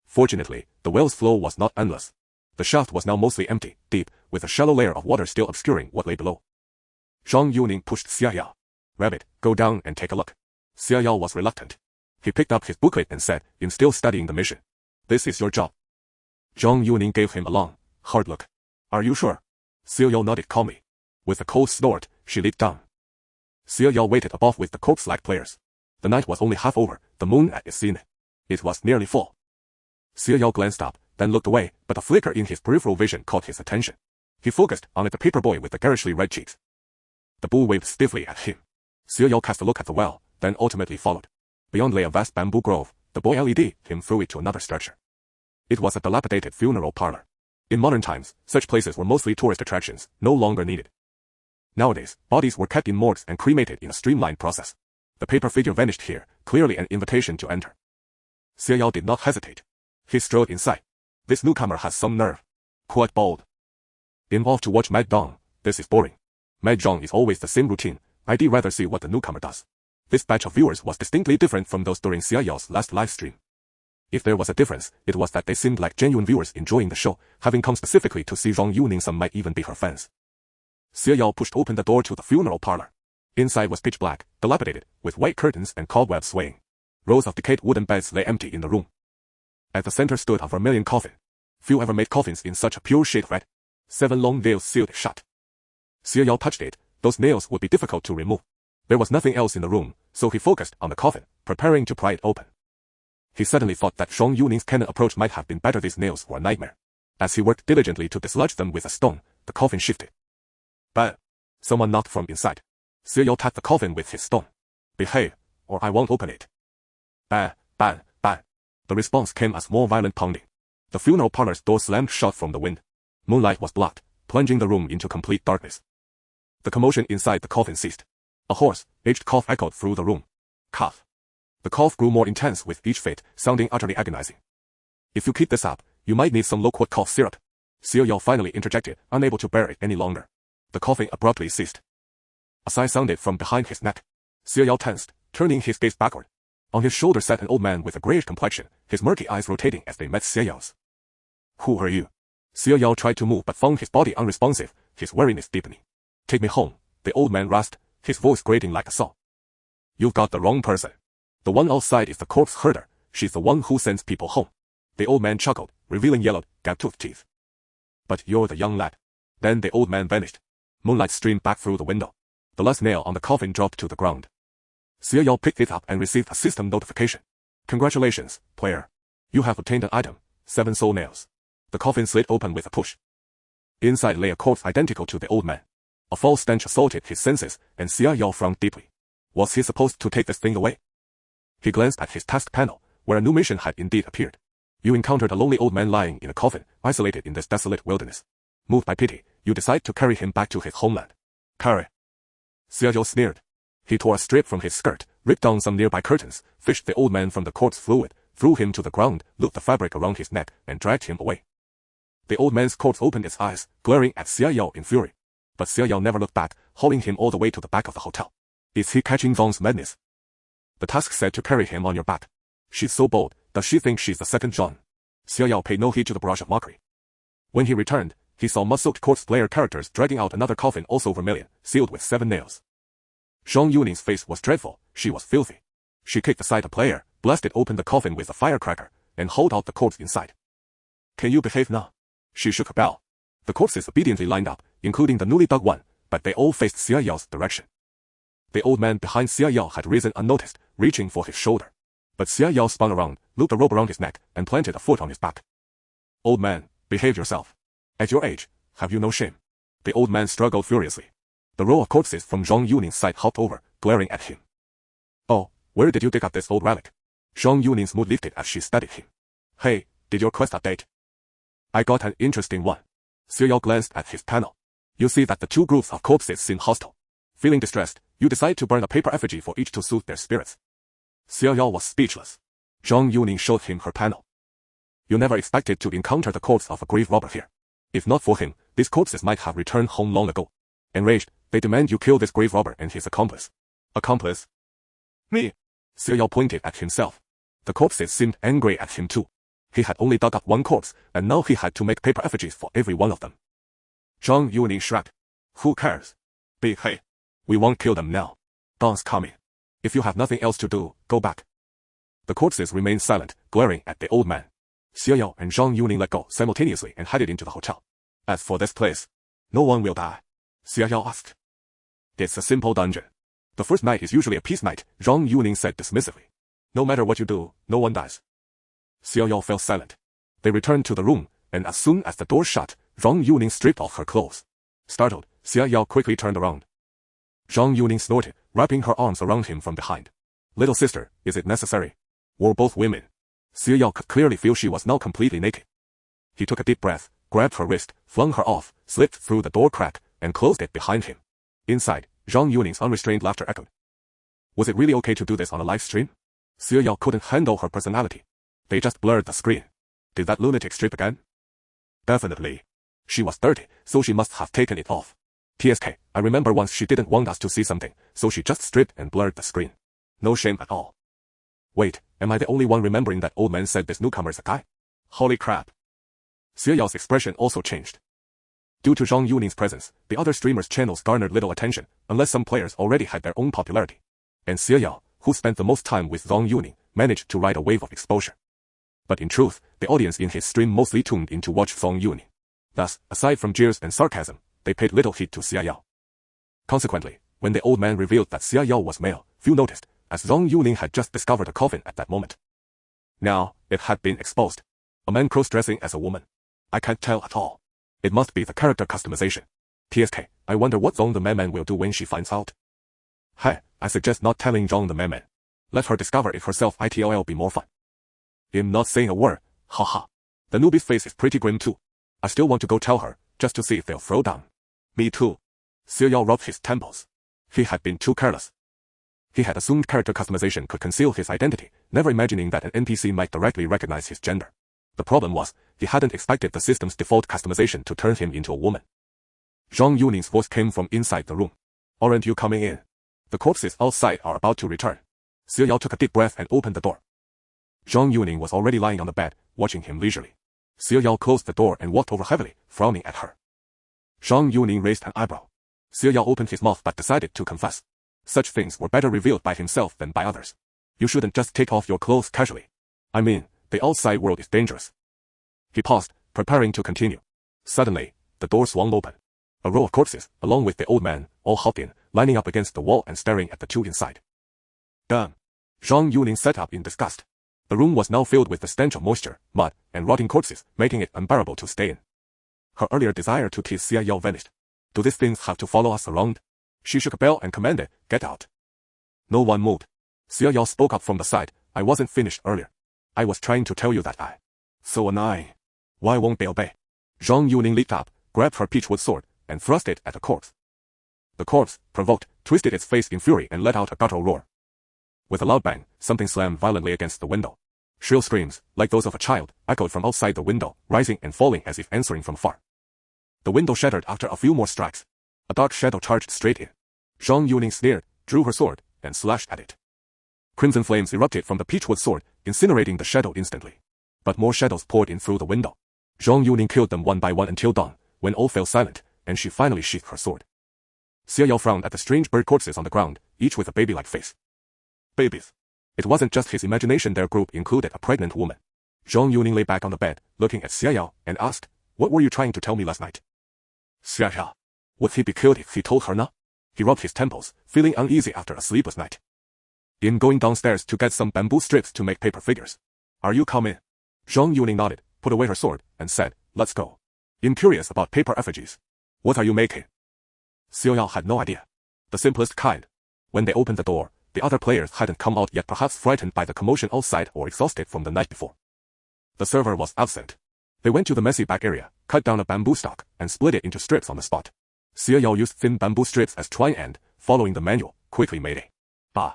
Fortunately, the well's flow was not endless. The shaft was now mostly empty, deep, with a shallow layer of water still obscuring what lay below. Zhang Yuning pushed Xie Yao. Rabbit, go down and take a look. Xie Yao was reluctant. He picked up his booklet and said, I'm still studying the mission. This is your job. Zhang Yuning gave him a long, hard look. Are you sure? Xie Yao nodded calmly. With a cold snort, she leaped down. Xie Yao waited above with the corpse-like players. The night was only half over, the moon at its zenith. It was nearly full. Xie Yao glanced up, then looked away, but a flicker in his peripheral vision caught his attention. He focused on the paper boy with the garishly red cheeks. The bull waved stiffly at him. Xie Yao cast a look at the well, then ultimately followed. Beyond lay a vast bamboo grove. The boy led him through it to another structure. It was a dilapidated funeral parlor. In modern times, such places were mostly tourist attractions, no longer needed. Nowadays, bodies were kept in morgues and cremated in a streamlined process. The paper figure vanished here, clearly an invitation to enter. Xie Yao did not hesitate. He strode inside. This newcomer has some nerve. Quite bold. Involved to watch Mad Dong. This is boring. Mad Dong is always the same routine. I'd rather see what the newcomer does. This batch of viewers was distinctly different from those during Xie Yao's last live stream. If there was a difference, it was that they seemed like genuine viewers enjoying the show, having come specifically to see Zhang Yuning. Some might even be her fans. Xie Yao pushed open the door to the funeral parlor. Inside was pitch black, dilapidated, with white curtains and cobwebs swaying. Rows of decayed wooden beds lay empty in the room. At the center stood a vermilion coffin. Few ever made coffins in such a pure shade of red. 7 long nails sealed it shut. Xie Yao touched it. Those nails would be difficult to remove. There was nothing else in the room, so he focused on the coffin, preparing to pry it open. He suddenly thought that Zhang Yuning's cannon approach might have been better. These nails were a nightmare. As he worked diligently to dislodge them with a stone, the coffin shifted. But someone knocked from inside. Xie Yao tapped the coffin with his stone. Behave, or I won't open it. Bang, bang, bang. The response came as more violent pounding. The funeral parlor's door slammed shut from the wind. Moonlight was blocked, plunging the room into complete darkness. The commotion inside the coffin ceased. A hoarse, aged cough echoed through the room. Cough. The cough grew more intense with each fate, sounding utterly agonizing. If you keep this up, you might need some loquat cough syrup. Xie Yao finally interjected, unable to bear it any longer. The coughing abruptly ceased. A sigh sounded from behind his neck. Xie Yao tensed, turning his gaze backward. On his shoulder sat an old man with a grayish complexion, his murky eyes rotating as they met Xie Yao's. Who are you? Xie Yao tried to move but found his body unresponsive, his weariness deepening. Take me home, the old man rasped, his voice grating like a saw. You've got the wrong person. The one outside is the corpse herder. She's the one who sends people home. The old man chuckled, revealing yellowed, gap-toothed teeth. But you're the young lad. Then the old man vanished. Moonlight streamed back through the window. The last nail on the coffin dropped to the ground. Xie Yao picked it up and received a system notification. Congratulations, player. You have obtained an item, 7 soul nails. The coffin slid open with a push. Inside lay a corpse identical to the old man. A foul stench assaulted his senses, and Xie Yao frowned deeply. Was he supposed to take this thing away? He glanced at his task panel, where a new mission had indeed appeared. You encountered a lonely old man lying in a coffin, isolated in this desolate wilderness. Moved by pity, you decide to carry him back to his homeland. Carry. Xie Yao sneered. He tore a strip from his skirt, ripped down some nearby curtains, fished the old man from the corpse fluid, threw him to the ground, looped the fabric around his neck, and dragged him away. The old man's corpse opened its eyes, glaring at Xie Yao in fury. But Xie Yao never looked back, hauling him all the way to the back of the hotel. Is he catching Zhang's madness? The task said to carry him on your back. She's so bold, does she think she's the second Zhang? Xie Yao paid no heed to the barrage of mockery. When he returned, he saw mud-soaked corpse player characters dragging out another coffin also vermilion, sealed with 7 nails. Zhang Yuning's face was dreadful, she was filthy. She kicked aside a player, blasted open the coffin with a firecracker, and hauled out the corpse inside. Can you behave now? She shook her bell. The corpses obediently lined up, including the newly dug one, but they all faced Xia Yao's direction. The old man behind Xia Yao had risen unnoticed, reaching for his shoulder. But Xia Yao spun around, looped a rope around his neck, and planted a foot on his back. Old man, behave yourself. At your age, have you no shame? The old man struggled furiously. The row of corpses from Zhang Yuning's side hopped over, glaring at him. Oh, where did you dig up this old relic? Zhang Yuning's mood lifted as she studied him. Hey, did your quest update? I got an interesting one. Xia Yao glanced at his panel. You see that the two groups of corpses seem hostile. Feeling distressed, you decide to burn a paper effigy for each to soothe their spirits. Xia Yao was speechless. Zhang Yuning showed him her panel. You never expected to encounter the corpse of a grave robber here. If not for him, these corpses might have returned home long ago. Enraged, they demand you kill this grave robber and his accomplice. Accomplice? Me? Xia Yao pointed at himself. The corpses seemed angry at him too. He had only dug up one corpse, and now he had to make paper effigies for every one of them. Zhang Yuning shrugged. Who cares? Big hey. We won't kill them now. Dawn's coming. If you have nothing else to do, go back. The corpses remained silent, glaring at the old man. Xia Yao and Zhang Yuning let go simultaneously and headed into the hotel. As for this place, no one will die. Xia Yao asked. It's a simple dungeon. The first night is usually a peace night, Zhang Yuning said dismissively. No matter what you do, no one dies. Xia Yao fell silent. They returned to the room, and as soon as the door shut, Zhang Yuning stripped off her clothes. Startled, Xia Yao quickly turned around. Zhang Yuning snorted, wrapping her arms around him from behind. Little sister, is it necessary? We're both women. Xia Yao could clearly feel she was now completely naked. He took a deep breath, grabbed her wrist, flung her off, slipped through the door crack, and closed it behind him. Inside, Zhang Yuning's unrestrained laughter echoed. Was it really okay to do this on a live stream? Xia Yao couldn't handle her personality. They just blurred the screen. Did that lunatic strip again? Definitely. She was dirty, so she must have taken it off. TSK, I remember once she didn't want us to see something, so she just stripped and blurred the screen. No shame at all. Wait, am I the only one remembering that old man said this newcomer's a guy? Holy crap. Xia Yao's expression also changed. Due to Zhang Yuning's presence, the other streamers' channels garnered little attention, unless some players already had their own popularity. And Xia Yao, who spent the most time with Zhang Yuning, managed to ride a wave of exposure. But in truth, the audience in his stream mostly tuned in to watch Zhang Yuning. Thus, aside from jeers and sarcasm, they paid little heed to Xia Yao. Consequently, when the old man revealed that Xia Yao was male, few noticed, as Zhang Yuning had just discovered a coffin at that moment. Now, it had been exposed. A man cross-dressing as a woman. I can't tell at all. It must be the character customization. TSK, I wonder what Zhang the man will do when she finds out. Hey, I suggest not telling Zhang the man. Let her discover it herself. It'll be more fun. Him not saying a word, haha. The newbie's face is pretty grim too. I still want to go tell her, just to see if they'll throw down. Me too. Xia Yao rubbed his temples. He had been too careless. He had assumed character customization could conceal his identity, never imagining that an NPC might directly recognize his gender. The problem was, he hadn't expected the system's default customization to turn him into a woman. Zhang Yuning's voice came from inside the room. Aren't you coming in? The corpses outside are about to return. Xia Yao took a deep breath and opened the door. Zhang Yuning was already lying on the bed, watching him leisurely. Xia Yao closed the door and walked over heavily, frowning at her. Zhang Yuning raised an eyebrow. Xia Yao opened his mouth but decided to confess. Such things were better revealed by himself than by others. You shouldn't just take off your clothes casually. I mean, the outside world is dangerous. He paused, preparing to continue. Suddenly, the door swung open. A row of corpses, along with the old man, all hopped in, lining up against the wall and staring at the two inside. Damn. Zhang Yuning sat up in disgust. The room was now filled with the stench of moisture, mud, and rotting corpses, making it unbearable to stay in. Her earlier desire to tease Xia Yao vanished. Do these things have to follow us around? She shook a bell and commanded, get out. No one moved. Xia Yao spoke up from the side. I wasn't finished earlier. I was trying to tell you that I. So annoying. Why won't they obey? Zhang Yuning leaped up, grabbed her peachwood sword, and thrust it at the corpse. The corpse, provoked, twisted its face in fury and let out a guttural roar. With a loud bang, something slammed violently against the window. Shrill screams, like those of a child, echoed from outside the window, rising and falling as if answering from far. The window shattered after a few more strikes. A dark shadow charged straight in. Zhang Yuning sneered, drew her sword, and slashed at it. Crimson flames erupted from the peachwood sword, incinerating the shadow instantly. But more shadows poured in through the window. Zhang Yuning killed them one by one until dawn, when all fell silent, and she finally sheathed her sword. Xia Yao frowned at the strange bird corpses on the ground, each with a baby-like face. Babies. It wasn't just his imagination, their group included a pregnant woman. Zhang Yuning lay back on the bed, looking at Xia Yao, and asked, what were you trying to tell me last night? Xia Yao. Would he be killed if he told her not? He rubbed his temples, feeling uneasy after a sleepless night. I'm going downstairs to get some bamboo strips to make paper figures. Are you coming? Zhang Yuning nodded, put away her sword, and said, let's go. I'm curious about paper effigies. What are you making? Xiao Yao had no idea. The simplest kind. When they opened the door, the other players hadn't come out yet, perhaps frightened by the commotion outside or exhausted from the night before. The server was absent. They went to the messy back area, cut down a bamboo stalk, and split it into strips on the spot. Xiao Yao used thin bamboo strips as twine and, following the manual, quickly made a. Bah.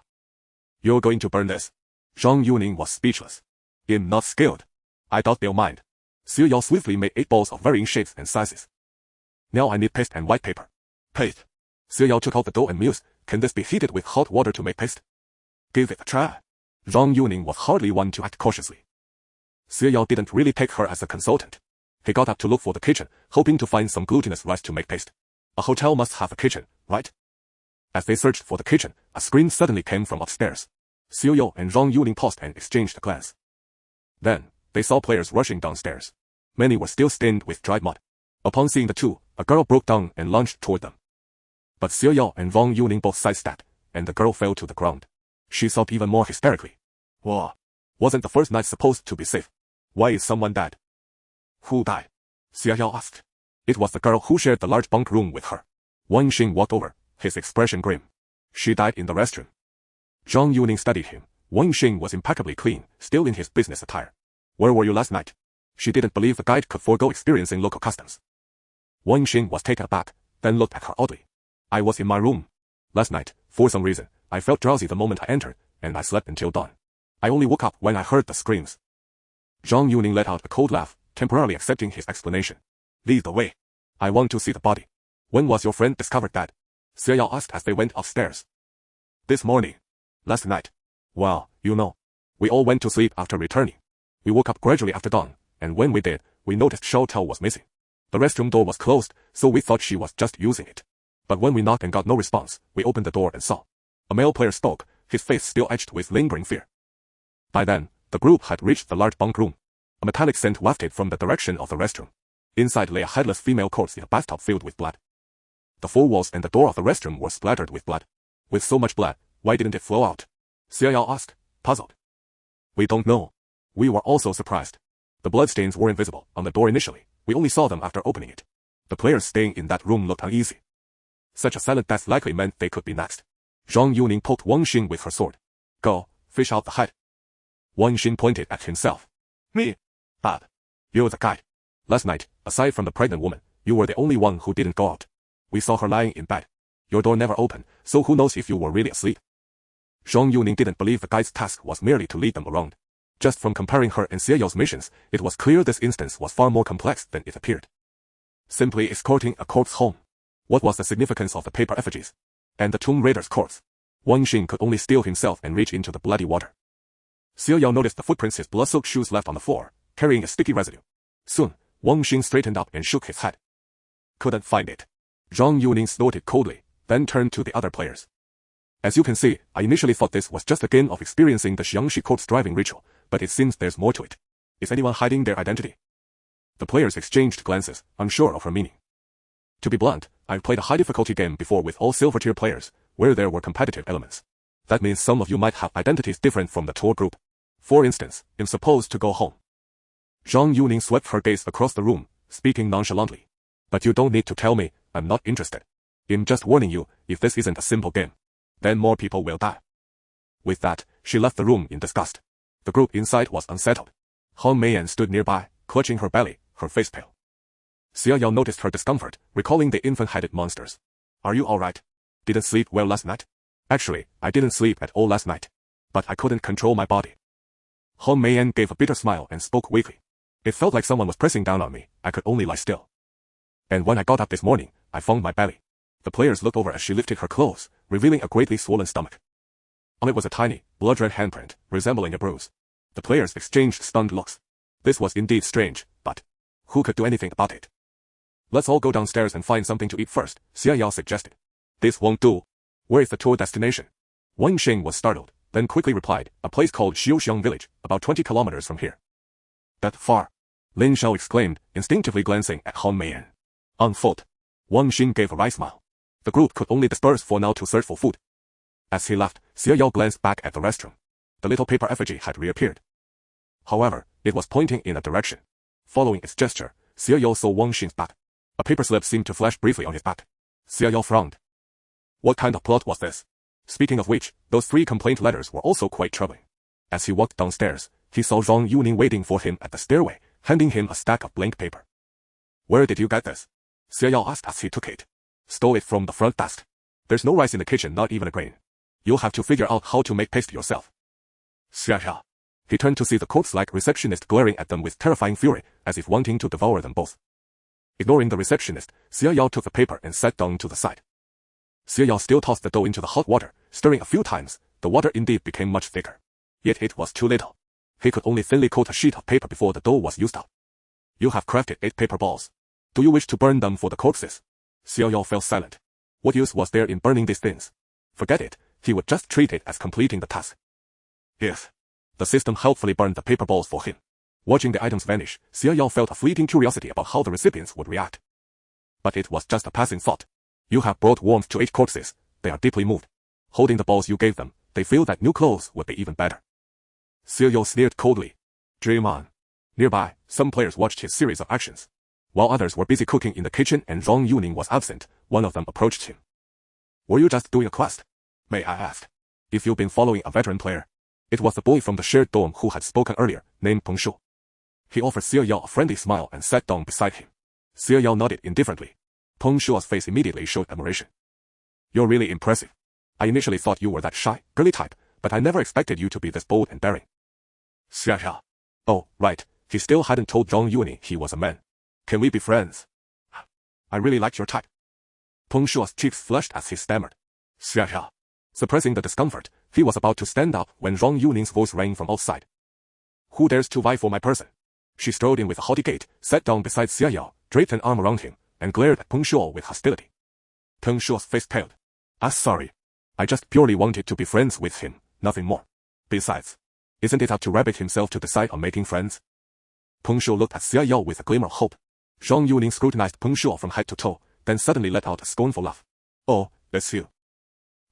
You're going to burn this? Zhang Yuning was speechless. I'm not skilled. I doubt they'll mind. Xiao Yao swiftly made 8 balls of varying shapes and sizes. Now I need paste and white paper. Paste. Xiao Yao took out the dough and mused, can this be heated with hot water to make paste? Give it a try. Zhang Yuning was hardly one to act cautiously. Xiao Yao didn't really take her as a consultant. He got up to look for the kitchen, hoping to find some glutinous rice to make paste. A hotel must have a kitchen, right? As they searched for the kitchen, a scream suddenly came from upstairs. Xiao Yao and Zhang Yuning paused and exchanged a glance. Then, they saw players rushing downstairs. Many were still stained with dried mud. Upon seeing the two, a girl broke down and lunged toward them. But Xiao Yao and Zhang Yuning both sidestepped, and the girl fell to the ground. She sobbed even more hysterically. Whoa! Wasn't the first night supposed to be safe? Why is someone dead? Who died? Xiao Yao asked. It was the girl who shared the large bunk room with her. Wang Xing walked over, his expression grim. She died in the restroom. Zhang Yuning studied him. Wang Xing was impeccably clean, still in his business attire. Where were you last night? She didn't believe the guide could forego experiencing local customs. Wang Xing was taken aback, then looked at her oddly. I was in my room. Last night, for some reason, I felt drowsy the moment I entered, and I slept until dawn. I only woke up when I heard the screams. Zhang Yuning let out a cold laugh, temporarily accepting his explanation. Lead the way. I want to see the body. When was your friend discovered dead? Xiao Yao asked as they went upstairs. This morning. Last night. Well, you know. We all went to sleep after returning. We woke up gradually after dawn, and when we did, we noticed Xiao Tao was missing. The restroom door was closed, so we thought she was just using it. But when we knocked and got no response, we opened the door and saw. A male player spoke, his face still etched with lingering fear. By then, the group had reached the large bunk room. A metallic scent wafted from the direction of the restroom. Inside lay a headless female corpse in a bathtub filled with blood. The 4 walls and the door of the restroom were splattered with blood. With so much blood, why didn't it flow out? Xiao Yao asked, puzzled. We don't know. We were also surprised. The bloodstains were invisible on the door initially. We only saw them after opening it. The players staying in that room looked uneasy. Such a silent death likely meant they could be next. Zhang Yuning poked Wang Xing with her sword. Go, fish out the head. Wang Xing pointed at himself. Me? Bad. You're the guide. Last night, aside from the pregnant woman, you were the only one who didn't go out. We saw her lying in bed. Your door never opened, so who knows if you were really asleep. Zhang Yuning didn't believe the guide's task was merely to lead them around. Just from comparing her and Xiao Yao's missions, it was clear this instance was far more complex than it appeared. Simply escorting a corpse home. What was the significance of the paper effigies? And the Tomb Raider's corpse? Wang Xing could only steel himself and reach into the bloody water. Xiao Yao noticed the footprints his blood-soaked shoes left on the floor, carrying a sticky residue. Soon, Wang Xing straightened up and shook his head. Couldn't find it. Zhang Yuning snorted coldly, then turned to the other players. As you can see, I initially thought this was just a game of experiencing the Xiangxi corpse driving ritual, but it seems there's more to it. Is anyone hiding their identity? The players exchanged glances, unsure of her meaning. To be blunt, I've played a high-difficulty game before with all silver-tier players, where there were competitive elements. That means some of you might have identities different from the tour group. For instance, I'm supposed to go home. Zhang Yuning swept her gaze across the room, speaking nonchalantly. But you don't need to tell me, I'm not interested. I'm just warning you, if this isn't a simple game, then more people will die. With that, she left the room in disgust. The group inside was unsettled. Han Meiyan stood nearby, clutching her belly, her face pale. Xiao Yao noticed her discomfort, recalling the infant-headed monsters. Are you alright? Didn't sleep well last night? Actually, I didn't sleep at all last night. But I couldn't control my body. Han Meiyan gave a bitter smile and spoke weakly. It felt like someone was pressing down on me. I could only lie still. And when I got up this morning, I found my belly. The players looked over as she lifted her clothes, revealing a greatly swollen stomach. On it was a tiny, blood-red handprint, resembling a bruise. The players exchanged stunned looks. This was indeed strange, but who could do anything about it? Let's all go downstairs and find something to eat first, Xiao Yao suggested. This won't do. Where is the tour destination? Wang Xing was startled, then quickly replied, a place called Xiuxiang Village, about 20 kilometers from here. That far? Lin Shao exclaimed, instinctively glancing at Han Meiyan. On foot. Wang Xin gave a wry smile. The group could only disperse for now to search for food. As he left, Xia Yao glanced back at the restroom. The little paper effigy had reappeared. However, it was pointing in a direction. Following its gesture, Xia Yao saw Wang Xin's back. A paper slip seemed to flash briefly on his back. Xia Yao frowned. What kind of plot was this? Speaking of which, those 3 complaint letters were also quite troubling. As he walked downstairs, he saw Zhang Yuning waiting for him at the stairway, handing him a stack of blank paper. Where did you get this? Xia Yao asked as he took it. Stole it from the front desk. There's no rice in the kitchen, not even a grain. You'll have to figure out how to make paste yourself. Xia Yao. He turned to see the corpse-like receptionist glaring at them with terrifying fury, as if wanting to devour them both. Ignoring the receptionist, Xia Yao took the paper and sat down to the side. Xia Yao still tossed the dough into the hot water, stirring a few times. The water indeed became much thicker. Yet it was too little. He could only thinly coat a sheet of paper before the dough was used up. You have crafted 8 paper balls. Do you wish to burn them for the corpses? Xia Yao fell silent. What use was there in burning these things? Forget it, he would just treat it as completing the task. Yes. The system helpfully burned the paper balls for him. Watching the items vanish, Xia Yao felt a fleeting curiosity about how the recipients would react. But it was just a passing thought. You have brought warmth to 8 corpses. They are deeply moved. Holding the balls you gave them, they feel that new clothes would be even better. Xia Yao sneered coldly. Dream on. Nearby, some players watched his series of actions. While others were busy cooking in the kitchen and Zhang Yuning was absent, one of them approached him. Were you just doing a quest? May I ask? If you've been following a veteran player. It was the boy from the shared dorm who had spoken earlier, named Peng Shu. He offered Xia Yao a friendly smile and sat down beside him. Xia Yao nodded indifferently. Peng Shu's face immediately showed admiration. You're really impressive. I initially thought you were that shy, girly type, but I never expected you to be this bold and daring. Xia Yao. Oh, right, he still hadn't told Zhang Yuning he was a man. Can we be friends? I really like your type. Peng Shu's cheeks flushed as he stammered. Xia Yao. Suppressing the discomfort, he was about to stand up when Zhang Yuning's voice rang from outside. Who dares to vie for my person? She strode in with a haughty gait, sat down beside Xia Yao, draped an arm around him, and glared at Peng Shu with hostility. Peng Shu's face paled. Sorry. I just purely wanted to be friends with him, nothing more. Besides, isn't it up to Rabbit himself to decide on making friends? Peng Shu looked at Xia Yao with a glimmer of hope. Zhang Yuning scrutinized Peng Shu from head to toe, then suddenly let out a scornful laugh. Oh, that's you.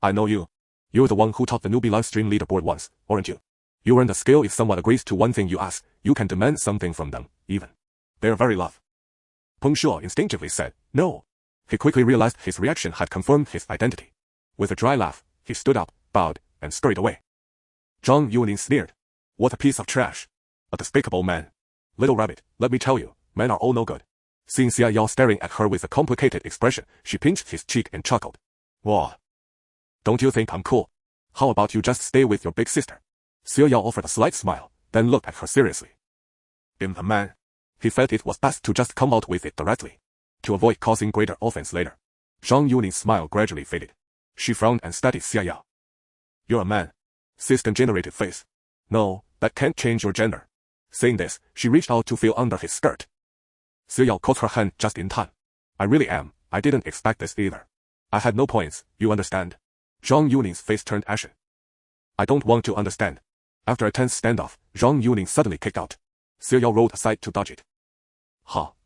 I know you. You're the one who taught the newbie livestream leaderboard once, aren't you? You earn the skill if someone agrees to one thing you ask, you can demand something from them, even. They're very love. Peng Shu instinctively said, no. He quickly realized his reaction had confirmed his identity. With a dry laugh, he stood up, bowed, and scurried away. Zhang Yuning sneered. What a piece of trash. A despicable man. Little rabbit, let me tell you, men are all no good. Seeing Xia Yao staring at her with a complicated expression, she pinched his cheek and chuckled. Whoa. Don't you think I'm cool? How about you just stay with your big sister? Xia Yao offered a slight smile, then looked at her seriously. I'm the man. He felt it was best to just come out with it directly, to avoid causing greater offense later. Zhang Yuning's smile gradually faded. She frowned and studied Xia Yao. You're a man. System-generated face. No, that can't change your gender. Saying this, she reached out to feel under his skirt. Xia Yao caught her hand just in time. I really am. I didn't expect this either. I had no points, you understand? Zhang Yuning's face turned ashen. I don't want to understand. After a tense standoff, Zhang Yuning suddenly kicked out. Xia Yao rolled aside to dodge it.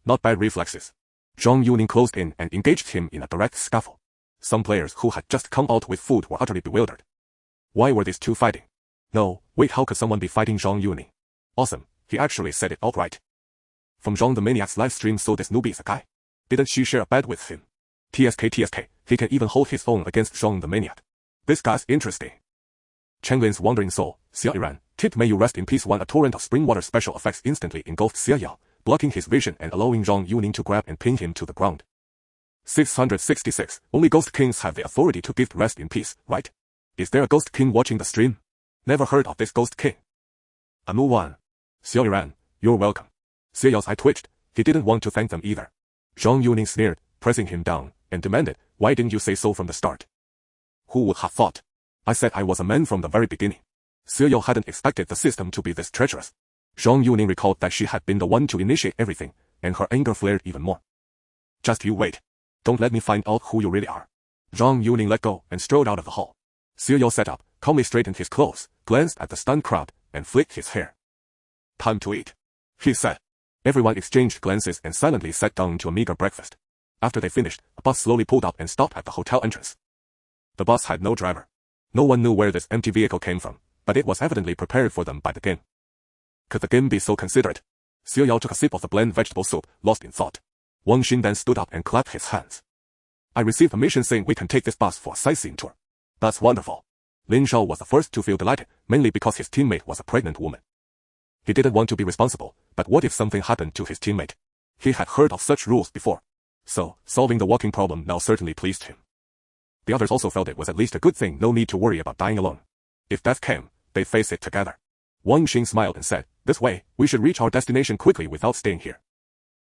Not bad reflexes. Zhang Yuning closed in and engaged him in a direct scuffle. Some players who had just come out with food were utterly bewildered. Why were these two fighting? No, wait, how could someone be fighting Zhang Yuning? Awesome, he actually said it outright. From Zhang the Maniac's livestream, so this newbie is a guy. Didn't she share a bed with him? TSK, he can even hold his own against Zhang the Maniac. This guy's interesting. Chenglin's wandering soul, Xia Iran, tipped may you rest in peace, when a torrent of spring water special effects instantly engulfed Xia Yao, blocking his vision and allowing Zhang Yuning to grab and pin him to the ground. 666. Only Ghost Kings have the authority to gift rest in peace, right? Is there a Ghost King watching the stream? Never heard of this Ghost King. A new one. Xia Iran, you're welcome. Xia Yao's eye twitched. He didn't want to thank them either. Zhang Yuning sneered, pressing him down, and demanded, why didn't you say so from the start? Who would have thought? I said I was a man from the very beginning. Xia Yao hadn't expected the system to be this treacherous. Zhang Yuning recalled that she had been the one to initiate everything, and her anger flared even more. Just you wait. Don't let me find out who you really are. Zhang Yuning let go and strode out of the hall. Xia Yao sat up, calmly straightened his clothes, glanced at the stunned crowd, and flicked his hair. Time to eat, he said. Everyone exchanged glances and silently sat down to a meager breakfast. After they finished, a bus slowly pulled up and stopped at the hotel entrance. The bus had no driver. No one knew where this empty vehicle came from, but it was evidently prepared for them by the game. Could the game be so considerate? Xiao Yao took a sip of the bland vegetable soup, lost in thought. Wang Xin then stood up and clapped his hands. I received a mission saying we can take this bus for a sightseeing tour. That's wonderful. Lin Shao was the first to feel delighted, mainly because his teammate was a pregnant woman. He didn't want to be responsible, but what if something happened to his teammate? He had heard of such rules before. So, solving the walking problem now certainly pleased him. The others also felt it was at least a good thing, no need to worry about dying alone. If death came, they'd face it together. Wang Xin smiled and said, this way, we should reach our destination quickly without staying here.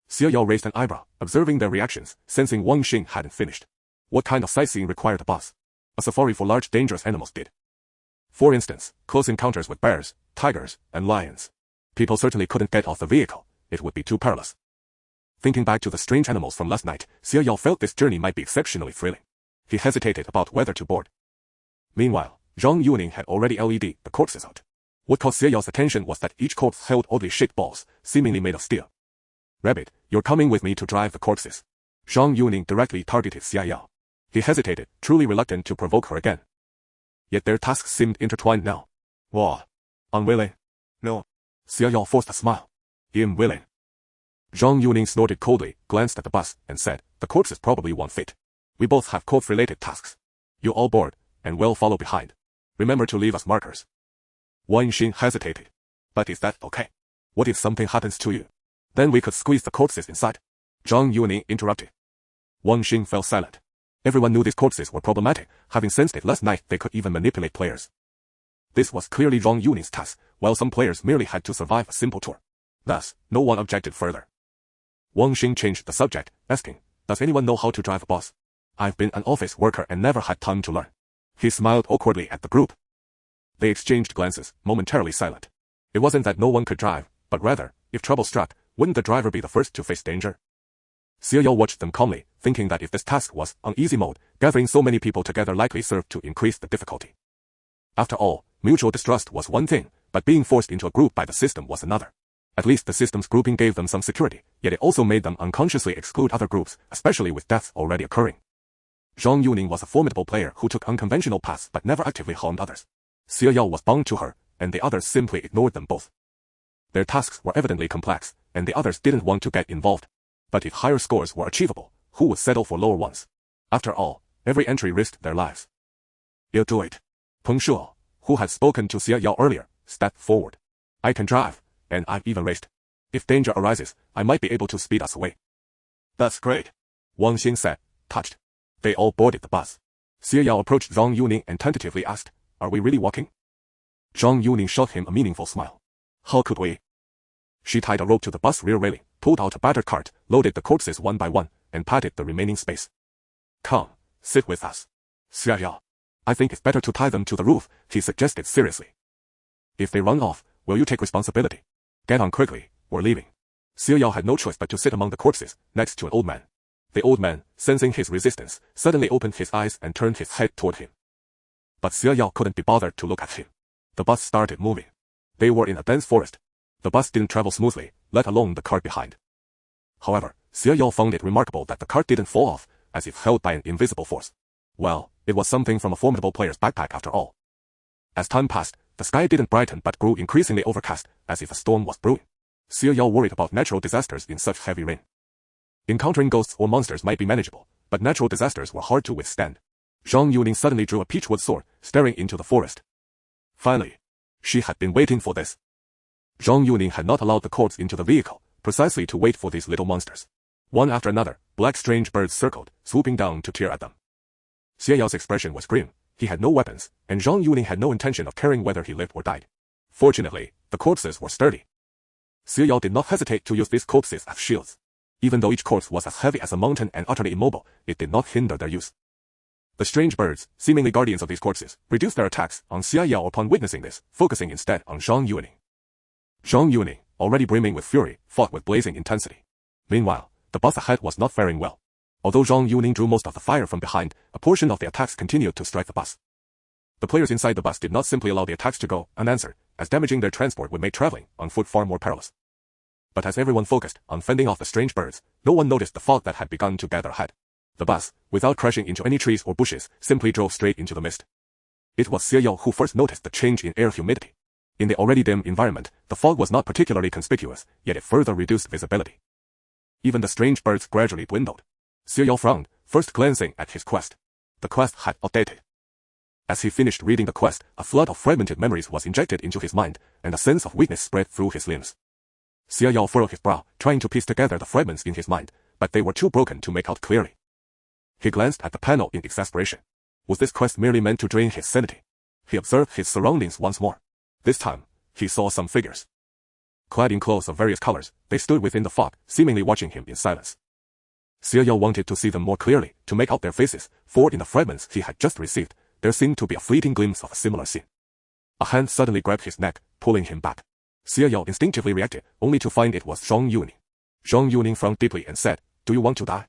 Xiao Yao raised an eyebrow, observing their reactions, sensing Wang Xin hadn't finished. What kind of sightseeing required a bus? A safari for large dangerous animals did. For instance, close encounters with bears, tigers, and lions. People certainly couldn't get off the vehicle, it would be too perilous. Thinking back to the strange animals from last night, Xiao Yao felt this journey might be exceptionally thrilling. He hesitated about whether to board. Meanwhile, Zhang Yuning had already LED'd the corpses out. What caught Xiao Yao's attention was that each corpse held oddly shaped balls, seemingly made of steel. Rabbit, you're coming with me to drive the corpses. Zhang Yuning directly targeted Xiao Yao. He hesitated, truly reluctant to provoke her again. Yet their tasks seemed intertwined now. What? Unwilling? No. Xiao Yao forced a smile. Unwilling. Zhang Yuning snorted coldly, glanced at the bus, and said, the corpses probably won't fit. We both have corpse-related tasks. You all board, and we'll follow behind. Remember to leave us markers. Wang Xin hesitated. But is that okay? What if something happens to you? Then we could squeeze the corpses inside. Zhang Yuning interrupted. Wang Xin fell silent. Everyone knew these corpses were problematic, having sensed it last night they could even manipulate players. This was clearly Zhang Yuning's task, while some players merely had to survive a simple tour. Thus, no one objected further. Wang Xin changed the subject, asking, does anyone know how to drive a bus? I've been an office worker and never had time to learn. He smiled awkwardly at the group. They exchanged glances, momentarily silent. It wasn't that no one could drive, but rather, if trouble struck, wouldn't the driver be the first to face danger? Xiao Yao watched them calmly, thinking that if this task was on easy mode, gathering so many people together likely served to increase the difficulty. After all, mutual distrust was one thing, but being forced into a group by the system was another. At least the system's grouping gave them some security, yet it also made them unconsciously exclude other groups, especially with deaths already occurring. Zhang Yuning was a formidable player who took unconventional paths but never actively harmed others. Xiao Yao was bound to her, and the others simply ignored them both. Their tasks were evidently complex, and the others didn't want to get involved. But if higher scores were achievable, who would settle for lower ones? After all, every entry risked their lives. You'll do it. Peng Shuo, who had spoken to Xiao Yao earlier, stepped forward. I can drive, and I've even raced. If danger arises, I might be able to speed us away. That's great, Wang Xin said, touched. They all boarded the bus. Xiao Yao approached Zhang Yuning and tentatively asked, are we really walking? Zhang Yuning shot him a meaningful smile. How could we? She tied a rope to the bus rear railing, pulled out a battered cart, loaded the corpses one by one, and patted the remaining space. Come, sit with us. Xiao Yao. I think it's better to tie them to the roof, he suggested seriously. If they run off, will you take responsibility? Get on quickly, we're leaving. Xiao Yao had no choice but to sit among the corpses, next to an old man. The old man, sensing his resistance, suddenly opened his eyes and turned his head toward him. But Xiao Yao couldn't be bothered to look at him. The bus started moving. They were in a dense forest. The bus didn't travel smoothly, let alone the cart behind. However, Xiao Yao found it remarkable that the cart didn't fall off, as if held by an invisible force. Well, it was something from a formidable player's backpack after all. As time passed, the sky didn't brighten but grew increasingly overcast, as if a storm was brewing. Xiao Yao worried about natural disasters in such heavy rain. Encountering ghosts or monsters might be manageable, but natural disasters were hard to withstand. Zhang Yuning suddenly drew a peachwood sword, staring into the forest. Finally, she had been waiting for this. Zhang Yuning had not allowed the corpse into the vehicle, precisely to wait for these little monsters. One after another, black strange birds circled, swooping down to tear at them. Xiao Yao's expression was grim. He had no weapons, and Zhang Yuning had no intention of caring whether he lived or died. Fortunately, the corpses were sturdy. Xiao Yao did not hesitate to use these corpses as shields. Even though each corpse was as heavy as a mountain and utterly immobile, it did not hinder their use. The strange birds, seemingly guardians of these corpses, reduced their attacks on Xiao Yao upon witnessing this, focusing instead on Zhang Yuning. Zhang Yuning, already brimming with fury, fought with blazing intensity. Meanwhile, the bus ahead was not faring well. Although Zhang Yuning drew most of the fire from behind, a portion of the attacks continued to strike the bus. The players inside the bus did not simply allow the attacks to go unanswered, as damaging their transport would make traveling on foot far more perilous. But as everyone focused on fending off the strange birds, no one noticed the fog that had begun to gather ahead. The bus, without crashing into any trees or bushes, simply drove straight into the mist. It was Xiao who first noticed the change in air humidity. In the already dim environment, the fog was not particularly conspicuous, yet it further reduced visibility. Even the strange birds gradually dwindled. Xiao frowned, first glancing at his quest. The quest had updated. As he finished reading the quest, a flood of fragmented memories was injected into his mind, and a sense of weakness spread through his limbs. Xiao furrowed his brow, trying to piece together the fragments in his mind, but they were too broken to make out clearly. He glanced at the panel in exasperation. Was this quest merely meant to drain his sanity? He observed his surroundings once more. This time, he saw some figures. Clad in clothes of various colors, they stood within the fog, seemingly watching him in silence. Xiao wanted to see them more clearly, to make out their faces, for in the fragments he had just received, there seemed to be a fleeting glimpse of a similar scene. A hand suddenly grabbed his neck, pulling him back. Xiao instinctively reacted, only to find it was Zhang Yuning. Zhang Yuning frowned deeply and said, "Do you want to die?"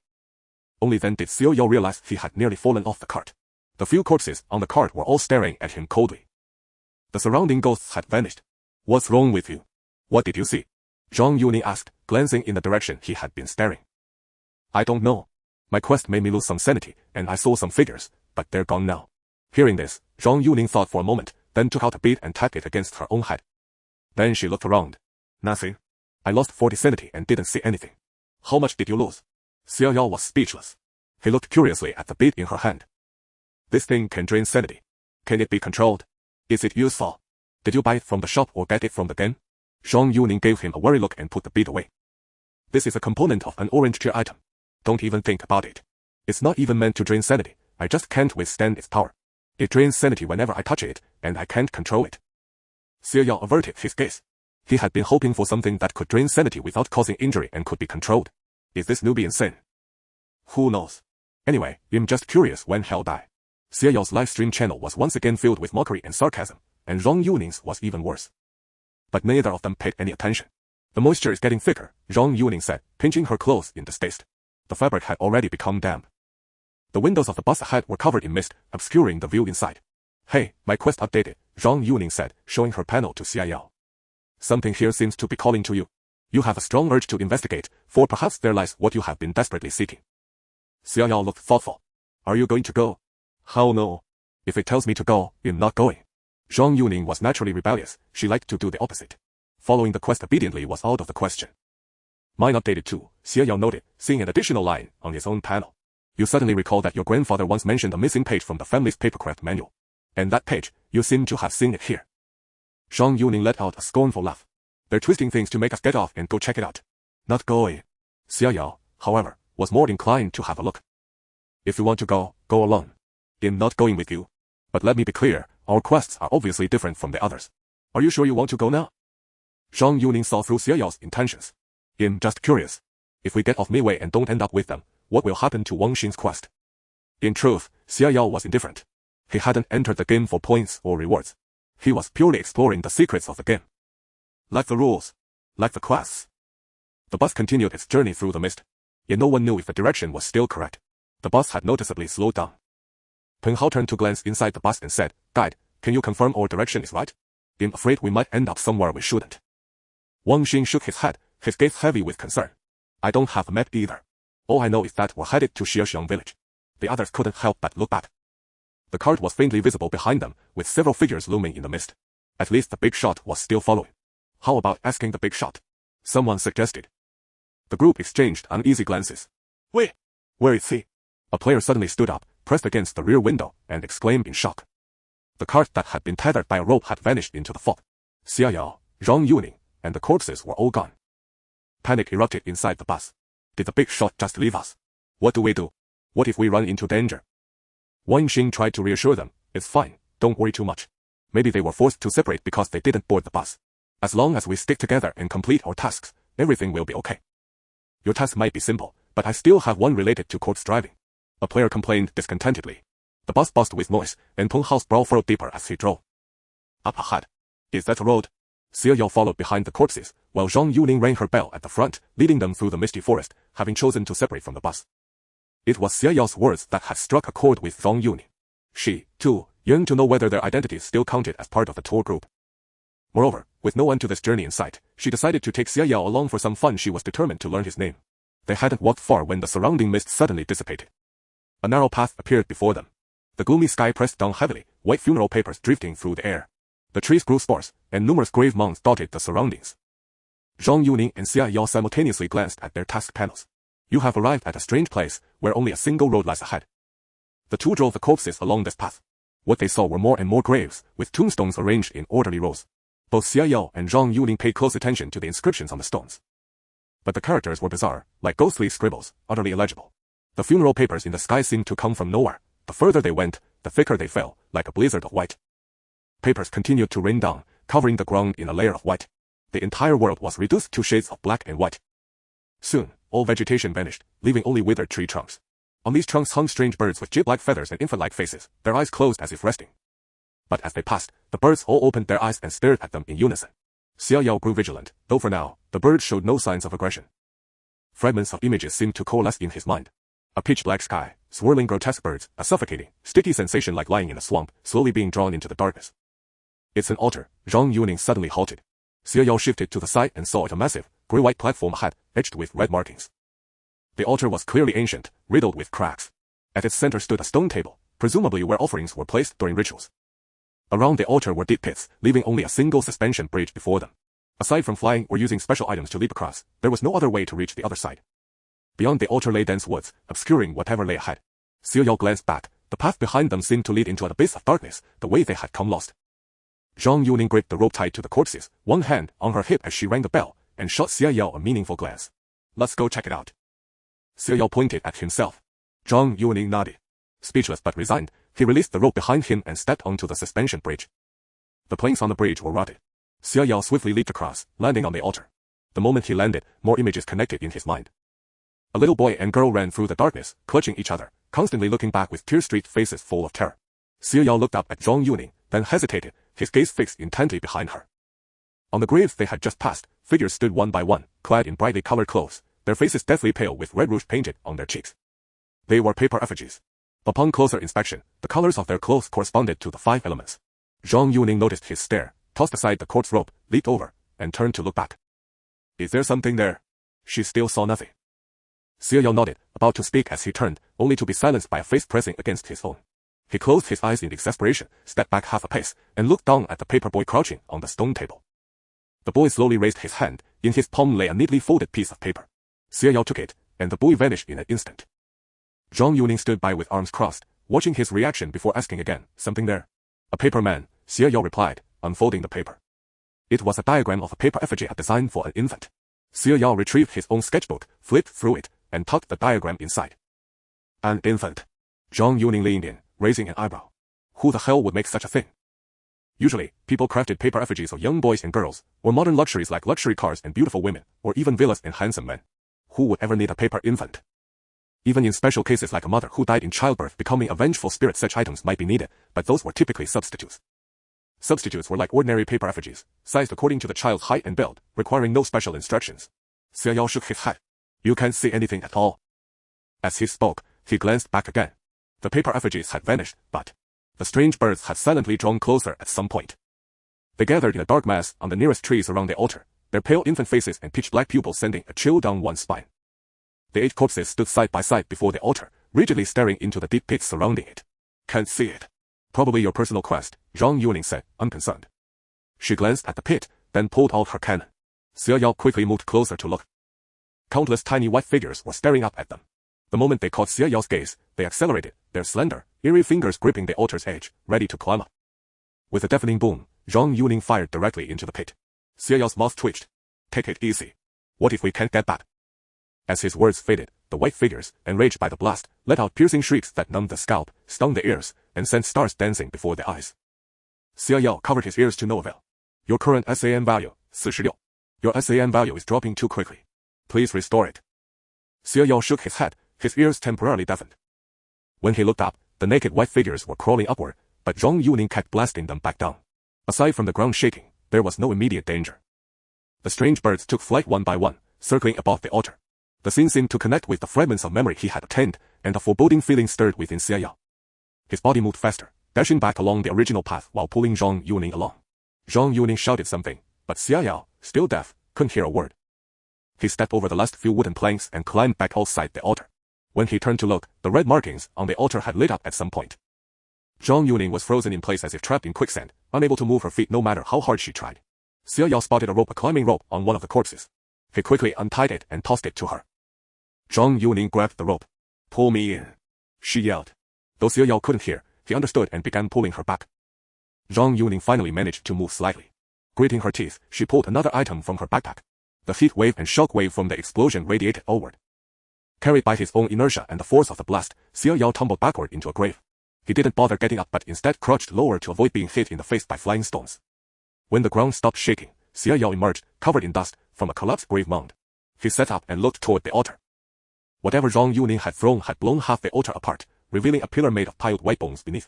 Only then did Xiao realize he had nearly fallen off the cart. The few corpses on the cart were all staring at him coldly. The surrounding ghosts had vanished. "What's wrong with you? What did you see?" Zhang Yuning asked, glancing in the direction he had been staring. "I don't know. My quest made me lose some sanity, and I saw some figures, but they're gone now." Hearing this, Zhang Yuning thought for a moment, then took out a bead and tapped it against her own head. Then she looked around. "Nothing. I lost 40 sanity and didn't see anything." "How much did you lose?" Xiao was speechless. He looked curiously at the bead in her hand. "This thing can drain sanity. Can it be controlled? Is it useful? Did you buy it from the shop or get it from the game?" Zhang Yuning gave him a worried look and put the bead away. "This is a component of an orange tier item. Don't even think about it. It's not even meant to drain sanity. I just can't withstand its power. It drains sanity whenever I touch it, and I can't control it." Xiao averted his gaze. He had been hoping for something that could drain sanity without causing injury and could be controlled. Is this newbie insane? Who knows? Anyway, I'm just curious when he'll die. Xiao's live stream channel was once again filled with mockery and sarcasm, and Zhang Yuning's was even worse. But neither of them paid any attention. "The moisture is getting thicker," Zhang Yuning said, pinching her clothes in distaste. The fabric had already become damp. The windows of the bus ahead were covered in mist, obscuring the view inside. "Hey, my quest updated," Zhang Yuning said, showing her panel to Xiao. "Something here seems to be calling to you. You have a strong urge to investigate, for perhaps there lies what you have been desperately seeking." Xiao looked thoughtful. "Are you going to go?" "How no? If it tells me to go, I'm not going." Zhang Yuning was naturally rebellious. She liked to do the opposite. Following the quest obediently was out of the question. "Mine updated too," Xiao noted, seeing an additional line on his own panel. "You suddenly recall that your grandfather once mentioned a missing page from the family's papercraft manual. And that page, you seem to have seen it here." Zhang Yuning let out a scornful laugh. "They're twisting things to make us get off and go check it out." "Not going." Xiao, however, was more inclined to have a look. "If you want to go, go alone. I'm not going with you. But let me be clear, our quests are obviously different from the others. Are you sure you want to go now?" Zhang Yuning saw through Xiao's intentions. "I'm just curious. If we get off midway and don't end up with them, what will happen to Wang Xin's quest?" In truth, Xiao was indifferent. He hadn't entered the game for points or rewards. He was purely exploring the secrets of the game. Like the rules. Like the quests. The bus continued its journey through the mist. Yet no one knew if the direction was still correct. The bus had noticeably slowed down. Peng Hao turned to glance inside the bus and said, "Guide, can you confirm our direction is right? I'm afraid we might end up somewhere we shouldn't." Wang Xin shook his head, his gaze heavy with concern. "I don't have a map either. All I know is that we're headed to Xiaoxiang village." The others couldn't help but look back. The cart was faintly visible behind them, with several figures looming in the mist. At least the big shot was still following. "How about asking the big shot?" someone suggested. The group exchanged uneasy glances. "Wait, where is he?" A player suddenly stood up, pressed against the rear window, and exclaimed in shock. The cart that had been tethered by a rope had vanished into the fog. Xiao, Zhang Yuning, and the corpses were all gone. Panic erupted inside the bus. Did the big shot just leave us? What do we do? What if we run into danger? Wang Xin tried to reassure them. "It's fine, don't worry too much. Maybe they were forced to separate because they didn't board the bus. As long as we stick together and complete our tasks, everything will be okay. Your task might be simple, but I still have one related to corpse driving." A player complained discontentedly. The bus buzzed with noise, and Peng Hao's brow furrowed deeper as he drove. Up ahead. Is that a road? Xiao followed behind the corpses, while Zhang Yuning rang her bell at the front, leading them through the misty forest, having chosen to separate from the bus. It was Xiao's words that had struck a chord with Zhang Yuning. She, too, yearned to know whether their identities still counted as part of the tour group. Moreover, with no end to this journey in sight, she decided to take Xia Yao along for some fun. She was determined to learn his name. They hadn't walked far when the surrounding mist suddenly dissipated. A narrow path appeared before them. The gloomy sky pressed down heavily, white funeral papers drifting through the air. The trees grew sparse, and numerous grave mounds dotted the surroundings. Zhang Yuning and Xia Yao simultaneously glanced at their task panels. You have arrived at a strange place, where only a single road lies ahead. The two drove the corpses along this path. What they saw were more and more graves, with tombstones arranged in orderly rows. Both Xia Yao and Zhang Yuning paid close attention to the inscriptions on the stones. But the characters were bizarre, like ghostly scribbles, utterly illegible. The funeral papers in the sky seemed to come from nowhere. The further they went, the thicker they fell, like a blizzard of white. Papers continued to rain down, covering the ground in a layer of white. The entire world was reduced to shades of black and white. Soon, all vegetation vanished, leaving only withered tree trunks. On these trunks hung strange birds with jet-like feathers and infant-like faces, their eyes closed as if resting. But as they passed, the birds all opened their eyes and stared at them in unison. Xia Yao grew vigilant, though for now, the birds showed no signs of aggression. Fragments of images seemed to coalesce in his mind. A pitch-black sky, swirling grotesque birds, a suffocating, sticky sensation like lying in a swamp, slowly being drawn into the darkness. It's an altar. Zhang Yuning suddenly halted. Xia Yao shifted to the side and saw it a massive, grey-white platform ahead, edged with red markings. The altar was clearly ancient, riddled with cracks. At its center stood a stone table, presumably where offerings were placed during rituals. Around the altar were deep pits, leaving only a single suspension bridge before them. Aside from flying or using special items to leap across, there was no other way to reach the other side. Beyond the altar lay dense woods, obscuring whatever lay ahead. Xia Yao glanced back. The path behind them seemed to lead into an abyss of darkness, the way they had come lost. Zhang Yuning gripped the rope tied to the corpses, one hand on her hip as she rang the bell, and shot Xia Yao a meaningful glance. Let's go check it out. Xia Yao pointed at himself. Zhang Yuning nodded. Speechless but resigned, he released the rope behind him and stepped onto the suspension bridge. The planks on the bridge were rotted. Xia Yao swiftly leaped across, landing on the altar. The moment he landed, more images connected in his mind. A little boy and girl ran through the darkness, clutching each other, constantly looking back with tear-streaked faces full of terror. Xia Yao looked up at Zhang Yuning, then hesitated, his gaze fixed intently behind her. On the graves they had just passed, figures stood one by one, clad in brightly colored clothes, their faces deathly pale with red rouge painted on their cheeks. They were paper effigies. Upon closer inspection, the colors of their clothes corresponded to the 5 elements. Zhang Yuning noticed his stare, tossed aside the corpse rope, leaped over, and turned to look back. Is there something there? She still saw nothing. Xia Yao nodded, about to speak as he turned, only to be silenced by a face pressing against his own. He closed his eyes in exasperation, stepped back half a pace, and looked down at the paper boy crouching on the stone table. The boy slowly raised his hand. In his palm lay a neatly folded piece of paper. Xia Yao took it, and the boy vanished in an instant. Zhang Yuning stood by with arms crossed, watching his reaction before asking again, something there? A paper man, Xia Yao replied, unfolding the paper. It was a diagram of a paper effigy designed for an infant. Xia Yao retrieved his own sketchbook, flipped through it, and tucked the diagram inside. An infant. Zhang Yuning leaned in, raising an eyebrow. Who the hell would make such a thing? Usually, people crafted paper effigies of young boys and girls, or modern luxuries like luxury cars and beautiful women, or even villas and handsome men. Who would ever need a paper infant? Even in special cases like a mother who died in childbirth becoming a vengeful spirit, such items might be needed, but those were typically substitutes. Substitutes were like ordinary paper effigies, sized according to the child's height and build, requiring no special instructions. Xia Yao shook his head. You can't see anything at all. As he spoke, he glanced back again. The paper effigies had vanished, but the strange birds had silently drawn closer at some point. They gathered in a dark mass on the nearest trees around the altar, their pale infant faces and pitch-black pupils sending a chill down one's spine. The 8 corpses stood side by side before the altar, rigidly staring into the deep pits surrounding it. Can't see it. Probably your personal quest, Zhang Yuning said, unconcerned. She glanced at the pit, then pulled out her cannon. Xia Yao quickly moved closer to look. Countless tiny white figures were staring up at them. The moment they caught Xia Yao's gaze, they accelerated, their slender, eerie fingers gripping the altar's edge, ready to climb up. With a deafening boom, Zhang Yuning fired directly into the pit. Xia Yao's mouth twitched. Take it easy. What if we can't get that? As his words faded, the white figures, enraged by the blast, let out piercing shrieks that numbed the scalp, stung the ears, and sent stars dancing before the eyes. Xia Yao covered his ears to no avail. Your current SAN value, 46. Your SAN value is dropping too quickly. Please restore it. Xia Yao shook his head, his ears temporarily deafened. When he looked up, the naked white figures were crawling upward, but Zhang Yuning kept blasting them back down. Aside from the ground shaking, there was no immediate danger. The strange birds took flight one by one, circling above the altar. The scene seemed to connect with the fragments of memory he had obtained, and a foreboding feeling stirred within Xia Yao. His body moved faster, dashing back along the original path while pulling Zhang Yuning along. Zhang Yuning shouted something, but Xia Yao, still deaf, couldn't hear a word. He stepped over the last few wooden planks and climbed back outside the altar. When he turned to look, the red markings on the altar had lit up at some point. Zhang Yuning was frozen in place as if trapped in quicksand, unable to move her feet no matter how hard she tried. Xia Yao spotted a climbing rope on one of the corpses. He quickly untied it and tossed it to her. Zhang Yuning grabbed the rope. "Pull me in," she yelled. Though Xia Yao couldn't hear, he understood and began pulling her back. Zhang Yuning finally managed to move slightly. Gritting her teeth, she pulled another item from her backpack. The heat wave and shock wave from the explosion radiated outward. Carried by his own inertia and the force of the blast, Xia Yao tumbled backward into a grave. He didn't bother getting up but instead crouched lower to avoid being hit in the face by flying stones. When the ground stopped shaking, Xia Yao emerged, covered in dust, from a collapsed grave mound. He sat up and looked toward the altar. Whatever Zhang Yuning had thrown had blown half the altar apart, revealing a pillar made of piled white bones beneath.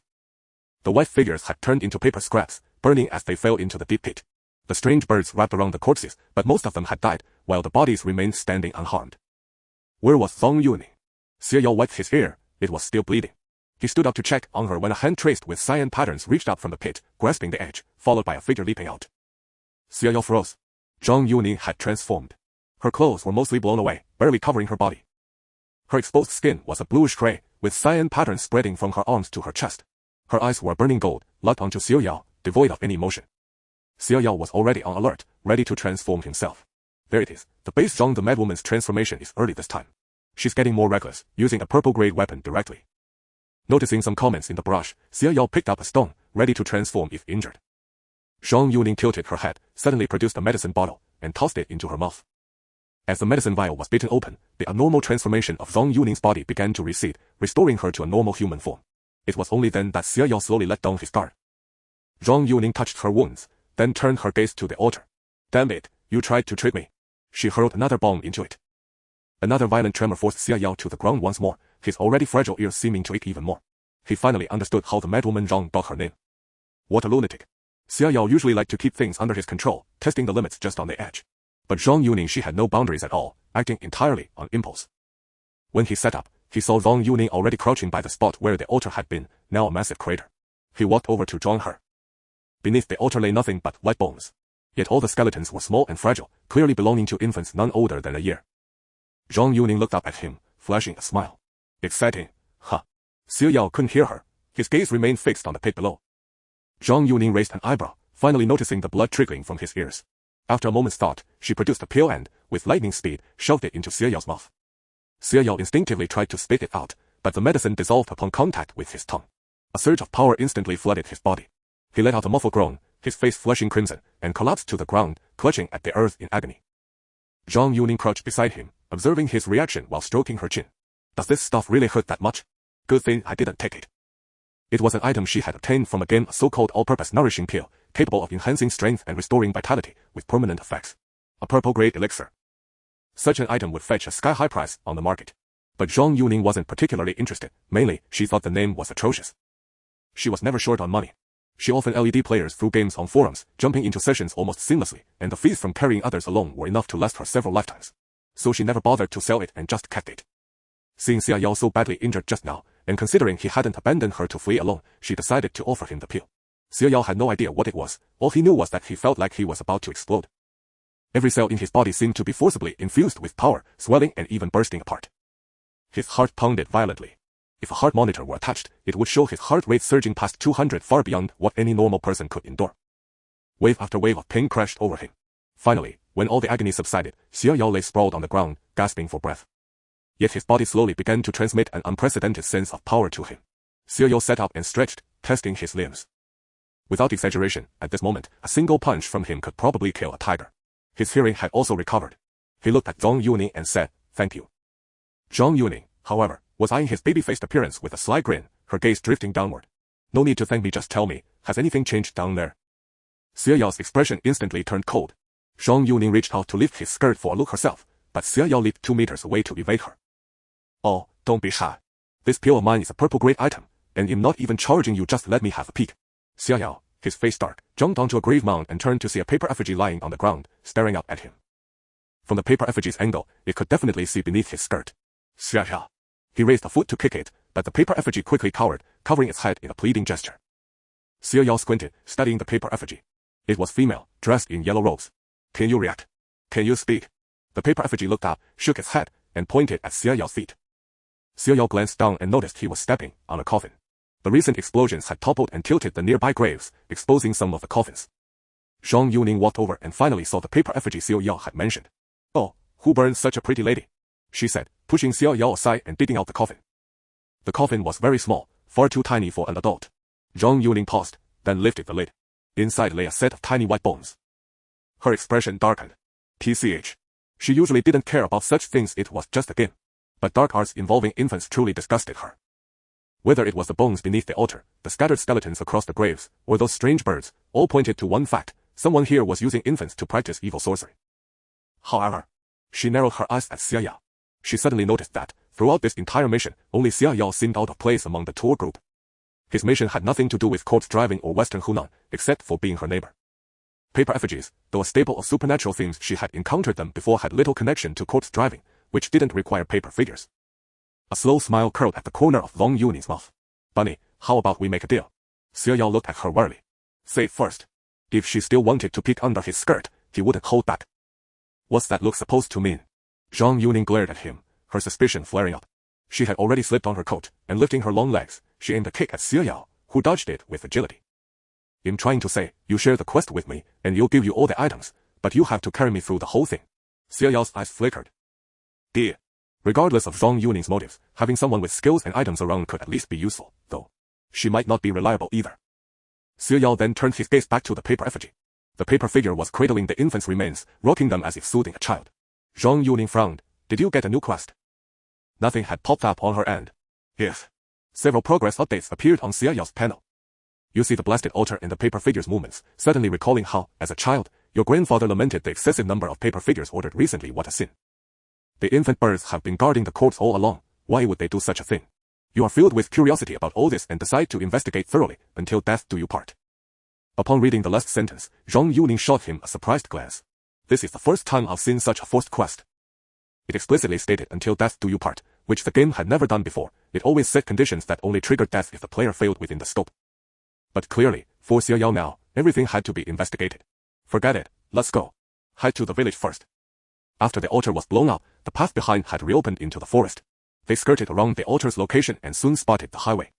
The white figures had turned into paper scraps, burning as they fell into the deep pit. The strange birds wrapped around the corpses, but most of them had died, while the bodies remained standing unharmed. Where was Zhang Yuning? Xia Yao wiped his ear. It was still bleeding. He stood up to check on her when a hand traced with cyan patterns reached out from the pit, grasping the edge, followed by a figure leaping out. Xia Yao froze. Zhang Yuning had transformed. Her clothes were mostly blown away, barely covering her body. Her exposed skin was a bluish gray, with cyan patterns spreading from her arms to her chest. Her eyes were burning gold, locked onto Xia Yao, devoid of any emotion. Xia Yao was already on alert, ready to transform himself. There it is. The base Zhang the madwoman's transformation is early this time. She's getting more reckless, using a purple-grade weapon directly. Noticing some comments in the brush, Xia Yao picked up a stone, ready to transform if injured. Zhang Yuning tilted her head, suddenly produced a medicine bottle, and tossed it into her mouth. As the medicine vial was bitten open, the abnormal transformation of Zhang Yuning's body began to recede, restoring her to a normal human form. It was only then that Xia Yao slowly let down his guard. Zhang Yuning touched her wounds, then turned her gaze to the altar. "Damn it, you tried to trick me." She hurled another bomb into it. Another violent tremor forced Xia Yao to the ground once more, his already fragile ears seeming to ache even more. He finally understood how the madwoman Zhang got her name. What a lunatic. Xia Yao usually liked to keep things under his control, testing the limits just on the edge. But Zhang Yuning, she had no boundaries at all, acting entirely on impulse. When he sat up, he saw Zhang Yuning already crouching by the spot where the altar had been, now a massive crater. He walked over to join her. Beneath the altar lay nothing but white bones. Yet all the skeletons were small and fragile, clearly belonging to infants none older than a year. Zhang Yuning looked up at him, flashing a smile. "Exciting, huh?" Xia Yao couldn't hear her. His gaze remained fixed on the pit below. Zhang Yuning raised an eyebrow, finally noticing the blood trickling from his ears. After a moment's thought, she produced a pill and, with lightning speed, shoved it into Xia Yao's mouth. Xia Yao instinctively tried to spit it out, but the medicine dissolved upon contact with his tongue. A surge of power instantly flooded his body. He let out a muffled groan, his face flushing crimson, and collapsed to the ground, clutching at the earth in agony. Zhang Yuning crouched beside him, observing his reaction while stroking her chin. "Does this stuff really hurt that much? Good thing I didn't take it." It was an item she had obtained from a game, a so-called all-purpose nourishing pill, capable of enhancing strength and restoring vitality, with permanent effects. A purple-grade elixir. Such an item would fetch a sky-high price on the market. But Zhang Yuning wasn't particularly interested, mainly, she thought the name was atrocious. She was never short on money. She often led players through games on forums, jumping into sessions almost seamlessly, and the fees from carrying others alone were enough to last her several lifetimes. So she never bothered to sell it and just kept it. Seeing Xia Yao so badly injured just now, and considering he hadn't abandoned her to flee alone, she decided to offer him the pill. Xia Yao had no idea what it was. All he knew was that he felt like he was about to explode. Every cell in his body seemed to be forcibly infused with power, swelling and even bursting apart. His heart pounded violently. If a heart monitor were attached, it would show his heart rate surging past 200, far beyond what any normal person could endure. Wave after wave of pain crashed over him. Finally, when all the agony subsided, Xia Yao lay sprawled on the ground, gasping for breath. Yet his body slowly began to transmit an unprecedented sense of power to him. Xia Yao sat up and stretched, testing his limbs. Without exaggeration, at this moment, a single punch from him could probably kill a tiger. His hearing had also recovered. He looked at Zhang Yuning and said, "Thank you." Zhang Yuning, however, was eyeing his baby-faced appearance with a sly grin, her gaze drifting downward. "No need to thank me, just tell me, has anything changed down there?" Xia Yao's expression instantly turned cold. Zhang Yuning reached out to lift his skirt for a look herself, but Xia Yao leaped 2 meters away to evade her. "Oh, don't be shy. This pill of mine is a purple-grade item, and I'm not even charging you, just let me have a peek." Xia Yao, his face dark, jumped onto a grave mound and turned to see a paper effigy lying on the ground, staring up at him. From the paper effigy's angle, it could definitely see beneath his skirt. "Xia Yao." He raised a foot to kick it, but the paper effigy quickly cowered, covering its head in a pleading gesture. Xia Yao squinted, studying the paper effigy. It was female, dressed in yellow robes. Can you react? Can you speak? The paper effigy looked up, shook its head, and pointed at Xia Yao's feet. Xia Yao glanced down and noticed he was stepping on a coffin. The recent explosions had toppled and tilted the nearby graves, exposing some of the coffins. Zhang Yuning walked over and finally saw the paper effigy Xia Yao had mentioned. "Oh, who burned such a pretty lady?" she said, pushing Xia Yao aside and digging out the coffin. The coffin was very small, far too tiny for an adult. Zhang Yuning paused, then lifted the lid. Inside lay a set of tiny white bones. Her expression darkened. TCH. She usually didn't care about such things, it was just a game. But dark arts involving infants truly disgusted her. Whether it was the bones beneath the altar, the scattered skeletons across the graves, or those strange birds, all pointed to one fact: someone here was using infants to practice evil sorcery. However, she narrowed her eyes at Xia Yao. She suddenly noticed that, throughout this entire mission, only Xia Yao seemed out of place among the tour group. His mission had nothing to do with corpse driving or Western Hunan, except for being her neighbor. Paper effigies, though a staple of supernatural themes, she had encountered them before, had little connection to corpse driving, which didn't require paper figures. A slow smile curled at the corner of Zhang Yuning's mouth. "Bunny, how about we make a deal?" Xia Yao looked at her warily. "Say it first." If she still wanted to peek under his skirt, he wouldn't hold back. "What's that look supposed to mean?" Zhang Yuning glared at him, her suspicion flaring up. She had already slipped on her coat, and lifting her long legs, she aimed a kick at Xia Yao, who dodged it with agility. "I'm trying to say, you share the quest with me, and you'll give you all the items, but you have to carry me through the whole thing." Xia Yao's eyes flickered. Dear. Regardless of Zhang Yuning's motives, having someone with skills and items around could at least be useful, though she might not be reliable either. Xia Yao then turned his gaze back to the paper effigy. The paper figure was cradling the infant's remains, rocking them as if soothing a child. Zhang Yuning frowned. "Did you get a new quest?" Nothing had popped up on her end. Yes. Several progress updates appeared on Xia Yao's panel. "You see the blasted altar and the paper figure's movements, suddenly recalling how, as a child, your grandfather lamented the excessive number of paper figures ordered recently. What a sin. The infant birds have been guarding the corpse all along. Why would they do such a thing? You are filled with curiosity about all this and decide to investigate thoroughly, until death do you part." Upon reading the last sentence, Zhang Yuning shot him a surprised glance. "This is the first time I've seen such a forced quest." It explicitly stated "until death do you part," which the game had never done before. It always set conditions that only triggered death if the player failed within the scope. But clearly, for Xia Yao now, everything had to be investigated. "Forget it, let's go. Head to the village first." After the altar was blown up, the path behind had reopened into the forest. They skirted around the altar's location and soon spotted the highway.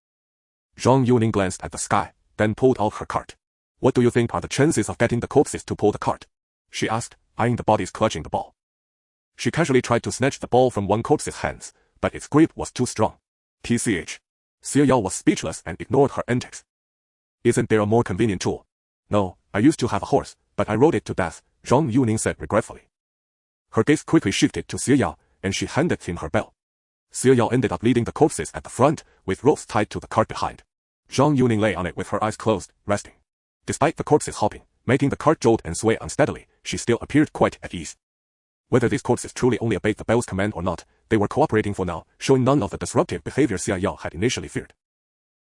Zhang Yuning glanced at the sky, then pulled out her cart. "What do you think are the chances of getting the corpses to pull the cart?" she asked, eyeing the bodies clutching the ball. She casually tried to snatch the ball from one corpse's hands, but its grip was too strong. TCH. Xia Yao was speechless and ignored her antics. "Isn't there a more convenient tool?" "No, I used to have a horse, but I rode it to death," Zhang Yuning said regretfully. Her gaze quickly shifted to Xia Yao, and she handed him her bell. Xia Yao ended up leading the corpses at the front, with ropes tied to the cart behind. Zhang Yuning lay on it with her eyes closed, resting. Despite the corpses hopping, making the cart jolt and sway unsteadily, she still appeared quite at ease. Whether these corpses truly only obeyed the bell's command or not, they were cooperating for now, showing none of the disruptive behavior Xia Yao had initially feared.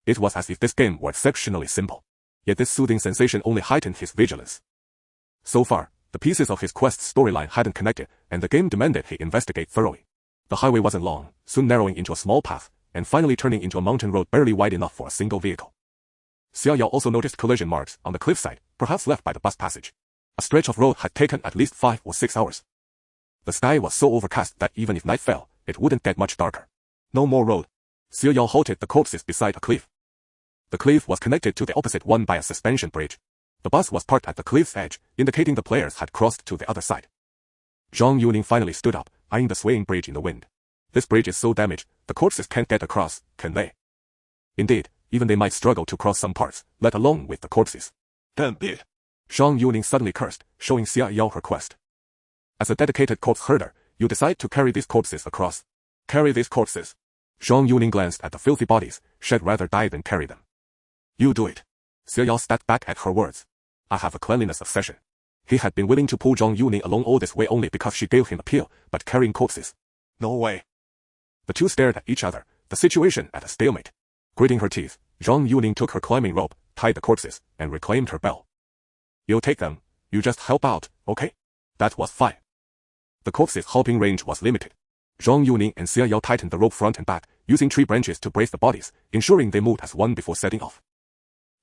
It was as if this game were exceptionally simple. Yet this soothing sensation only heightened his vigilance. So far, the pieces of his quest's storyline hadn't connected, and the game demanded he investigate thoroughly. The highway wasn't long, soon narrowing into a small path, and finally turning into a mountain road barely wide enough for a single vehicle. Xia Yao also noticed collision marks on the cliffside, perhaps left by the bus passage. A stretch of road had taken at least 5 or 6 hours. The sky was so overcast that even if night fell, it wouldn't get much darker. No more road. Xia Yao halted the corpses beside a cliff. The cliff was connected to the opposite one by a suspension bridge. The bus was parked at the cliff's edge, indicating the players had crossed to the other side. Zhang Yuning finally stood up, eyeing the swaying bridge in the wind. "This bridge is so damaged, the corpses can't get across, can they?" Indeed, even they might struggle to cross some parts, let alone with the corpses. "Damn it!" Zhang Yuning suddenly cursed, showing Xia Yao her quest. "As a dedicated corpse herder, you decide to carry these corpses across. Carry these corpses." Zhang Yuning glanced at the filthy bodies, shed rather die than carry them. "You do it." Xia Yao stepped back at her words. "I have a cleanliness obsession." He had been willing to pull Zhang Yuning along all this way only because she gave him appeal, but carrying corpses? No way. The two stared at each other, the situation at a stalemate. Gritting her teeth, Zhang Yuning took her climbing rope, tied the corpses, and reclaimed her bell. "You'll take them, you just help out, okay?" That was fine. The corpse's hopping range was limited. Zhang Yuning and Xia Yao tightened the rope front and back, using tree branches to brace the bodies, ensuring they moved as one before setting off.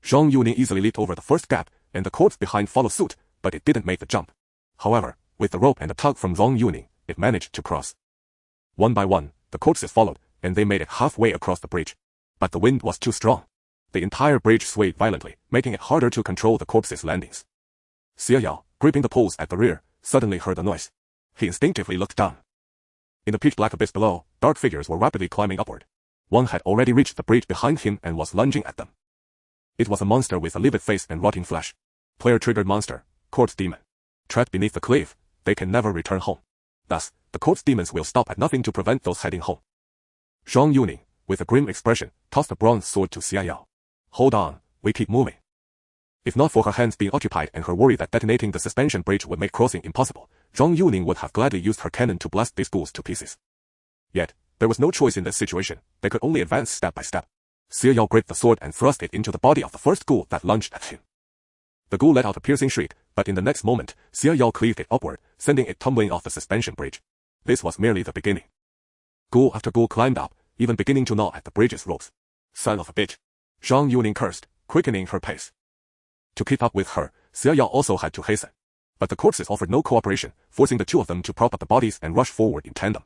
Zhang Yuning easily leaped over the first gap, and the corpse behind followed suit, but it didn't make the jump. However, with the rope and a tug from Zhang Yuning, it managed to cross. One by one, the corpses followed, and they made it halfway across the bridge. But the wind was too strong. The entire bridge swayed violently, making it harder to control the corpses' landings. Xia Yao, gripping the poles at the rear, suddenly heard a noise. He instinctively looked down. In the pitch-black abyss below, dark figures were rapidly climbing upward. One had already reached the bridge behind him and was lunging at them. It was a monster with a livid face and rotting flesh. Player-triggered monster, corpse demon. Trapped beneath the cliff, they can never return home. Thus, the corpse demons will stop at nothing to prevent those heading home. Zhang Yuning, with a grim expression, tossed a bronze sword to Xia Yao. Hold on, we keep moving. If not for her hands being occupied and her worry that detonating the suspension bridge would make crossing impossible, Zhang Yuning would have gladly used her cannon to blast these ghouls to pieces. Yet, there was no choice in this situation. They could only advance step by step. Xia Yao gripped the sword and thrust it into the body of the first ghoul that lunged at him. The ghoul let out a piercing shriek, but in the next moment, Xia Yao cleaved it upward, sending it tumbling off the suspension bridge. This was merely the beginning. Ghoul after ghoul climbed up, even beginning to gnaw at the bridge's ropes. Son of a bitch. Zhang Yuning cursed, quickening her pace. To keep up with her, Xia Yao also had to hasten. But the corpses offered no cooperation, forcing the two of them to prop up the bodies and rush forward in tandem.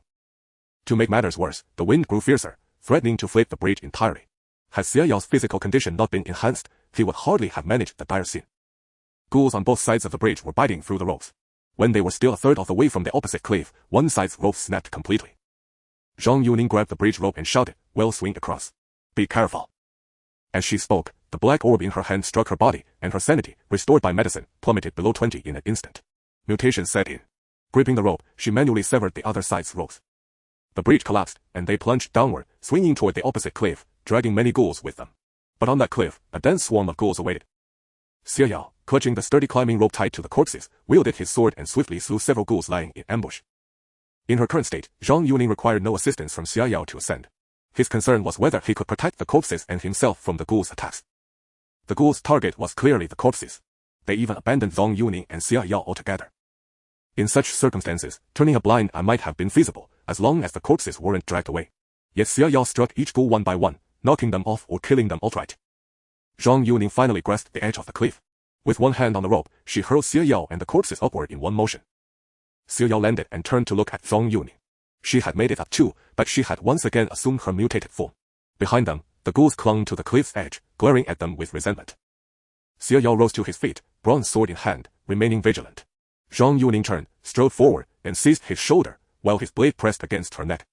To make matters worse, the wind grew fiercer, threatening to flip the bridge entirely. Had Xia Yao's physical condition not been enhanced, he would hardly have managed the dire scene. Ghouls on both sides of the bridge were biting through the ropes. When they were still a third of the way from the opposite cliff, one side's rope snapped completely. Zhang Yuning grabbed the bridge rope and shouted, "Well, swing across. Be careful." As she spoke, the black orb in her hand struck her body, and her sanity, restored by medicine, plummeted below 20 in an instant. Mutation set in. Gripping the rope, she manually severed the other side's ropes. The bridge collapsed, and they plunged downward, swinging toward the opposite cliff, dragging many ghouls with them. But on that cliff, a dense swarm of ghouls awaited. Xia Yao, clutching the sturdy climbing rope tied to the corpses, wielded his sword and swiftly slew several ghouls lying in ambush. In her current state, Zhang Yuning required no assistance from Xia Yao to ascend. His concern was whether he could protect the corpses and himself from the ghouls' attacks. The ghouls' target was clearly the corpses. They even abandoned Zhang Yuning and Xia Yao altogether. In such circumstances, turning a blind eye might have been feasible, as long as the corpses weren't dragged away. Yet Xia Yao struck each ghoul one by one, knocking them off or killing them outright. Zhang Yuning finally grasped the edge of the cliff. With one hand on the rope, she hurled Xia Yao and the corpses upward in one motion. Xia Yao landed and turned to look at Zhang Yuning. She had made it up too, but she had once again assumed her mutated form. Behind them, the ghouls clung to the cliff's edge, glaring at them with resentment. Xia Yao rose to his feet, bronze sword in hand, remaining vigilant. Zhang Yuning turned, strode forward, and seized his shoulder, while his blade pressed against her neck.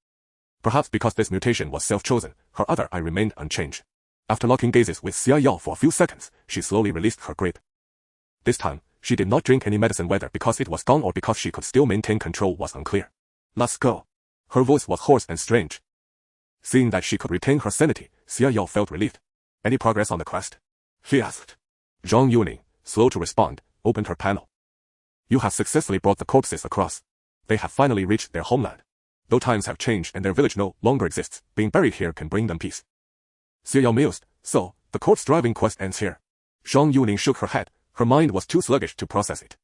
Perhaps because this mutation was self-chosen, her other eye remained unchanged. After locking gazes with Xia Yao for a few seconds, she slowly released her grip. This time, she did not drink any medicine, whether because it was gone or because she could still maintain control was unclear. "Let's go." Her voice was hoarse and strange. Seeing that she could retain her sanity, Xia Yao felt relieved. "Any progress on the quest?" he asked. Zhang Yuning, slow to respond, opened her panel. "You have successfully brought the corpses across. They have finally reached their homeland. Though times have changed and their village no longer exists, being buried here can bring them peace." Xia Yao mused, "So, the corpse-driving quest ends here." Zhang Yuning shook her head. Her mind was too sluggish to process it.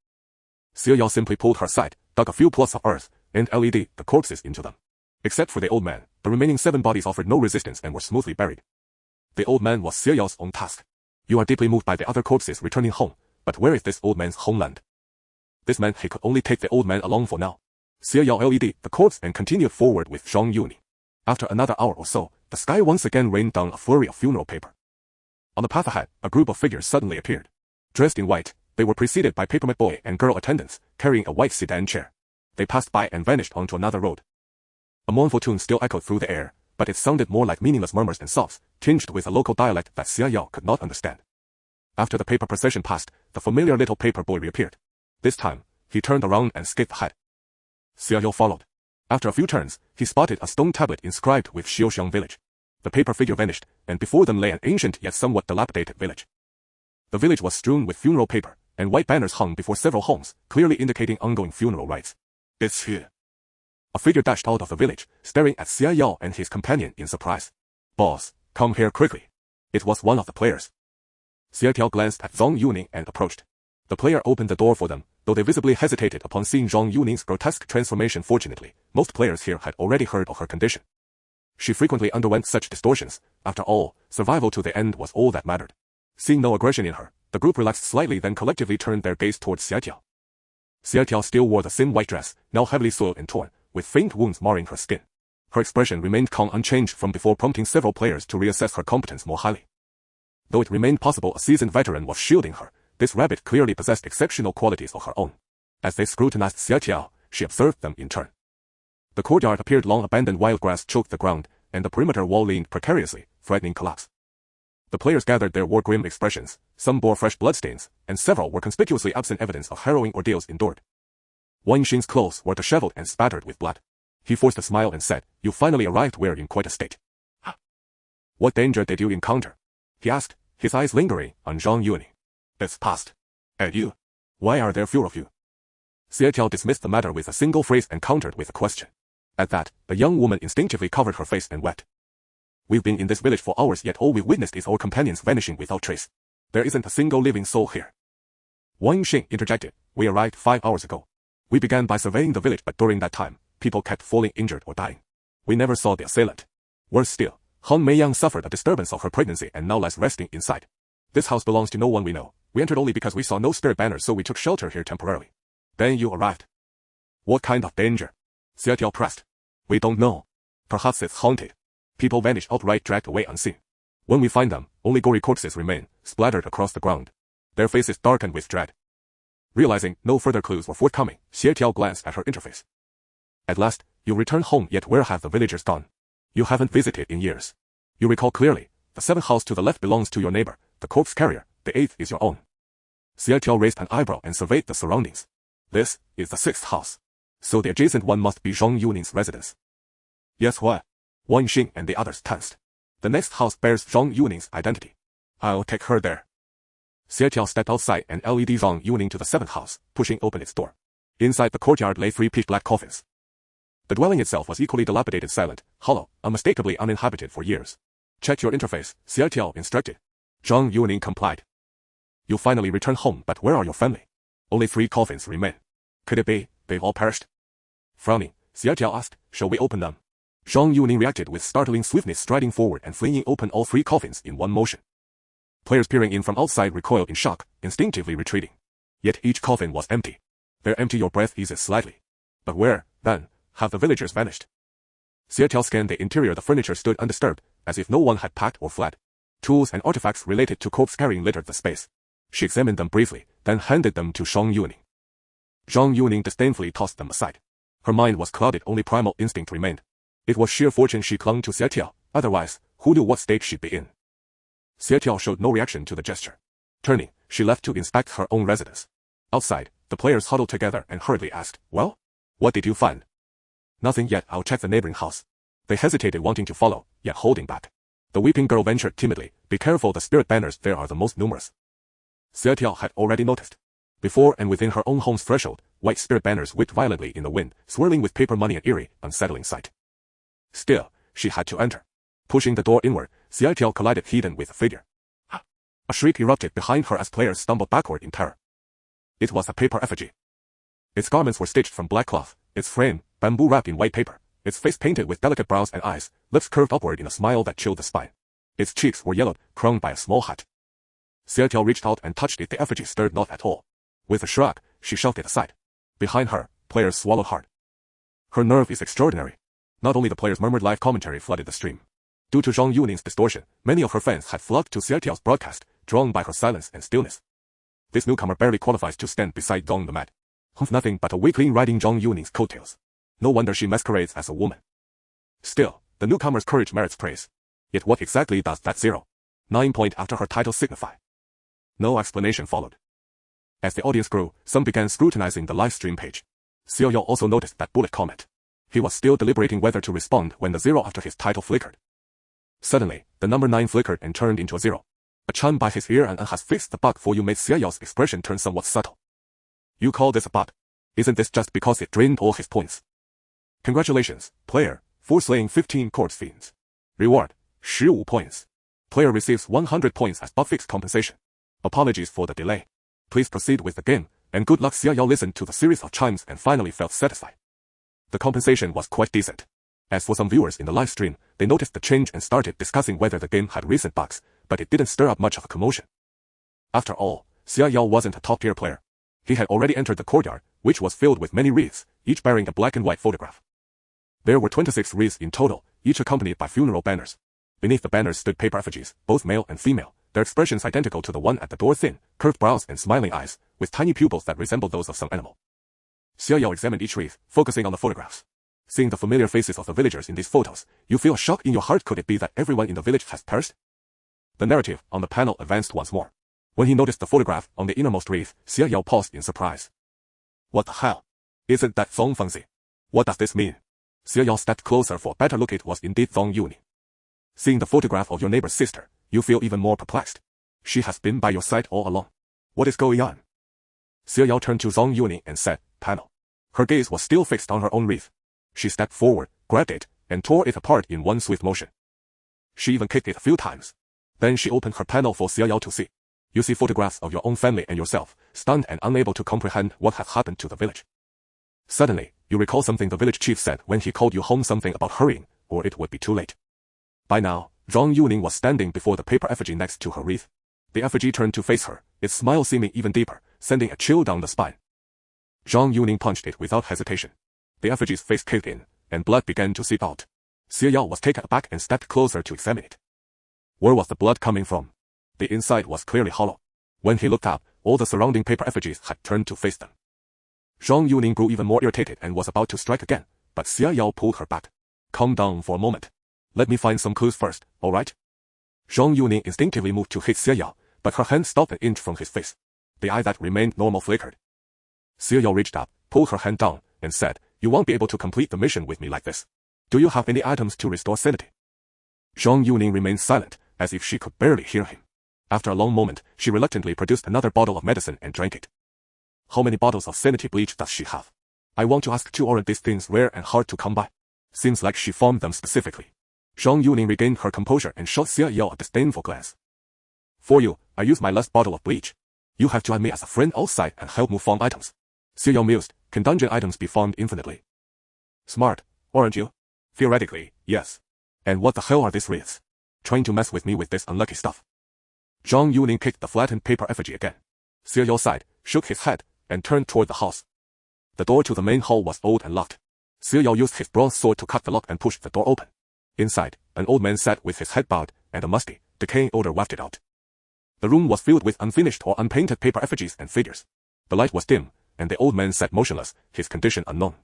Xia Yao simply pulled her aside, dug a few plots of earth, and LED the corpses into them. Except for the old man, the remaining 7 bodies offered no resistance and were smoothly buried. The old man was Xia Yao's own task. "You are deeply moved by the other corpses returning home, but where is this old man's homeland?" This meant he could only take the old man along for now. Xia Yao LED the corpse and continued forward with Zhang Yuning. After another hour or so, the sky once again rained down a flurry of funeral paper. On the path ahead, a group of figures suddenly appeared. Dressed in white, they were preceded by papermache boy and girl attendants, carrying a white sedan chair. They passed by and vanished onto another road. A mournful tune still echoed through the air, but it sounded more like meaningless murmurs and sobs, tinged with a local dialect that Xia Yao could not understand. After the paper procession passed, the familiar little paper boy reappeared. This time, he turned around and skipped ahead. Xia Yao followed. After a few turns, he spotted a stone tablet inscribed with Xiuxiang village. The paper figure vanished, and before them lay an ancient yet somewhat dilapidated village. The village was strewn with funeral paper, and white banners hung before several homes, clearly indicating ongoing funeral rites. "It's here." A figure dashed out of the village, staring at Xia Yao and his companion in surprise. "Boss, come here quickly." It was one of the players. Xia Tiao glanced at Zhang Yuning and approached. The player opened the door for them, though they visibly hesitated upon seeing Zhang Yuning's grotesque transformation. Fortunately, most players here had already heard of her condition. She frequently underwent such distortions. After all, survival to the end was all that mattered. Seeing no aggression in her, The group relaxed slightly, then collectively turned their gaze towards Xiaotiao. Xiaotiao still wore the same white dress, now heavily soiled and torn, with faint wounds marring her skin. Her expression remained calm, unchanged from before, prompting several players to reassess her competence more highly. Though it remained possible a seasoned veteran was shielding her, this rabbit clearly possessed exceptional qualities of her own. As they scrutinized Xiaotiao, she observed them in turn. The courtyard appeared long abandoned, wild grass choked the ground, and the perimeter wall leaned precariously, threatening collapse. The players gathered there wore grim expressions, some bore fresh bloodstains, and several were conspicuously absent evidence of harrowing ordeals endured. Wang Xing's clothes were disheveled and spattered with blood. He forced a smile and said, "You finally arrived, we're in quite a state." "What danger did you encounter?" he asked, his eyes lingering on Zhang Yuning. "It's past. And you? Why are there fewer of you?" Xiaotiao dismissed the matter with a single phrase and countered with a question. At that, the young woman instinctively covered her face and wept. "We've been in this village for hours, yet all we've witnessed is our companions vanishing without trace. There isn't a single living soul here." Wang Xing interjected, "We arrived 5 hours ago. We began by surveying the village, but during that time, people kept falling injured or dying. We never saw the assailant. Worse still, Han Meiyang suffered a disturbance of her pregnancy and now lies resting inside. This house belongs to no one we know. We entered only because we saw no spirit banners, so we took shelter here temporarily. Then you arrived." "What kind of danger?" Xiaotiao pressed. "We don't know. Perhaps it's haunted. People vanish outright, dragged away unseen. When we find them, only gory corpses remain, splattered across the ground. Their faces darkened with dread." Realizing no further clues were forthcoming, Xiaotiao glanced at her interface. "At last, you return home, yet where have the villagers gone? You haven't visited in years. You recall clearly, the 7th house to the left belongs to your neighbor, the corpse carrier, the 8th is your own." Xiaotiao raised an eyebrow and surveyed the surroundings. "This is the 6th house. So the adjacent one must be Zhang Yuning's residence." "Yes, what?" Wang Xing and the others tensed. "The next house bears Zhang Yuning's identity. I'll take her there." Xiaotiao stepped outside and led Zhang Yuning to the 7th house, pushing open its door. Inside the courtyard lay 3 pitch-black coffins. The dwelling itself was equally dilapidated, silent, hollow, unmistakably uninhabited for years. "Check your interface," Xiaotiao instructed. Zhang Yuning complied. "You finally return home, but where are your family? Only 3 coffins remain. Could it be they've all perished?" Frowning, Xiaotiao asked, "Shall we open them?" Zhang Yuning reacted with startling swiftness, striding forward and flinging open all 3 coffins in one motion. Players peering in from outside recoiled in shock, instinctively retreating. Yet each coffin was empty. "They're empty," your breath eases slightly. "But where, then, have the villagers vanished?" Xiaotiao scanned the interior. The furniture stood undisturbed, as if no one had packed or fled. Tools and artifacts related to corpse carrying littered the space. She examined them briefly, then handed them to Zhang Yuning. Zhang Yuning disdainfully tossed them aside. Her mind was clouded, only primal instinct remained. It was sheer fortune she clung to Xiaotiao, otherwise, who knew what state she'd be in. Xiaotiao showed no reaction to the gesture. Turning, she left to inspect her own residence. Outside, the players huddled together and hurriedly asked, "Well? What did you find?" "Nothing yet, I'll check the neighboring house." They hesitated, wanting to follow, yet holding back. The weeping girl ventured timidly, "Be careful, the spirit banners there are the most numerous." Xiaotiao had already noticed. Before and within her own home's threshold, white spirit banners whipped violently in the wind, swirling with paper money, an eerie, unsettling sight. Still, she had to enter. Pushing the door inward, Xiaotiao collided head-on with a figure. A shriek erupted behind her as players stumbled backward in terror. It was a paper effigy. Its garments were stitched from black cloth, its frame, bamboo wrapped in white paper, its face painted with delicate brows and eyes, lips curved upward in a smile that chilled the spine. Its cheeks were yellowed, crowned by a small hat. Xiaotiao reached out and touched it. The effigy stirred not at all. With a shrug, she shoved it aside. Behind her, players swallowed hard. "Her nerve is extraordinary." Not only the players murmured, live commentary flooded the stream. Due to Zhang Yuning's distortion, many of her fans had flocked to Xiaotiao's broadcast, drawn by her silence and stillness. This newcomer barely qualifies to stand beside Dong the Mad. Nothing but a weakling riding Zhang Yuning's coattails. No wonder she masquerades as a woman. Still, the newcomer's courage merits praise. Yet what exactly does that 09 point after her title signify? No explanation followed. As the audience grew, some began scrutinizing the live stream page. Xiao Yao also noticed that bullet comment. He was still deliberating whether to respond when the 0 after his title flickered. Suddenly, the number 9 flickered and turned into a 0. A chime by his ear and has fixed the bug for you made Xiao Yao's expression turn somewhat subtle. "You call this a bug? Isn't this just because it drained all his points?" "Congratulations, player, for slaying 15 corpse fiends. Reward, 15 points. Player receives 100 points as bug fix compensation. Apologies for the delay. Please proceed with the game, and good luck." Xiao Yao listened to the series of chimes and finally felt satisfied. The compensation was quite decent. As for some viewers in the live stream, they noticed the change and started discussing whether the game had recent bugs, but it didn't stir up much of a commotion. After all, Xia Yao wasn't a top-tier player. He had already entered the courtyard, which was filled with many wreaths, each bearing a black and white photograph. There were 26 wreaths in total, each accompanied by funeral banners. Beneath the banners stood paper effigies, both male and female, their expressions identical to the one at the door, thin, curved brows and smiling eyes, with tiny pupils that resembled those of some animal. Xia Yao examined each wreath, focusing on the photographs. Seeing the familiar faces of the villagers in these photos, you feel a shock in your heart. Could it be that everyone in the village has perished? The narrative on the panel advanced once more. When he noticed the photograph on the innermost wreath, Xia Yao paused in surprise. What the hell? Isn't that Zong Fengzi? What does this mean? Xia Yao stepped closer for a better look. It was indeed Zong Yuning. Seeing the photograph of your neighbor's sister, you feel even more perplexed. She has been by your side all along. What is going on? Xia Yao turned to Zong Yuning and said, panel. Her gaze was still fixed on her own wreath. She stepped forward, grabbed it, and tore it apart in one swift motion. She even kicked it a few times. Then she opened her panel for Xia Yao to see. You see photographs of your own family and yourself, stunned and unable to comprehend what had happened to the village. Suddenly, you recall something the village chief said when he called you home, something about hurrying, or it would be too late. By now, Zhang Yuning was standing before the paper effigy next to her wreath. The effigy turned to face her, its smile seeming even deeper, sending a chill down the spine. Zhang Yuning punched it without hesitation. The effigy's face caved in, and blood began to seep out. Xia Yao was taken aback and stepped closer to examine it. Where was the blood coming from? The inside was clearly hollow. When he looked up, all the surrounding paper effigies had turned to face them. Zhang Yuning grew even more irritated and was about to strike again, but Xia Yao pulled her back. Calm down for a moment. Let me find some clues first, alright? Zhang Yuning instinctively moved to hit Xia Yao, but her hand stopped an inch from his face. The eye that remained normal flickered. Xia Yao reached up, pulled her hand down, and said, you won't be able to complete the mission with me like this. Do you have any items to restore sanity? Zhang Yuning remained silent, as if she could barely hear him. After a long moment, she reluctantly produced another bottle of medicine and drank it. How many bottles of sanity bleach does she have? I want to ask too, aren't these things rare and hard to come by? Seems like she farmed them specifically. Zhang Yuning regained her composure and shot Xia Yao a disdainful glance. For you, I used my last bottle of bleach. You have joined me as a friend outside and help move farm items. Xia Yao mused, can dungeon items be farmed infinitely? Smart, aren't you? Theoretically, yes. And what the hell are these wreaths? Trying to mess with me with this unlucky stuff. Zhang Yuning kicked the flattened paper effigy again. Xia Yao sighed, shook his head, and turned toward the house. The door to the main hall was old and locked. Xia Yao used his bronze sword to cut the lock and pushed the door open. Inside, an old man sat with his head bowed, and a musty, decaying odor wafted out. The room was filled with unfinished or unpainted paper effigies and figures. The light was dim, and the old man sat motionless, his condition unknown.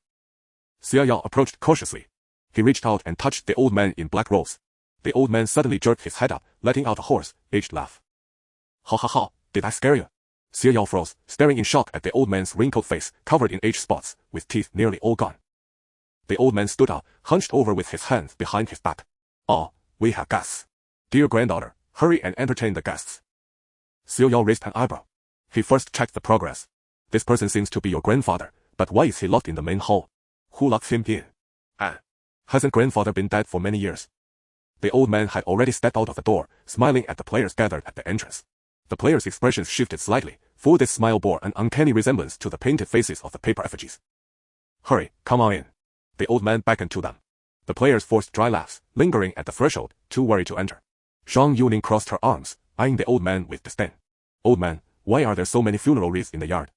Xia Yao approached cautiously. He reached out and touched the old man in black robes. The old man suddenly jerked his head up, letting out a hoarse, aged laugh. Ha ha ha, did I scare you? Xia Yao froze, staring in shock at the old man's wrinkled face, covered in age spots, with teeth nearly all gone. The old man stood up, hunched over with his hands behind his back. Oh, we have guests. Dear granddaughter, hurry and entertain the guests. Xia Yao raised an eyebrow. He first checked the progress. This person seems to be your grandfather, but why is he locked in the main hall? Who locked him in? Hasn't grandfather been dead for many years? The old man had already stepped out of the door, smiling at the players gathered at the entrance. The players' expressions shifted slightly, for this smile bore an uncanny resemblance to the painted faces of the paper effigies. Hurry, come on in. The old man beckoned to them. The players forced dry laughs, lingering at the threshold, too worried to enter. Zhang Yuning crossed her arms, eyeing the old man with disdain. Old man, why are there so many funeral wreaths in the yard?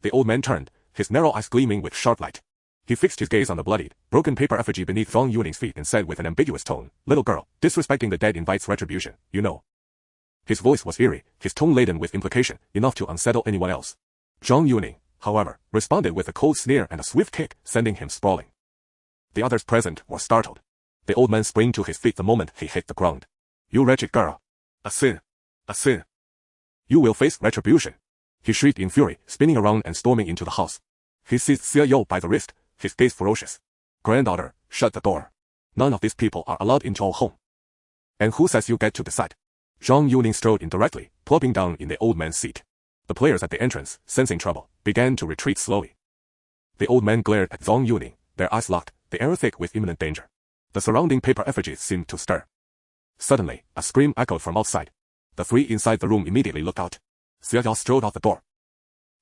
The old man turned, his narrow eyes gleaming with sharp light. He fixed his gaze on the bloodied, broken paper effigy beneath Zhang Yuning's feet and said with an ambiguous tone, little girl, disrespecting the dead invites retribution, you know. His voice was eerie, his tone laden with implication, enough to unsettle anyone else. Zhang Yuning, however, responded with a cold sneer and a swift kick, sending him sprawling. The others present were startled. The old man sprang to his feet the moment he hit the ground. You wretched girl. A sin. A sin. You will face retribution. He shrieked in fury, spinning around and storming into the house. He seized Xia Yao by the wrist, his gaze ferocious. Granddaughter, shut the door. None of these people are allowed into our home. And who says you get to decide? Zhang Yuning strode in directly, plopping down in the old man's seat. The players at the entrance, sensing trouble, began to retreat slowly. The old man glared at Zhang Yuning, their eyes locked, the air thick with imminent danger. The surrounding paper effigies seemed to stir. Suddenly, a scream echoed from outside. The three inside the room immediately looked out. Xia Yao strode out the door.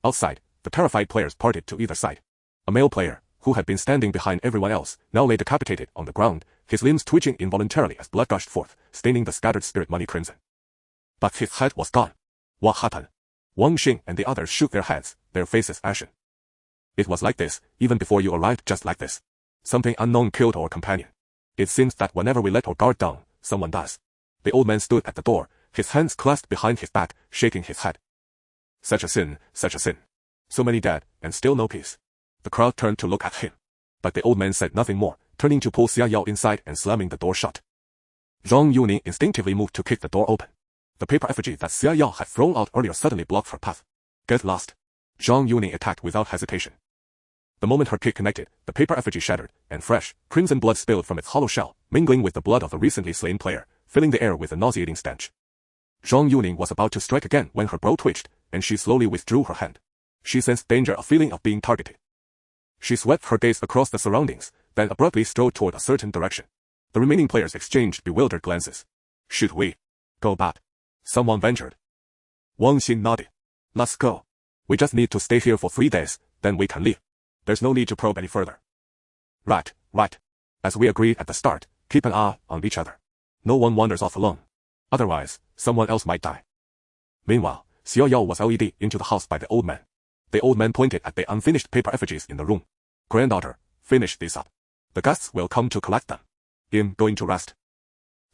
Outside, the terrified players parted to either side. A male player, who had been standing behind everyone else, now lay decapitated on the ground, his limbs twitching involuntarily as blood gushed forth, staining the scattered spirit money crimson. But his head was gone. What happened? Wang Xing and the others shook their heads, their faces ashen. It was like this, even before you arrived, just like this. Something unknown killed our companion. It seems that whenever we let our guard down, someone does. The old man stood at the door, his hands clasped behind his back, shaking his head. Such a sin, such a sin. So many dead, and still no peace. The crowd turned to look at him. But the old man said nothing more, turning to pull Xia Yao inside and slamming the door shut. Zhang Yuning instinctively moved to kick the door open. The paper effigy that Xia Yao had thrown out earlier suddenly blocked her path. Get lost. Zhang Yuning attacked without hesitation. The moment her kick connected, the paper effigy shattered, and fresh, crimson blood spilled from its hollow shell, mingling with the blood of the recently slain player, filling the air with a nauseating stench. Zhang Yuning was about to strike again when her brow twitched, and she slowly withdrew her hand. She sensed danger, a feeling of being targeted. She swept her gaze across the surroundings, then abruptly strode toward a certain direction. The remaining players exchanged bewildered glances. Should we go back? Someone ventured. Wang Xing nodded. Let's go. We just need to stay here for 3 days, then we can leave. There's no need to probe any further. Right. As we agreed at the start, keep an eye on each other. No one wanders off alone. Otherwise, someone else might die. Meanwhile, Xiao Yao was led into the house by the old man. The old man pointed at the unfinished paper effigies in the room. Granddaughter, finish this up. The guests will come to collect them. I'm going to rest.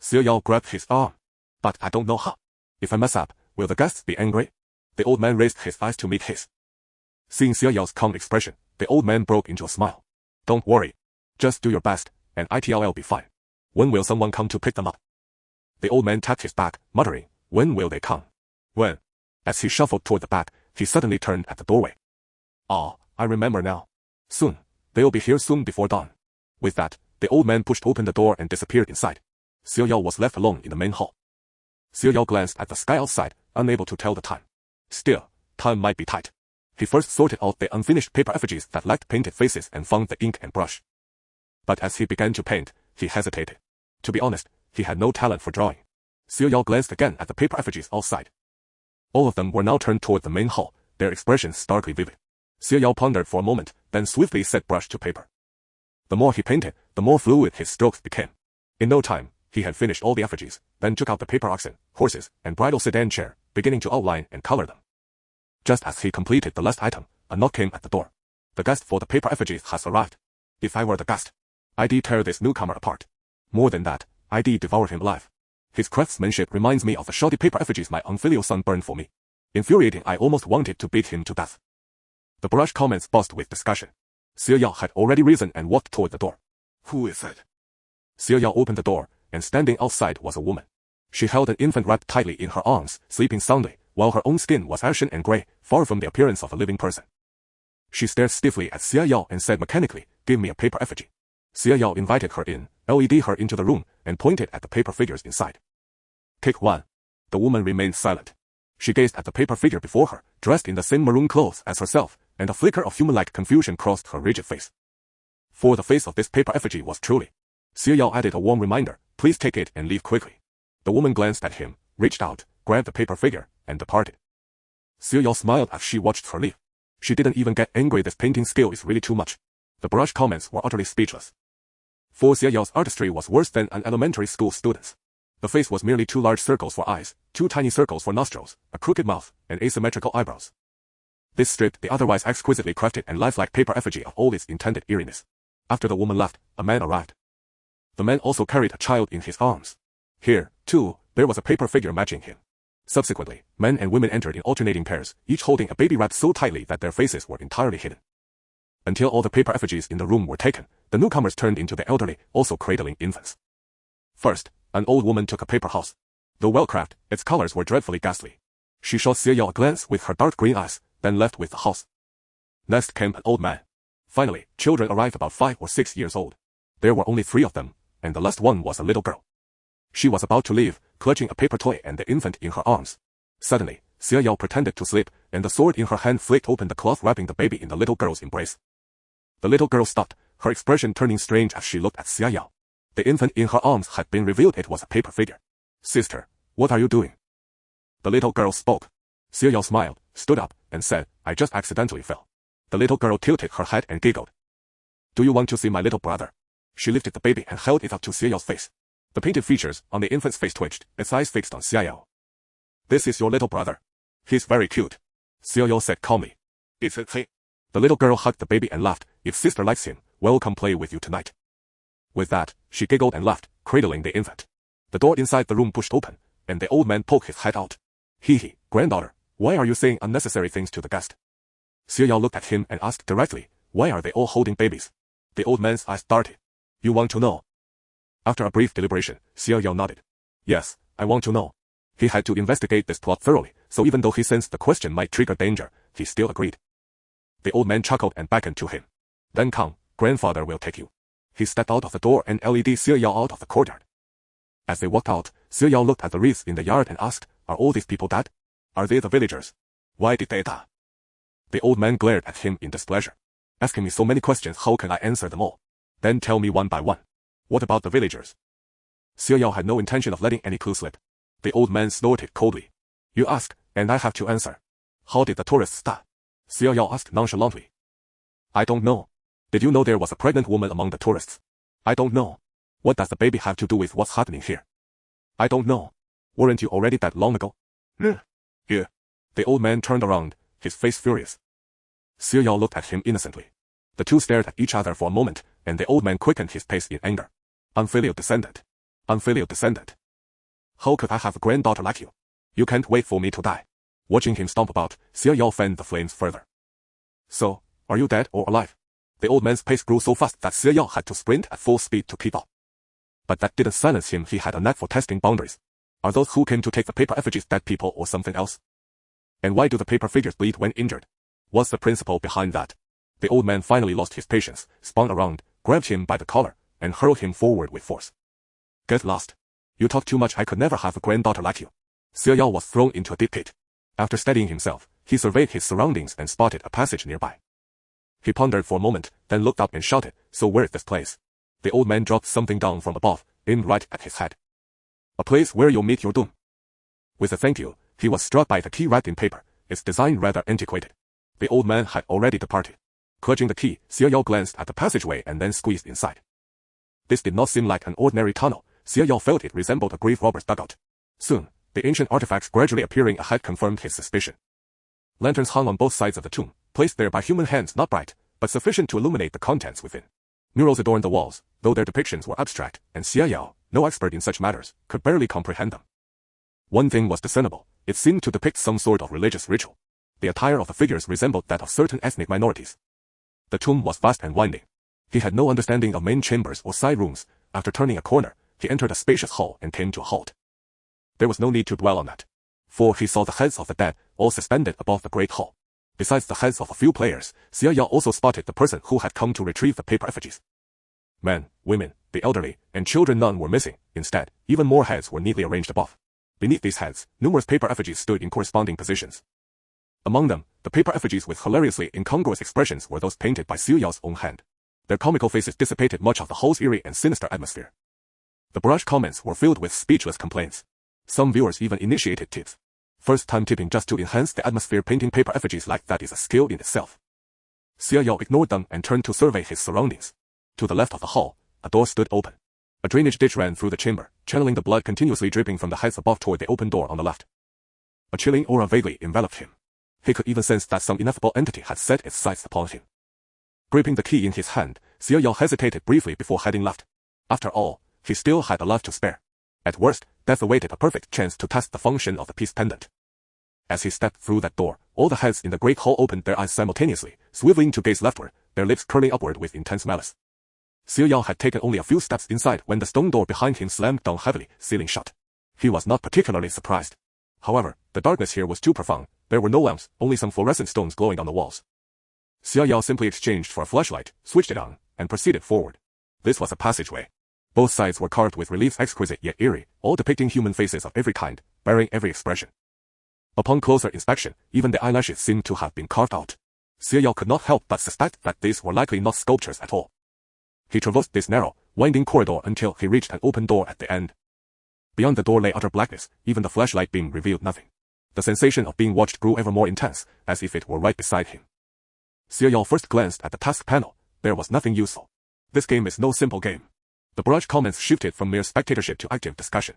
Xiao Yao grabbed his arm. But I don't know how. If I mess up, will the guests be angry? The old man raised his eyes to meet his. Seeing Xiao Yao's calm expression, the old man broke into a smile. Don't worry. Just do your best, and it'll be fine. When will someone come to pick them up? The old man tapped his back, muttering, when will they come? When? As he shuffled toward the back, he suddenly turned at the doorway. Oh, I remember now. Soon. They'll be here soon before dawn. With that, the old man pushed open the door and disappeared inside. Xiao Yao was left alone in the main hall. Xiao Yao glanced at the sky outside, unable to tell the time. Still, time might be tight. He first sorted out the unfinished paper effigies that lacked painted faces and found the ink and brush. But as he began to paint, he hesitated. To be honest, he had no talent for drawing. Xiao Yao glanced again at the paper effigies outside. All of them were now turned toward the main hall, their expressions starkly vivid. Xiao Yao pondered for a moment, then swiftly set brush to paper. The more he painted, the more fluid his strokes became. In no time, he had finished all the effigies, then took out the paper oxen, horses, and bridal sedan chair, beginning to outline and color them. Just as he completed the last item, a knock came at the door. The guest for the paper effigies has arrived. If I were the guest, I'd tear this newcomer apart. More than that, I'd devour him alive. His craftsmanship reminds me of the shoddy paper effigies my unfilial son burned for me. Infuriating, I almost wanted to beat him to death. The barrage comments buzzed with discussion. Xiao Yao had already risen and walked toward the door. Who is it? Xiao Yao opened the door, and standing outside was a woman. She held an infant wrapped tightly in her arms, sleeping soundly, while her own skin was ashen and gray, far from the appearance of a living person. She stared stiffly at Xiao Yao and said mechanically, give me a paper effigy. Xiao Yao invited her in, led her into the room, and pointed at the paper figures inside. Take one. The woman remained silent. She gazed at the paper figure before her, dressed in the same maroon clothes as herself, and a flicker of human-like confusion crossed her rigid face. For the face of this paper effigy was truly. Xiao Yao added a warm reminder, please take it and leave quickly. The woman glanced at him, reached out, grabbed the paper figure, and departed. Xiao Yao smiled as she watched her leave. She didn't even get angry. This painting skill is really too much. The barrage comments were utterly speechless. For Xiao Yao's artistry was worse than an elementary school student's. The face was merely 2 large circles for eyes, 2 tiny circles for nostrils, a crooked mouth, and asymmetrical eyebrows. This stripped the otherwise exquisitely crafted and lifelike paper effigy of all its intended eeriness. After the woman left, a man arrived. The man also carried a child in his arms. Here, too, there was a paper figure matching him. Subsequently, men and women entered in alternating pairs, each holding a baby wrapped so tightly that their faces were entirely hidden. Until all the paper effigies in the room were taken, the newcomers turned into the elderly, also cradling infants. First, an old woman took a paper house. Though well-crafted, its colors were dreadfully ghastly. She shot Xiao Yao a glance with her dark green eyes, then left with the house. Next came an old man. Finally, children arrived about 5 or 6 years old. There were only 3 of them, and the last one was a little girl. She was about to leave, clutching a paper toy and the infant in her arms. Suddenly, Xiao Yao pretended to sleep, and the sword in her hand flicked open the cloth wrapping the baby in the little girl's embrace. The little girl stopped, her expression turning strange as she looked at Xiao Yao. The infant in her arms had been revealed. It was a paper figure. Sister, what are you doing? The little girl spoke. Xiao Yao smiled, stood up, and said, I just accidentally fell. The little girl tilted her head and giggled. Do you want to see my little brother? She lifted the baby and held it up to Xiao Yao's face. The painted features on the infant's face twitched, its eyes fixed on Xiao Yao. This is your little brother. He's very cute, Xiao said calmly. It's okay. The little girl hugged the baby and laughed. If sister likes him, well, come play with you tonight. With that, she giggled and laughed, cradling the infant. The door inside the room pushed open, and the old man poked his head out. Hee, granddaughter, why are you saying unnecessary things to the guest? Xiao looked at him and asked directly, why are they all holding babies? The old man's eyes darted. You want to know? After a brief deliberation, Xiao nodded. Yes, I want to know. He had to investigate this plot thoroughly, so even though he sensed the question might trigger danger, he still agreed. The old man chuckled and beckoned to him. Then come, grandfather will take you. He stepped out of the door and led Xiao out of the courtyard. As they walked out, Xiao looked at the wreaths in the yard and asked, are all these people dead? Are they the villagers? Why did they die? The old man glared at him in displeasure. Asking me so many questions, how can I answer them all? Then tell me one by one. What about the villagers? Xiao had no intention of letting any clue slip. The old man snorted coldly. You ask, and I have to answer. How did the tourists die? Xiao asked nonchalantly. I don't know. Did you know there was a pregnant woman among the tourists? I don't know. What does the baby have to do with what's happening here? I don't know. Weren't you already dead long ago? Yeah. The old man turned around, his face furious. Xiao looked at him innocently. The two stared at each other for a moment, and the old man quickened his pace in anger. Unfilial descendant. Unfilial descendant. How could I have a granddaughter like you? You can't wait for me to die. Watching him stomp about, Xiao fanned the flames further. So, are you dead or alive? The old man's pace grew so fast that Xiao had to sprint at full speed to keep up. But that didn't silence him. He had a knack for testing boundaries. Are those who came to take the paper effigies dead people or something else? And why do the paper figures bleed when injured? What's the principle behind that? The old man finally lost his patience, spun around, grabbed him by the collar, and hurled him forward with force. Get lost. You talk too much. I could never have a granddaughter like you. Xiao was thrown into a deep pit. After steadying himself, he surveyed his surroundings and spotted a passage nearby. He pondered for a moment, then looked up and shouted, so where is this place? The old man dropped something down from above, aimed right at his head. A place where you'll meet your doom. With a thank you, he was struck by the key wrapped in paper, its design rather antiquated. The old man had already departed. Clutching the key, Xiao glanced at the passageway and then squeezed inside. This did not seem like an ordinary tunnel. Xiao felt it resembled a grave robber's dugout. Soon, the ancient artifacts gradually appearing ahead confirmed his suspicion. Lanterns hung on both sides of the tomb, placed there by human hands, not bright, but sufficient to illuminate the contents within. Murals adorned the walls, though their depictions were abstract, and Xiao, no expert in such matters, could barely comprehend them. One thing was discernible. It seemed to depict some sort of religious ritual. The attire of the figures resembled that of certain ethnic minorities. The tomb was vast and winding. He had no understanding of main chambers or side rooms. After turning a corner, he entered a spacious hall and came to a halt. There was no need to dwell on that, for he saw the heads of the dead, all suspended above the great hall. Besides the heads of a few players, Xiao also spotted the person who had come to retrieve the paper effigies. Men, women, the elderly, and children, none were missing. Instead, even more heads were neatly arranged above. Beneath these heads, numerous paper effigies stood in corresponding positions. Among them, the paper effigies with hilariously incongruous expressions were those painted by Xiao's own hand. Their comical faces dissipated much of the hall's eerie and sinister atmosphere. The barrage comments were filled with speechless complaints. Some viewers even initiated tips. First-time tipping just to enhance the atmosphere. Painting paper effigies like that is a skill in itself. Xiao ignored them and turned to survey his surroundings. To the left of the hall, a door stood open. A drainage ditch ran through the chamber, channeling the blood continuously dripping from the heads above toward the open door on the left. A chilling aura vaguely enveloped him. He could even sense that some ineffable entity had set its sights upon him. Gripping the key in his hand, Xiao hesitated briefly before heading left. After all, he still had a life to spare. At worst, death awaited a perfect chance to test the function of the peace pendant. As he stepped through that door, all the heads in the great hall opened their eyes simultaneously, swiveling to gaze leftward, their lips curling upward with intense malice. Xiao had taken only a few steps inside when the stone door behind him slammed down heavily, sealing shut. He was not particularly surprised. However, the darkness here was too profound. There were no lamps, only some fluorescent stones glowing on the walls. Xiao simply exchanged for a flashlight, switched it on, and proceeded forward. This was a passageway. Both sides were carved with reliefs exquisite yet eerie, all depicting human faces of every kind, bearing every expression. Upon closer inspection, even the eyelashes seemed to have been carved out. Xiao could not help but suspect that these were likely not sculptures at all. He traversed this narrow, winding corridor until he reached an open door at the end. Beyond the door lay utter blackness, even the flashlight beam revealed nothing. The sensation of being watched grew ever more intense, as if it were right beside him. Xiao first glanced at the task panel. There was nothing useful. This game is no simple game. The barrage comments shifted from mere spectatorship to active discussion.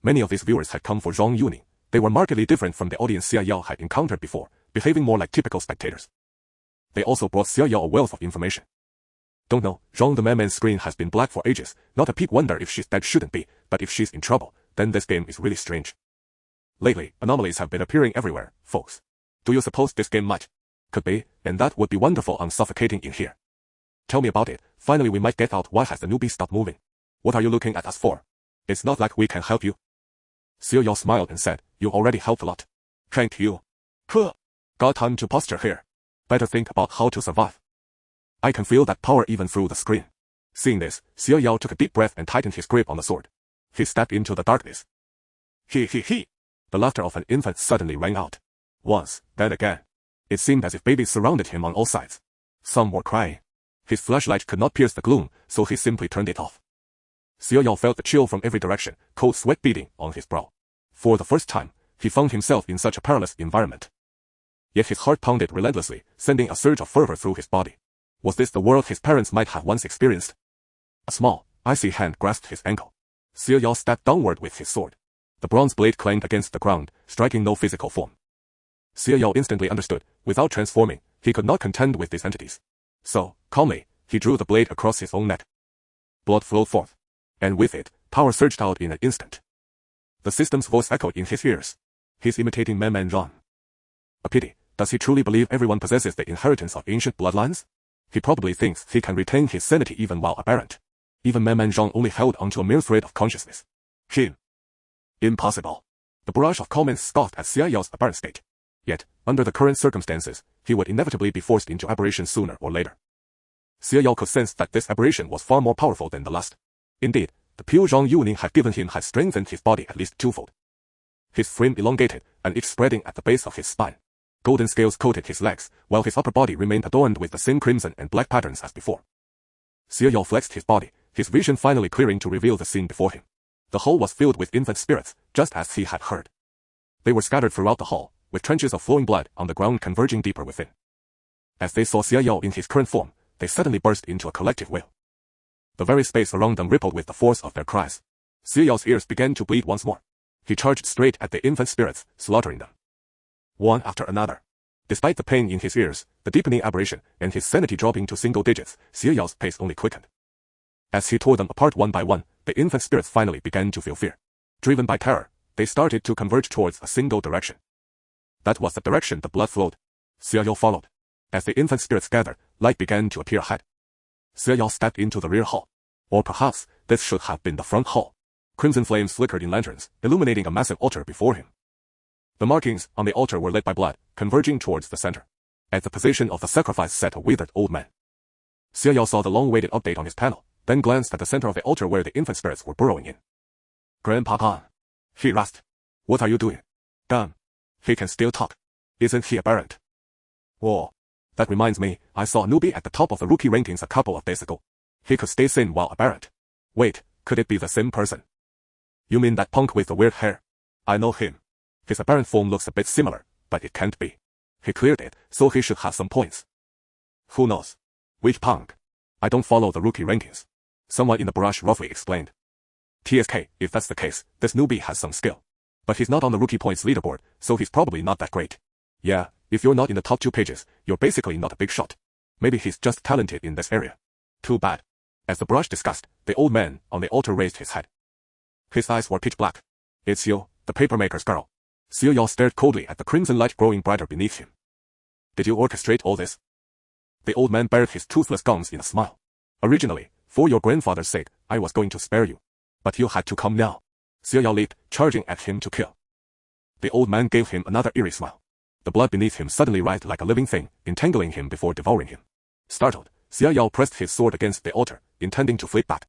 Many of these viewers had come for Zhang Yuning, They were markedly different from the audience Xia Yao had encountered before, behaving more like typical spectators. They also brought Xia Yao a wealth of information. Don't know, Zhang the man-man's screen has been black for ages, not a peep wonder if she's dead shouldn't be, but if she's in trouble, then this game is really strange. Lately, anomalies have been appearing everywhere, folks. Do you suppose this game might? Could be, and that would be wonderful and suffocating in here. Tell me about it, finally we might get out why has the newbie stopped moving. What are you looking at us for? It's not like we can help you. Xia Yao smiled and said, you already helped a lot. Thank you. Huh. Got time to posture here. Better think about how to survive. I can feel that power even through the screen. Seeing this, Xia Yao took a deep breath and tightened his grip on the sword. He stepped into the darkness. He. The laughter of an infant suddenly rang out. Once, then again. It seemed as if babies surrounded him on all sides. Some were crying. His flashlight could not pierce the gloom, so he simply turned it off. Xia Yao felt the chill from every direction, cold sweat beading on his brow. For the first time, he found himself in such a perilous environment. Yet his heart pounded relentlessly, sending a surge of fervor through his body. Was this the world his parents might have once experienced? A small, icy hand grasped his ankle. Xia Yao stepped downward with his sword. The bronze blade clanged against the ground, striking no physical form. Xia Yao instantly understood, without transforming, he could not contend with these entities. So, calmly, he drew the blade across his own neck. Blood flowed forth. And with it, power surged out in an instant. The system's voice echoed in his ears. He's imitating Man Zhang. A pity, does he truly believe everyone possesses the inheritance of ancient bloodlines? He probably thinks he can retain his sanity even while aberrant. Even Man Zhang only held onto a mere thread of consciousness. Him. Impossible. The barrage of comments scoffed at Xia Yao's aberrant state. Yet, under the current circumstances, he would inevitably be forced into aberration sooner or later. Xia Yao could sense that this aberration was far more powerful than the last. Indeed, the pure Zhang Yuning had given him had strengthened his body at least twofold. His frame elongated, and itch spreading at the base of his spine. Golden scales coated his legs, while his upper body remained adorned with the same crimson and black patterns as before. Xia Yao flexed his body, his vision finally clearing to reveal the scene before him. The hall was filled with infant spirits, just as he had heard. They were scattered throughout the hall, with trenches of flowing blood on the ground converging deeper within. As they saw Xia Yao in his current form, they suddenly burst into a collective wail. The very space around them rippled with the force of their cries. Xia Yao's ears began to bleed once more. He charged straight at the infant spirits, slaughtering them. One after another. Despite the pain in his ears, the deepening aberration, and his sanity dropping to single digits, Xia Yao's pace only quickened. As he tore them apart one by one, the infant spirits finally began to feel fear. Driven by terror, they started to converge towards a single direction. That was the direction the blood flowed. Xia Yao followed. As the infant spirits gathered, light began to appear ahead. Xia Yao stepped into the rear hall. Or perhaps, this should have been the front hall. Crimson flames flickered in lanterns, illuminating a massive altar before him. The markings on the altar were lit by blood, converging towards the center. At the position of the sacrifice sat a withered old man. Xia Yao saw the long-awaited update on his panel, then glanced at the center of the altar where the infant spirits were burrowing in. Grandpapa. He rasped. What are you doing? Damn. He can still talk. Isn't he aberrant? Whoa. That reminds me, I saw a newbie at the top of the rookie rankings a couple of days ago. He could stay sane while aberrant. Wait, could it be the same person? You mean that punk with the weird hair? I know him. His aberrant form looks a bit similar, but it can't be. He cleared it, so he should have some points. Who knows? Which punk? I don't follow the rookie rankings. Someone in the barrage roughly explained. TSK, if that's the case, this newbie has some skill. But he's not on the rookie points leaderboard, so he's probably not that great. Yeah, if you're not in the top 2 pages, you're basically not a big shot. Maybe he's just talented in this area. Too bad. As the barrage discussed, the old man on the altar raised his head. His eyes were pitch black. It's you, the papermaker's girl. Xia Yao stared coldly at the crimson light growing brighter beneath him. Did you orchestrate all this? The old man bared his toothless gums in a smile. Originally, for your grandfather's sake, I was going to spare you. But you had to come now. Xia Yao leaped, charging at him to kill. The old man gave him another eerie smile. The blood beneath him suddenly writhed like a living thing, entangling him before devouring him. Startled, Xia Yao pressed his sword against the altar, intending to flick back.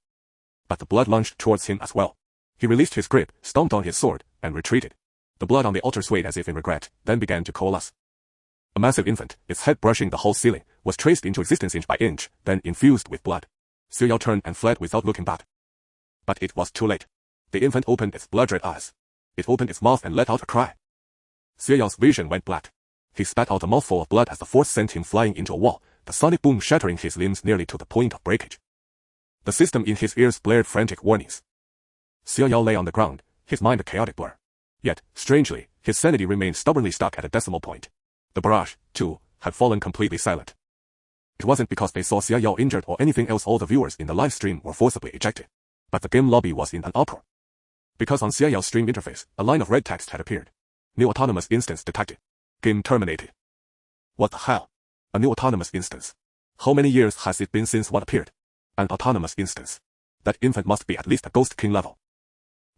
But the blood lunged towards him as well. He released his grip, stomped on his sword, and retreated. The blood on the altar swayed as if in regret, then began to coalesce. A massive infant, its head brushing the whole ceiling, was traced into existence inch by inch, then infused with blood. Xia Yao turned and fled without looking back. But it was too late. The infant opened its blood-red eyes. It opened its mouth and let out a cry. Xia Yao's vision went black. He spat out a mouthful of blood as the force sent him flying into a wall, the sonic boom shattering his limbs nearly to the point of breakage. The system in his ears blared frantic warnings. Xia Yao lay on the ground, his mind a chaotic blur. Yet, strangely, his sanity remained stubbornly stuck at a decimal point. The barrage, too, had fallen completely silent. It wasn't because they saw Xia Yao injured or anything else. All the viewers in the live stream were forcibly ejected. But the game lobby was in an uproar. Because on Xia Yao's stream interface, a line of red text had appeared. New autonomous instance detected. Game terminated. What the hell? A new autonomous instance. How many years has it been since one appeared? An autonomous instance. That infant must be at least a Ghost King level.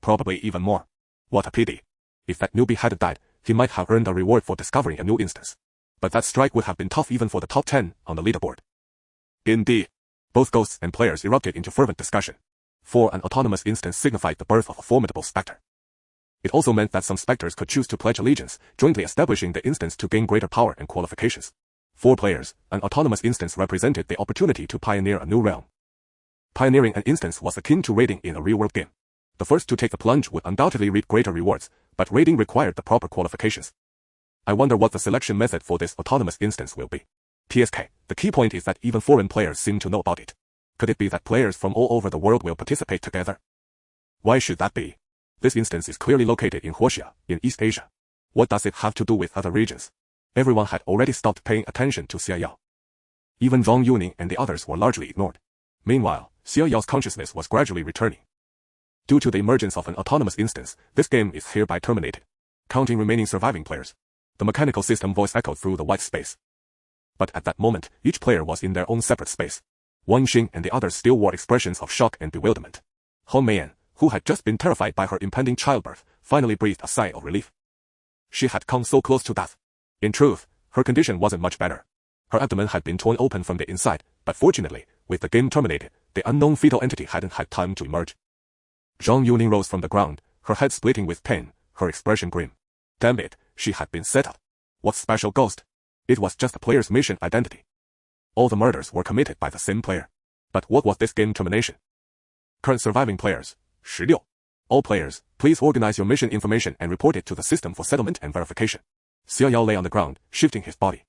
Probably even more. What a pity. If that newbie hadn't died, he might have earned a reward for discovering a new instance. But that strike would have been tough even for the top 10 on the leaderboard. Indeed. Both ghosts and players erupted into fervent discussion. For an autonomous instance signified the birth of a formidable specter. It also meant that some specters could choose to pledge allegiance, jointly establishing the instance to gain greater power and qualifications. For players, an autonomous instance represented the opportunity to pioneer a new realm. Pioneering an instance was akin to raiding in a real-world game. The first to take the plunge would undoubtedly reap greater rewards, but raiding required the proper qualifications. I wonder what the selection method for this autonomous instance will be. PSK, the key point is that even foreign players seem to know about it. Could it be that players from all over the world will participate together? Why should that be? This instance is clearly located in Huaxia, in East Asia. What does it have to do with other regions? Everyone had already stopped paying attention to Xia Yao. Even Zhang Yuning and the others were largely ignored. Meanwhile, Xia Yao's consciousness was gradually returning. Due to the emergence of an autonomous instance, this game is hereby terminated. Counting remaining surviving players. The mechanical system voice echoed through the white space. But at that moment, each player was in their own separate space. Wang Xing and the others still wore expressions of shock and bewilderment. Hong Meian, who had just been terrified by her impending childbirth, finally breathed a sigh of relief. She had come so close to death. In truth, her condition wasn't much better. Her abdomen had been torn open from the inside, but fortunately, with the game terminated, the unknown fetal entity hadn't had time to emerge. Zhang Yuning rose from the ground, her head splitting with pain, her expression grim. Damn it, she had been set up. What special ghost? It was just a player's mission identity. All the murders were committed by the same player. But what was this game termination? Current surviving players, 16. All players, please organize your mission information and report it to the system for settlement and verification. Xia Yao lay on the ground, shifting his body.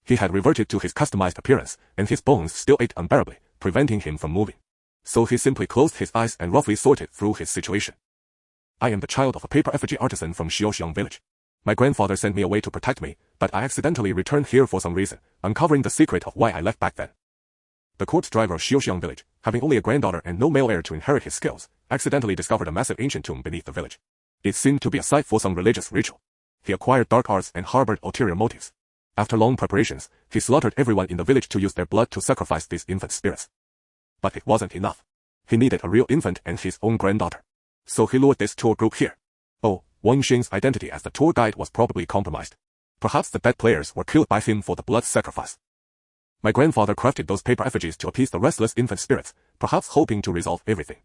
He had reverted to his customized appearance, and his bones still ached unbearably, preventing him from moving. So he simply closed his eyes and roughly sorted through his situation. I am the child of a paper effigy artisan from Xiaoxiang village. My grandfather sent me away to protect me, but I accidentally returned here for some reason, uncovering the secret of why I left back then. The court driver of Xiaoxiang village, having only a granddaughter and no male heir to inherit his skills, accidentally discovered a massive ancient tomb beneath the village. It seemed to be a site for some religious ritual. He acquired dark arts and harbored ulterior motives. After long preparations, he slaughtered everyone in the village to use their blood to sacrifice these infant spirits. But it wasn't enough. He needed a real infant and his own granddaughter. So he lured this tour group here. Oh, Wang Xing's identity as the tour guide was probably compromised. Perhaps the dead players were killed by him for the blood sacrifice. My grandfather crafted those paper effigies to appease the restless infant spirits, perhaps hoping to resolve everything.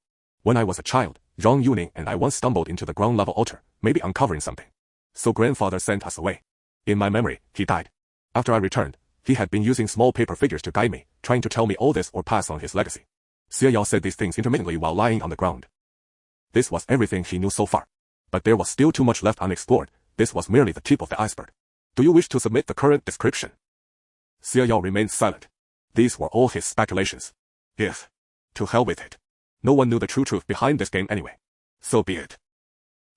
When I was a child, Zhang Yuning and I once stumbled into the ground-level altar, maybe uncovering something. So grandfather sent us away. In my memory, he died. After I returned, he had been using small paper figures to guide me, trying to tell me all this or pass on his legacy. Xia Yao said these things intermittently while lying on the ground. This was everything he knew so far. But there was still too much left unexplored. This was merely the tip of the iceberg. Do you wish to submit the current description? Xia Yao remained silent. These were all his speculations. Yes. To hell with it. No one knew the true truth behind this game anyway. So be it.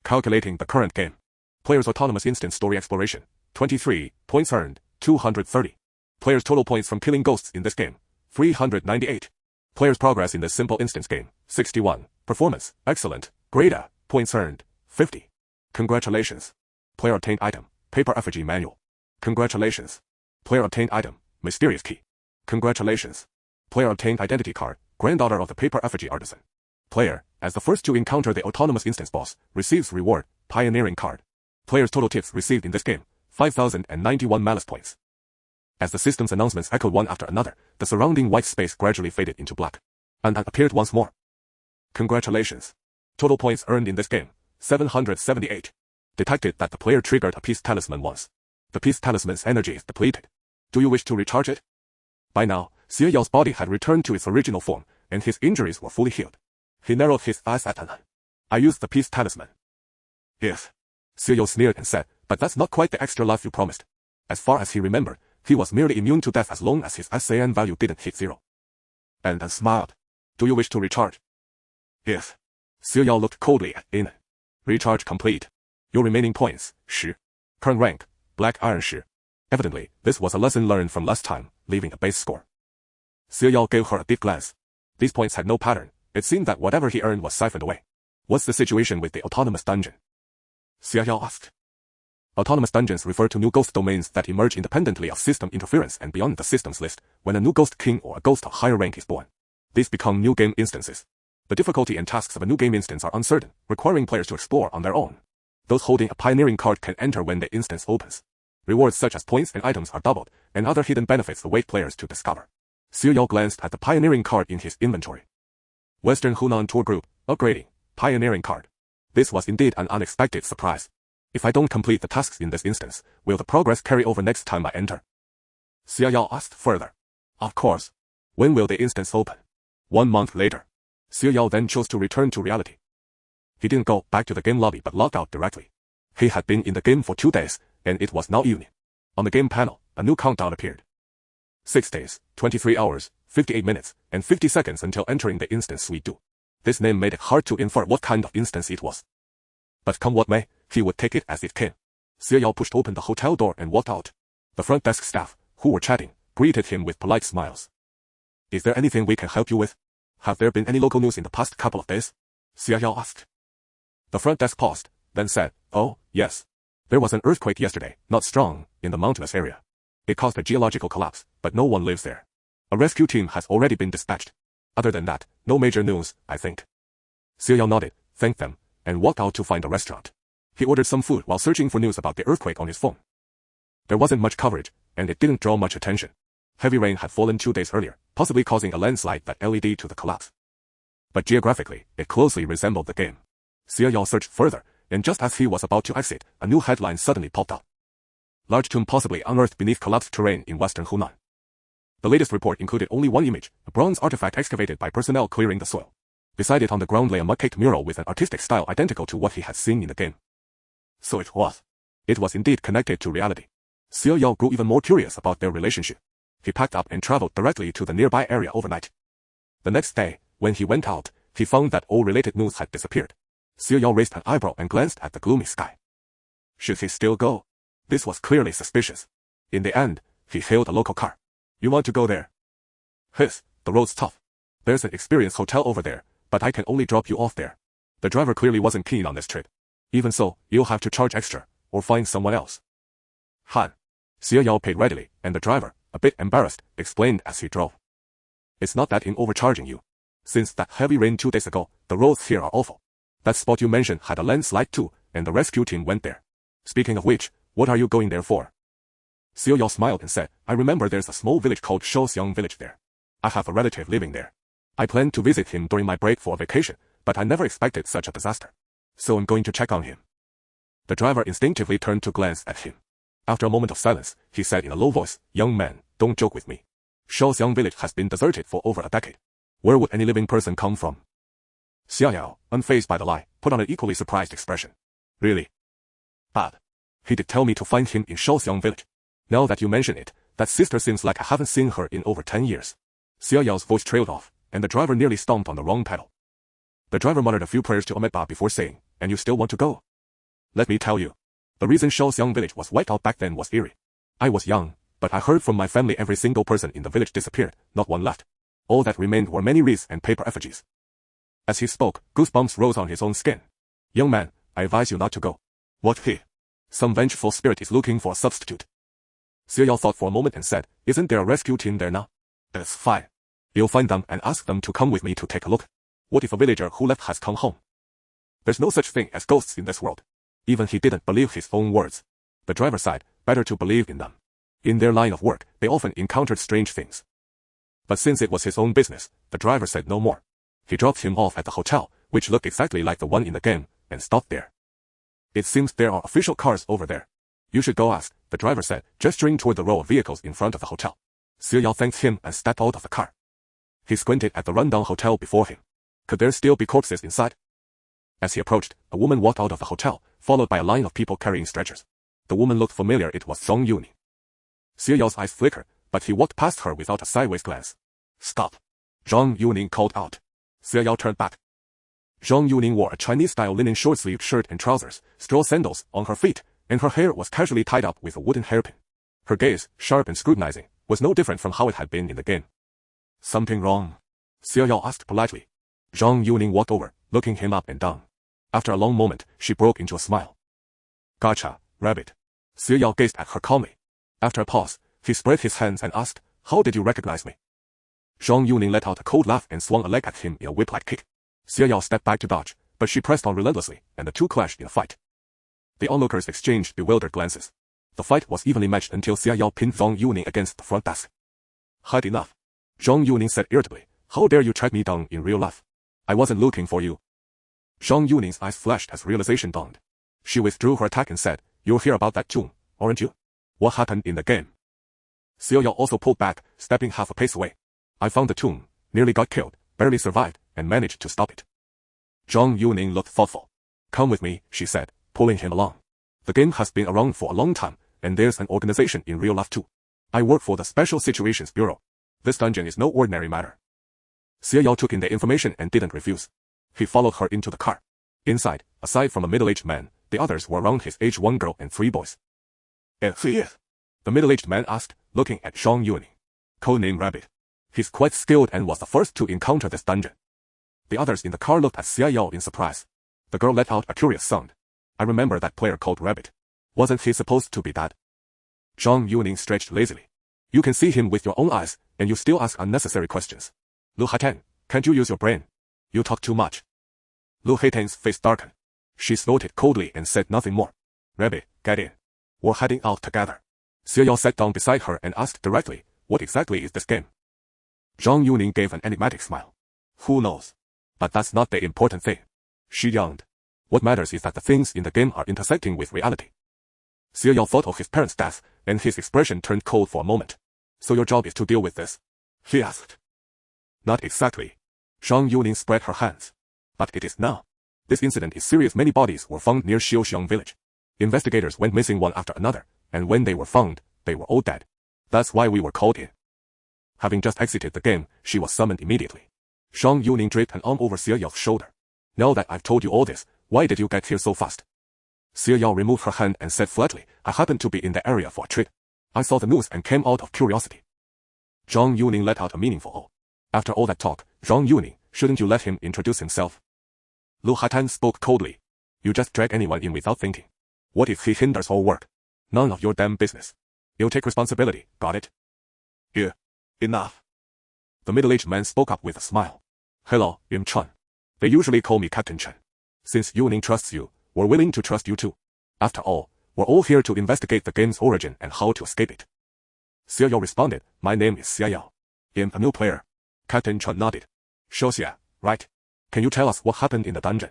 Calculating the current game. Player's autonomous instance story exploration. 23 points earned, 230. Player's total points from killing ghosts in this game. 398. Player's progress in this simple instance game. 61. Performance, excellent. Grade A. Points earned. 50. Congratulations. Player obtained item, paper effigy manual. Congratulations. Player obtained item, mysterious key. Congratulations. Player obtained identity card, granddaughter of the paper effigy artisan. Player, as the first to encounter the autonomous instance boss, receives reward, pioneering card. Player's total tips received in this game, 5,091 malice points. As the system's announcements echoed one after another, the surrounding white space gradually faded into black. And appeared once more. Congratulations. Total points earned in this game, 778. Detected that the player triggered a peace talisman once. The peace talisman's energy is depleted. Do you wish to recharge it? By now, Xia Yao's body had returned to its original form, and his injuries were fully healed. He narrowed his eyes at Anan. I used the peace talisman. Yes. Xia Yao sneered and said, but that's not quite the extra life you promised. As far as he remembered, he was merely immune to death as long as his SAN value didn't hit 0. And then smiled. Do you wish to recharge? Yes. Xia Yao looked coldly at Anan. Recharge complete. Your remaining points, 10. Current rank, Black Iron 10. Evidently, this was a lesson learned from last time, leaving a base score. Xiao Yao gave her a deep glance. These points had no pattern. It seemed that whatever he earned was siphoned away. What's the situation with the autonomous dungeon? Xiao Yao asked. Autonomous dungeons refer to new ghost domains that emerge independently of system interference and beyond the system's list when a new ghost king or a ghost of higher rank is born. These become new game instances. The difficulty and tasks of a new game instance are uncertain, requiring players to explore on their own. Those holding a pioneering card can enter when the instance opens. Rewards such as points and items are doubled, and other hidden benefits await players to discover. Xiao Yao glanced at the pioneering card in his inventory. Western Hunan Tour Group, upgrading, pioneering card. This was indeed an unexpected surprise. If I don't complete the tasks in this instance, will the progress carry over next time I enter? Xiao Yao asked further. Of course. When will the instance open? 1 month later. Xiao Yao then chose to return to reality. He didn't go back to the game lobby but logged out directly. He had been in the game for 2 days, and it was now evening. On the game panel, a new countdown appeared. 6 days, 23 hours, 58 minutes, and 50 seconds until entering the instance suite 2. This name made it hard to infer what kind of instance it was. But come what may, he would take it as it came. Xiao Yao pushed open the hotel door and walked out. The front desk staff, who were chatting, greeted him with polite smiles. Is there anything we can help you with? Have there been any local news in the past couple of days? Xiao Yao asked. The front desk paused, then said, Oh, yes. There was an earthquake yesterday, not strong, in the mountainous area. It caused a geological collapse, but no one lives there. A rescue team has already been dispatched. Other than that, no major news, I think. Xiao Yao nodded, thanked them, and walked out to find a restaurant. He ordered some food while searching for news about the earthquake on his phone. There wasn't much coverage, and it didn't draw much attention. Heavy rain had fallen 2 days earlier, possibly causing a landslide that led to the collapse. But geographically, it closely resembled the game. Xiao Yao searched further, and just as he was about to exit, a new headline suddenly popped up. Large tomb possibly unearthed beneath collapsed terrain in western Hunan. The latest report included only one image, a bronze artifact excavated by personnel clearing the soil. Beside it on the ground lay a mud-caked mural with an artistic style identical to what he had seen in the game. So it was. It was indeed connected to reality. Xiao Yao grew even more curious about their relationship. He packed up and traveled directly to the nearby area overnight. The next day, when he went out, he found that all related news had disappeared. Xiao Yao raised an eyebrow and glanced at the gloomy sky. Should he still go? This was clearly suspicious. In the end, he hailed a local car. You want to go there? The road's tough. There's an experienced hotel over there, but I can only drop you off there. The driver clearly wasn't keen on this trip. Even so, you'll have to charge extra, or find someone else. Han. Xiao Yao paid readily, and the driver, a bit embarrassed, explained as he drove. It's not that I'm overcharging you. Since that heavy rain 2 days ago, the roads here are awful. That spot you mentioned had a landslide too, and the rescue team went there. Speaking of which, what are you going there for? Xiao Yao smiled and said, I remember there's a small village called Shaoxiang Village there. I have a relative living there. I planned to visit him during my break for a vacation, but I never expected such a disaster. So I'm going to check on him. The driver instinctively turned to glance at him. After a moment of silence, he said in a low voice, Young man, don't joke with me. Shaoxiang Village has been deserted for over a decade. Where would any living person come from? Xiao Yao, unfazed by the lie, put on an equally surprised expression. Really? Bad. He did tell me to find him in Shaoxiang Village. Now that you mention it, that sister seems like I haven't seen her in over 10 years. Xiao Yao's voice trailed off, and the driver nearly stomped on the wrong pedal. The driver muttered a few prayers to Amitabha before saying, And you still want to go? Let me tell you. The reason Shaoxiang Village was wiped out back then was eerie. I was young, but I heard from my family every single person in the village disappeared, not one left. All that remained were many wreaths and paper effigies. As he spoke, goosebumps rose on his own skin. Young man, I advise you not to go. What he? Some vengeful spirit is looking for a substitute. Xiao Yao thought for a moment and said, Isn't there a rescue team there now? That's fine. You'll find them and ask them to come with me to take a look. What if a villager who left has come home? There's no such thing as ghosts in this world. Even he didn't believe his own words. The driver sighed, better to believe in them. In their line of work, they often encountered strange things. But since it was his own business, the driver said no more. He dropped him off at the hotel, which looked exactly like the one in the game, and stopped there. It seems there are official cars over there. You should go ask, the driver said, gesturing toward the row of vehicles in front of the hotel. Xiao Yao thanked him and stepped out of the car. He squinted at the rundown hotel before him. Could there still be corpses inside? As he approached, a woman walked out of the hotel, followed by a line of people carrying stretchers. The woman looked familiar. It was Zhang Yuning. Xiao Yao's eyes flickered, but he walked past her without a sideways glance. Stop! Zhang Yuning called out. Xiao Yao turned back. Zhang Yuning wore a Chinese-style linen short-sleeved shirt and trousers, straw sandals on her feet, and her hair was casually tied up with a wooden hairpin. Her gaze, sharp and scrutinizing, was no different from how it had been in the game. Something wrong? Xia Yao asked politely. Zhang Yuning walked over, looking him up and down. After a long moment, she broke into a smile. Gotcha, rabbit. Xia Yao gazed at her calmly. After a pause, he spread his hands and asked, how did you recognize me? Zhang Yuning let out a cold laugh and swung a leg at him in a whip-like kick. Xia Yao stepped back to dodge, but she pressed on relentlessly, and the two clashed in a fight. The onlookers exchanged bewildered glances. The fight was evenly matched until Xia Yao pinned Zhang Yuning against the front desk. Had enough. Zhang Yuning said irritably, how dare you track me down in real life? I wasn't looking for you. Zhang Yuning's eyes flashed as realization dawned. She withdrew her attack and said, you'll hear about that soon, aren't you? What happened in the game? Xia Yao also pulled back, stepping half a pace away. I found the tomb, nearly got killed, barely survived, and managed to stop it. Zhang Yuning looked thoughtful. Come with me, she said, pulling him along. The game has been around for a long time, and there's an organization in real life too. I work for the Special Situations Bureau. This dungeon is no ordinary matter. Xia Yao took in the information and didn't refuse. He followed her into the car. Inside, aside from a middle-aged man, the others were around his age, 1 girl and 3 boys. And who is? The middle-aged man asked, looking at Zhang Yuning. Codename Rabbit. He's quite skilled and was the first to encounter this dungeon. The others in the car looked at Xia Yao in surprise. The girl let out a curious sound. I remember that player called Rabbit. Wasn't he supposed to be that? Zhang Yuning stretched lazily. You can see him with your own eyes, and you still ask unnecessary questions. Lu Haitang, can't you use your brain? You talk too much. Lu Haitang's face darkened. She snorted coldly and said nothing more. Rabbit, get in. We're heading out together. Xia Yao sat down beside her and asked directly, what exactly is this game? Zhang Yuning gave an enigmatic smile. Who knows? But that's not the important thing. She yawned. What matters is that the things in the game are intersecting with reality. Xia Yao thought of his parents' death, and his expression turned cold for a moment. So your job is to deal with this? He asked. Not exactly. Zhang Yuning spread her hands. But it is now. This incident is serious. Many bodies were found near Xiaoxiang village. Investigators went missing one after another, and when they were found, they were all dead. That's why we were called in. Having just exited the game, she was summoned immediately. Zhang Yuning draped an arm over Xia Yao's shoulder. Now that I've told you all this, why did you get here so fast? Xia Yao removed her hand and said flatly, I happened to be in the area for a trip. I saw the news and came out of curiosity. Zhang Yuning let out a meaningful oh. After all that talk, Zhang Yuning, shouldn't you let him introduce himself? Lu Haitan spoke coldly. You just drag anyone in without thinking. What if he hinders our work? None of your damn business. You'll take responsibility, got it? Yeah. Enough. The middle-aged man spoke up with a smile. Hello, Im Chan. They usually call me Captain Chen. Since Yuning trusts you, we're willing to trust you too. After all, we're all here to investigate the game's origin and how to escape it. Xia Yao responded, my name is Xia Yao. I'm a new player. Captain Chen nodded. Xia, right? Can you tell us what happened in the dungeon?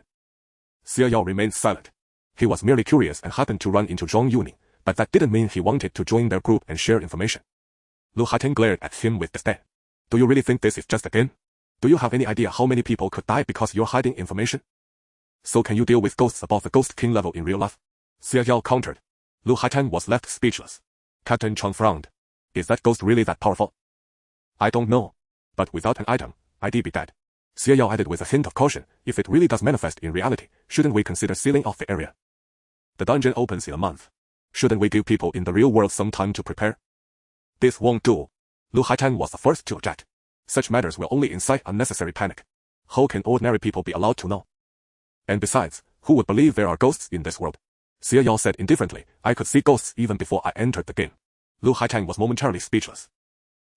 Xia Yao remained silent. He was merely curious and happened to run into Zhang Yuning, but that didn't mean he wanted to join their group and share information. Lu Haiten glared at him with disdain. Do you really think this is just a game? Do you have any idea how many people could die because you're hiding information? So can you deal with ghosts above the Ghost King level in real life? Xia Yao countered. Lu Haiten was left speechless. Captain Chang frowned. Is that ghost really that powerful? I don't know. But without an item, I'd be dead. Xia Yao added with a hint of caution, if it really does manifest in reality, shouldn't we consider sealing off the area? The dungeon opens in a month. Shouldn't we give people in the real world some time to prepare? This won't do. Lu Haitan was the first to object. Such matters will only incite unnecessary panic. How can ordinary people be allowed to know? And besides, who would believe there are ghosts in this world? Xia Yao said indifferently, I could see ghosts even before I entered the game. Lu Haitang was momentarily speechless.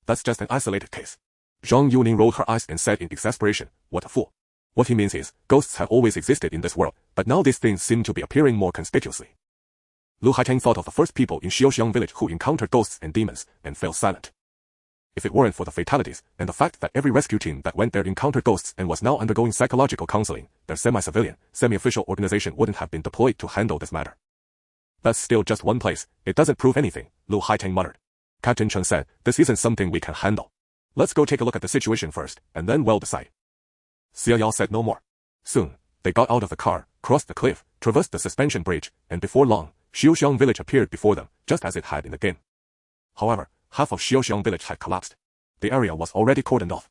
That's just an isolated case. Zhang Yuning rolled her eyes and said in exasperation, what a fool. What he means is, ghosts have always existed in this world, but now these things seem to be appearing more conspicuously. Lu Haitang thought of the first people in Xiaoxiang village who encountered ghosts and demons, and fell silent. If it weren't for the fatalities, and the fact that every rescue team that went there encountered ghosts and was now undergoing psychological counseling, their semi-civilian, semi-official organization wouldn't have been deployed to handle this matter. That's still just one place, it doesn't prove anything, Lu Haitang muttered. Captain Chen said, this isn't something we can handle. Let's go take a look at the situation first, and then we'll decide. Xia Yao said no more. Soon, they got out of the car, crossed the cliff, traversed the suspension bridge, and before long, Xiaoxiang village appeared before them, just as it had in the game. However, half of Xiaoxiang village had collapsed. The area was already cordoned off.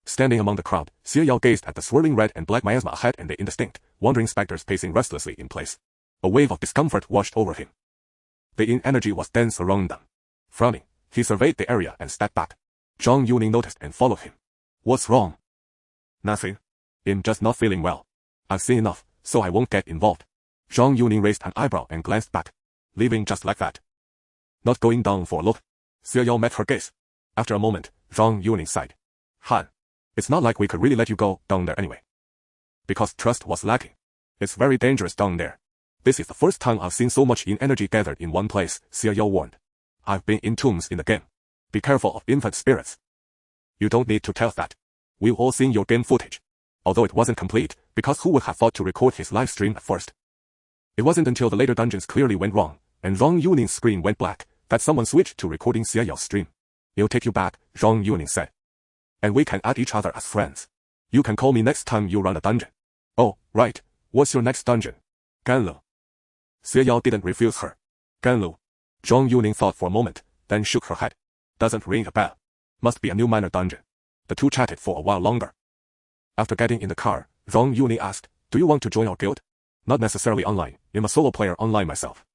Standing among the crowd, Xie Yao gazed at the swirling red and black miasma ahead and the indistinct, wandering specters pacing restlessly in place. A wave of discomfort washed over him. The yin energy was dense around them. Frowning, he surveyed the area and stepped back. Zhang Yuning noticed and followed him. What's wrong? Nothing. I'm just not feeling well. I've seen enough, so I won't get involved. Zhang Yuning raised an eyebrow and glanced back. Leaving just like that. Not going down for a look. Xie Yao met her gaze. After a moment, Zhang Yuning sighed. Han, it's not like we could really let you go down there anyway. Because trust was lacking. It's very dangerous down there. This is the first time I've seen so much yin energy gathered in one place, Xie Yao warned. I've been in tombs in the game. Be careful of infant spirits. You don't need to tell that. We've all seen your game footage. Although it wasn't complete, because who would have thought to record his live stream at first? It wasn't until the later dungeons clearly went wrong, and Zhang Yuning's screen went black, that someone switched to recording Xie Yao's stream. It'll take you back, Zhang Yuning said. And we can add each other as friends. You can call me next time you run a dungeon. Oh, right. What's your next dungeon? Ganlu. Xie Yao didn't refuse her. Ganlu. Zhang Yuning thought for a moment, then shook her head. Doesn't ring a bell. Must be a new minor dungeon. The two chatted for a while longer. After getting in the car, Zhang Yuning asked, do you want to join our guild? Not necessarily online. I'm a solo player online myself.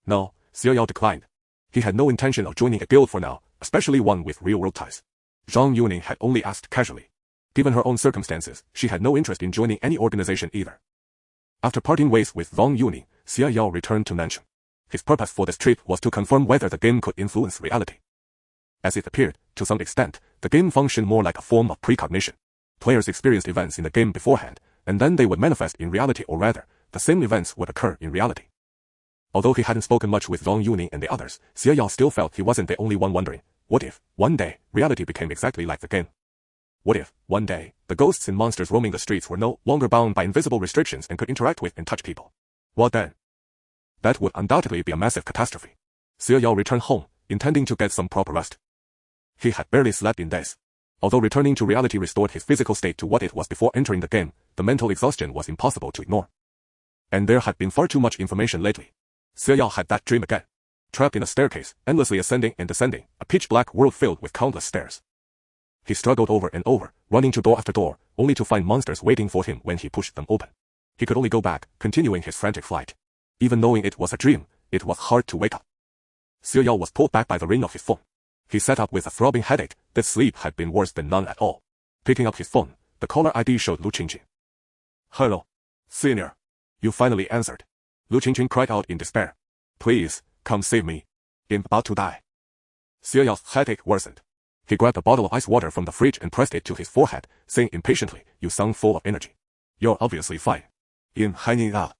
No, Xie Yao declined. He had no intention of joining a guild for now, especially one with real-world ties. Zhang Yuning had only asked casually. Given her own circumstances, she had no interest in joining any organization either. After parting ways with Zhang Yuning, Xie Yao returned to Nancheng. His purpose for this trip was to confirm whether the game could influence reality. As it appeared, to some extent, the game functioned more like a form of precognition. Players experienced events in the game beforehand, and then they would manifest in reality, or rather, the same events would occur in reality. Although he hadn't spoken much with Zhang Yuning and the others, Xie Yao still felt he wasn't the only one wondering, what if, one day, reality became exactly like the game? What if, one day, the ghosts and monsters roaming the streets were no longer bound by invisible restrictions and could interact with and touch people? What then? That would undoubtedly be a massive catastrophe. Xie Yao returned home, intending to get some proper rest. He had barely slept in days. Although returning to reality restored his physical state to what it was before entering the game, the mental exhaustion was impossible to ignore. And there had been far too much information lately. Xie Yao had that dream again. Trapped in a staircase, endlessly ascending and descending, a pitch-black world filled with countless stairs. He struggled over and over, running to door after door, only to find monsters waiting for him when he pushed them open. He could only go back, continuing his frantic flight. Even knowing it was a dream, it was hard to wake up. Xie Yao was pulled back by the ring of his phone. He sat up with a throbbing headache. That sleep had been worse than none at all. Picking up his phone, the caller ID showed Lu Qingqing. Hello, senior. You finally answered. Lu Qingqing cried out in despair. Please, come save me. I'm about to die. Xie Yao's headache worsened. He grabbed a bottle of ice water from the fridge and pressed it to his forehead, saying impatiently, you sound full of energy. You're obviously fine. I'm hanging out.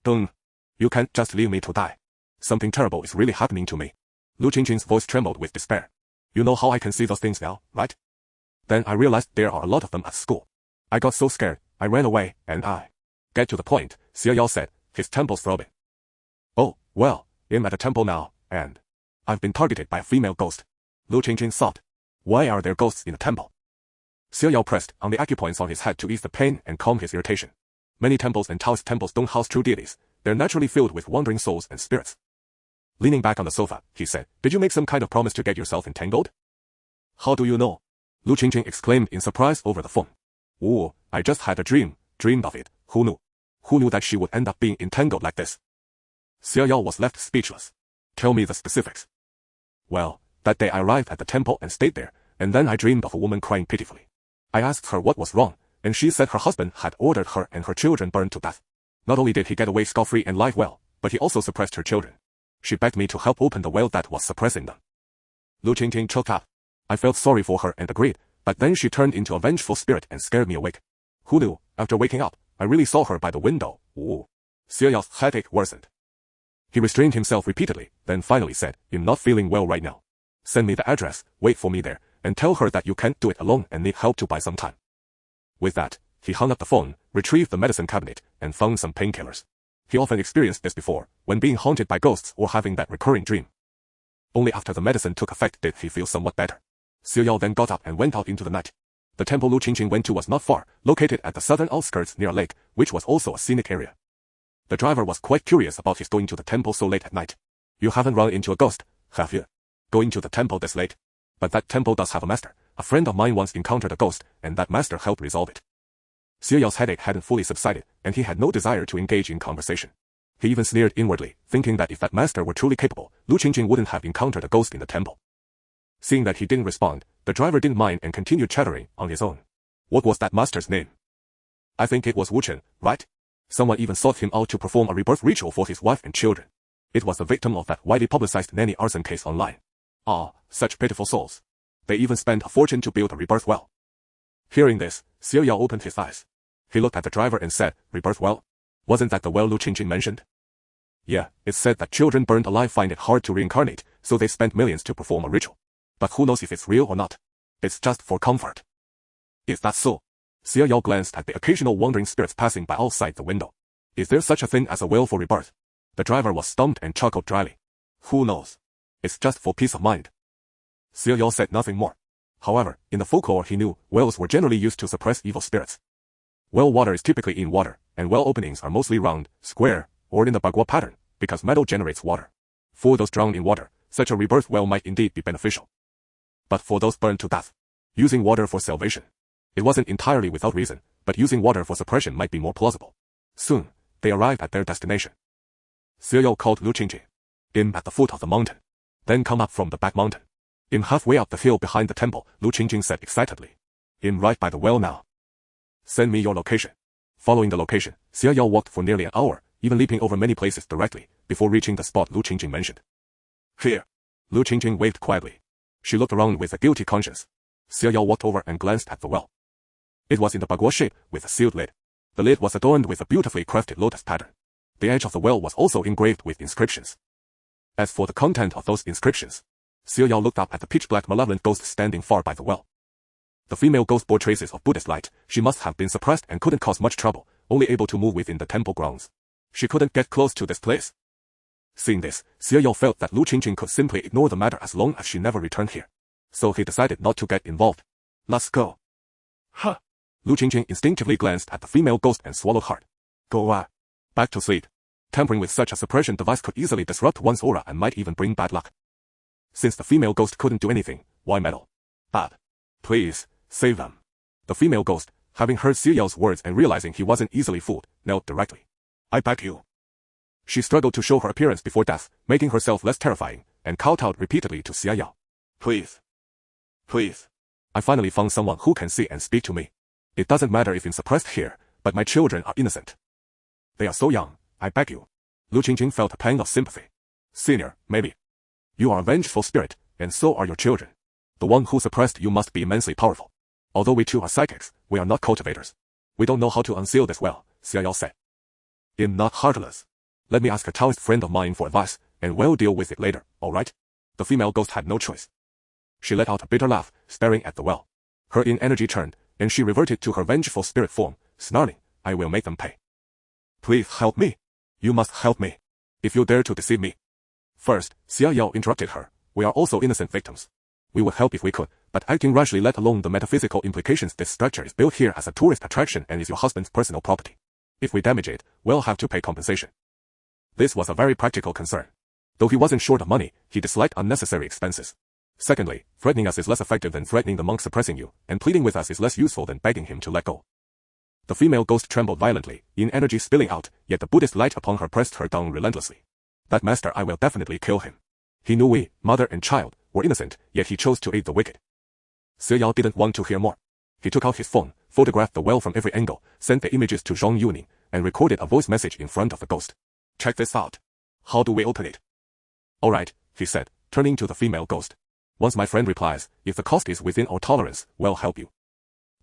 Don't. You can't just leave me to die. Something terrible is really happening to me. Lu Qingqing's voice trembled with despair. You know how I can see those things now, right? Then I realized there are a lot of them at school. I got so scared, I ran away, and I... Get to the point, Xie Yao said, his temples throbbing. Oh, well, I'm at a temple now, and... I've been targeted by a female ghost. Lu Qingqing sobbed. Why are there ghosts in a temple? Xie Yao pressed on the acupoints on his head to ease the pain and calm his irritation. Many temples and Taoist temples don't house true deities. They're naturally filled with wandering souls and spirits. Leaning back on the sofa, he said, did you make some kind of promise to get yourself entangled? How do you know? Lu Qingqing exclaimed in surprise over the phone. Ooh, I just had a dream, dreamed of it, who knew? Who knew that she would end up being entangled like this? Xie Yao was left speechless. Tell me the specifics. Well, that day I arrived at the temple and stayed there, and then I dreamed of a woman crying pitifully. I asked her what was wrong, and she said her husband had ordered her and her children burned to death. Not only did he get away scot-free and live well, but he also suppressed her children. She begged me to help open the well that was suppressing them. Lu Qingqing choked up. I felt sorry for her and agreed, but then she turned into a vengeful spirit and scared me awake. Who knew, after waking up, I really saw her by the window. Ooh. Xie Yao's headache worsened. He restrained himself repeatedly, then finally said, I'm not feeling well right now. Send me the address, wait for me there, and tell her that you can't do it alone and need help to buy some time. With that, he hung up the phone, retrieved the medicine cabinet, and found some painkillers. He often experienced this before, when being haunted by ghosts or having that recurring dream. Only after the medicine took effect did he feel somewhat better. Xie Yao then got up and went out into the night. The temple Lu Qingqing went to was not far, located at the southern outskirts near a lake, which was also a scenic area. The driver was quite curious about his going to the temple so late at night. You haven't run into a ghost, have you? Going to the temple this late? But that temple does have a master, A friend of mine once encountered a ghost, and that master helped resolve it. Xie Yao's headache hadn't fully subsided, and he had no desire to engage in conversation. He even sneered inwardly, thinking that if that master were truly capable, Lu Qingjing wouldn't have encountered a ghost in the temple. Seeing that he didn't respond, the driver didn't mind and continued chattering on his own. What was that master's name? I think it was Wu Chen, right? Someone even sought him out to perform a rebirth ritual for his wife and children. It was the victim of that widely publicized nanny arson case online. Ah, such pitiful souls. They even spent a fortune to build a rebirth well. Hearing this, Xie Yao opened his eyes. He looked at the driver and said, "Rebirth well? Wasn't that the well Lu Qingjing mentioned?" Yeah, it said that children burned alive find it hard to reincarnate, so they spent millions to perform a ritual. But who knows if it's real or not? It's just for comfort. Is that so? Xie Yao glanced at the occasional wandering spirits passing by outside the window. Is there such a thing as a well for rebirth? The driver was stumped and chuckled dryly. Who knows? It's just for peace of mind. Xie Yao said nothing more. However, in the folklore he knew, wells were generally used to suppress evil spirits. Well water is typically in water, and well openings are mostly round, square, or in the bagua pattern, because metal generates water. For those drowned in water, such a rebirth well might indeed be beneficial. But for those burned to death, using water for salvation. It wasn't entirely without reason, but using water for suppression might be more plausible. Soon, they arrived at their destination. Xie Yao called Lu Qingjing. "I'm at the foot of the mountain. Then come up from the back mountain." "I'm halfway up the hill behind the temple," Lu Qingjing said excitedly. "I'm right by the well now. Send me your location." Following the location, Xie Yao walked for nearly an hour, even leaping over many places directly, before reaching the spot Lu Qingjing mentioned. "Here." Lu Qingjing waved quietly. She looked around with a guilty conscience. Xie Yao walked over and glanced at the well. It was in the bagua shape, with a sealed lid. The lid was adorned with a beautifully crafted lotus pattern. The edge of the well was also engraved with inscriptions. As for the content of those inscriptions, Xie Yao looked up at the pitch-black malevolent ghost standing far by the well. The female ghost bore traces of Buddhist light. She must have been suppressed and couldn't cause much trouble, only able to move within the temple grounds. She couldn't get close to this place. Seeing this, Xie Yao felt that Lu Qingjing could simply ignore the matter as long as she never returned here. So he decided not to get involved. "Let's go." "Huh." Lu Qingjing instinctively glanced at the female ghost and swallowed hard. Go back to sleep. Tampering with such a suppression device could easily disrupt one's aura and might even bring bad luck. Since the female ghost couldn't do anything, why meddle? Bad. Please, save them. The female ghost, having heard Xie Yao's words and realizing he wasn't easily fooled, knelt directly. "I beg you." She struggled to show her appearance before death, making herself less terrifying, and kowtowed repeatedly to Xie Yao. "Please. Please. I finally found someone who can see and speak to me. It doesn't matter if I'm suppressed here, but my children are innocent. They are so young, I beg you." Lu Qingjing felt a pang of sympathy. "Senior, maybe. You are a vengeful spirit, and so are your children. The one who suppressed you must be immensely powerful. Although we too are psychics, we are not cultivators. We don't know how to unseal this well," Xie Yao said. "I'm not heartless. Let me ask a Taoist friend of mine for advice, and we'll deal with it later, alright?" The female ghost had no choice. She let out a bitter laugh, staring at the well. Her yin energy turned, and she reverted to her vengeful spirit form, snarling, "I will make them pay. Please help me. You must help me. If you dare to deceive me." First, Xie Yao interrupted her. "We are also innocent victims. We would help if we could, but acting rashly, let alone the metaphysical implications. This structure is built here as a tourist attraction and is your husband's personal property. If we damage it, we'll have to pay compensation." This was a very practical concern. Though he wasn't short of money, he disliked unnecessary expenses. Secondly, threatening us is less effective than threatening the monk suppressing you, and pleading with us is less useful than begging him to let go. The female ghost trembled violently, in energy spilling out, yet the Buddhist light upon her pressed her down relentlessly. "That master, I will definitely kill him. He knew we, mother and child, were innocent, yet he chose to aid the wicked." Xie Yao didn't want to hear more. He took out his phone, photographed the well from every angle, sent the images to Zhang Yuning, and recorded a voice message in front of the ghost. "Check this out. How do we open it?" "Alright," he said, turning to the female ghost. "Once my friend replies, if the cost is within our tolerance, we'll help you."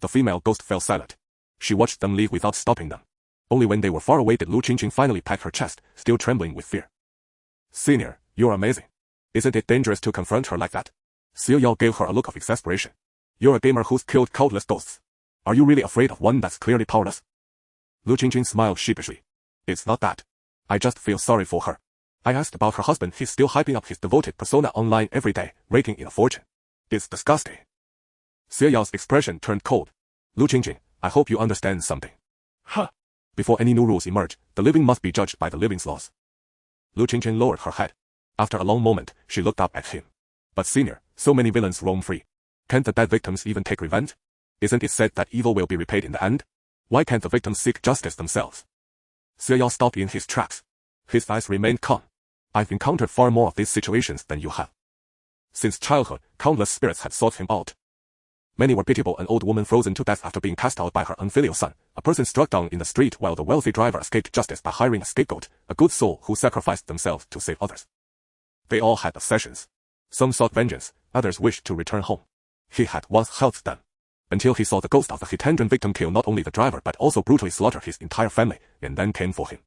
The female ghost fell silent. She watched them leave without stopping them. Only when they were far away did Lu Qingjing finally pat her chest, still trembling with fear. "Senior, you're amazing. Isn't it dangerous to confront her like that?" Xie Yao gave her a look of exasperation. "You're a gamer who's killed countless ghosts. Are you really afraid of one that's clearly powerless?" Lu Qingjing smiled sheepishly. "It's not that. I just feel sorry for her. I asked about her husband. He's still hyping up his devoted persona online every day, raking in a fortune. It's disgusting." Xie Yao's expression turned cold. "Lu Qingjing, I hope you understand something. Huh. Before any new rules emerge, the living must be judged by the living's laws." Lu Qingjing lowered her head. After a long moment, she looked up at him. "But senior, so many villains roam free. Can't the dead victims even take revenge? Isn't it said that evil will be repaid in the end? Why can't the victims seek justice themselves? Xie Yao stopped in his tracks. His eyes remained calm. I've encountered far more of these situations than you have. Since childhood, countless spirits had sought him out. Many were pitiable: an old woman frozen to death after being cast out by her unfilial son, a person struck down in the street while the wealthy driver escaped justice by hiring a scapegoat, a good soul who sacrificed themselves to save others. They all had obsessions. Some sought vengeance, others wished to return home. He had once helped them, until he saw the ghost of the hit-and-run victim kill not only the driver but also brutally slaughter his entire family, and then came for him.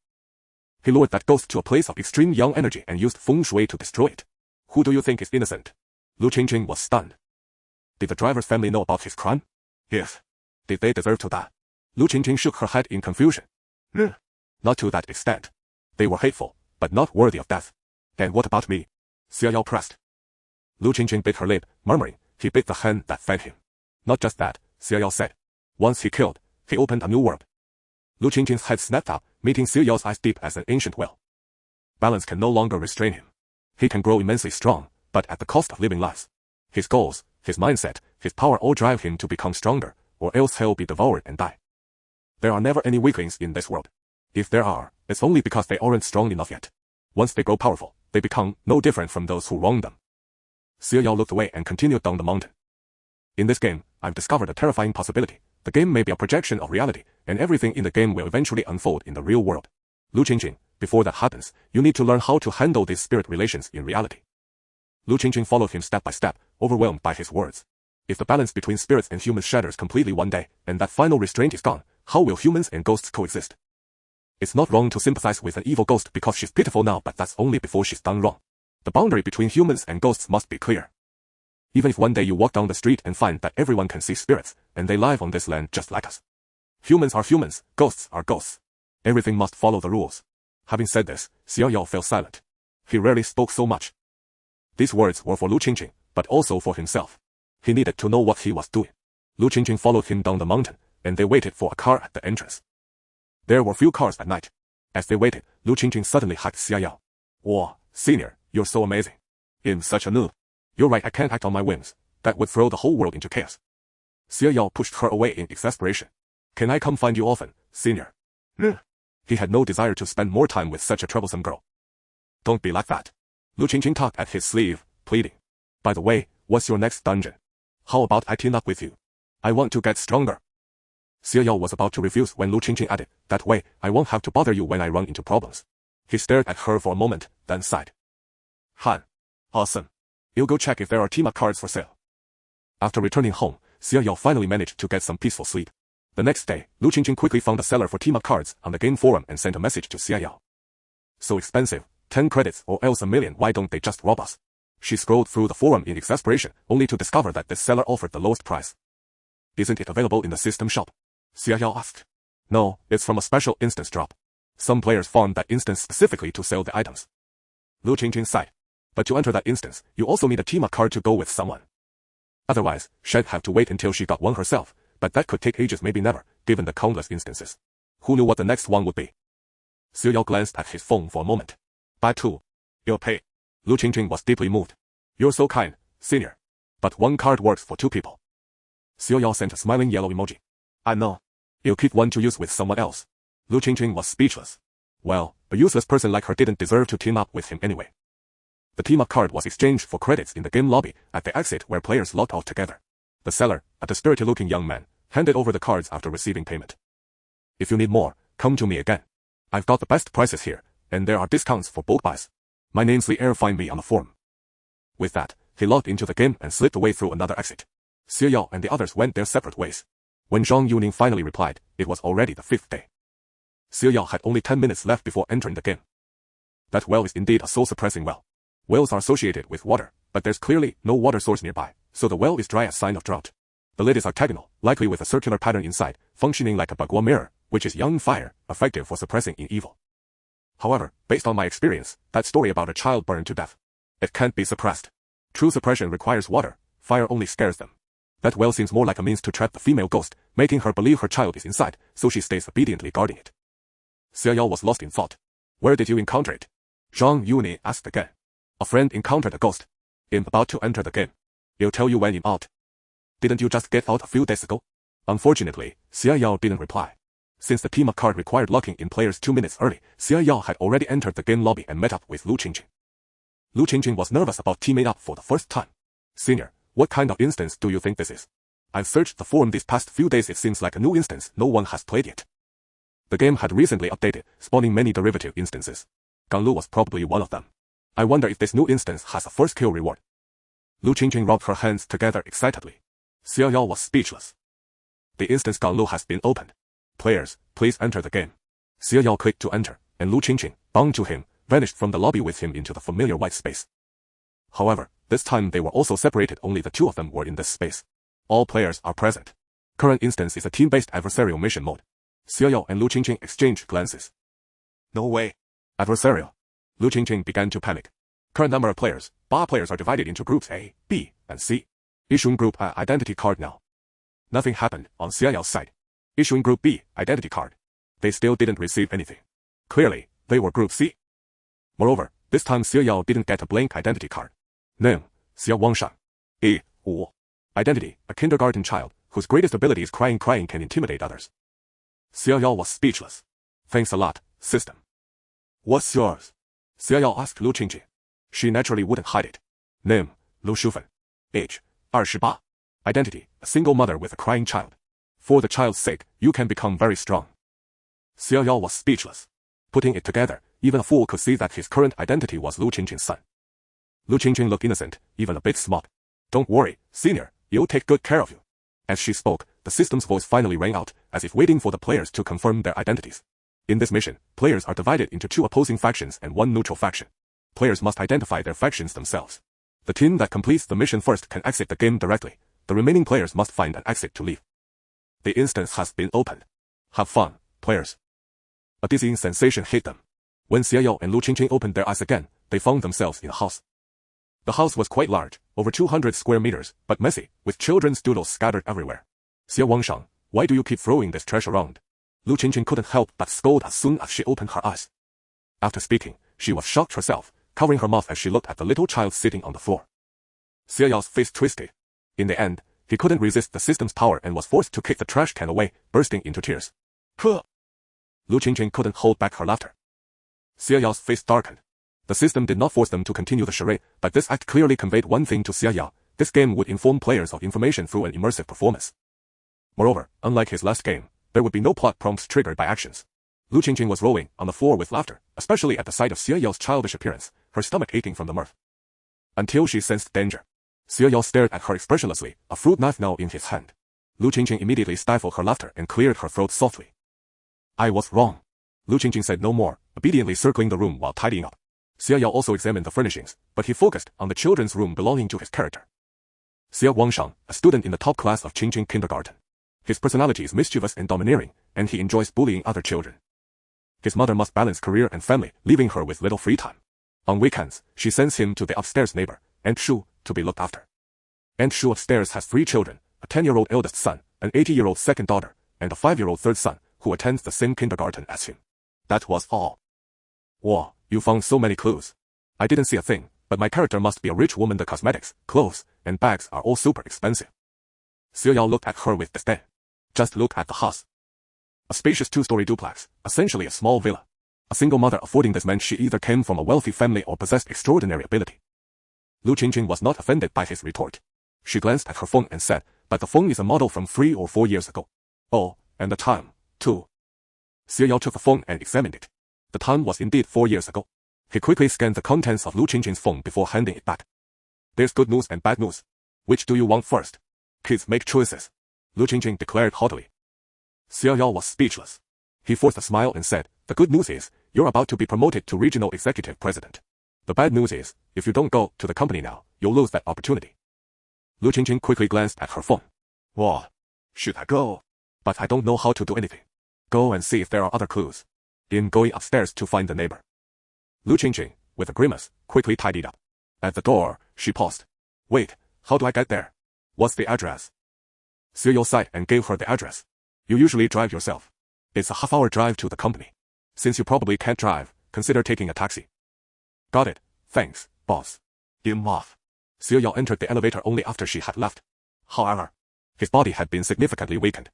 He lured that ghost to a place of extreme yang energy and used feng shui to destroy it. Who do you think is innocent? Lu Qingqing was stunned. Did the driver's family know about his crime? Yes. Did they deserve to die? Lu Qingqing shook her head in confusion. Not to that extent. They were hateful, but not worthy of death. And what about me? Xie Yao pressed. Lu Qingqing bit her lip, murmuring, he bit the hand that fed him. Not just that, Xie Yao said. Once he killed, he opened a new world. Lu Qingqing's head snapped up, meeting Xie Yao's eyes deep as an ancient well. Balance can no longer restrain him. He can grow immensely strong, but at the cost of living lives. His goals, his mindset, his power all drive him to become stronger, or else he'll be devoured and die. There are never any weaklings in this world. If there are, it's only because they aren't strong enough yet. Once they grow powerful, they become no different from those who wronged them. Xie Yao looked away and continued down the mountain. In this game, I've discovered a terrifying possibility. The game may be a projection of reality, and everything in the game will eventually unfold in the real world. Lu Qingqing, before that happens, you need to learn how to handle these spirit relations in reality. Lu Qingqing followed him step by step, overwhelmed by his words. If the balance between spirits and humans shatters completely one day, and that final restraint is gone, how will humans and ghosts coexist? It's not wrong to sympathize with an evil ghost because she's pitiful now, but that's only before she's done wrong. The boundary between humans and ghosts must be clear. Even if one day you walk down the street and find that everyone can see spirits, and they live on this land just like us. Humans are humans, ghosts are ghosts. Everything must follow the rules. Having said this, Xie Yao fell silent. He rarely spoke so much. These words were for Lu Qingqing, but also for himself. He needed to know what he was doing. Lu Qingqing followed him down the mountain, and they waited for a car at the entrance. There were few cars at night. As they waited, Lu Qingqing suddenly hugged Xie Yao. Wow, senior, you're so amazing. In such a noob. You're right, I can't act on my whims. That would throw the whole world into chaos. Xie Yao pushed her away in exasperation. Can I come find you often, senior? He had no desire to spend more time with such a troublesome girl. Don't be like that. Lu Qingqing tugged at his sleeve, pleading. By the way, what's your next dungeon? How about I team up with you? I want to get stronger. Xie Yao was about to refuse when Lu Qingqing added, that way, I won't have to bother you when I run into problems. He stared at her for a moment, then sighed. Han. Awesome. You'll go check if there are team-up cards for sale. After returning home, Xie Yao finally managed to get some peaceful sleep. The next day, Lu Qingqing quickly found a seller for team-up cards on the game forum and sent a message to Xie Yao. So expensive, 10 credits or else $1 million, why don't they just rob us? She scrolled through the forum in exasperation, only to discover that this seller offered the lowest price. Isn't it available in the system shop? Xie Yao asked. No, it's from a special instance drop. Some players farmed that instance specifically to sell the items. Lu Qingqing sighed. But to enter that instance, you also need a team-up card to go with someone. Otherwise, she'd have to wait until she got one herself, but that could take ages, maybe never, given the countless instances. Who knew what the next one would be? Xie Yao glanced at his phone for a moment. Buy two. You'll pay. Lu Qingqing was deeply moved. You're so kind, senior. But one card works for two people. Xie Yao sent a smiling yellow emoji. I know. You'll keep one to use with someone else. Lu Qingqing was speechless. Well, a useless person like her didn't deserve to team up with him anyway. The team-up card was exchanged for credits in the game lobby at the exit where players logged out together. The seller, a sturdy-looking young man, handed over the cards after receiving payment. If you need more, come to me again. I've got the best prices here, and there are discounts for bulk buys. My name's Li Er, find me on the forum. With that, he logged into the game and slipped away through another exit. Xie Yao and the others went their separate ways. When Zhang Yuning finally replied, it was already the 5th day. Xie Yao had only 10 minutes left before entering the game. That well is indeed a soul-suppressing well. Wells are associated with water, but there's clearly no water source nearby, so the well is dry as sign of drought. The lid is octagonal, likely with a circular pattern inside, functioning like a bagua mirror, which is young fire, effective for suppressing in evil. However, based on my experience, that story about a child burned to death. It can't be suppressed. True suppression requires water, fire only scares them. That well seems more like a means to trap the female ghost, making her believe her child is inside, so she stays obediently guarding it. Xie Yao was lost in thought. Where did you encounter it? Zhang Yuni asked again. A friend encountered a ghost. I'm about to enter the game. He'll tell you when I'm out. Didn't you just get out a few days ago? Unfortunately, Xia Yao didn't reply. Since the team-up card required locking in players 2 minutes early, Xia Yao had already entered the game lobby and met up with Lu Qingqing. Lu Qingqing was nervous about teaming up for the first time. Senior, what kind of instance do you think this is? I've searched the forum these past few days. It seems like a new instance no one has played yet. The game had recently updated, spawning many derivative instances. Gang Lu was probably one of them. I wonder if this new instance has a first kill reward. Lu Qingqing rubbed her hands together excitedly. Xia Yao was speechless. The instance Gang Lu has been opened. Players, please enter the game. Xia Yao clicked to enter, and Lu Qingqing, bound to him, vanished from the lobby with him into the familiar white space. However, this time they were also separated. Only the two of them were in this space. All players are present. Current instance is a team-based adversarial mission mode. Xia Yao and Lu Qingqing exchanged glances. No way. Adversarial. Lu Qingqing began to panic. Current number of players. Bar players are divided into groups A, B, and C. Issuing group A identity card now. Nothing happened on Xia Yao's side. Issuing group B identity card. They still didn't receive anything. Clearly, they were group C. Moreover, this time Xia Yao didn't get a blank identity card. Name, Xia Wangshan. Age, 5. Identity, a kindergarten child, whose greatest ability is crying can intimidate others. Xia Yao was speechless. Thanks a lot, system. What's yours? Xia Yao asked Lu Qingqing. She naturally wouldn't hide it. Name, Lu Shufen. Age, 28. Identity, a single mother with a crying child. For the child's sake, you can become very strong. Xia Yao was speechless. Putting it together, even a fool could see that his current identity was Lu Qingqing's son. Lu Qingqing looked innocent, even a bit smug. Don't worry, senior, you'll take good care of you. As she spoke, the system's voice finally rang out, as if waiting for the players to confirm their identities. In this mission, players are divided into 2 opposing factions and 1 neutral faction. Players must identify their factions themselves. The team that completes the mission first can exit the game directly. The remaining players must find an exit to leave. The instance has been opened. Have fun, players. A dizzying sensation hit them. When Xia Yao and Lu Qingqing opened their eyes again, they found themselves in a house. The house was quite large, over 200 square meters, but messy, with children's doodles scattered everywhere. Xia Wangshan, why do you keep throwing this trash around? Lu Qingqing couldn't help but scold as soon as she opened her eyes. After speaking, she was shocked herself, covering her mouth as she looked at the little child sitting on the floor. Xia Yao's face twisted. In the end, he couldn't resist the system's power and was forced to kick the trash can away, bursting into tears. Huh! Lu Qingqing couldn't hold back her laughter. Xia Yao's face darkened. The system did not force them to continue the charade, but this act clearly conveyed one thing to Xia Yao. This game would inform players of information through an immersive performance. Moreover, unlike his last game, there would be no plot prompts triggered by actions. Lu Qingqing was rolling on the floor with laughter, especially at the sight of Xia Yao's childish appearance, her stomach aching from the mirth. Until she sensed danger. Xia Yao stared at her expressionlessly, a fruit knife now in his hand. Lu Qingqing immediately stifled her laughter and cleared her throat softly. I was wrong. Lu Qingqing said no more, obediently circling the room while tidying up. Xia Yao also examined the furnishings, but he focused on the children's room belonging to his character. Xia Wangshan, a student in the top class of Qingqing Kindergarten. His personality is mischievous and domineering, and he enjoys bullying other children. His mother must balance career and family, leaving her with little free time. On weekends, she sends him to the upstairs neighbor, Aunt Shu, to be looked after. Aunt Shu upstairs has 3 children, a 10-year-old eldest son, an 80-year-old second daughter, and a 5-year-old third son, who attends the same kindergarten as him. That was all. Whoa, you found so many clues. I didn't see a thing, but my character must be a rich woman. The cosmetics, clothes, and bags are all super expensive. Xia Yao looked at her with disdain. Just look at the house. A spacious 2-story duplex, essentially a small villa. A single mother affording this meant she either came from a wealthy family or possessed extraordinary ability. Lu Qingqing was not offended by his retort. She glanced at her phone and said, but the phone is a model from 3 or 4 years ago. Oh, and the time, too. Xia Yao took the phone and examined it. The time was indeed 4 years ago. He quickly scanned the contents of Lu Qingqing's phone before handing it back. There's good news and bad news. Which do you want first? Kids make choices. Lu Qingqing declared haughtily. Xia Yao was speechless. He forced a smile and said, the good news is, you're about to be promoted to regional executive president. The bad news is, if you don't go to the company now, you'll lose that opportunity. Lu Qingqing quickly glanced at her phone. Whoa, should I go? But I don't know how to do anything. Go and see if there are other clues. In going upstairs to find the neighbor. Lu Qingqing, with a grimace, quickly tidied up. At the door, she paused. Wait, how do I get there? What's the address? Xia Yao sighed and gave her the address. You usually drive yourself. It's a half-hour drive to the company. Since you probably can't drive, consider taking a taxi. Got it, thanks, boss. Get off. Xia Yao entered the elevator only after she had left. However, His body had been significantly weakened.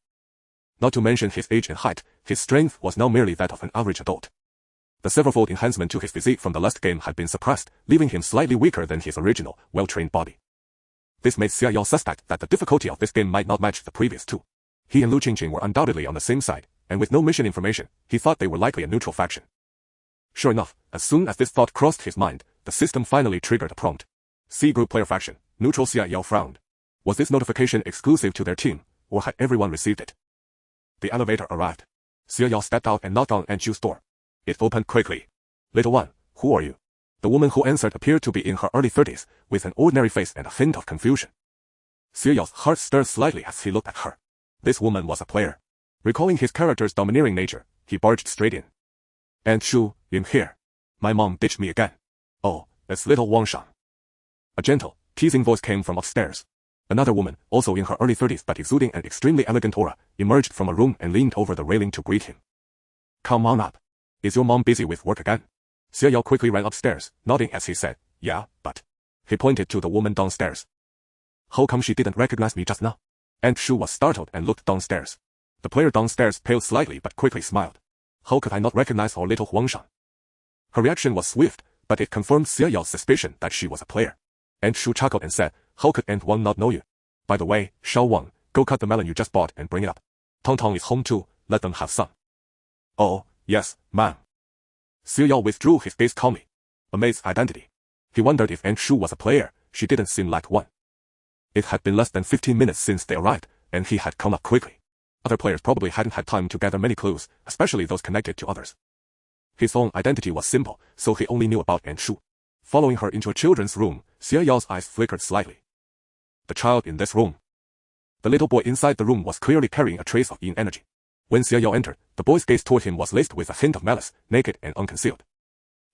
Not to mention his age and height, his strength was now merely that of an average adult. The several-fold enhancement to his physique from the last game had been suppressed, leaving him slightly weaker than his original, well-trained body. This made Xia Yao suspect that the difficulty of this game might not match the previous two. He and Lu Qingqing were undoubtedly on the same side, and with no mission information, he thought they were likely a neutral faction. Sure enough, as soon as this thought crossed his mind, the system finally triggered a prompt. C Group Player Faction, Neutral. Xia Yao frowned. Was this notification exclusive to their team, or had everyone received it? The elevator arrived. Xia Yao stepped out and knocked on Anshu's door. It opened quickly. Little one, who are you? The woman who answered appeared to be in her early 30s, with an ordinary face and a hint of confusion. Xia Yao's heart stirred slightly as he looked at her. This woman was a player. Recalling his character's domineering nature, he barged straight in. Anshu, in here. My mom ditched me again. Oh, it's little Wang Shang. A gentle, teasing voice came from upstairs. Another woman, also in her early 30s but exuding an extremely elegant aura, emerged from a room and leaned over the railing to greet him. Come on up. Is your mom busy with work again? Xia Yao quickly ran upstairs, nodding as he said, yeah, but... He pointed to the woman downstairs. How come she didn't recognize me just now? Aunt Shu was startled and looked downstairs. The player downstairs paled slightly but quickly smiled. How could I not recognize our little Huang Shang? Her reaction was swift, but it confirmed Xia Yao's suspicion that she was a player. Aunt Shu chuckled and said, how could Aunt Wang not know you? By the way, Xiao Wang, go cut the melon you just bought and bring it up. Tong Tong is home too, let them have some. Oh, yes, ma'am. Xia Yao withdrew his gaze calmly. Amazed identity. He wondered if Aunt Shu was a player. She didn't seem like one. It had been less than 15 minutes since they arrived, and he had come up quickly. Other players probably hadn't had time to gather many clues, especially those connected to others. His own identity was simple, so he only knew about Aunt Shu. Following her into a children's room, Xia Yao's eyes flickered slightly. The child in this room. The little boy inside the room was clearly carrying a trace of yin energy. When Xia Yao entered, the boy's gaze toward him was laced with a hint of malice, naked and unconcealed.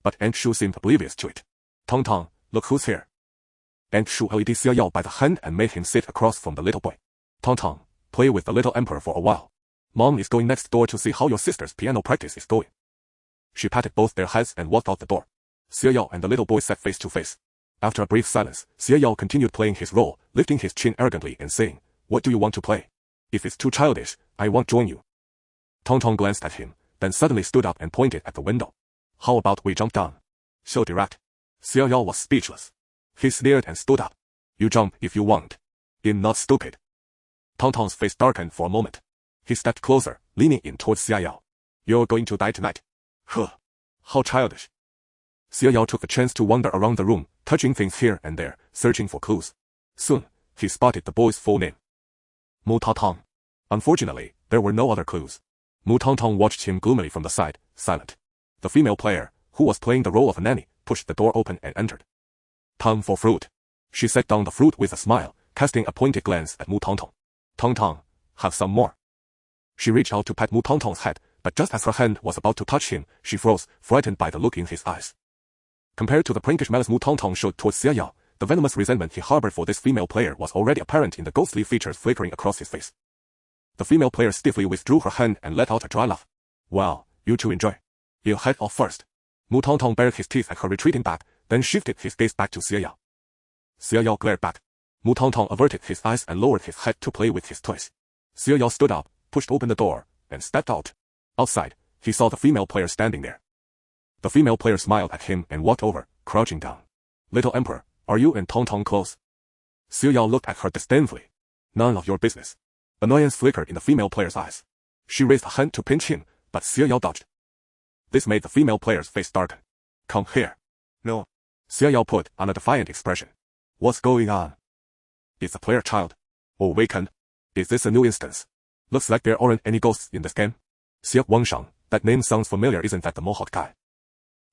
But Aunt Shu seemed oblivious to it. Tong Tong, look who's here. Aunt Shu led Xia Yao by the hand and made him sit across from the little boy. Tong Tong, play with the little emperor for a while. Mom is going next door to see how your sister's piano practice is going. She patted both their heads and walked out the door. Xia Yao and the little boy sat face to face. After a brief silence, Xia Yao continued playing his role, lifting his chin arrogantly and saying, what do you want to play? If it's too childish, I won't join you. Tong Tong glanced at him, then suddenly stood up and pointed at the window. How about we jump down? So direct. Xia Yao was speechless. He sneered and stood up. You jump if you want. I'm not stupid. Tong Tong's face darkened for a moment. He stepped closer, leaning in towards Xia Yao. You're going to die tonight. Huh. How childish. Xia Yao took the chance to wander around the room, touching things here and there, searching for clues. Soon, he spotted the boy's full name. Mu Tong Tong. Unfortunately, there were no other clues. Mu Tong Tong watched him gloomily from the side, silent. The female player, who was playing the role of a nanny, pushed the door open and entered. Time for fruit. She set down the fruit with a smile, casting a pointed glance at Mu Tong Tong. Tong Tong, have some more. She reached out to pat Mu Tong Tong's head, but just as her hand was about to touch him, she froze, frightened by the look in his eyes. Compared to the prankish malice Mu Tong Tong showed towards Xia Yao, the venomous resentment he harbored for this female player was already apparent in the ghostly features flickering across his face. The female player stiffly withdrew her hand and let out a dry laugh. Well, you two enjoy. You'll head off first. Mu Tong Tong bared his teeth at her retreating back, then shifted his gaze back to Xia Yao. Xia Yao glared back. Mu Tong Tong averted his eyes and lowered his head to play with his toys. Xia Yao stood up, pushed open the door, and stepped out. Outside, he saw the female player standing there. The female player smiled at him and walked over, crouching down. Little Emperor, are you and Tong Tong close? Xia Yao looked at her disdainfully. None of your business. Annoyance flickered in the female player's eyes. She raised a hand to pinch him, but Xia Yao dodged. This made the female player's face darken. Come here. No. Xia Yao put on a defiant expression. What's going on? Is the player child? Or awakened? Is this a new instance? Looks like there aren't any ghosts in this game. Xia Wang Shang, that name sounds familiar, isn't that the Mohawk guy?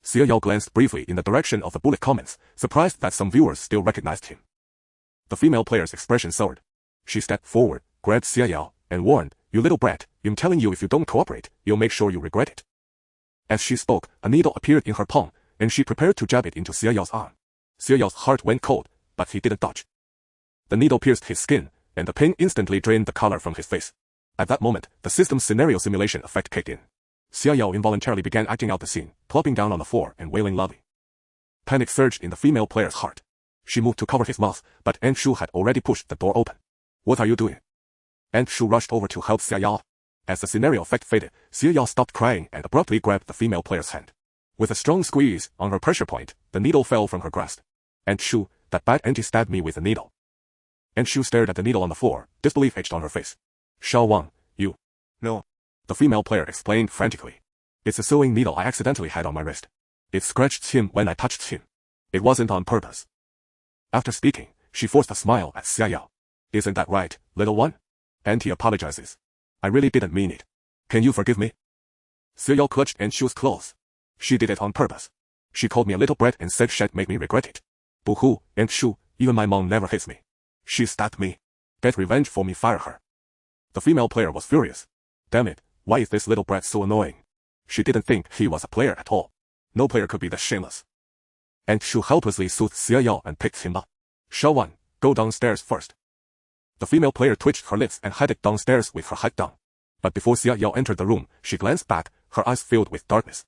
Xia Yao glanced briefly in the direction of the bullet comments, surprised that some viewers still recognized him. The female player's expression soured. She stepped forward, grabbed Xia Yao, and warned, you little brat, I'm telling you if you don't cooperate, you'll make sure you regret it. As she spoke, a needle appeared in her palm, and she prepared to jab it into Xia Yao's arm. Xia Yao's heart went cold, but he didn't dodge. The needle pierced his skin, and the pain instantly drained the color from his face. At that moment, the system's scenario simulation effect kicked in. Xia Yao involuntarily began acting out the scene, plopping down on the floor and wailing loudly. Panic surged in the female player's heart. She moved to cover his mouth, but Aunt Shu had already pushed the door open. What are you doing? and Shu rushed over to help Xia Yao. As the scenario effect faded, Xia Yao stopped crying and abruptly grabbed the female player's hand. With a strong squeeze on her pressure point, the needle fell from her grasp. And Shu, that bad auntie stabbed me with the needle. And Shu stared at the needle on the floor, disbelief etched on her face. Shao Wang, you. No. The female player explained frantically. It's a sewing needle I accidentally had on my wrist. It scratched him when I touched him. It wasn't on purpose. After speaking, she forced a smile at Xia Yao. Isn't that right, little one? Auntie apologizes. I really didn't mean it. Can you forgive me? Xia Yao clutched Aunt Shu's clothes. She did it on purpose. She called me a little brat and said she'd make me regret it. Boo-hoo, Aunt Shu, even my mom never hits me. She stabbed me. Get revenge for me, fire her. The female player was furious. Damn it, why is this little brat so annoying? She didn't think he was a player at all. No player could be this shameless. Aunt Shu helplessly soothed Xia Yao and picked him up. Shao Wan, go downstairs first. The female player twitched her lips and headed downstairs with her head down. But before Xia Yao entered the room, she glanced back, her eyes filled with darkness.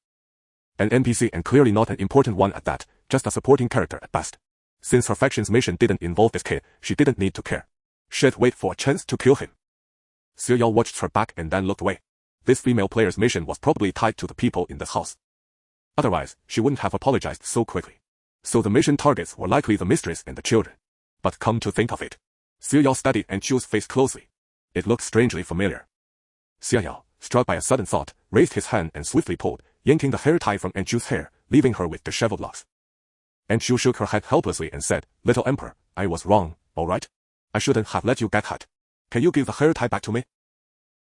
An NPC and clearly not an important one at that, just a supporting character at best. Since her faction's mission didn't involve this kid, she didn't need to care. She'd wait for a chance to kill him. Xia Yao watched her back and then looked away. This female player's mission was probably tied to the people in this house. Otherwise, she wouldn't have apologized so quickly. So the mission targets were likely the mistress and the children. But come to think of it, Xia Yao studied Aunt Shu's face closely. It looked strangely familiar. Xia Yao, struck by a sudden thought, raised his hand and swiftly pulled, yanking the hair tie from Aunt Shu's hair, leaving her with disheveled locks. Aunt Shu shook her head helplessly and said, Little Emperor, I was wrong, alright? I shouldn't have let you get hurt. Can you give the hair tie back to me?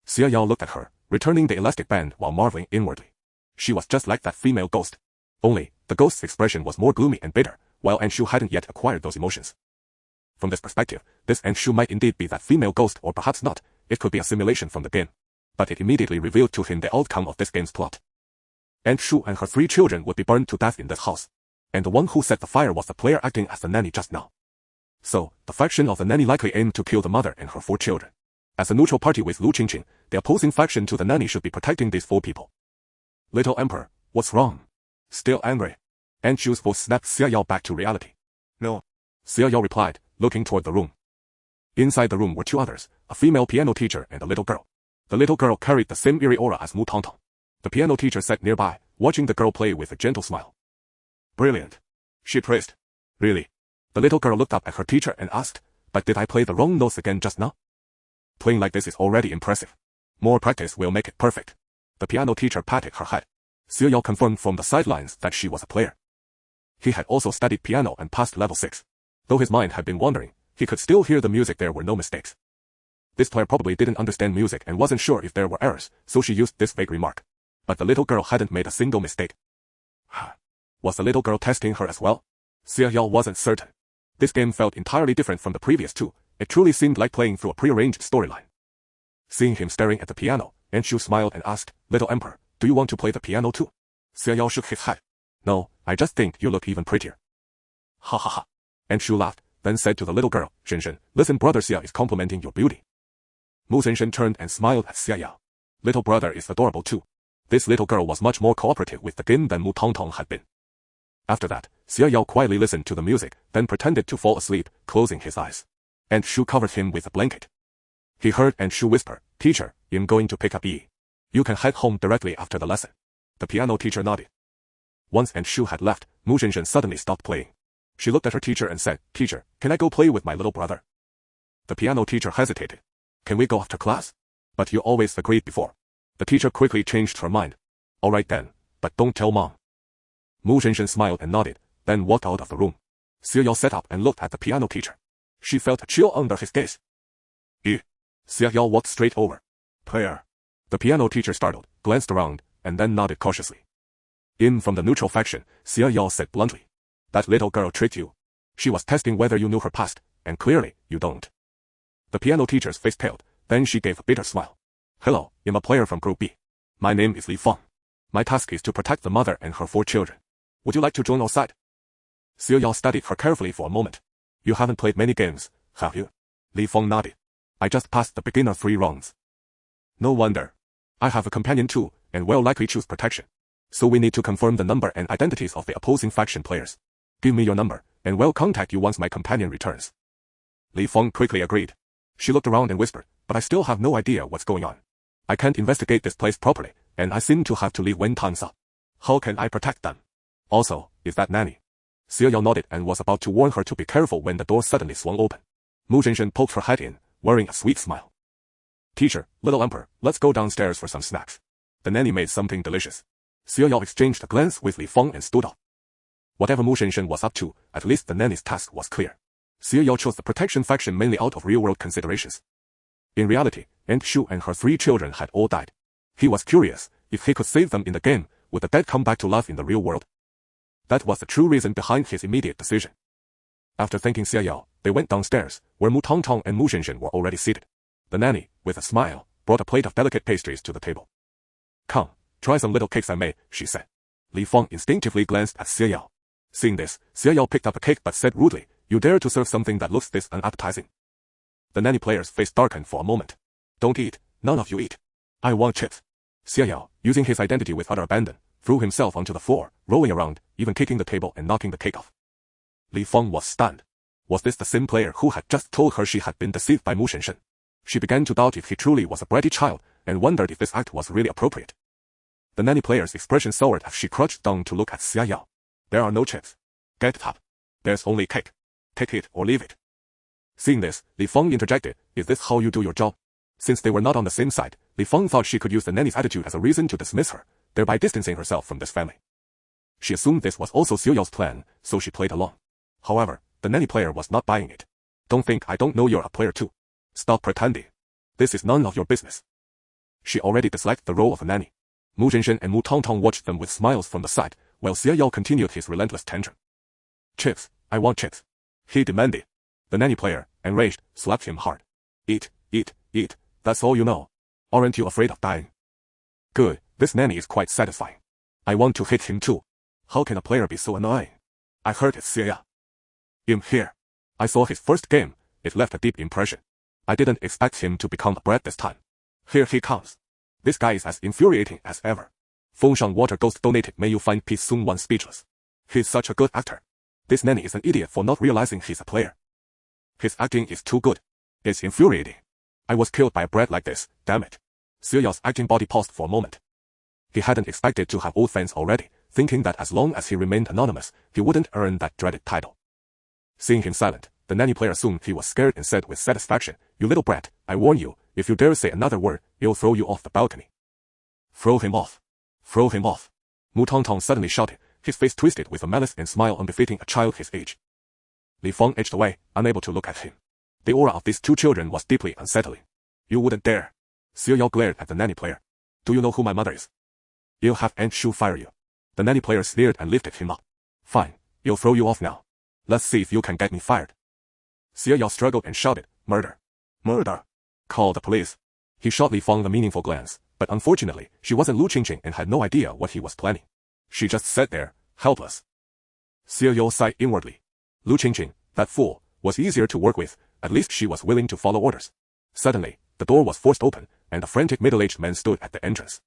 Xia Yao looked at her, returning the elastic band while marveling inwardly. She was just like that female ghost. Only, the ghost's expression was more gloomy and bitter, while Aunt Shu hadn't yet acquired those emotions. From this perspective, this Aunt Shu might indeed be that female ghost or perhaps not, it could be a simulation from the game. But it immediately revealed to him the outcome of this game's plot. Aunt Shu and her 3 children would be burned to death in this house. And the one who set the fire was the player acting as the nanny just now. So, the faction of the nanny likely aimed to kill the mother and her 4 children. As a neutral party with Lu Qingqing, the opposing faction to the nanny should be protecting these 4 people. Little Emperor, what's wrong? Still angry? Aunt Shu's voice snapped Xia Yao back to reality. No. Xia Yao replied, looking toward the room. Inside the room were 2 others, a female piano teacher and a little girl. The little girl carried the same eerie aura as Mu Tongtong. The piano teacher sat nearby, watching the girl play with a gentle smile. Brilliant, she praised. Really? The little girl looked up at her teacher and asked, but did I play the wrong notes again just now? Playing like this is already impressive. More practice will make it perfect. The piano teacher patted her head. Xia Yao confirmed from the sidelines that she was a player. He had also studied piano and passed level 6. Though his mind had been wandering, he could still hear the music. There were no mistakes. This player probably didn't understand music and wasn't sure if there were errors, so she used this vague remark. But the little girl hadn't made a single mistake. Was the little girl testing her as well? Xia Yao wasn't certain. This game felt entirely different from the previous 2. It truly seemed like playing through a prearranged storyline. Seeing him staring at the piano, Aunt Shu smiled and asked, Little Emperor, do you want to play the piano too? Xia Yao shook his head. No, I just think you look even prettier. Ha ha ha. Aunt Shu laughed, then said to the little girl, Shenshen, listen, brother Xia is complimenting your beauty. Mu Shenshen turned and smiled at Xia Yao. Little brother is adorable too. This little girl was much more cooperative with the game than Mu Tongtong had been. After that, Xia Yao quietly listened to the music, then pretended to fall asleep, closing his eyes. Aunt Shu covered him with a blanket. He heard Aunt Shu whisper, Teacher, I'm going to pick up Yi. You can head home directly after the lesson. The piano teacher nodded. Once Aunt Shu had left, Mu Shenshen suddenly stopped playing. She looked at her teacher and said, Teacher, can I go play with my little brother? The piano teacher hesitated. Can we go after class? But you always agreed before. The teacher quickly changed her mind. Alright then, but don't tell mom. Mu Shenshen smiled and nodded, then walked out of the room. Xia Yao sat up and looked at the piano teacher. She felt a chill under his gaze. Xia Yao walked straight over. Player. The piano teacher startled, glanced around, and then nodded cautiously. In from the neutral faction, Xia Yao said bluntly. That little girl tricked you. She was testing whether you knew her past, and clearly, you don't. The piano teacher's face paled, then she gave a bitter smile. Hello, I'm a player from Group B. My name is Li Feng. My task is to protect the mother and her 4 children. Would you like to join our side? Xia Yao studied her carefully for a moment. You haven't played many games, have you? Li Feng nodded. I just passed the beginner 3 rounds. No wonder. I have a companion too, and will likely choose protection. So we need to confirm the number and identities of the opposing faction players. Give me your number, and we'll contact you once my companion returns. Li Feng quickly agreed. She looked around and whispered, but I still have no idea what's going on. I can't investigate this place properly, and I seem to have to leave when time's up. How can I protect them? Also, is that Nanny? Xiao nodded and was about to warn her to be careful when the door suddenly swung open. Mu Zhenshen poked her head in, wearing a sweet smile. Teacher, little emperor, let's go downstairs for some snacks. The nanny made something delicious. Xiao exchanged a glance with Li Feng and stood up. Whatever Mu Zhenshen was up to, at least the nanny's task was clear. Xiao chose the protection faction mainly out of real-world considerations. In reality, Aunt Shu and her 3 children had all died. He was curious, if he could save them in the game, would the dead come back to life in the real world? That was the true reason behind his immediate decision. After thanking Xiao, they went downstairs, where Mu Tongtong and Mu Zhenshen were already seated. The nanny, with a smile, brought a plate of delicate pastries to the table. Come, try some little cakes I made, she said. Li Feng instinctively glanced at Xiao. Seeing this, Xiao picked up a cake but said rudely, "You dare to serve something that looks this unappetizing?" The nanny player's face darkened for a moment. "Don't eat, none of you eat. I want chips." Xiao, using his identity with utter abandon, threw himself onto the floor, rolling around, even kicking the table and knocking the cake off. Li Feng was stunned. Was this the same player who had just told her she had been deceived by Mu Zhenshen? She began to doubt if he truly was a bratty child, and wondered if this act was really appropriate. The nanny player's expression soured as she crouched down to look at Xiao. "There are no chips. Get it up. There's only cake. Take it or leave it." Seeing this, Li Feng interjected, "Is this how you do your job?" Since they were not on the same side, Li Feng thought she could use the nanny's attitude as a reason to dismiss her, thereby distancing herself from this family. She assumed this was also Xiao's plan, so she played along. However, the nanny player was not buying it. "Don't think I don't know you're a player too. Stop pretending. This is none of your business." She already disliked the role of a nanny. Mu Zhenshen and Mu Tongtong watched them with smiles from the side, while Xiao continued his relentless tantrum. "Chips, I want chips," he demanded. The nanny player, enraged, slapped him hard. "Eat, eat, eat, that's all you know. Aren't you afraid of dying?" "Good, this nanny is quite satisfying. I want to hit him too. How can a player be so annoying?" "I heard it, Xiao. In here. I saw his first game, it left a deep impression. I didn't expect him to become a brat this time. Here he comes. This guy is as infuriating as ever." Fengshan Water Ghost donated, "May you find peace soon." One speechless. He's such a good actor. This nanny is an idiot for not realizing he's a player. His acting is too good. It's infuriating. I was killed by a brat like this, damn it. Xiao's acting body paused for a moment. He hadn't expected to have old fans already, thinking that as long as he remained anonymous, he wouldn't earn that dreaded title. Seeing him silent, the nanny player assumed he was scared and said with satisfaction, "You little brat, I warn you, if you dare say another word, he'll throw you off the balcony." "Throw him off. Throw him off." Mu Tongtong suddenly shouted, his face twisted with a malice and smile unbefitting a child his age. Li Feng edged away, unable to look at him. The aura of these 2 children was deeply unsettling. "You wouldn't dare." Xiao glared at the nanny player. "Do you know who my mother is?" "You'll have Aunt Shu fire you." The nanny player sneered and lifted him up. "Fine, you'll throw you off now. Let's see if you can get me fired." Xiao struggled and shouted, "Murder! Murder! Call the police." He shot Li Feng a meaningful glance, but unfortunately, she wasn't Lu Qingqing and had no idea what he was planning. She just sat there, helpless. Xiao sighed inwardly. Lu Qingqing, that fool, was easier to work with, at least she was willing to follow orders. Suddenly, the door was forced open, and a frantic middle-aged man stood at the entrance.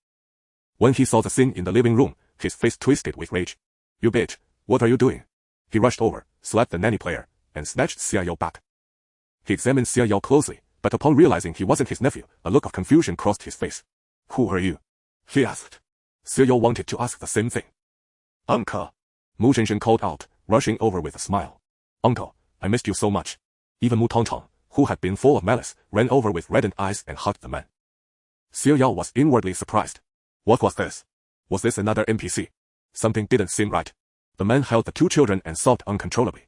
When he saw the scene in the living room, his face twisted with rage. "You bitch, what are you doing?" He rushed over, slapped the nanny player, and snatched Xiao back. He examined Xiao closely, but upon realizing he wasn't his nephew, a look of confusion crossed his face. "Who are you?" he asked. Xiao wanted to ask the same thing. "Uncle," Mu Zhenshen called out, rushing over with a smile. "Uncle, I missed you so much." Even Mu Tongtong, who had been full of malice, ran over with reddened eyes and hugged the man. Xiao was inwardly surprised. What was this? Was this another NPC? Something didn't seem right. The man held the 2 children and sobbed uncontrollably.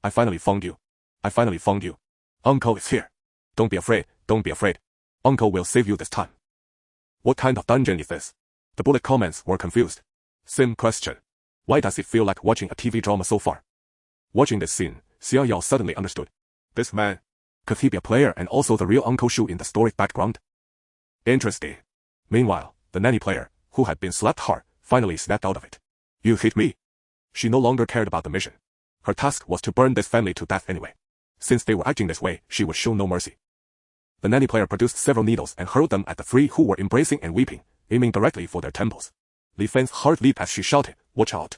"I finally found you. I finally found you. Uncle is here. Don't be afraid, don't be afraid. Uncle will save you this time." "What kind of dungeon is this?" The bullet comments were confused. Same question. Why does it feel like watching a TV drama so far? Watching this scene, Xiao suddenly understood. This man, could he be a player and also the real Uncle Shu in the story background? Interesting. Meanwhile, the nanny player, who had been slapped hard, finally snapped out of it. "You hit me." She no longer cared about the mission. Her task was to burn this family to death anyway. Since they were acting this way, she would show no mercy. The nanny player produced several needles and hurled them at the 3 who were embracing and weeping, aiming directly for their temples. Li Feng's heart leaped as she shouted, "Watch out."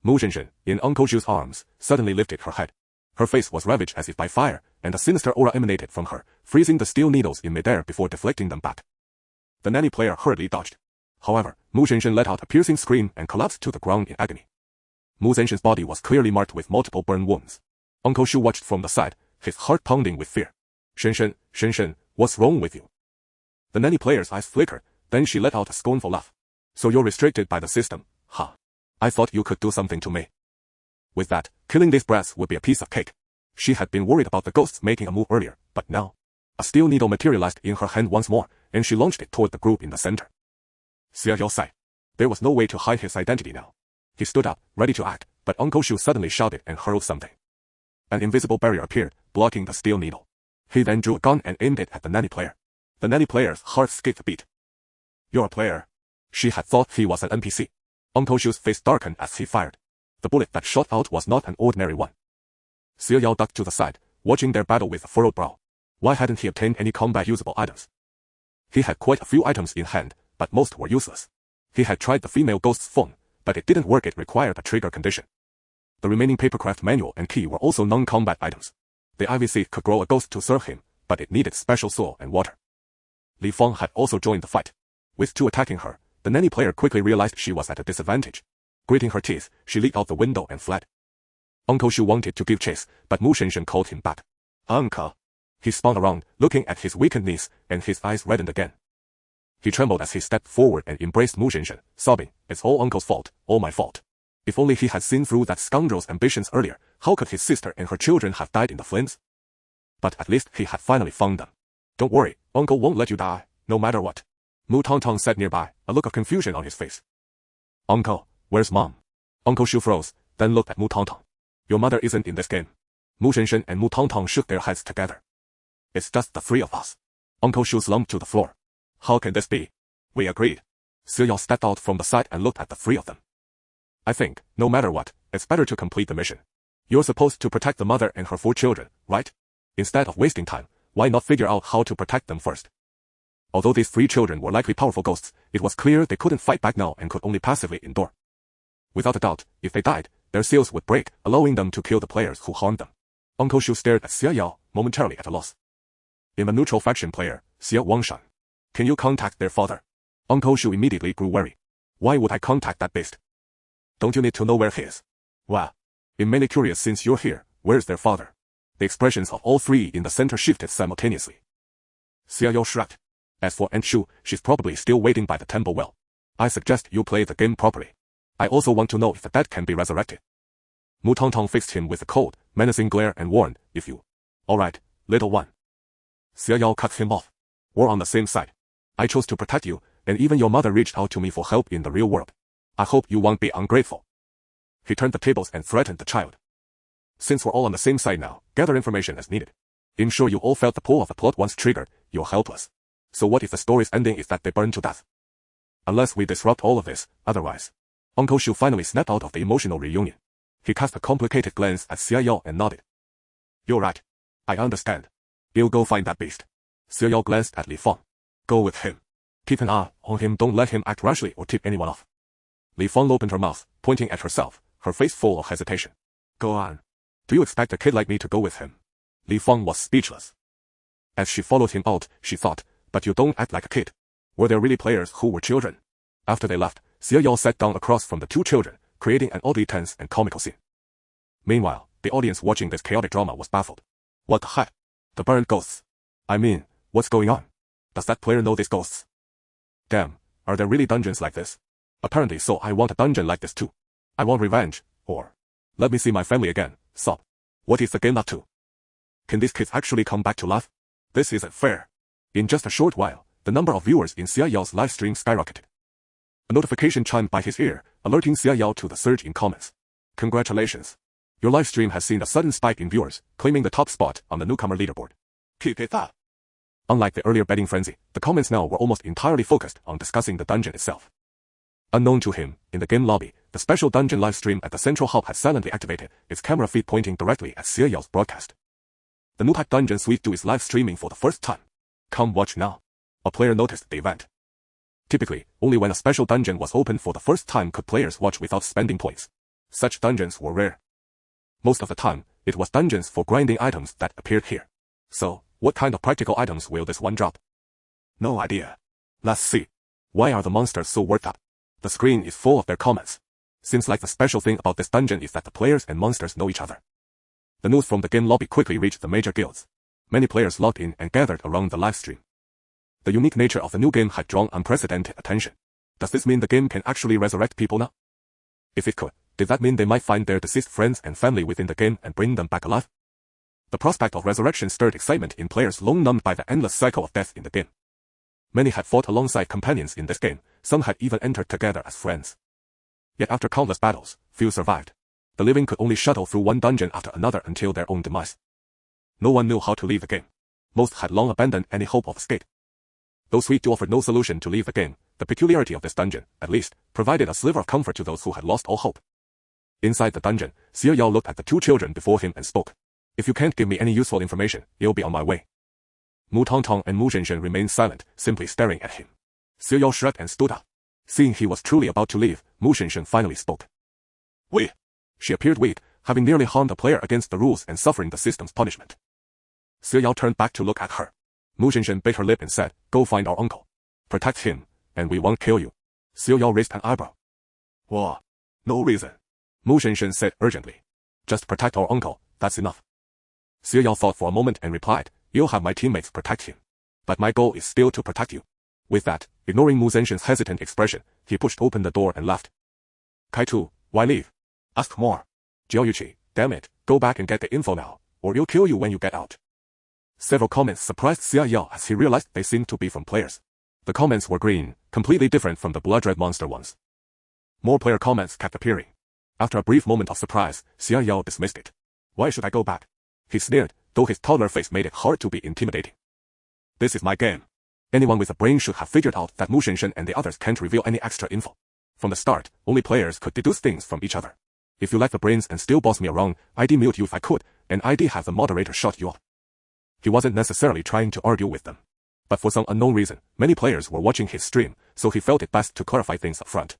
Mu Zhenshen, in Uncle Shu's arms, suddenly lifted her head. Her face was ravaged as if by fire, and a sinister aura emanated from her, freezing the steel needles in midair before deflecting them back. The nanny player hurriedly dodged. However, Mu Shenshen let out a piercing scream and collapsed to the ground in agony. Mu Shenshen's body was clearly marked with multiple burn wounds. Uncle Shu watched from the side, his heart pounding with fear. Shenshen, what's wrong with you? The nanny player's eyes flickered, then she let out a scornful laugh. So you're restricted by the system, huh? I thought you could do something to me. With that, killing these brats would be a piece of cake. She had been worried about the ghosts making a move earlier, but now, a steel needle materialized in her hand once more, and she launched it toward the group in the center. Xia Yao sighed. There was no way to hide his identity now. He stood up, ready to act, but Uncle Shu suddenly shouted and hurled something. An invisible barrier appeared, blocking the steel needle. He then drew a gun and aimed it at the nanny player. The nanny player's heart skipped a beat. You're a player. She had thought he was an NPC. Uncle Shu's face darkened as he fired. The bullet that shot out was not an ordinary one. Xia Yao ducked to the side, watching their battle with a furrowed brow. Why hadn't he obtained any combat-usable items? He had quite a few items in hand, but most were useless. He had tried the female ghost's phone, but it didn't work. It required a trigger condition. The remaining papercraft manual and key were also non-combat items. The ivy seed could grow a ghost to serve him, but it needed special soil and water. Li Fang had also joined the fight. With two attacking her, the nanny player quickly realized she was at a disadvantage. Gritting her teeth, she leaped out the window and fled. Uncle Shu wanted to give chase, but Mu Shenshen called him back. Uncle. He spun around, looking at his weakened niece, and his eyes reddened again. He trembled as he stepped forward and embraced Mu Shenshen, sobbing, "It's all Uncle's fault, all my fault. If only he had seen through that scoundrel's ambitions earlier, how could his sister and her children have died in the flames? But at least he had finally found them. Don't worry, Uncle won't let you die, no matter what." Mu Tongtong sat nearby, a look of confusion on his face. "Uncle, where's Mom?" Uncle Shu froze, then looked at Mu Tongtong. "Your mother isn't in this game." Mu Shenshen and Mu Tongtong shook their heads together. "It's just the three of us." Uncle Shu slumped to the floor. "How can this be?" "We agreed." Xia Yao stepped out from the side and looked at the three of them. "I think, no matter what, it's better to complete the mission. You're supposed to protect the mother and her 4 children, right? Instead of wasting time, why not figure out how to protect them first?" Although these 3 children were likely powerful ghosts, it was clear they couldn't fight back now and could only passively endure. Without a doubt, if they died, their seals would break, allowing them to kill the players who harmed them. Uncle Shu stared at Xia Yao, momentarily at a loss. "I'm a neutral faction player, Xia Wangshan. Can you contact their father?" Uncle Shu immediately grew wary. "Why would I contact that beast? Don't you need to know where he is?" "Well, I'm mainly curious since you're here, where's their father?" The expressions of all 3 in the center shifted simultaneously. Xia Yao shrugged. "As for Aunt Shu, she's probably still waiting by the temple well. I suggest you play the game properly. I also want to know if the dead can be resurrected." Mu Tongtong fixed him with a cold, menacing glare and warned, "If you..." "All right, little one." Xia Yao cut him off. "We're on the same side. I chose to protect you, and even your mother reached out to me for help in the real world. I hope you won't be ungrateful." He turned the tables and threatened the child. "Since we're all on the same side now, gather information as needed. I'm sure you all felt the pull of the plot once triggered, you're helpless. So what if the story's ending is that they burn to death? Unless we disrupt all of this, otherwise." Uncle Shu finally snapped out of the emotional reunion. He cast a complicated glance at Xia Yao and nodded. "You're right. I understand. You'll go find that beast." Xia Yao glanced at Li Fang. "Go with him. Keep an eye on him, don't let him act rashly or tip anyone off." Li Fang opened her mouth, pointing at herself, her face full of hesitation. "Go on. Do you expect a kid like me to go with him?" Li Fang was speechless. As she followed him out, she thought, "But you don't act like a kid. Were there really players who were children?" After they left, Xia Yao sat down across from the 2 children, creating an oddly tense and comical scene. Meanwhile, the audience watching this chaotic drama was baffled. What the heck? The burned ghosts. I mean, what's going on? Does that player know these ghosts? Damn, are there really dungeons like this? Apparently so. I want a dungeon like this too. I want revenge, or let me see my family again, sob. What is the game up to? Can these kids actually come back to life? This isn't fair. In just a short while, the number of viewers in Xia Yao's live stream skyrocketed. A notification chimed by his ear, alerting Xia Yao to the surge in comments. "Congratulations. Your live stream has seen a sudden spike in viewers, claiming the top spot on the newcomer leaderboard. Keep it up." Unlike the earlier betting frenzy, the comments now were almost entirely focused on discussing the dungeon itself. Unknown to him, in the game lobby, the special dungeon live stream at the central hub had silently activated, its camera feed pointing directly at Xia Yao's broadcast. The new type dungeon Suite 2 is live streaming for the first time. Come watch now. A player noticed the event. Typically, only when a special dungeon was opened for the first time could players watch without spending points. Such dungeons were rare. Most of the time, It was dungeons for grinding items that appeared here. So, what kind of practical items will this one drop? No idea. Let's see. Why are the monsters so worked up? The screen is full of their comments. Seems like the special thing about this dungeon is that the players and monsters know each other. The news from the game lobby quickly reached the major guilds. Many players logged in and gathered around the live stream. The unique nature of the new game had drawn unprecedented attention. Does this mean the game can actually resurrect people now? If it could, did that mean they might find their deceased friends and family within the game and bring them back alive? The prospect of resurrection stirred excitement in players long numbed by the endless cycle of death in the game. Many had fought alongside companions in this game, some had even entered together as friends. Yet after countless battles, few survived. The living could only shuttle through one dungeon after another until their own demise. No one knew how to leave the game. Most had long abandoned any hope of escape. Though Suite offered no solution to leave the game, the peculiarity of this dungeon, at least, provided a sliver of comfort to those who had lost all hope. Inside the dungeon, Xie Yao looked at the two children before him and spoke. If you can't give me any useful information, it'll be on my way. Mu Tongtong and Mu Zhenshen remained silent, simply staring at him. Xie Yao shrugged and stood up. Seeing he was truly about to leave, Mu Zhenshen finally spoke. We. She appeared weak, having nearly harmed a player against the rules and suffering the system's punishment. Xie Yao turned back to look at her. Mu Zhenshen bit her lip and said, "Go find our uncle. Protect him, and we won't kill you." Xie Yao raised an eyebrow. What? No reason. Mu Zhenshen said urgently. Just protect our uncle, that's enough. Xie Yao thought for a moment and replied, "You'll have my teammates protect him. But my goal is still to protect you." With that, ignoring Mu Zhenshen's hesitant expression, he pushed open the door and left. Kaitu, why leave? Ask more. Jiaoyuqi, damn it, go back and get the info now, or he'll kill you when you get out. Several comments surprised Xia Yao as he realized they seemed to be from players. The comments were green, completely different from the blood red monster ones. More player comments kept appearing. After a brief moment of surprise, Xia Yao dismissed it. Why should I go back? He sneered, though his toddler face made it hard to be intimidating. This is my game. Anyone with a brain should have figured out that Mu Zhenshen and the others can't reveal any extra info. From the start, only players could deduce things from each other. If you lack the brains and still boss me around, I'd mute you if I could, and I'd have the moderator shut you up. He wasn't necessarily trying to argue with them. But for some unknown reason, many players were watching his stream, so he felt it best to clarify things up front.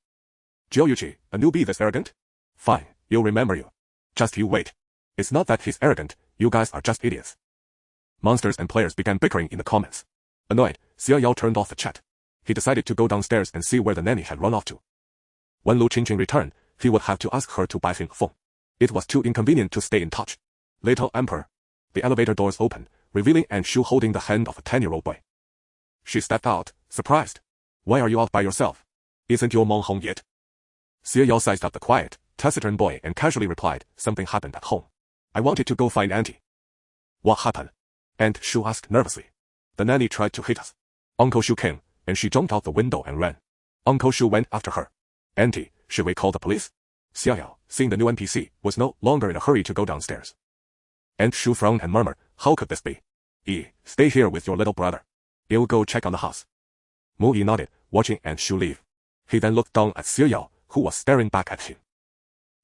Jiaoyuqi, a newbie this arrogant? Fine, you'll remember you. Just you wait. It's not that he's arrogant, you guys are just idiots. Monsters and players began bickering in the comments. Annoyed, Xia Yao turned off the chat. He decided to go downstairs and see where the nanny had run off to. When Lu Qingqing returned, he would have to ask her to buy him a phone. It was too inconvenient to stay in touch. Little Emperor. The elevator doors opened, revealing Aunt Shu holding the hand of a 10-year-old boy. She stepped out, surprised. Why are you out by yourself? Isn't your mom home yet? Xie Yao sized up the quiet, taciturn boy and casually replied, something happened at home. I wanted to go find Auntie. What happened? Aunt Shu asked nervously. The nanny tried to hit us. Uncle Shu came, and she jumped out the window and ran. Uncle Shu went after her. Auntie, should we call the police? Xia Yao, seeing the new NPC, was no longer in a hurry to go downstairs. Aunt Shu frowned and murmured, how could this be? Stay here with your little brother. He'll go check on the house. Mu Yi nodded, watching Aunt Shu leave. He then looked down at Xia Yao, who was staring back at him.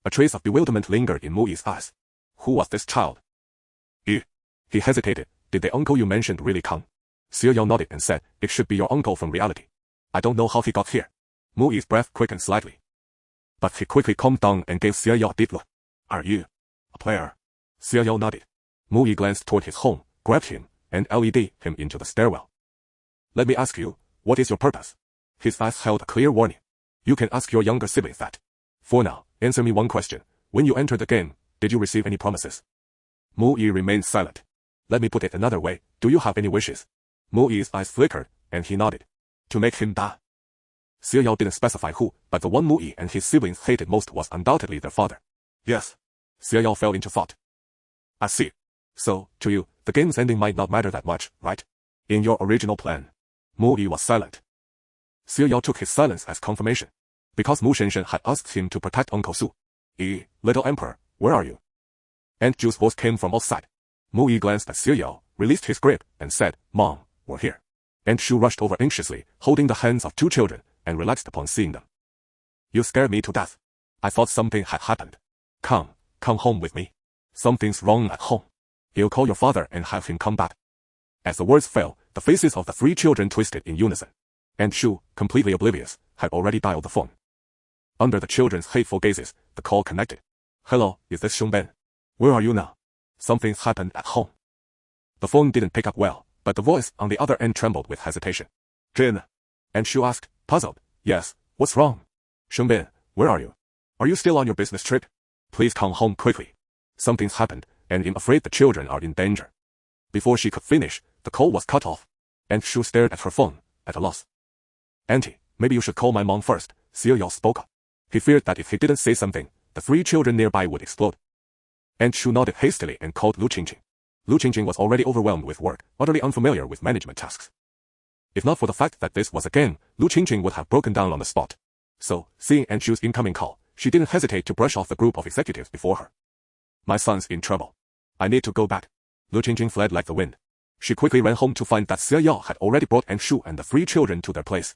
A trace of bewilderment lingered in Mu Yi's eyes. Who was this child? He hesitated. Did the uncle you mentioned really come? Xia Yao nodded and said, it should be your uncle from reality. I don't know how he got here. Mu Yi's breath quickened slightly. But he quickly calmed down and gave Xia Yao a deep look. Are you a player? Xia Yao nodded. Mu Yi glanced toward his home, grabbed him, and led him into the stairwell. Let me ask you, what is your purpose? His eyes held a clear warning. You can ask your younger siblings that. For now, answer me one question. When you entered the game, did you receive any promises? Mu Yi remained silent. Let me put it another way, do you have any wishes? Mu Yi's eyes flickered, and he nodded. To make him die. Xia Yao didn't specify who, but the one Mu Yi and his siblings hated most was undoubtedly their father. Yes. Xia Yao fell into thought. I see. So, to you, the game's ending might not matter that much, right? In your original plan. Mu Yi was silent. Xia Yao took his silence as confirmation. Because Mu Zhenshen had asked him to protect Uncle Su. Little Emperor, where are you? Aunt Ju's voice came from outside. Mu Yi glanced at Xia Yao, released his grip, and said, Mom, we're here. Aunt Shu rushed over anxiously, holding the hands of two children, and relaxed upon seeing them. You scared me to death. I thought something had happened. Come home with me. Something's wrong at home. You'll call your father and have him come back. As the words fell, the faces of the three children twisted in unison. Aunt Shu, completely oblivious, had already dialed the phone. Under the children's hateful gazes, the call connected. Hello, is this Xiongben? Where are you now? Something's happened at home. The phone didn't pick up well, but the voice on the other end trembled with hesitation. Jin? Anshu asked, puzzled. Yes, what's wrong? Shengbin, where are you? Are you still on your business trip? Please come home quickly. Something's happened, and I'm afraid the children are in danger. Before she could finish, the call was cut off. Anshu stared at her phone, at a loss. Auntie, maybe you should call my mom first, Xiao spoke up. He feared that if he didn't say something, the 3 children nearby would explode. Anshu nodded hastily and called Lu Qingjing. Lu Qingjing was already overwhelmed with work, utterly unfamiliar with management tasks. If not for the fact that this was a game, Lu Qingjing would have broken down on the spot. So, seeing Anshu's incoming call, she didn't hesitate to brush off the group of executives before her. My son's in trouble. I need to go back. Lu Qingjing fled like the wind. She quickly ran home to find that Xiao had already brought Anshu and the 3 children to their place.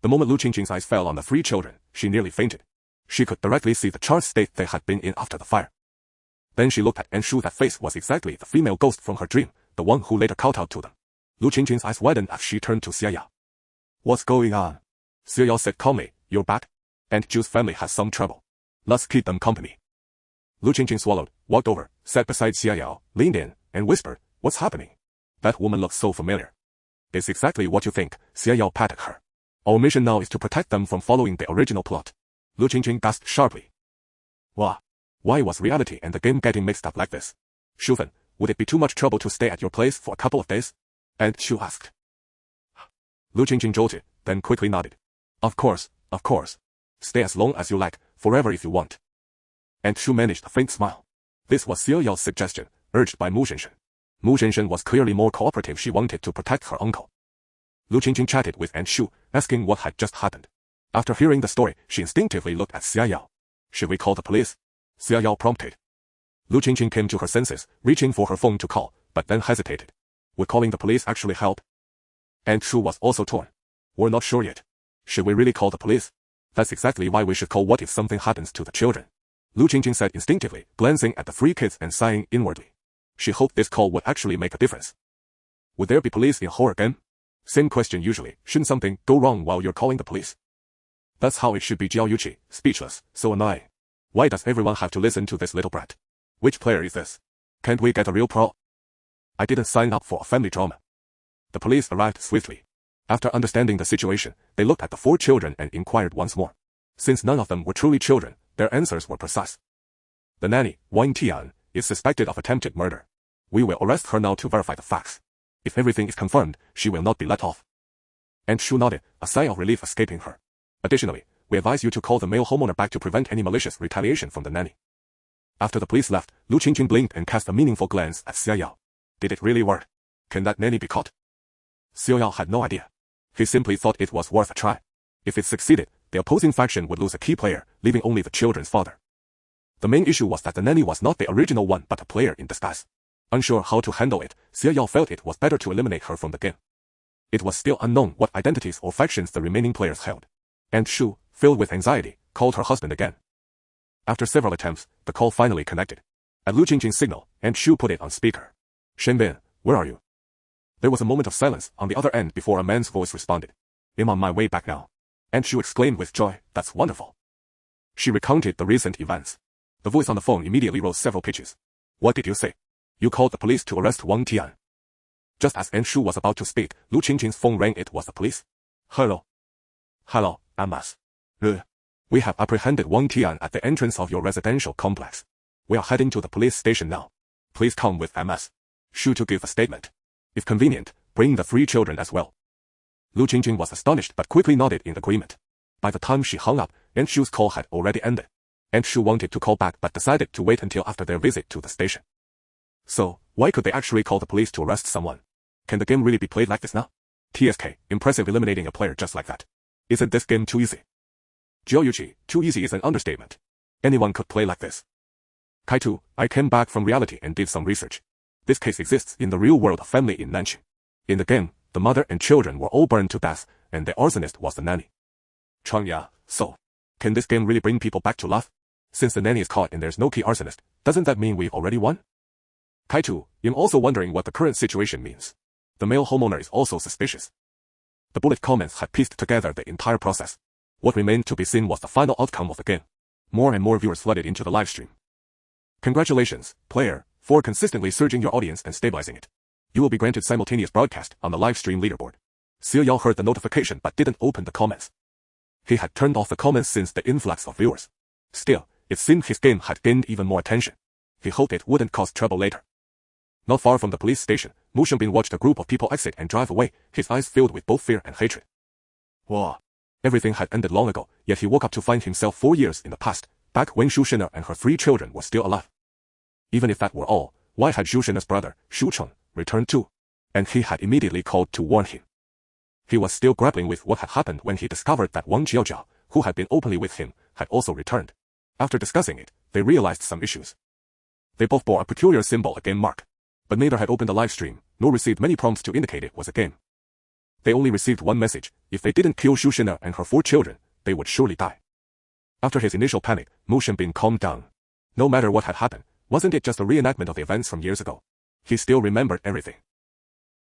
The moment Lu Qingjing's eyes fell on the 3 children, she nearly fainted. She could directly see the charred state they had been in after the fire. Then she looked at Anshu. That face was exactly the female ghost from her dream, the one who later kowtowed to them. Lu Qingjing's eyes widened as she turned to Xiao. What's going on? Xiao said calmly, you're back? Aunt Ju's family has some trouble. Let's keep them company. Lu Qingjing swallowed, walked over, sat beside Xiao, leaned in, and whispered, what's happening? That woman looks so familiar. It's exactly what you think, Xiao patted her. Our mission now is to protect them from following the original plot. Lu Qingjing gasped sharply. What? Why was reality and the game getting mixed up like this? Shufen, would it be too much trouble to stay at your place for a couple of days? Aunt Shu asked. Lu Qingjing jolted, then quickly nodded. Of course, of course. Stay as long as you like, forever if you want. Aunt Shu managed a faint smile. This was Xiaoyao's suggestion, urged by Mu Shenshen. Mu Shenshen was clearly more cooperative. She wanted to protect her uncle. Lu Qingjing chatted with Aunt Shu, asking what had just happened. After hearing the story, she instinctively looked at Xiaoyao. Should we call the police? Xiaoyao prompted. Lu Qingjing came to her senses, reaching for her phone to call, but then hesitated. Would calling the police actually help? Aunt Shu was also torn. We're not sure yet. Should we really call the police? That's exactly why we should call. What if something happens to the children? Lu Qingjing said instinctively, glancing at the 3 kids and sighing inwardly. She hoped this call would actually make a difference. Would there be police in a horror game? Same question usually. Shouldn't something go wrong while you're calling the police? That's how it should be. Jiao Yuqi, speechless, so annoying. Why does everyone have to listen to this little brat? Which player is this? Can't we get a real pro? I didn't sign up for a family drama. The police arrived swiftly. After understanding the situation, they looked at the 4 children and inquired once more. Since none of them were truly children, their answers were precise. The nanny, Wang Tian, is suspected of attempted murder. We will arrest her now to verify the facts. If everything is confirmed, she will not be let off. Aunt Shu nodded, a sigh of relief escaping her. Additionally, we advise you to call the male homeowner back to prevent any malicious retaliation from the nanny. After the police left, Lu Qingjing blinked and cast a meaningful glance at Xiaoyao. Did it really work? Can that nanny be caught? Xiaoyao had no idea. He simply thought it was worth a try. If it succeeded, the opposing faction would lose a key player, leaving only the children's father. The main issue was that the nanny was not the original one but a player in disguise. Unsure how to handle it, Xiaoyao felt it was better to eliminate her from the game. It was still unknown what identities or factions the remaining players held. Aunt Shu, filled with anxiety, called her husband again. After several attempts, the call finally connected. At Lu Qingjing's signal, Aunt Shu put it on speaker. Shenbin, where are you? There was a moment of silence on the other end before a man's voice responded. I'm on my way back now. Aunt Shu exclaimed with joy, that's wonderful. She recounted the recent events. The voice on the phone immediately rose several pitches. What did you say? You called the police to arrest Wang Tian. Just as Aunt Shu was about to speak, Lu Qingjing's phone rang. It was the police. Hello. Hello, MS. We have apprehended Wang Tian at the entrance of your residential complex. We are heading to the police station now. Please come with MS. Shu to give a statement. If convenient, bring the 3 children as well. Lu Qingjing was astonished but quickly nodded in agreement. By the time she hung up, Aunt Shu's call had already ended. Aunt Shu wanted to call back but decided to wait until after their visit to the station. So, why could they actually call the police to arrest someone? Can the game really be played like this now? TSK, impressive eliminating a player just like that. Isn't this game too easy? Jiao Yuqi, too easy is an understatement. Anyone could play like this. Kaitu, I came back from reality and did some research. This case exists in the real world family in Nanqing. In the game, the mother and children were all burned to death, and the arsonist was the nanny. Changya, so, can this game really bring people back to life? Since the nanny is caught and there's no key arsonist, doesn't that mean we've already won? Kaitu, I'm also wondering what the current situation means. The male homeowner is also suspicious. The bullet comments had pieced together the entire process. What remained to be seen was the final outcome of the game. More and more viewers flooded into the live stream. Congratulations, player, For consistently surging your audience and stabilizing it. You will be granted simultaneous broadcast on the live stream leaderboard. Xiao Yao heard the notification but didn't open the comments. He had turned off the comments since the influx of viewers. Still, it seemed his game had gained even more attention. He hoped it wouldn't cause trouble later. Not far from the police station, Mu Shenbin watched a group of people exit and drive away, his eyes filled with both fear and hatred. Whoa. Everything had ended long ago, yet he woke up to find himself 4 years in the past, back when Shu Shener and her 3 children were still alive. Even if that were all, why had Shu Shener's brother, Shu Cheng, returned too? And he had immediately called to warn him. He was still grappling with what had happened when he discovered that Wang Jiaojiao, who had been openly with him, had also returned. After discussing it, they realized some issues. They both bore a peculiar symbol, a game mark. But neither had opened the live stream, nor received many prompts to indicate it was a game. They only received one message: if they didn't kill Shu Shener and her 4 children, they would surely die. After his initial panic, Mu Shenbin calmed down. No matter what had happened, wasn't it just a reenactment of the events from years ago? He still remembered everything.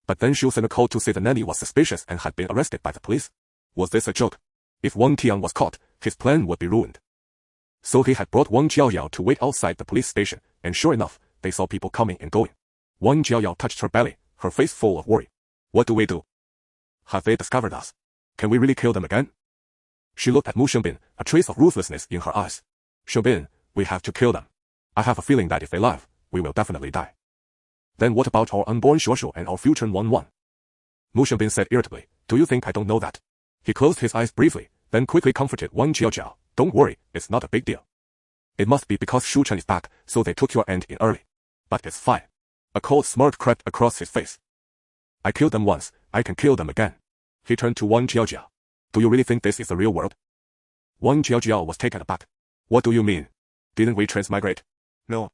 But then Shu Shener called to say the nanny was suspicious and had been arrested by the police. Was this a joke? If Wang Tian was caught, his plan would be ruined. So he had brought Wang Jiaoyao to wait outside the police station, and sure enough, they saw people coming and going. Wang Jiaoyao touched her belly, her face full of worry. What do we do? Have they discovered us? Can we really kill them again? She looked at Mu Shenbin, a trace of ruthlessness in her eyes. Shenbin, we have to kill them. I have a feeling that if they live, we will definitely die. Then what about our unborn Shuoshu and our future Wanwan? Mu Shenbin said irritably, do you think I don't know that? He closed his eyes briefly, then quickly comforted Wang Jiaojiao. Don't worry, it's not a big deal. It must be because Shu Chen is back, so they took your end in early. But it's fine. A cold smirk crept across his face. I killed them once, I can kill them again. He turned to Wang Jiaojiao. Do you really think this is the real world? Wang Jiaojiao was taken aback. What do you mean? Didn't we transmigrate? No.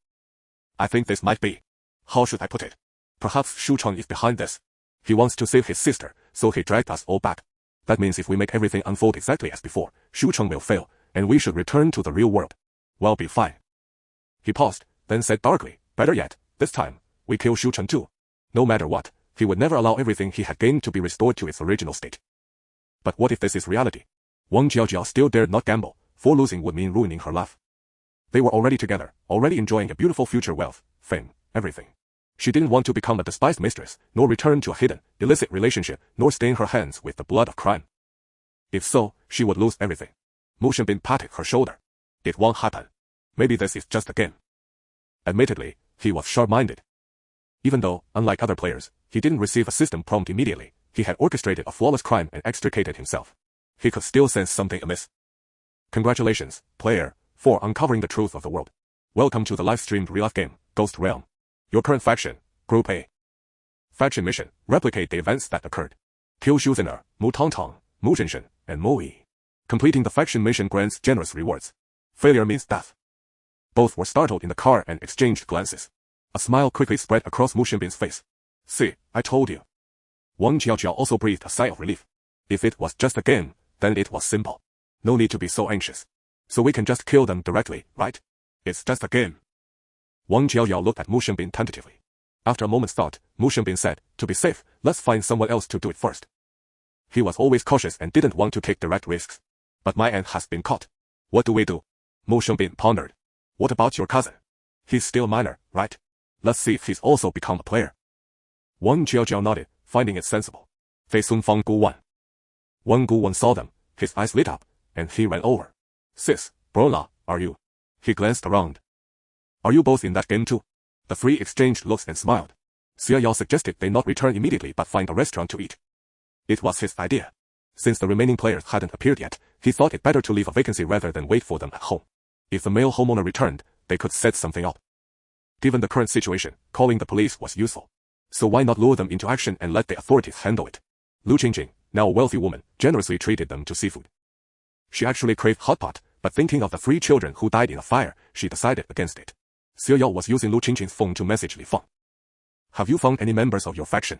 I think this might be. How should I put it? Perhaps Shu Cheng is behind this. He wants to save his sister, so he dragged us all back. That means if we make everything unfold exactly as before, Shu Cheng will fail, and we should return to the real world. We'll be fine. He paused, then said darkly, better yet, this time, we kill Shu Cheng too. No matter what, he would never allow everything he had gained to be restored to its original state. But what if this is reality? Wang Jiaojiao still dared not gamble, for losing would mean ruining her life. They were already together, already enjoying a beautiful future, wealth, fame, everything. She didn't want to become a despised mistress, nor return to a hidden, illicit relationship, nor stain her hands with the blood of crime. If so, she would lose everything. Mu Shenbin patted her shoulder. It won't happen. Maybe this is just a game. Admittedly, he was sharp-minded. Even though, unlike other players, he didn't receive a system prompt immediately, he had orchestrated a flawless crime and extricated himself. He could still sense something amiss. Congratulations, player, for uncovering the truth of the world. Welcome to the live-streamed real-life game, Ghost Realm. Your current faction, Group A. Faction mission, replicate the events that occurred. Kill Shu Zener, Mu Tongtong, Mu Zhenshen, and Mo Yi. Completing the faction mission grants generous rewards. Failure means death. Both were startled in the car and exchanged glances. A smile quickly spread across Mu Shenbin's face. See, I told you. Wang Jiaojiao also breathed a sigh of relief. If it was just a game, then it was simple. No need to be so anxious. So we can just kill them directly, right? It's just a game. Wang Jiaojiao looked at Mu Shenbin tentatively. After a moment's thought, Mu Shenbin said, to be safe, let's find someone else to do it first. He was always cautious and didn't want to take direct risks. But my aunt has been caught. What do we do? Mu Shenbin pondered. What about your cousin? He's still minor, right? Let's see if he's also become a player. Wang Jiaojiao nodded, finding it sensible. Fei Sun Fang Gu Wan. Wang Gu Wan saw them, his eyes lit up, and he ran over. Sis, Brola, are you? He glanced around. Are you both in that game too? The three exchanged looks and smiled. Xiao Yao suggested they not return immediately but find a restaurant to eat. It was his idea. Since the remaining players hadn't appeared yet, he thought it better to leave a vacancy rather than wait for them at home. If the male homeowner returned, they could set something up. Given the current situation, calling the police was useful. So why not lure them into action and let the authorities handle it? Lu Qingjing, now a wealthy woman, generously treated them to seafood. She actually craved hot pot, but thinking of the 3 children who died in a fire, she decided against it. Xiao Yao was using Lu Qingjing's phone to message Li Fang. Have you found any members of your faction?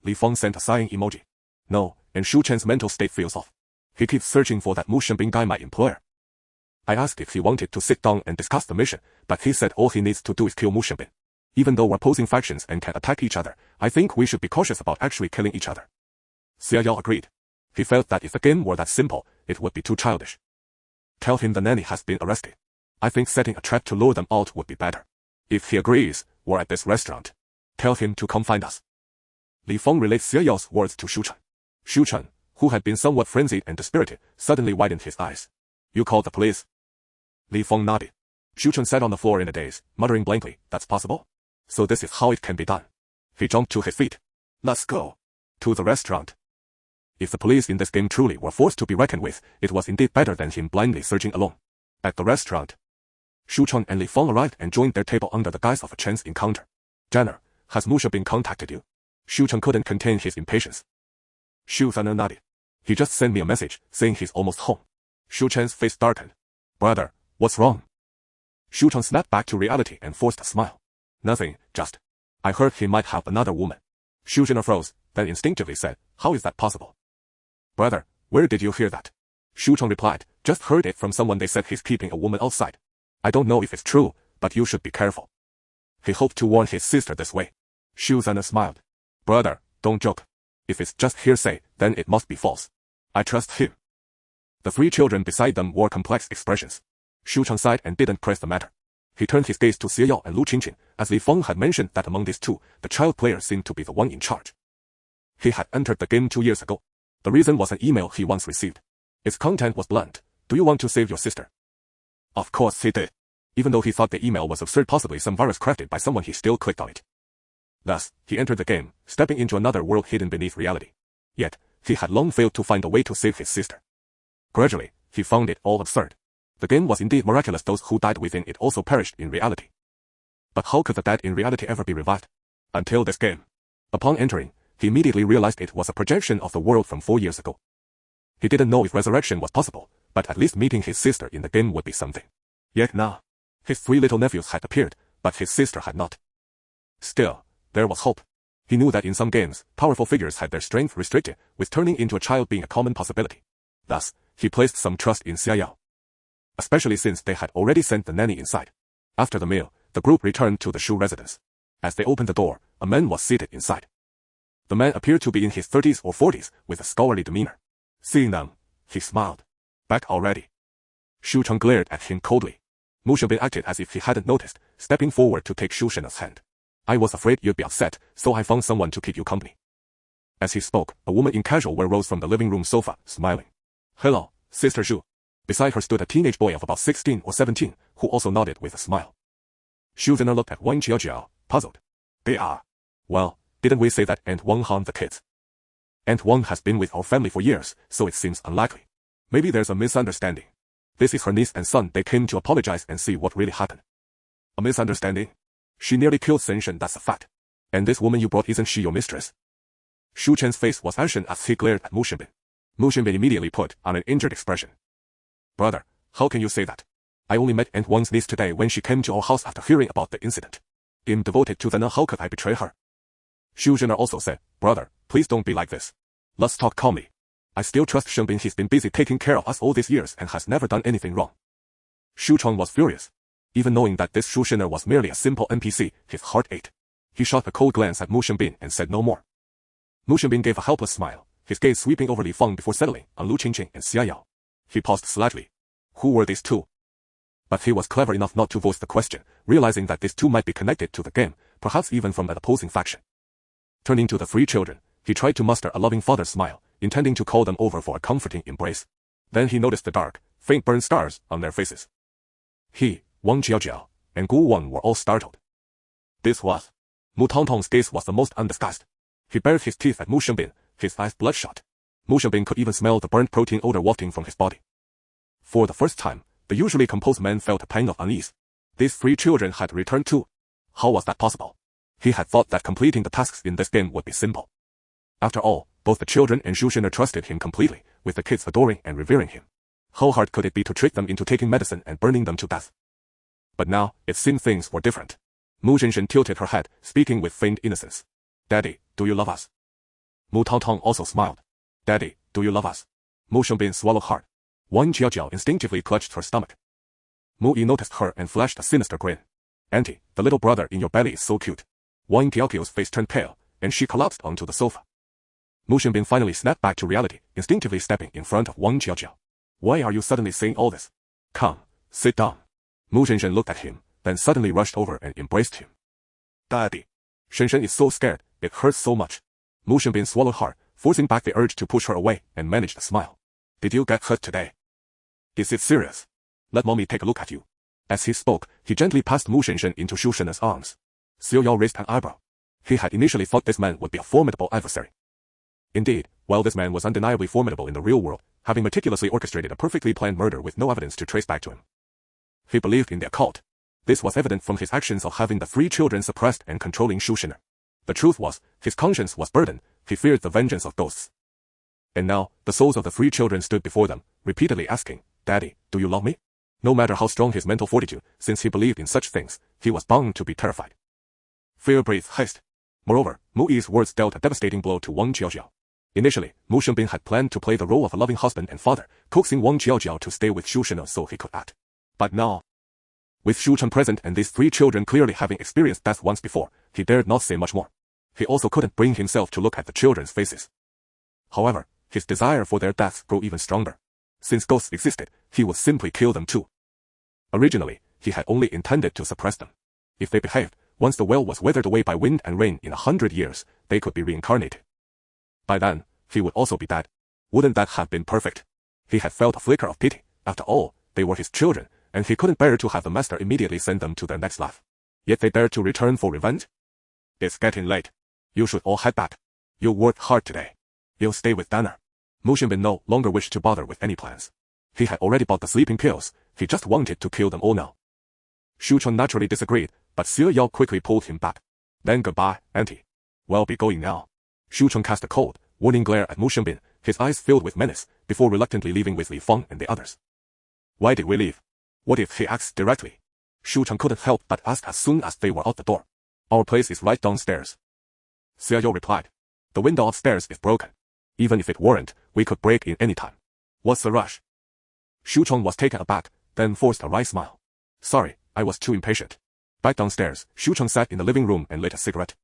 Li Fang sent a sighing emoji. No, and Shu Chen's mental state feels off. He keeps searching for that Mu Shenbin guy, my employer. I asked if he wanted to sit down and discuss the mission, but he said all he needs to do is kill Mu Shenbin. Even though we're opposing factions and can attack each other, I think we should be cautious about actually killing each other. Xiao Yao agreed. He felt that if the game were that simple, it would be too childish. Tell him the nanny has been arrested. I think setting a trap to lure them out would be better. If he agrees, "We're at this restaurant. Tell him to come find us." Li Feng relayed Xie Yao's words to Shu Chen. Shu Chen, who had been somewhat frenzied and dispirited, suddenly widened his eyes. "You called the police?" Li Feng nodded. Shu Chen sat on the floor in a daze, muttering blankly, "That's possible? So this is how it can be done." He jumped to his feet. "Let's go. To the restaurant." If the police in this game truly were forced to be reckoned with, it was indeed better than him blindly searching alone. At the restaurant, Shu Chen and Li Feng arrived and joined their table under the guise of a chance encounter. "Jenner, has Mu Xianbin contacted you?" Shu Chen couldn't contain his impatience. Shu Chen nodded. "He just sent me a message, saying he's almost home." Shu Chen's face darkened. "Brother, what's wrong?" Shu Chen snapped back to reality and forced a smile. "Nothing, just, I heard he might have another woman." Shu Chen froze, then instinctively said, "How is that possible?" "Brother, where did you hear that?" Shu Chen replied, "Just heard it from someone. They said he's keeping a woman outside. I don't know if it's true, but you should be careful." He hoped to warn his sister this way. Shu Chen smiled. "Brother, don't joke. If it's just hearsay, then it must be false. I trust him." The three children beside them wore complex expressions. Shu Chen sighed and didn't press the matter. He turned his gaze to Xie Yao and Lu Qingqing, as Li Feng had mentioned that among these two, the child player seemed to be the one in charge. He had entered the game 2 years ago. The reason was an email he once received. Its content was blunt. "Do you want to save your sister?" Of course he did. Even though he thought the email was absurd, possibly some virus crafted by someone, he still clicked on it. Thus, he entered the game, stepping into another world hidden beneath reality. Yet, he had long failed to find a way to save his sister. Gradually, he found it all absurd. The game was indeed miraculous. Those who died within it also perished in reality. But how could the dead in reality ever be revived? Until this game. Upon entering, he immediately realized it was a projection of the world from 4 years ago. He didn't know if resurrection was possible, but at least meeting his sister in the game would be something. Yet now, his 3 little nephews had appeared, but his sister had not. Still, there was hope. He knew that in some games, powerful figures had their strength restricted, with turning into a child being a common possibility. Thus, he placed some trust in Xie Yao. Especially since they had already sent the nanny inside. After the meal, the group returned to the Shu residence. As they opened the door, a man was seated inside. The man appeared to be in his 30s or 40s, with a scholarly demeanor. Seeing them, he smiled. "Back already?" Shu Chen glared at him coldly. Mu Xianbin acted as if he hadn't noticed, stepping forward to take Shu Shen's hand. "I was afraid you'd be upset, so I found someone to keep you company." As he spoke, a woman in casual wear rose from the living room sofa, smiling. "Hello, Sister Shu." Beside her stood a teenage boy of about 16 or 17, who also nodded with a smile. Shu Zhen'er looked at Wang Jiaojiao, puzzled. "They are. Well, didn't we say that Aunt Wang harmed the kids?" "Aunt Wang has been with our family for years, so it seems unlikely. Maybe there's a misunderstanding. This is her niece and son. They came to apologize and see what really happened." "A misunderstanding? She nearly killed Shen Shen, that's a fact. And this woman you brought, isn't she your mistress?" Shu Chen's face was ashen as he glared at Mu Xianbin. Mu Xianbin immediately put on an injured expression. "Brother, how can you say that? I only met Aunt Wang's niece today when she came to our house after hearing about the incident. I'm devoted to the nun. How could I betray her?" Shu Zhen'er also said, "Brother, please don't be like this. Let's talk calmly. I still trust Xianbin. He's been busy taking care of us all these years and has never done anything wrong." Shu Chen was furious. Even knowing that this Shu Zhen'er was merely a simple NPC, his heart ached. He shot a cold glance at Mu Xianbin and said no more. Mu Xianbin gave a helpless smile, his gaze sweeping over Li Feng before settling on Lu Qingqing and Xie Yao. He paused slightly. Who were these two? But he was clever enough not to voice the question, realizing that these two might be connected to the game, perhaps even from an opposing faction. Turning to the 3 children, he tried to muster a loving father's smile, intending to call them over for a comforting embrace. Then he noticed the dark, faint burn stars on their faces. He, Wang Jiaojiao, and Gu Wang were all startled. This was. Mu Tongtong's gaze was the most undisguised. He bared his teeth at Mu Xianbin, his eyes bloodshot. Mu Xianbin could even smell the burnt protein odor wafting from his body. For the first time, the usually composed man felt a pang of unease. These 3 children had returned too. How was that possible? He had thought that completing the tasks in this game would be simple. After all, both the children and Shu Zhen'er trusted him completely, with the kids adoring and revering him. How hard could it be to trick them into taking medicine and burning them to death? But now, it seemed things were different. Mu Zhenshen tilted her head, speaking with feigned innocence. Daddy, do you love us? Mu Tongtong also smiled. Daddy, do you love us? Mu Xianbin swallowed hard. Wang Jiaojiao instinctively clutched her stomach. Mu Yi noticed her and flashed a sinister grin. Auntie, the little brother in your belly is so cute. Wang Jiaojiao's face turned pale, and she collapsed onto the sofa. Mu Xianbin finally snapped back to reality, instinctively stepping in front of Wang Jiaojiao. Why are you suddenly saying all this? Come, sit down. Mu Zhenshen looked at him, then suddenly rushed over and embraced him. Daddy. Shenshen is so scared, it hurts so much. Mu Shenbin swallowed hard, forcing back the urge to push her away, and managed a smile. Did you get hurt today? Is it serious? Let mommy take a look at you. As he spoke, he gently passed Mu Shenshen into Shu Shen's arms. Xiao Yao raised an eyebrow. He had initially thought this man would be a formidable adversary. Indeed, while this man was undeniably formidable in the real world, having meticulously orchestrated a perfectly planned murder with no evidence to trace back to him. He believed in the occult. This was evident from his actions of having the 3 children suppressed and controlling Shu Shen. The truth was, his conscience was burdened, he feared the vengeance of ghosts. And now, the souls of the 3 children stood before them, repeatedly asking, Daddy, do you love me? No matter how strong his mental fortitude, since he believed in such things, he was bound to be terrified. Fear breathed haste. Moreover, Mu Yi's words dealt a devastating blow to Wang Jiaojiao. Initially, Mu Shenbin had planned to play the role of a loving husband and father, coaxing Wang Jiaojiao to stay with Shu Shen so he could act. But now, with Shu Chen present and these 3 children clearly having experienced death once before, he dared not say much more. He also couldn't bring himself to look at the children's faces. However, his desire for their deaths grew even stronger. Since ghosts existed, he would simply kill them too. Originally, he had only intended to suppress them. If they behaved, once the well was weathered away by wind and rain in 100 years, they could be reincarnated. By then, he would also be dead. Wouldn't that have been perfect? He had felt a flicker of pity. After all, they were his children, and he couldn't bear to have the master immediately send them to their next life. Yet they dared to return for revenge? It's getting late. You should all head back. You worked hard today. You'll stay with Danner. Mu Shenbin no longer wished to bother with any plans. He had already bought the sleeping pills, he just wanted to kill them all now. Shu Chen naturally disagreed, but Xiao Yao quickly pulled him back. Then goodbye, auntie. We'll be going now. Shu Chen cast a cold, warning glare at Mu Shenbin, his eyes filled with menace, before reluctantly leaving with Li Fang and the others. Why did we leave? What if he acts directly? Shu Chen couldn't help but ask as soon as they were out the door. Our place is right downstairs. Xiao Yao replied. The window upstairs is broken. Even if it weren't, we could break in any time. What's the rush? Shu Chen was taken aback, then forced a wry smile. Sorry, I was too impatient. Back downstairs, Shu Chen sat in the living room and lit a cigarette.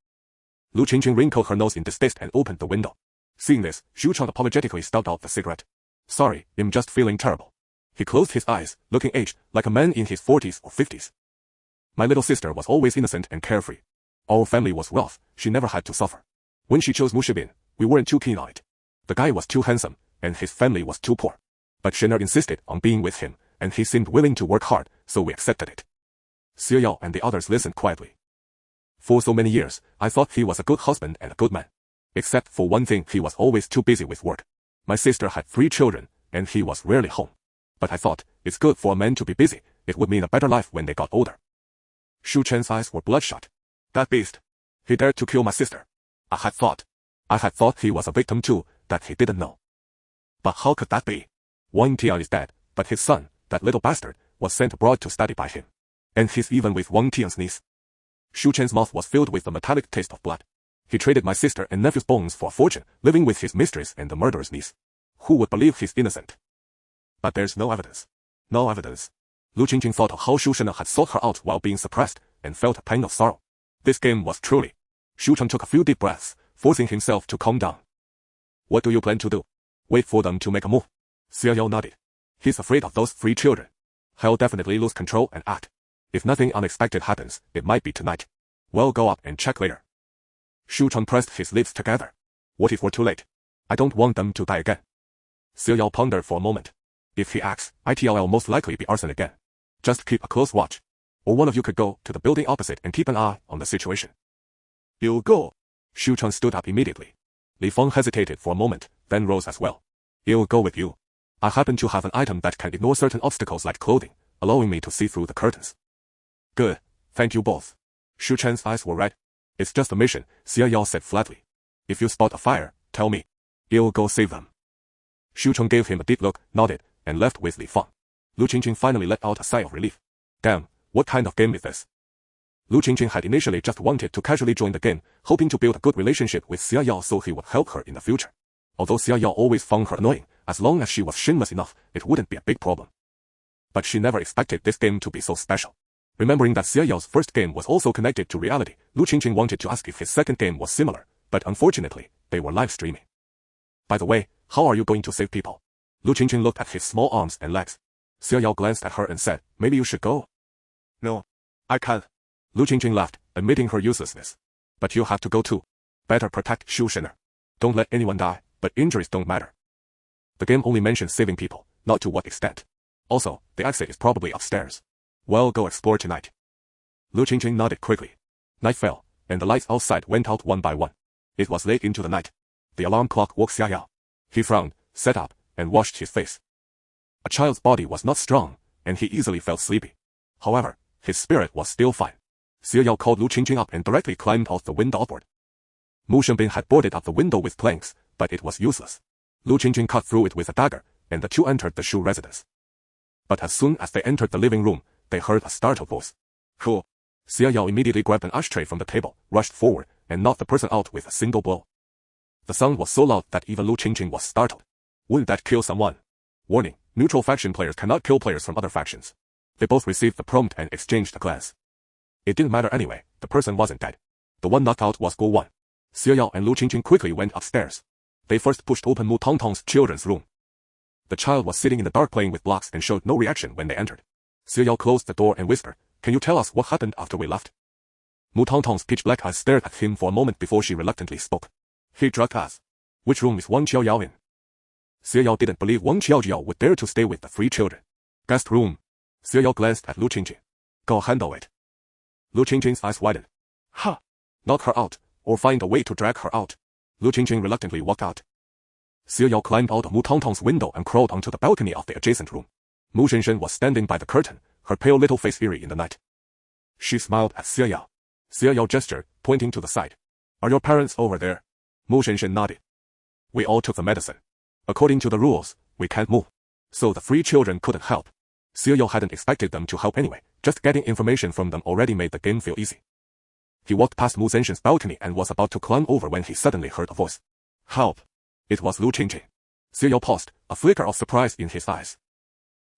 Lu Qingqing wrinkled her nose in distaste and opened the window. Seeing this, Shu Chen apologetically stubbed out the cigarette. Sorry, I'm just feeling terrible. He closed his eyes, looking aged, like a man in his 40s or 50s. My little sister was always innocent and carefree. Our family was wealth, she never had to suffer. When she chose Mu Shenbin, we weren't too keen on it. The guy was too handsome, and his family was too poor. But Shen'er insisted on being with him, and he seemed willing to work hard, so we accepted it. Xiao Yao and the others listened quietly. For so many years, I thought he was a good husband and a good man. Except for one thing, he was always too busy with work. My sister had 3 children, and he was rarely home. But I thought, it's good for a man to be busy, it would mean a better life when they got older. Shu Chen's eyes were bloodshot. That beast. He dared to kill my sister. I had thought he was a victim too, that he didn't know. But how could that be? Wang Tian is dead, but his son, that little bastard, was sent abroad to study by him. And he's even with Wang Tian's niece. Shu Chen's mouth was filled with the metallic taste of blood. He traded my sister and nephew's bones for a fortune, living with his mistress and the murderer's niece. Who would believe he's innocent? But there's no evidence. No evidence. Lu Qingqing thought of how Shu Shen had sought her out while being suppressed, and felt a pang of sorrow. This game was truly. Shu Chen took a few deep breaths, forcing himself to calm down. What do you plan to do? Wait for them to make a move. Xiao Yao nodded. He's afraid of those 3 children. He'll definitely lose control and act. If nothing unexpected happens, it might be tonight. We'll go up and check later. Shu Chen pressed his lips together. What if we're too late? I don't want them to die again. Xiao Yao pondered for a moment. If he acts, it'll most likely be arson again. Just keep a close watch. Or one of you could go to the building opposite and keep an eye on the situation. You'll go. Shu Chen stood up immediately. Li Fang hesitated for a moment, then rose as well. I'll go with you. I happen to have an item that can ignore certain obstacles like clothing, allowing me to see through the curtains. Good. Thank you both. Shu Chen's eyes were red. It's just a mission, Xiao Yao said flatly. If you spot a fire, tell me. I'll go save them. Shu Chen gave him a deep look, nodded, and left with Li Fang. Lu Qingqing finally let out a sigh of relief. Damn, what kind of game is this? Lu Qingqing had initially just wanted to casually join the game, hoping to build a good relationship with Xiao Yao so he would help her in the future. Although Xiao Yao always found her annoying, as long as she was shameless enough, it wouldn't be a big problem. But she never expected this game to be so special. Remembering that Xiao Yao's first game was also connected to reality, Lu Qingqing wanted to ask if his second game was similar, but unfortunately, they were live streaming. By the way, how are you going to save people? Lu Qingqing looked at his small arms and legs. Xiao Yao glanced at her and said, maybe you should go. No. I can't. Lu Qingqing laughed, admitting her uselessness. But you have to go too. Better protect Shu Shen'er. Don't let anyone die, but injuries don't matter. The game only mentions saving people, not to what extent. Also, the exit is probably upstairs. Well, go explore tonight. Lu Qingqing nodded quickly. Night fell, and the lights outside went out one by one. It was late into the night. The alarm clock woke Xia Yao. He frowned, sat up, and washed his face. A child's body was not strong, and he easily felt sleepy. However, his spirit was still fine. Xia Yao called Lu Qingqing up and directly climbed out the window upward. Mu Shenbin had boarded up the window with planks, but it was useless. Lu Qingqing cut through it with a dagger, and the two entered the Shu residence. But as soon as they entered the living room, they heard a startled voice. Who? Xia Yao immediately grabbed an ashtray from the table, rushed forward, and knocked the person out with a single blow. The sound was so loud that even Lu Qingqing was startled. Wouldn't that kill someone? Warning, neutral faction players cannot kill players from other factions. They both received the prompt and exchanged a glance. It didn't matter anyway, the person wasn't dead. The one knocked out was Go Wan. Xia Yao and Lu Qingqing quickly went upstairs. They first pushed open Mu Tongtong's children's room. The child was sitting in the dark playing with blocks and showed no reaction when they entered. Xia Yao closed the door and whispered, "Can you tell us what happened after we left?" Mu Tongtong's pitch-black eyes stared at him for a moment before she reluctantly spoke. "He drugged us. Which room is Wang Qiaoyao in?" Xia Yao didn't believe Wang Qiaoyao would dare to stay with the three children. "Guest room." Xia Yao glanced at Lu Qingqing. "Go handle it." Lu Qingqing's eyes widened. "Ha! Knock her out, or find a way to drag her out." Lu Qingqing reluctantly walked out. Xia Yao climbed out of Mu Tongtong's window and crawled onto the balcony of the adjacent room. Mu Shenshen was standing by the curtain, her pale little face eerie in the night. She smiled at Xia Yao. Xia Yao gestured, pointing to the side. "Are your parents over there?" Mu Shenshen nodded. "We all took the medicine. According to the rules, we can't move. So the three children couldn't help." Xia Yao hadn't expected them to help anyway, just getting information from them already made the game feel easy. He walked past Mu Shenshen's balcony and was about to climb over when he suddenly heard a voice. "Help!" It was Lu Qingqing. Xia Yao paused, a flicker of surprise in his eyes.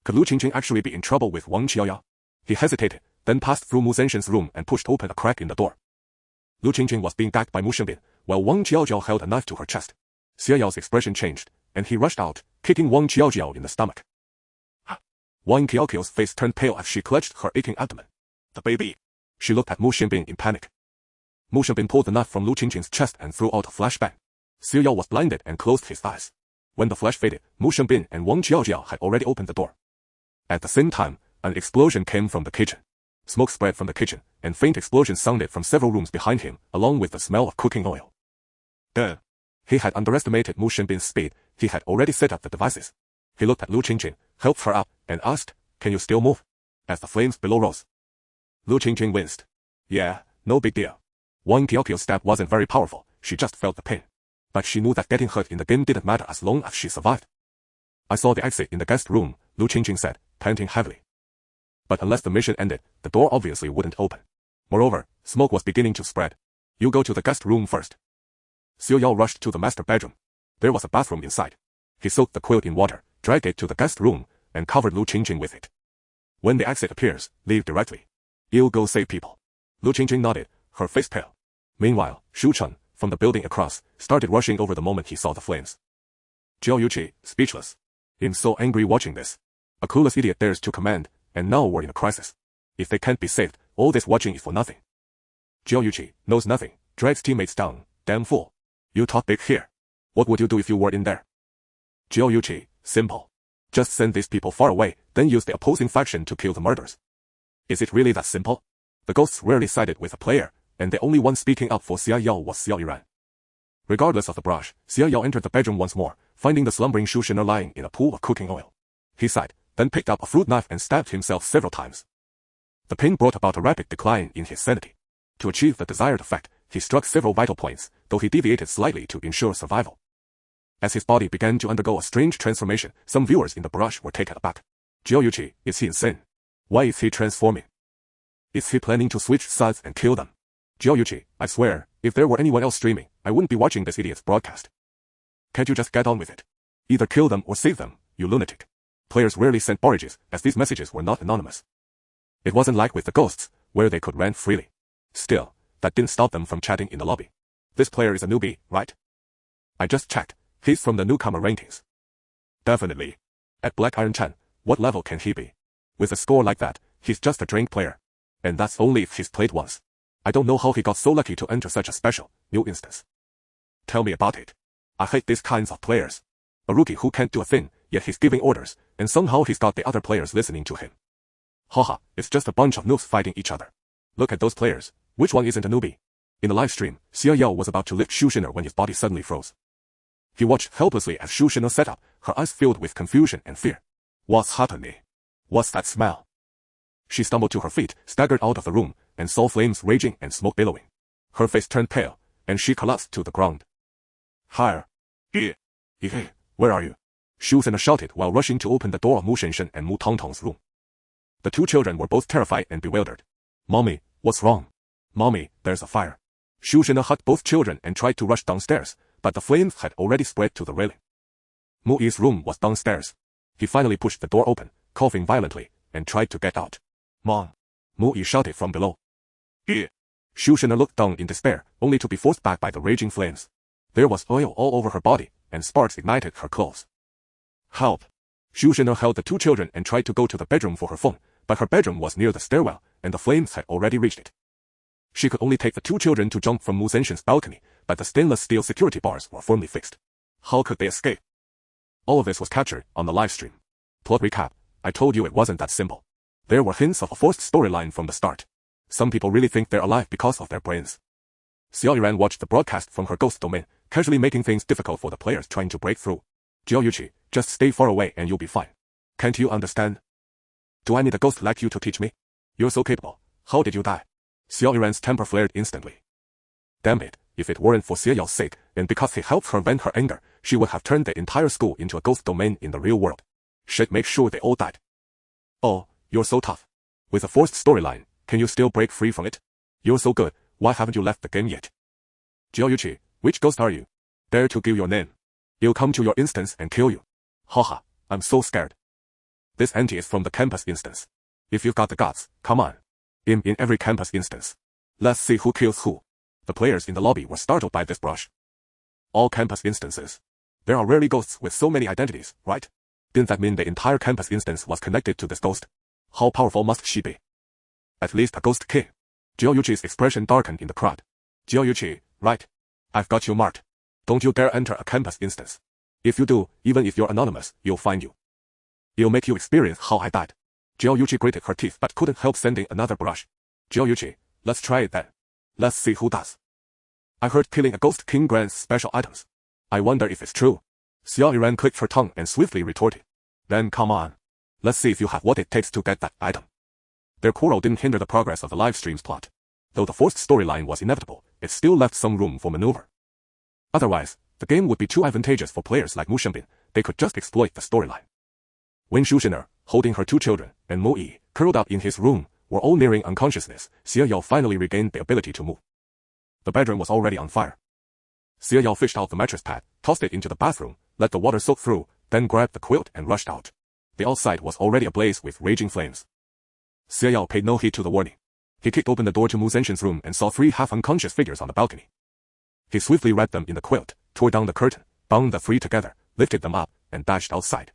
Could Lu Qingqing actually be in trouble with Wang Qiaoyao? He hesitated, then passed through Mu Shenshen's room and pushed open a crack in the door. Lu Qingqing was being gagged by Mu Shenbin, while Wang Qiaojiao held a knife to her chest. Xia Yao's expression changed, and he rushed out, kicking Wang Qiaojiao in the stomach. Wang Qiaoqiao's face turned pale as she clutched her aching abdomen. "The baby!" She looked at Mu Shenbin in panic. Mu Shenbin pulled the knife from Lu Qingqing's chest and threw out a flashbang. Xia Yao was blinded and closed his eyes. When the flash faded, Mu Shenbin and Wang Qiaojiao had already opened the door. At the same time, an explosion came from the kitchen. Smoke spread from the kitchen, and faint explosions sounded from several rooms behind him, along with the smell of cooking oil. Duh. He had underestimated Mu Shenbin's speed. He had already set up the devices. He looked at Lu Qingqing, helped her up, and asked, "Can you still move?" As the flames below rose. Lu Qingqing winced. "Yeah, no big deal." Wang Qiaoqiao's stab wasn't very powerful, she just felt the pain. But she knew that getting hurt in the game didn't matter as long as she survived. "I saw the exit in the guest room," Lu Qingqing said, panting heavily. But unless the mission ended, the door obviously wouldn't open. Moreover, smoke was beginning to spread. "You go to the guest room first." Xia Yao rushed to the master bedroom. There was a bathroom inside. He soaked the quilt in water, dragged it to the guest room, and covered Lu Qingqing with it. "When the exit appears, leave directly. You'll go save people." Lu Qingqing nodded, her face pale. Meanwhile, Shu Cheng, from the building across, started rushing over the moment he saw the flames. Jiao Yuqi, speechless. "I'm so angry watching this. A clueless idiot dares to command, and now we're in a crisis. If they can't be saved, all this watching is for nothing." Jiao Yuqi knows nothing, drags teammates down. "Damn fool. You talk big here. What would you do if you were in there?" Jiao Yuqi, simple. Just send these people far away, then use the opposing faction to kill the murderers. Is it really that simple? The ghosts rarely sided with a player, and the only one speaking up for Xia Yao was Xiao Yiran. Regardless of the brush, Xia Yao entered the bedroom once more, finding the slumbering Shu Shen'er lying in a pool of cooking oil. He sighed, then picked up a fruit knife and stabbed himself several times. The pain brought about a rapid decline in his sanity. To achieve the desired effect, he struck several vital points, though he deviated slightly to ensure survival. As his body began to undergo a strange transformation, some viewers in the brush were taken aback. "Jiao Yuqi, is he insane? Why is he transforming? Is he planning to switch sides and kill them?" "Jiao Yuqi, I swear, if there were anyone else streaming, I wouldn't be watching this idiot's broadcast. Can't you just get on with it? Either kill them or save them, you lunatic." Players rarely sent barrages, as these messages were not anonymous. It wasn't like with the ghosts, where they could rant freely. Still, that didn't stop them from chatting in the lobby. "This player is a newbie, right? I just checked, he's from the newcomer rankings." "Definitely. At Black Iron 10, what level can he be? With a score like that, he's just a drained player. And that's only if he's played once. I don't know how he got so lucky to enter such a special, new instance. Tell me about it. I hate these kinds of players. A rookie who can't do a thing, yet he's giving orders, and somehow he's got the other players listening to him. Haha, it's just a bunch of noobs fighting each other. Look at those players. Which one isn't a newbie? In the live stream, Xia Yao was about to lift Shu Shiner when his body suddenly froze. He watched helplessly as Shu Shiner sat up, her eyes filled with confusion and fear. What's happening? What's that smell? She stumbled to her feet, staggered out of the room, and saw flames raging and smoke billowing. Her face turned pale, and she collapsed to the ground. Higher. Where are you? Shu Shiner shouted while rushing to open the door of Mu Shenshen and Mu Tongtong's room. The two children were both terrified and bewildered. Mommy, what's wrong? Mommy, there's a fire. Shu Shiner hugged both children and tried to rush downstairs, but the flames had already spread to the railing. Mu Yi's room was downstairs. He finally pushed the door open, coughing violently, and tried to get out. Mom! Mu Yi shouted from below. Shu Shiner looked down in despair, only to be forced back by the raging flames. There was oil all over her body, and sparks ignited her clothes. Help! Shu Shiner held the two children and tried to go to the bedroom for her phone, but her bedroom was near the stairwell, and the flames had already reached it. She could only take the two children to jump from Mu Zenshen's balcony, but the stainless steel security bars were firmly fixed. How could they escape? All of this was captured on the live stream. Plot recap: I told you it wasn't that simple. There were hints of a forced storyline from the start. Some people really think they're alive because of their brains. Xiao Yuran watched the broadcast from her ghost domain, casually making things difficult for the players trying to break through. Jiao Yuqi, just stay far away and you'll be fine. Can't you understand? Do I need a ghost like you to teach me? You're so capable. How did you die? Xiao Yuran's temper flared instantly. Damn it, if it weren't for Xie Yao's sake, and because he helped her vent her anger, she would have turned the entire school into a ghost domain in the real world. She'd make sure they all died. Oh, you're so tough. With a forced storyline, can you still break free from it? You're so good, why haven't you left the game yet? Jiao Yuqi, which ghost are you? Dare to give your name. He'll come to your instance and kill you. Haha, I'm so scared. This ante is from the campus instance. If you've got the guts, come on. In every campus instance. Let's see who kills who. The players in the lobby were startled by this brush. All campus instances. There are rarely ghosts with so many identities, right? Didn't that mean the entire campus instance was connected to this ghost? How powerful must she be? At least a ghost king. Jiao Yuqi's expression darkened in the crowd. Jiao Yuqi, right? I've got you marked. Don't you dare enter a campus instance. If you do, even if you're anonymous, you'll find you. It'll make you experience how I died. Jiao Yuqi gritted her teeth but couldn't help sending another brush. Jiao Yuqi, let's try it then. Let's see who does. I heard killing a ghost king grants special items. I wonder if it's true. Xiao Yuran clicked her tongue and swiftly retorted. Then come on. Let's see if you have what it takes to get that item. Their quarrel didn't hinder the progress of the live stream's plot. Though the forced storyline was inevitable, it still left some room for maneuver. Otherwise, the game would be too advantageous for players like Mu Shenbin. They could just exploit the storyline. When Shu Shiner, holding her two children, and Mu Yi, curled up in his room, were all nearing unconsciousness, Xie Yao finally regained the ability to move. The bedroom was already on fire. Xie Yao fished out the mattress pad, tossed it into the bathroom, let the water soak through, then grabbed the quilt and rushed out. The outside was already ablaze with raging flames. Xie Yao paid no heed to the warning. He kicked open the door to Mu Zenshen's room and saw three half-unconscious figures on the balcony. He swiftly wrapped them in the quilt, tore down the curtain, bound the three together, lifted them up, and dashed outside.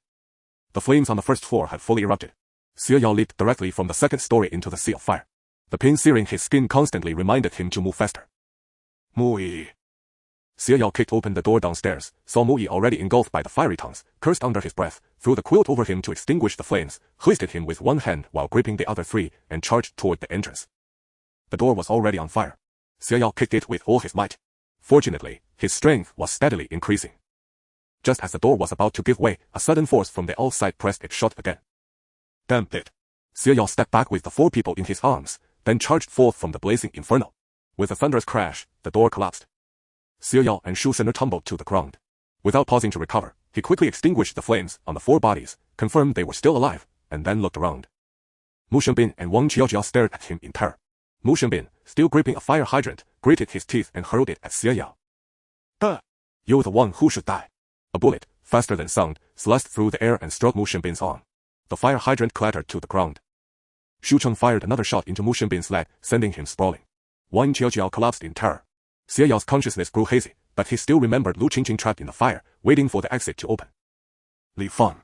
The flames on the first floor had fully erupted. Xie Yao leaped directly from the second story into the sea of fire. The pain searing his skin constantly reminded him to move faster. Mu Yi. Xie Yao kicked open the door downstairs, saw Mu Yi already engulfed by the fiery tongues, cursed under his breath, threw the quilt over him to extinguish the flames, hoisted him with one hand while gripping the other three, and charged toward the entrance. The door was already on fire. Xie Yao kicked it with all his might. Fortunately, his strength was steadily increasing. Just as the door was about to give way, a sudden force from the outside pressed it shut again. Damn it! Xie Yao stepped back with the four people in his arms, then charged forth from the blazing inferno. With a thunderous crash, the door collapsed. Xie Yao and Shu Shiner tumbled to the ground. Without pausing to recover, he quickly extinguished the flames on the four bodies, confirmed they were still alive, and then looked around. Mu Shenbin and Wang Jiaojiao stared at him in terror. Mu Shenbin, still gripping a fire hydrant, gritted his teeth and hurled it at Xie Yao. You're the one who should die. A bullet, faster than sound, sliced through the air and struck Mu Shenbin's arm. The fire hydrant clattered to the ground. Shu Cheng fired another shot into Mu Shenbin's leg, sending him sprawling. Wang Jiaojiao collapsed in terror. Xie Yao's consciousness grew hazy, but he still remembered Lu Qingqing trapped in the fire, waiting for the exit to open. Li Fang.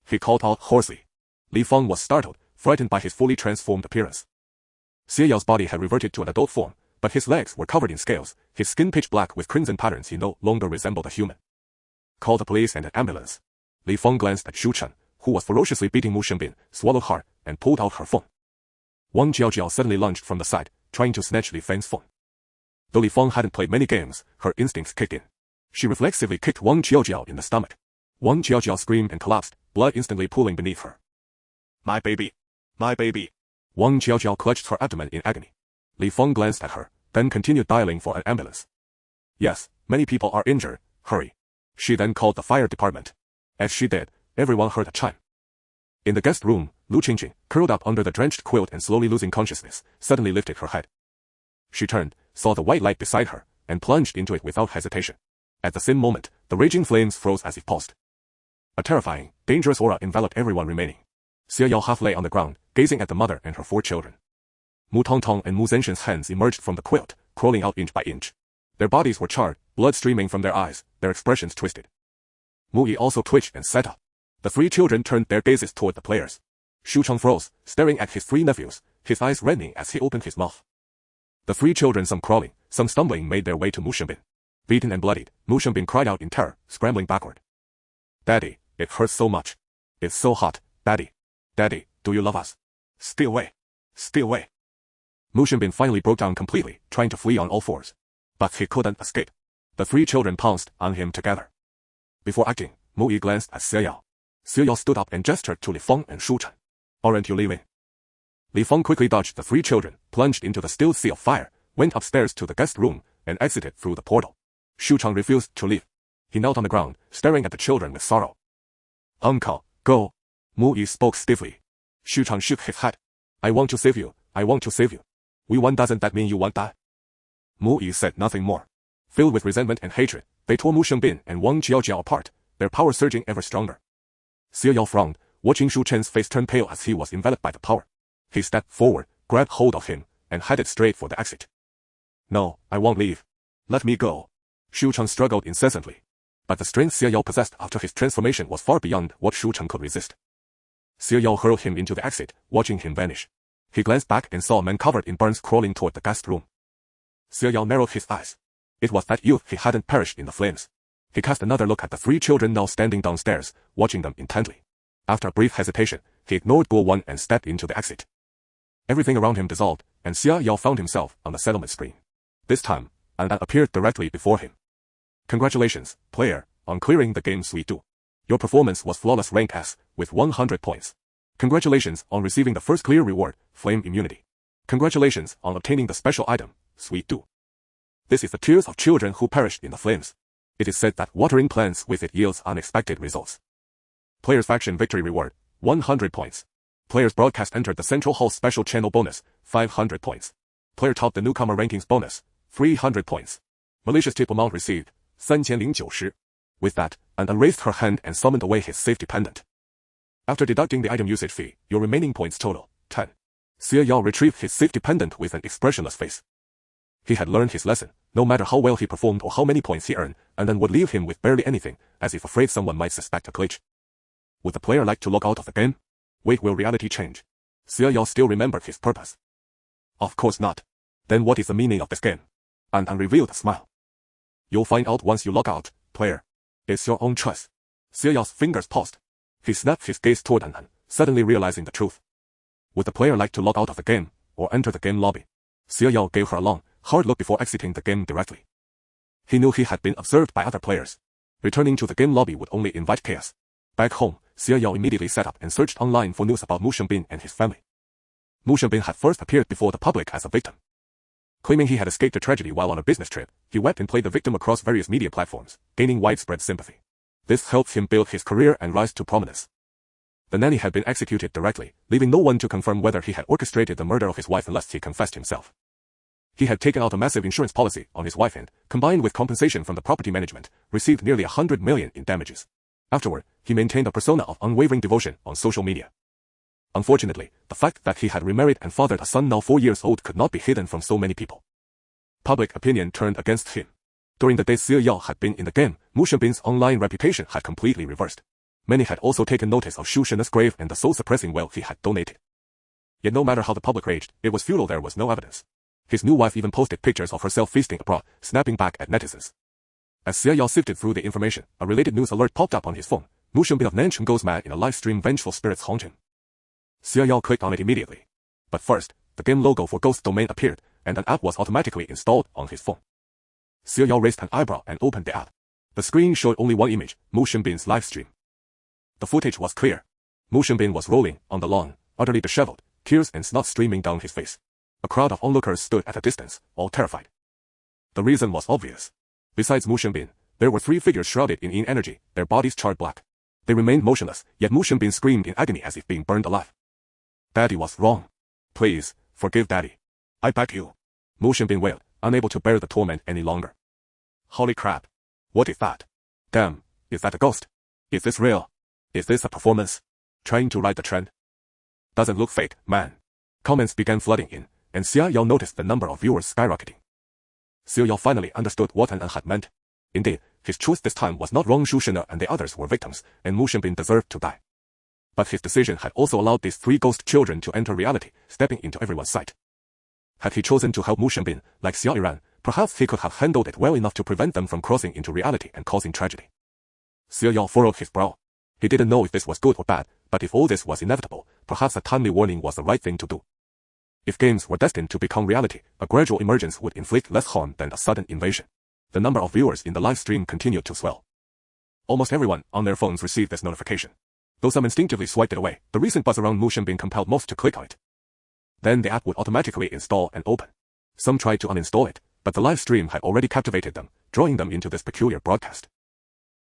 He called out hoarsely. Li Fang was startled, frightened by his fully transformed appearance. Xie Yao's body had reverted to an adult form, but his legs were covered in scales, his skin pitch black with crimson patterns. He no longer resembled a human. Call the police and an ambulance. Li Feng glanced at Shu Chen, who was ferociously beating Mu Shenbin, swallowed hard, and pulled out her phone. Wang Jiaojiao suddenly lunged from the side, trying to snatch Li Feng's phone. Though Li Feng hadn't played many games, her instincts kicked in. She reflexively kicked Wang Jiaojiao in the stomach. Wang Jiaojiao screamed and collapsed, blood instantly pooling beneath her. My baby! My baby! Wang Jiaojiao clutched her abdomen in agony. Li Feng glanced at her, then continued dialing for an ambulance. Yes, many people are injured, hurry. She then called the fire department. As she did, everyone heard a chime. In the guest room, Lu Qingqing, curled up under the drenched quilt and slowly losing consciousness, suddenly lifted her head. She turned, saw the white light beside her, and plunged into it without hesitation. At the same moment, the raging flames froze as if paused. A terrifying, dangerous aura enveloped everyone remaining. Xie Yao half lay on the ground, gazing at the mother and her 4 children. Mu Tongtong and Mu Zenshen's hands emerged from the quilt, crawling out inch by inch. Their bodies were charred, blood streaming from their eyes, their expressions twisted. Mu Yi also twitched and sat up. The 3 children turned their gazes toward the players. Shu Cheng froze, staring at his 3 nephews, his eyes reddening as he opened his mouth. The 3 children, some crawling, some stumbling, made their way to Mu Shenbin. Beaten and bloodied, Mu Shenbin cried out in terror, scrambling backward. Daddy, it hurts so much. It's so hot, Daddy. Daddy, do you love us? Stay away. Stay away. Mu Shenbin finally broke down completely, trying to flee on all 4s. But he couldn't escape. The 3 children pounced on him together. Before acting, Mu Yi glanced at Xie Yao. Xie Yao stood up and gestured to Li Feng and Shu Chen. Aren't you leaving? Li Feng quickly dodged the 3 children, plunged into the still sea of fire, went upstairs to the guest room, and exited through the portal. Shu Cheng refused to leave. He knelt on the ground, staring at the children with sorrow. Uncle, go. Mu Yi spoke stiffly. Shu Cheng shook his head. I want to save you. I want to save you. We won. Doesn't that mean you won't die? Mu Yi said nothing more. Filled with resentment and hatred, they tore Mu Shenbin and Wang Jiaojiao apart, their power surging ever stronger. Xie Yao frowned, watching Shu Chen's face turn pale as he was enveloped by the power. He stepped forward, grabbed hold of him, and headed straight for the exit. No, I won't leave. Let me go. Shu Chen struggled incessantly. But the strength Xie Yao possessed after his transformation was far beyond what Shu Chen could resist. Xie Yao hurled him into the exit, watching him vanish. He glanced back and saw a man covered in burns crawling toward the guest room. Xie Yao narrowed his eyes. It was that youth. He hadn't perished in the flames. He cast another look at the 3 children now standing downstairs, watching them intently. After a brief hesitation, he ignored Guo Wan and stepped into the exit. Everything around him dissolved, and Xie Yao found himself on the settlement screen. This time, an ad appeared directly before him. Congratulations, player, on clearing the game Suite 2. Your performance was flawless, rank S, with 100 points. Congratulations on receiving the first clear reward, Flame Immunity. Congratulations on obtaining the special item, Suite 2. This is the tears of children who perished in the flames. It is said that watering plants with it yields unexpected results. Player's faction victory reward, 100 points. Player's broadcast entered the Central Hall special channel bonus, 500 points. Player topped the newcomer rankings bonus, 300 points. Malicious tip amount received, 3090. With that, An raised her hand and summoned away his safety pendant. After deducting the item usage fee, your remaining points total, 10. Xie Yao retrieved his safety pendant with an expressionless face. He had learned his lesson. No matter how well he performed or how many points he earned, An would leave him with barely anything, as if afraid someone might suspect a glitch. Would the player like to log out of the game? Wait, will reality change? Xie Yao still remembered his purpose. Of course not. Then what is the meaning of this game? An revealed a smile. You'll find out once you log out, player. It's your own choice. Xie Yao's fingers paused. He snapped his gaze toward An, suddenly realizing the truth. Would the player like to log out of the game, or enter the game lobby? Xie Yao gave her a long, hard look before exiting the game directly. He knew he had been observed by other players. Returning to the game lobby would only invite chaos. Back home, Xie Yao immediately sat up and searched online for news about Mu Shenbin and his family. Mu Shenbin had first appeared before the public as a victim. Claiming he had escaped a tragedy while on a business trip, he wept and played the victim across various media platforms, gaining widespread sympathy. This helped him build his career and rise to prominence. The nanny had been executed directly, leaving no one to confirm whether he had orchestrated the murder of his wife unless he confessed himself. He had taken out a massive insurance policy on his wife and, combined with compensation from the property management, received nearly 100 million in damages. Afterward, he maintained a persona of unwavering devotion on social media. Unfortunately, the fact that he had remarried and fathered a son now 4 years old could not be hidden from so many people. Public opinion turned against him. During the days Xie Yao had been in the game, Mu Shenbin's online reputation had completely reversed. Many had also taken notice of Shu Shen's grave and the soul-suppressing wealth he had donated. Yet no matter how the public raged, it was futile, there was no evidence. His new wife even posted pictures of herself feasting abroad, snapping back at netizens. As Xia Yao sifted through the information, a related news alert popped up on his phone. Mu Shenbin of Nancheng goes mad in a live stream, vengeful spirits haunt him. Xia Yao clicked on it immediately. But first, the game logo for Ghost Domain appeared, and an app was automatically installed on his phone. Xia Yao raised an eyebrow and opened the app. The screen showed only one image, Mu Shenbin's live stream. The footage was clear. Mu Shenbin was rolling on the lawn, utterly disheveled, tears and snot streaming down his face. A crowd of onlookers stood at a distance, all terrified. The reason was obvious. Besides Mu Shenbin, there were 3 figures shrouded in yin energy, their bodies charred black. They remained motionless, yet Mu Shenbin screamed in agony as if being burned alive. Daddy was wrong. Please, forgive Daddy. I beg you. Mu Shenbin wailed, unable to bear the torment any longer. Holy crap. What is that? Damn, is that a ghost? Is this real? Is this a performance? Trying to ride the trend? Doesn't look fake, man. Comments began flooding in, and Xia Yao noticed the number of viewers skyrocketing. Xia Yao finally understood what An had meant. Indeed, his choice this time was not wrong. Shu Shena and the others were victims, and Mu Shenbin deserved to die. But his decision had also allowed these 3 ghost children to enter reality, stepping into everyone's sight. Had he chosen to help Mu Shenbin, like Xia Yiran, perhaps he could have handled it well enough to prevent them from crossing into reality and causing tragedy. Xia Yao furrowed his brow. He didn't know if this was good or bad, but if all this was inevitable, perhaps a timely warning was the right thing to do. If games were destined to become reality, a gradual emergence would inflict less harm than a sudden invasion. The number of viewers in the live stream continued to swell. Almost everyone on their phones received this notification. Though some instinctively swiped it away, the recent buzz around Mu Shenbin compelled most to click on it. Then the app would automatically install and open. Some tried to uninstall it, but the live stream had already captivated them, drawing them into this peculiar broadcast.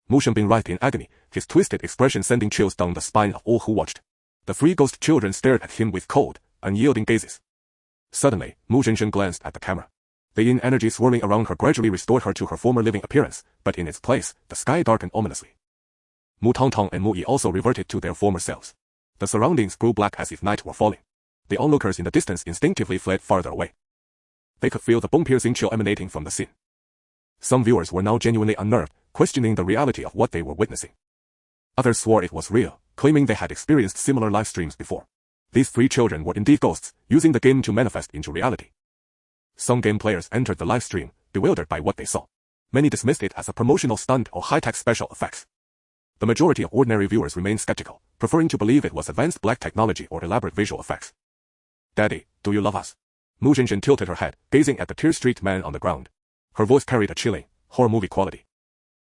Mu Shenbin writhed in agony, his twisted expression sending chills down the spine of all who watched. The 3 ghost children stared at him with cold, unyielding gazes. Suddenly, Mu Zhenshen glanced at the camera. The yin energy swirling around her gradually restored her to her former living appearance, but in its place, the sky darkened ominously. Mu Tongtong and Mu Yi also reverted to their former selves. The surroundings grew black as if night were falling. The onlookers in the distance instinctively fled farther away. They could feel the bone-piercing chill emanating from the scene. Some viewers were now genuinely unnerved, questioning the reality of what they were witnessing. Others swore it was real, claiming they had experienced similar live streams before. These 3 children were indeed ghosts, using the game to manifest into reality. Some game players entered the live stream, bewildered by what they saw. Many dismissed it as a promotional stunt or high-tech special effects. The majority of ordinary viewers remained skeptical, preferring to believe it was advanced black technology or elaborate visual effects. Daddy, do you love us? Mu Zhenshen tilted her head, gazing at the tear-streaked man on the ground. Her voice carried a chilling, horror movie quality.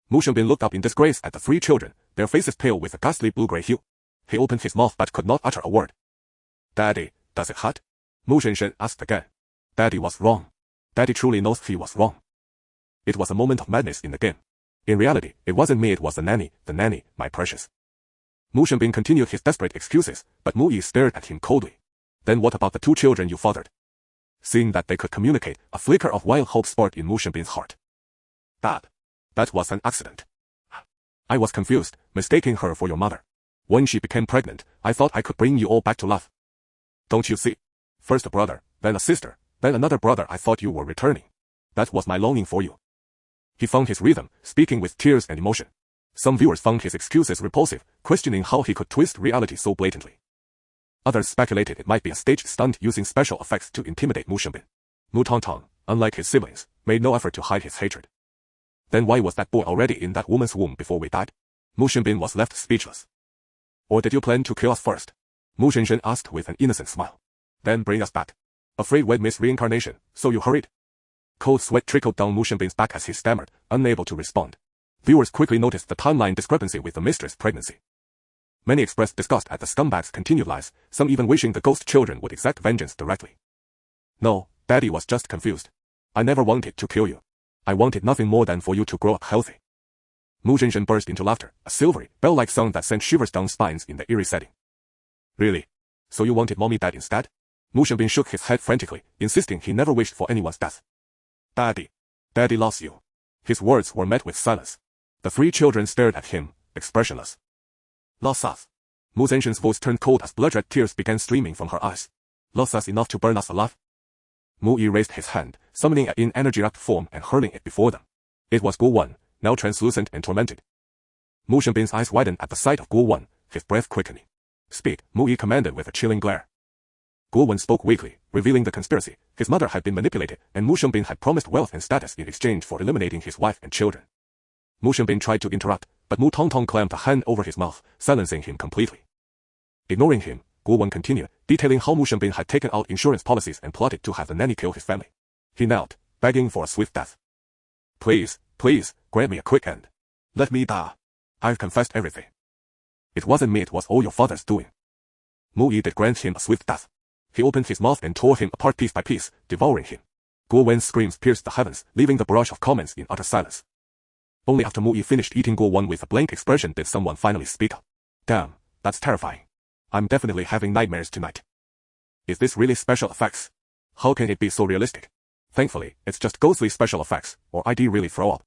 Mu Shenbin looked up in disgrace at the 3 children, their faces pale with a ghastly blue-gray hue. He opened his mouth but could not utter a word. Daddy, does it hurt? Mu Zhenshen asked again. Daddy was wrong. Daddy truly knows he was wrong. It was a moment of madness in the game. In reality, it wasn't me, it was the nanny, my precious. Mu Shenbin continued his desperate excuses, but Mu Yi stared at him coldly. Then what about the 2 children you fathered? Seeing that they could communicate, a flicker of wild hope sparked in Mu Shenbin's heart. That was an accident. I was confused, mistaking her for your mother. When she became pregnant, I thought I could bring you all back to life. Don't you see? First a brother, then a sister, then another brother. I thought you were returning. That was my longing for you. He found his rhythm, speaking with tears and emotion. Some viewers found his excuses repulsive, questioning how he could twist reality so blatantly. Others speculated it might be a staged stunt using special effects to intimidate Mu Shenbin. Mu Tongtong, unlike his siblings, made no effort to hide his hatred. Then why was that boy already in that woman's womb before we died? Mu Shenbin was left speechless. Or did you plan to kill us first? Mu Zhenshen asked with an innocent smile. Then bring us back. Afraid we'd miss reincarnation, so you hurried? Cold sweat trickled down Mu Shenbin's back as he stammered, unable to respond. Viewers quickly noticed the timeline discrepancy with the mistress' pregnancy. Many expressed disgust at the scumbag's continued lies, some even wishing the ghost children would exact vengeance directly. No, Daddy was just confused. I never wanted to kill you. I wanted nothing more than for you to grow up healthy. Mu Zhenshen burst into laughter, a silvery, bell-like sound that sent shivers down spines in the eerie setting. Really? So you wanted mommy dead instead? Mu Shenbin shook his head frantically, insisting he never wished for anyone's death. Daddy loves you. His words were met with silence. The 3 children stared at him, expressionless. Lost us. Mu Zhenshen's voice turned cold as blood-red tears began streaming from her eyes. Lost us enough to burn us alive? Mu Yi raised his hand, summoning an in-energy-wrapped form and hurling it before them. It was Guo Wan, now translucent and tormented. Mu Shenbin's eyes widened at the sight of Guo Wan, his breath quickening. Speak, Mu Yi commanded with a chilling glare. Guo Wen spoke weakly, revealing the conspiracy. His mother had been manipulated, and Mu Xiangbin had promised wealth and status in exchange for eliminating his wife and children. Mu Xiangbin tried to interrupt, but Mu Tongtong clamped a hand over his mouth, silencing him completely. Ignoring him, Guo Wen continued, detailing how Mu Xiangbin had taken out insurance policies and plotted to have the nanny kill his family. He knelt, begging for a swift death. Please, please, grant me a quick end. Let me die. I've confessed everything. It wasn't me, it was all your father's doing. Mu Yi did grant him a swift death. He opened his mouth and tore him apart piece by piece, devouring him. Guo Wen's screams pierced the heavens, leaving the barrage of comments in utter silence. Only after Mu Yi finished eating Guo Wen with a blank expression did someone finally speak up. Damn, that's terrifying. I'm definitely having nightmares tonight. Is this really special effects? How can it be so realistic? Thankfully, it's just ghostly special effects, or I'd really throw up.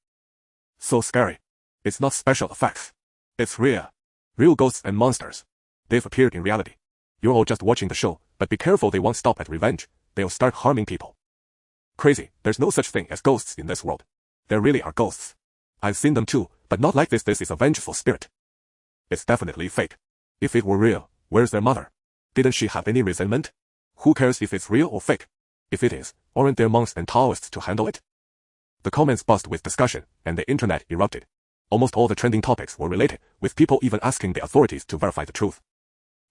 So scary. It's not special effects. It's real. Real ghosts and monsters. They've appeared in reality. You're all just watching the show, but be careful they won't stop at revenge. They'll start harming people. Crazy, there's no such thing as ghosts in this world. There really are ghosts. I've seen them too, but not like this. This is a vengeful spirit. It's definitely fake. If it were real, where's their mother? Didn't she have any resentment? Who cares if it's real or fake? If it is, aren't there monks and Taoists to handle it? The comments buzzed with discussion, and the internet erupted. Almost all the trending topics were related, with people even asking the authorities to verify the truth.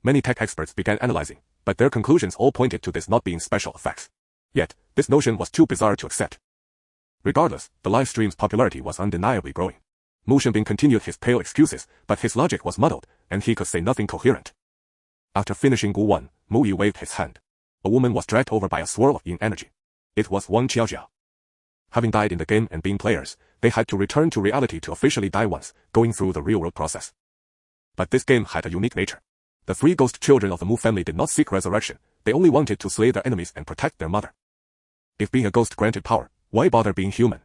Many tech experts began analyzing, but their conclusions all pointed to this not being special effects. Yet, this notion was too bizarre to accept. Regardless, the live stream's popularity was undeniably growing. Mu Xiangbin continued his pale excuses, but his logic was muddled, and he could say nothing coherent. After finishing Guo Wen, Mu Yi waved his hand. A woman was dragged over by a swirl of yin energy. It was Wang Qiaojiao. Having died in the game and being players, they had to return to reality to officially die once, going through the real-world process. But this game had a unique nature. The three ghost children of the Mu family did not seek resurrection, they only wanted to slay their enemies and protect their mother. If being a ghost granted power, why bother being human?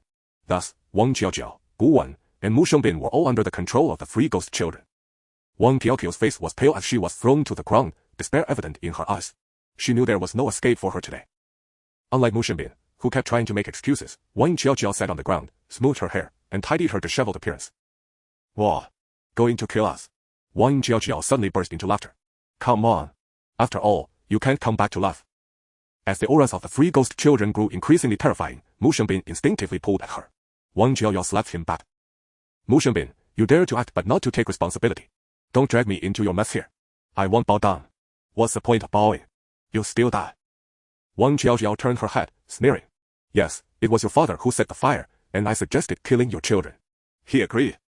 Thus, Wang Qiaojiao, Guo Wen, and Mu Xiangbin were all under the control of the three ghost children. Wang Qiaoqiu's face was pale as she was thrown to the ground, despair evident in her eyes. She knew there was no escape for her today. Unlike Mu Xiangbin, who kept trying to make excuses, Wang Qiaoqiao sat on the ground, smoothed her hair, and tidied her disheveled appearance. Whoa! Going to kill us? Wang Qiaoqiao suddenly burst into laughter. Come on. After all, you can't come back to life. As the auras of the three ghost children grew increasingly terrifying, Mu Xiangbin instinctively pulled at her. Wang Qiaoqiao slapped him back. Mu Xiangbin, you dare to act but not to take responsibility. Don't drag me into your mess here. I won't bow down. What's the point of bowing? You'll still die. Wang Qiaoqiao turned her head, sneering. Yes, it was your father who set the fire, and I suggested killing your children. He agreed.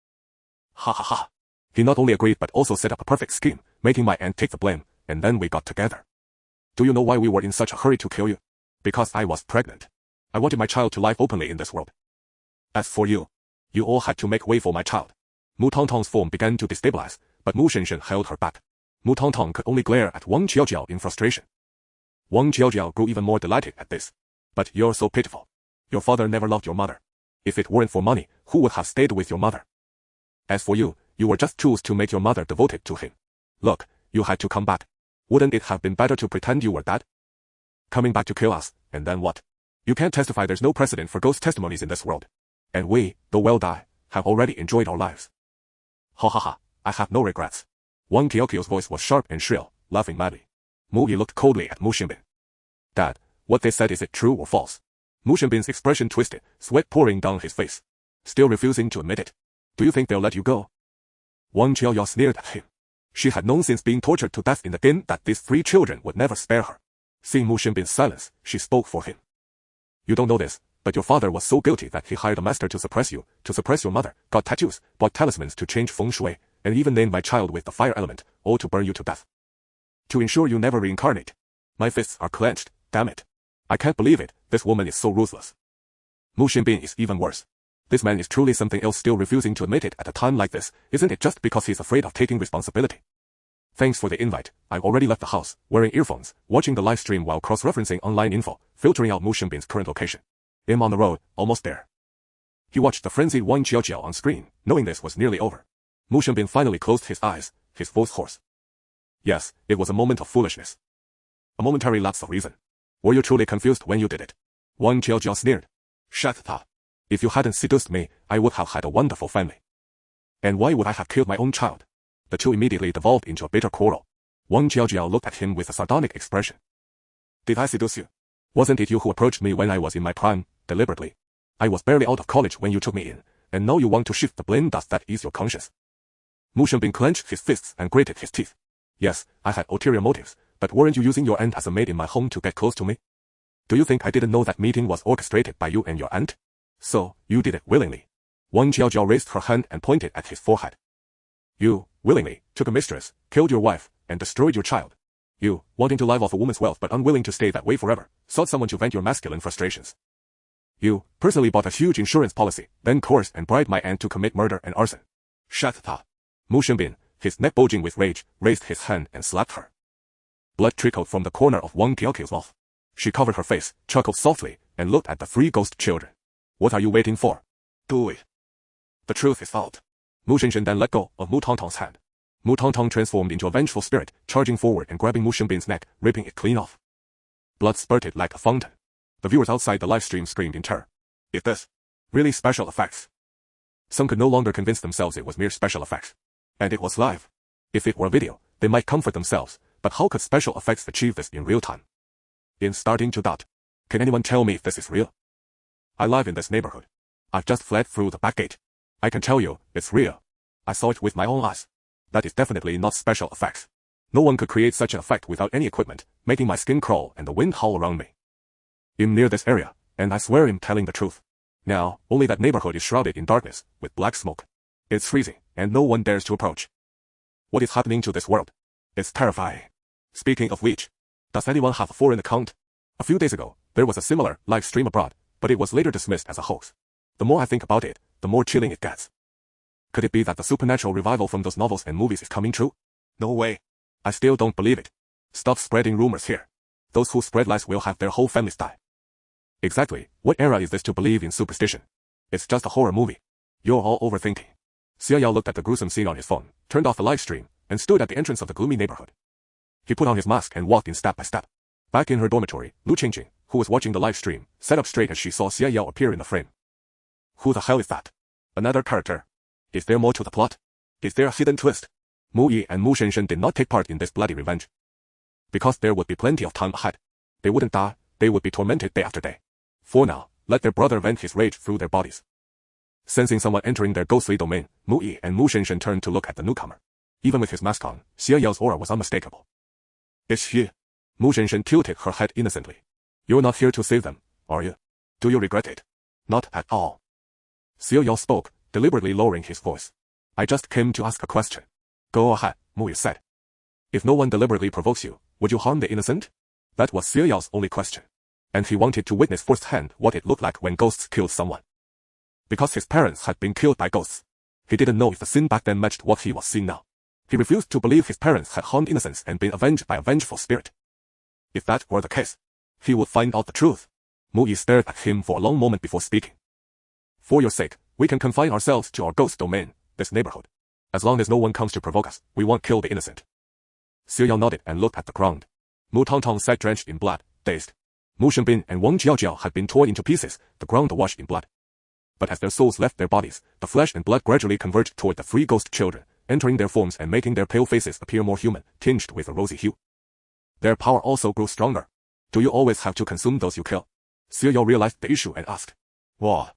Ha ha ha. He not only agreed but also set up a perfect scheme, making my aunt take the blame, and then we got together. Do you know why we were in such a hurry to kill you? Because I was pregnant. I wanted my child to live openly in this world. As for you, you all had to make way for my child. Mu Tongtong's form began to destabilize, but Mu Shenshen held her back. Mu Tongtong could only glare at Wang Qiaojiao in frustration. Wang Qiaojiao grew even more delighted at this. But you're so pitiful. Your father never loved your mother. If it weren't for money, who would have stayed with your mother? As for you, you were just tools to make your mother devoted to him. Look, you had to come back. Wouldn't it have been better to pretend you were dead? Coming back to kill us, and then what? You can't testify. There's no precedent for ghost testimonies in this world. And we, though well die, have already enjoyed our lives. Ha ha ha, I have no regrets. Wang Qiaoqiu's voice was sharp and shrill, laughing madly. Mu Yi looked coldly at Mu Xiangbin. Dad, what they said, is it true or false? Mu Xiangbin's expression twisted, sweat pouring down his face. Still refusing to admit it. Do you think they'll let you go? Wang Qiaojiao sneered at him. She had known since being tortured to death in the game that these three children would never spare her. Seeing Mu Xiangbin's silence, she spoke for him. You don't know this, but your father was so guilty that he hired a master to suppress you, to suppress your mother, got tattoos, bought talismans to change feng shui, and even named my child with the fire element, all to burn you to death. To ensure you never reincarnate. My fists are clenched, damn it. I can't believe it, this woman is so ruthless. Mu Xiangbin is even worse. This man is truly something else, still refusing to admit it at a time like this. Isn't it just because he's afraid of taking responsibility? Thanks for the invite. I've already left the house, wearing earphones, watching the live stream while cross-referencing online info, filtering out Mu Xiangbin's current location. I'm on the road, almost there. He watched the frenzied Wang Qiaojiao on screen, knowing this was nearly over. Mu Xiangbin finally closed his eyes, his voice hoarse. Yes, it was a moment of foolishness. A momentary lapse of reason. Were you truly confused when you did it? Wang Qiaojiao sneered. Shut up. If you hadn't seduced me, I would have had a wonderful family. And why would I have killed my own child? The two immediately devolved into a bitter quarrel. Wang Qiaojiao looked at him with a sardonic expression. Did I seduce you? Wasn't it you who approached me when I was in my prime, deliberately? I was barely out of college when you took me in, and now you want to shift the blame. Does that ease your conscience? Mu Shenbin clenched his fists and gritted his teeth. Yes, I had ulterior motives, but weren't you using your aunt as a maid in my home to get close to me? Do you think I didn't know that meeting was orchestrated by you and your aunt? So, you did it willingly. Wang Jiaojiao raised her hand and pointed at his forehead. You, willingly, took a mistress, killed your wife, and destroyed your child. You, wanting to live off a woman's wealth but unwilling to stay that way forever, sought someone to vent your masculine frustrations. You, personally bought a huge insurance policy, then coerced and bribed my aunt to commit murder and arson. Shut up. Mu Shenbin, his neck bulging with rage, raised his hand and slapped her. Blood trickled from the corner of Wang Jiaoqiu's mouth. She covered her face, chuckled softly, and looked at the three ghost children. What are you waiting for? Do it. The truth is out. Mu Shenshen then let go of Mu Tongtong's hand. Mu Tongtong transformed into a vengeful spirit, charging forward and grabbing Mu Shenbin's neck, ripping it clean off. Blood spurted like a fountain. The viewers outside the live stream screamed in terror. Is this really special effects? Some could no longer convince themselves it was mere special effects. And it was live. If it were a video, they might comfort themselves, but how could special effects achieve this in real time? In starting to doubt. Can anyone tell me if this is real? I live in this neighborhood. I've just fled through the back gate. I can tell you, it's real. I saw it with my own eyes. That is definitely not special effects. No one could create such an effect without any equipment, making my skin crawl and the wind howl around me. I'm near this area, and I swear I'm telling the truth. Now, only that neighborhood is shrouded in darkness, with black smoke. It's freezing, and no one dares to approach. What is happening to this world? It's terrifying. Speaking of which, does anyone have a foreign account? A few days ago, there was a similar live stream abroad, but it was later dismissed as a hoax. The more I think about it, the more chilling it gets. Could it be that the supernatural revival from those novels and movies is coming true? No way. I still don't believe it. Stop spreading rumors here. Those who spread lies will have their whole families die. Exactly, what era is this to believe in superstition? It's just a horror movie. You're all overthinking. Xia Yao looked at the gruesome scene on his phone, turned off the live stream, and stood at the entrance of the gloomy neighborhood. He put on his mask and walked in step by step. Back in her dormitory, Lu Qingjing, who was watching the live stream, sat up straight as she saw Xia Yao appear in the frame. Who the hell is that? Another character? Is there more to the plot? Is there a hidden twist? Mu Yi and Mu Shenshen did not take part in this bloody revenge. Because there would be plenty of time ahead. They wouldn't die, they would be tormented day after day. For now, let their brother vent his rage through their bodies. Sensing someone entering their ghostly domain, Mu Yi and Mu Shenshen turned to look at the newcomer. Even with his mask on, Xia Yao's aura was unmistakable. Is she? Mu Shenshen tilted her head innocently. You're not here to save them, are you? Do you regret it? Not at all. Xia Yao spoke, deliberately lowering his voice. I just came to ask a question. Go ahead, Mu Yi said. If no one deliberately provokes you, would you harm the innocent? That was Xia Yao's only question. And he wanted to witness firsthand what it looked like when ghosts killed someone. Because his parents had been killed by ghosts. He didn't know if the sin back then matched what he was seeing now. He refused to believe his parents had harmed innocents and been avenged by a vengeful spirit. If that were the case, he would find out the truth. Mu Yi stared at him for a long moment before speaking. For your sake, we can confine ourselves to our ghost domain, this neighborhood. As long as no one comes to provoke us, we won't kill the innocent. Xia Yao nodded and looked at the ground. Mu Tongtong sat drenched in blood, dazed. Mu Shenbin and Wang Jiaojiao had been torn into pieces, the ground awash in blood. But as their souls left their bodies, the flesh and blood gradually converged toward the three ghost children, entering their forms and making their pale faces appear more human, tinged with a rosy hue. Their power also grew stronger. Do you always have to consume those you kill? Xia Yao realized the issue and asked. What?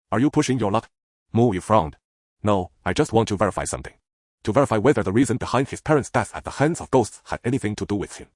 Are you pushing your luck? Mu Yi frowned. No, I just want to verify something. To verify whether the reason behind his parents' death at the hands of ghosts had anything to do with him.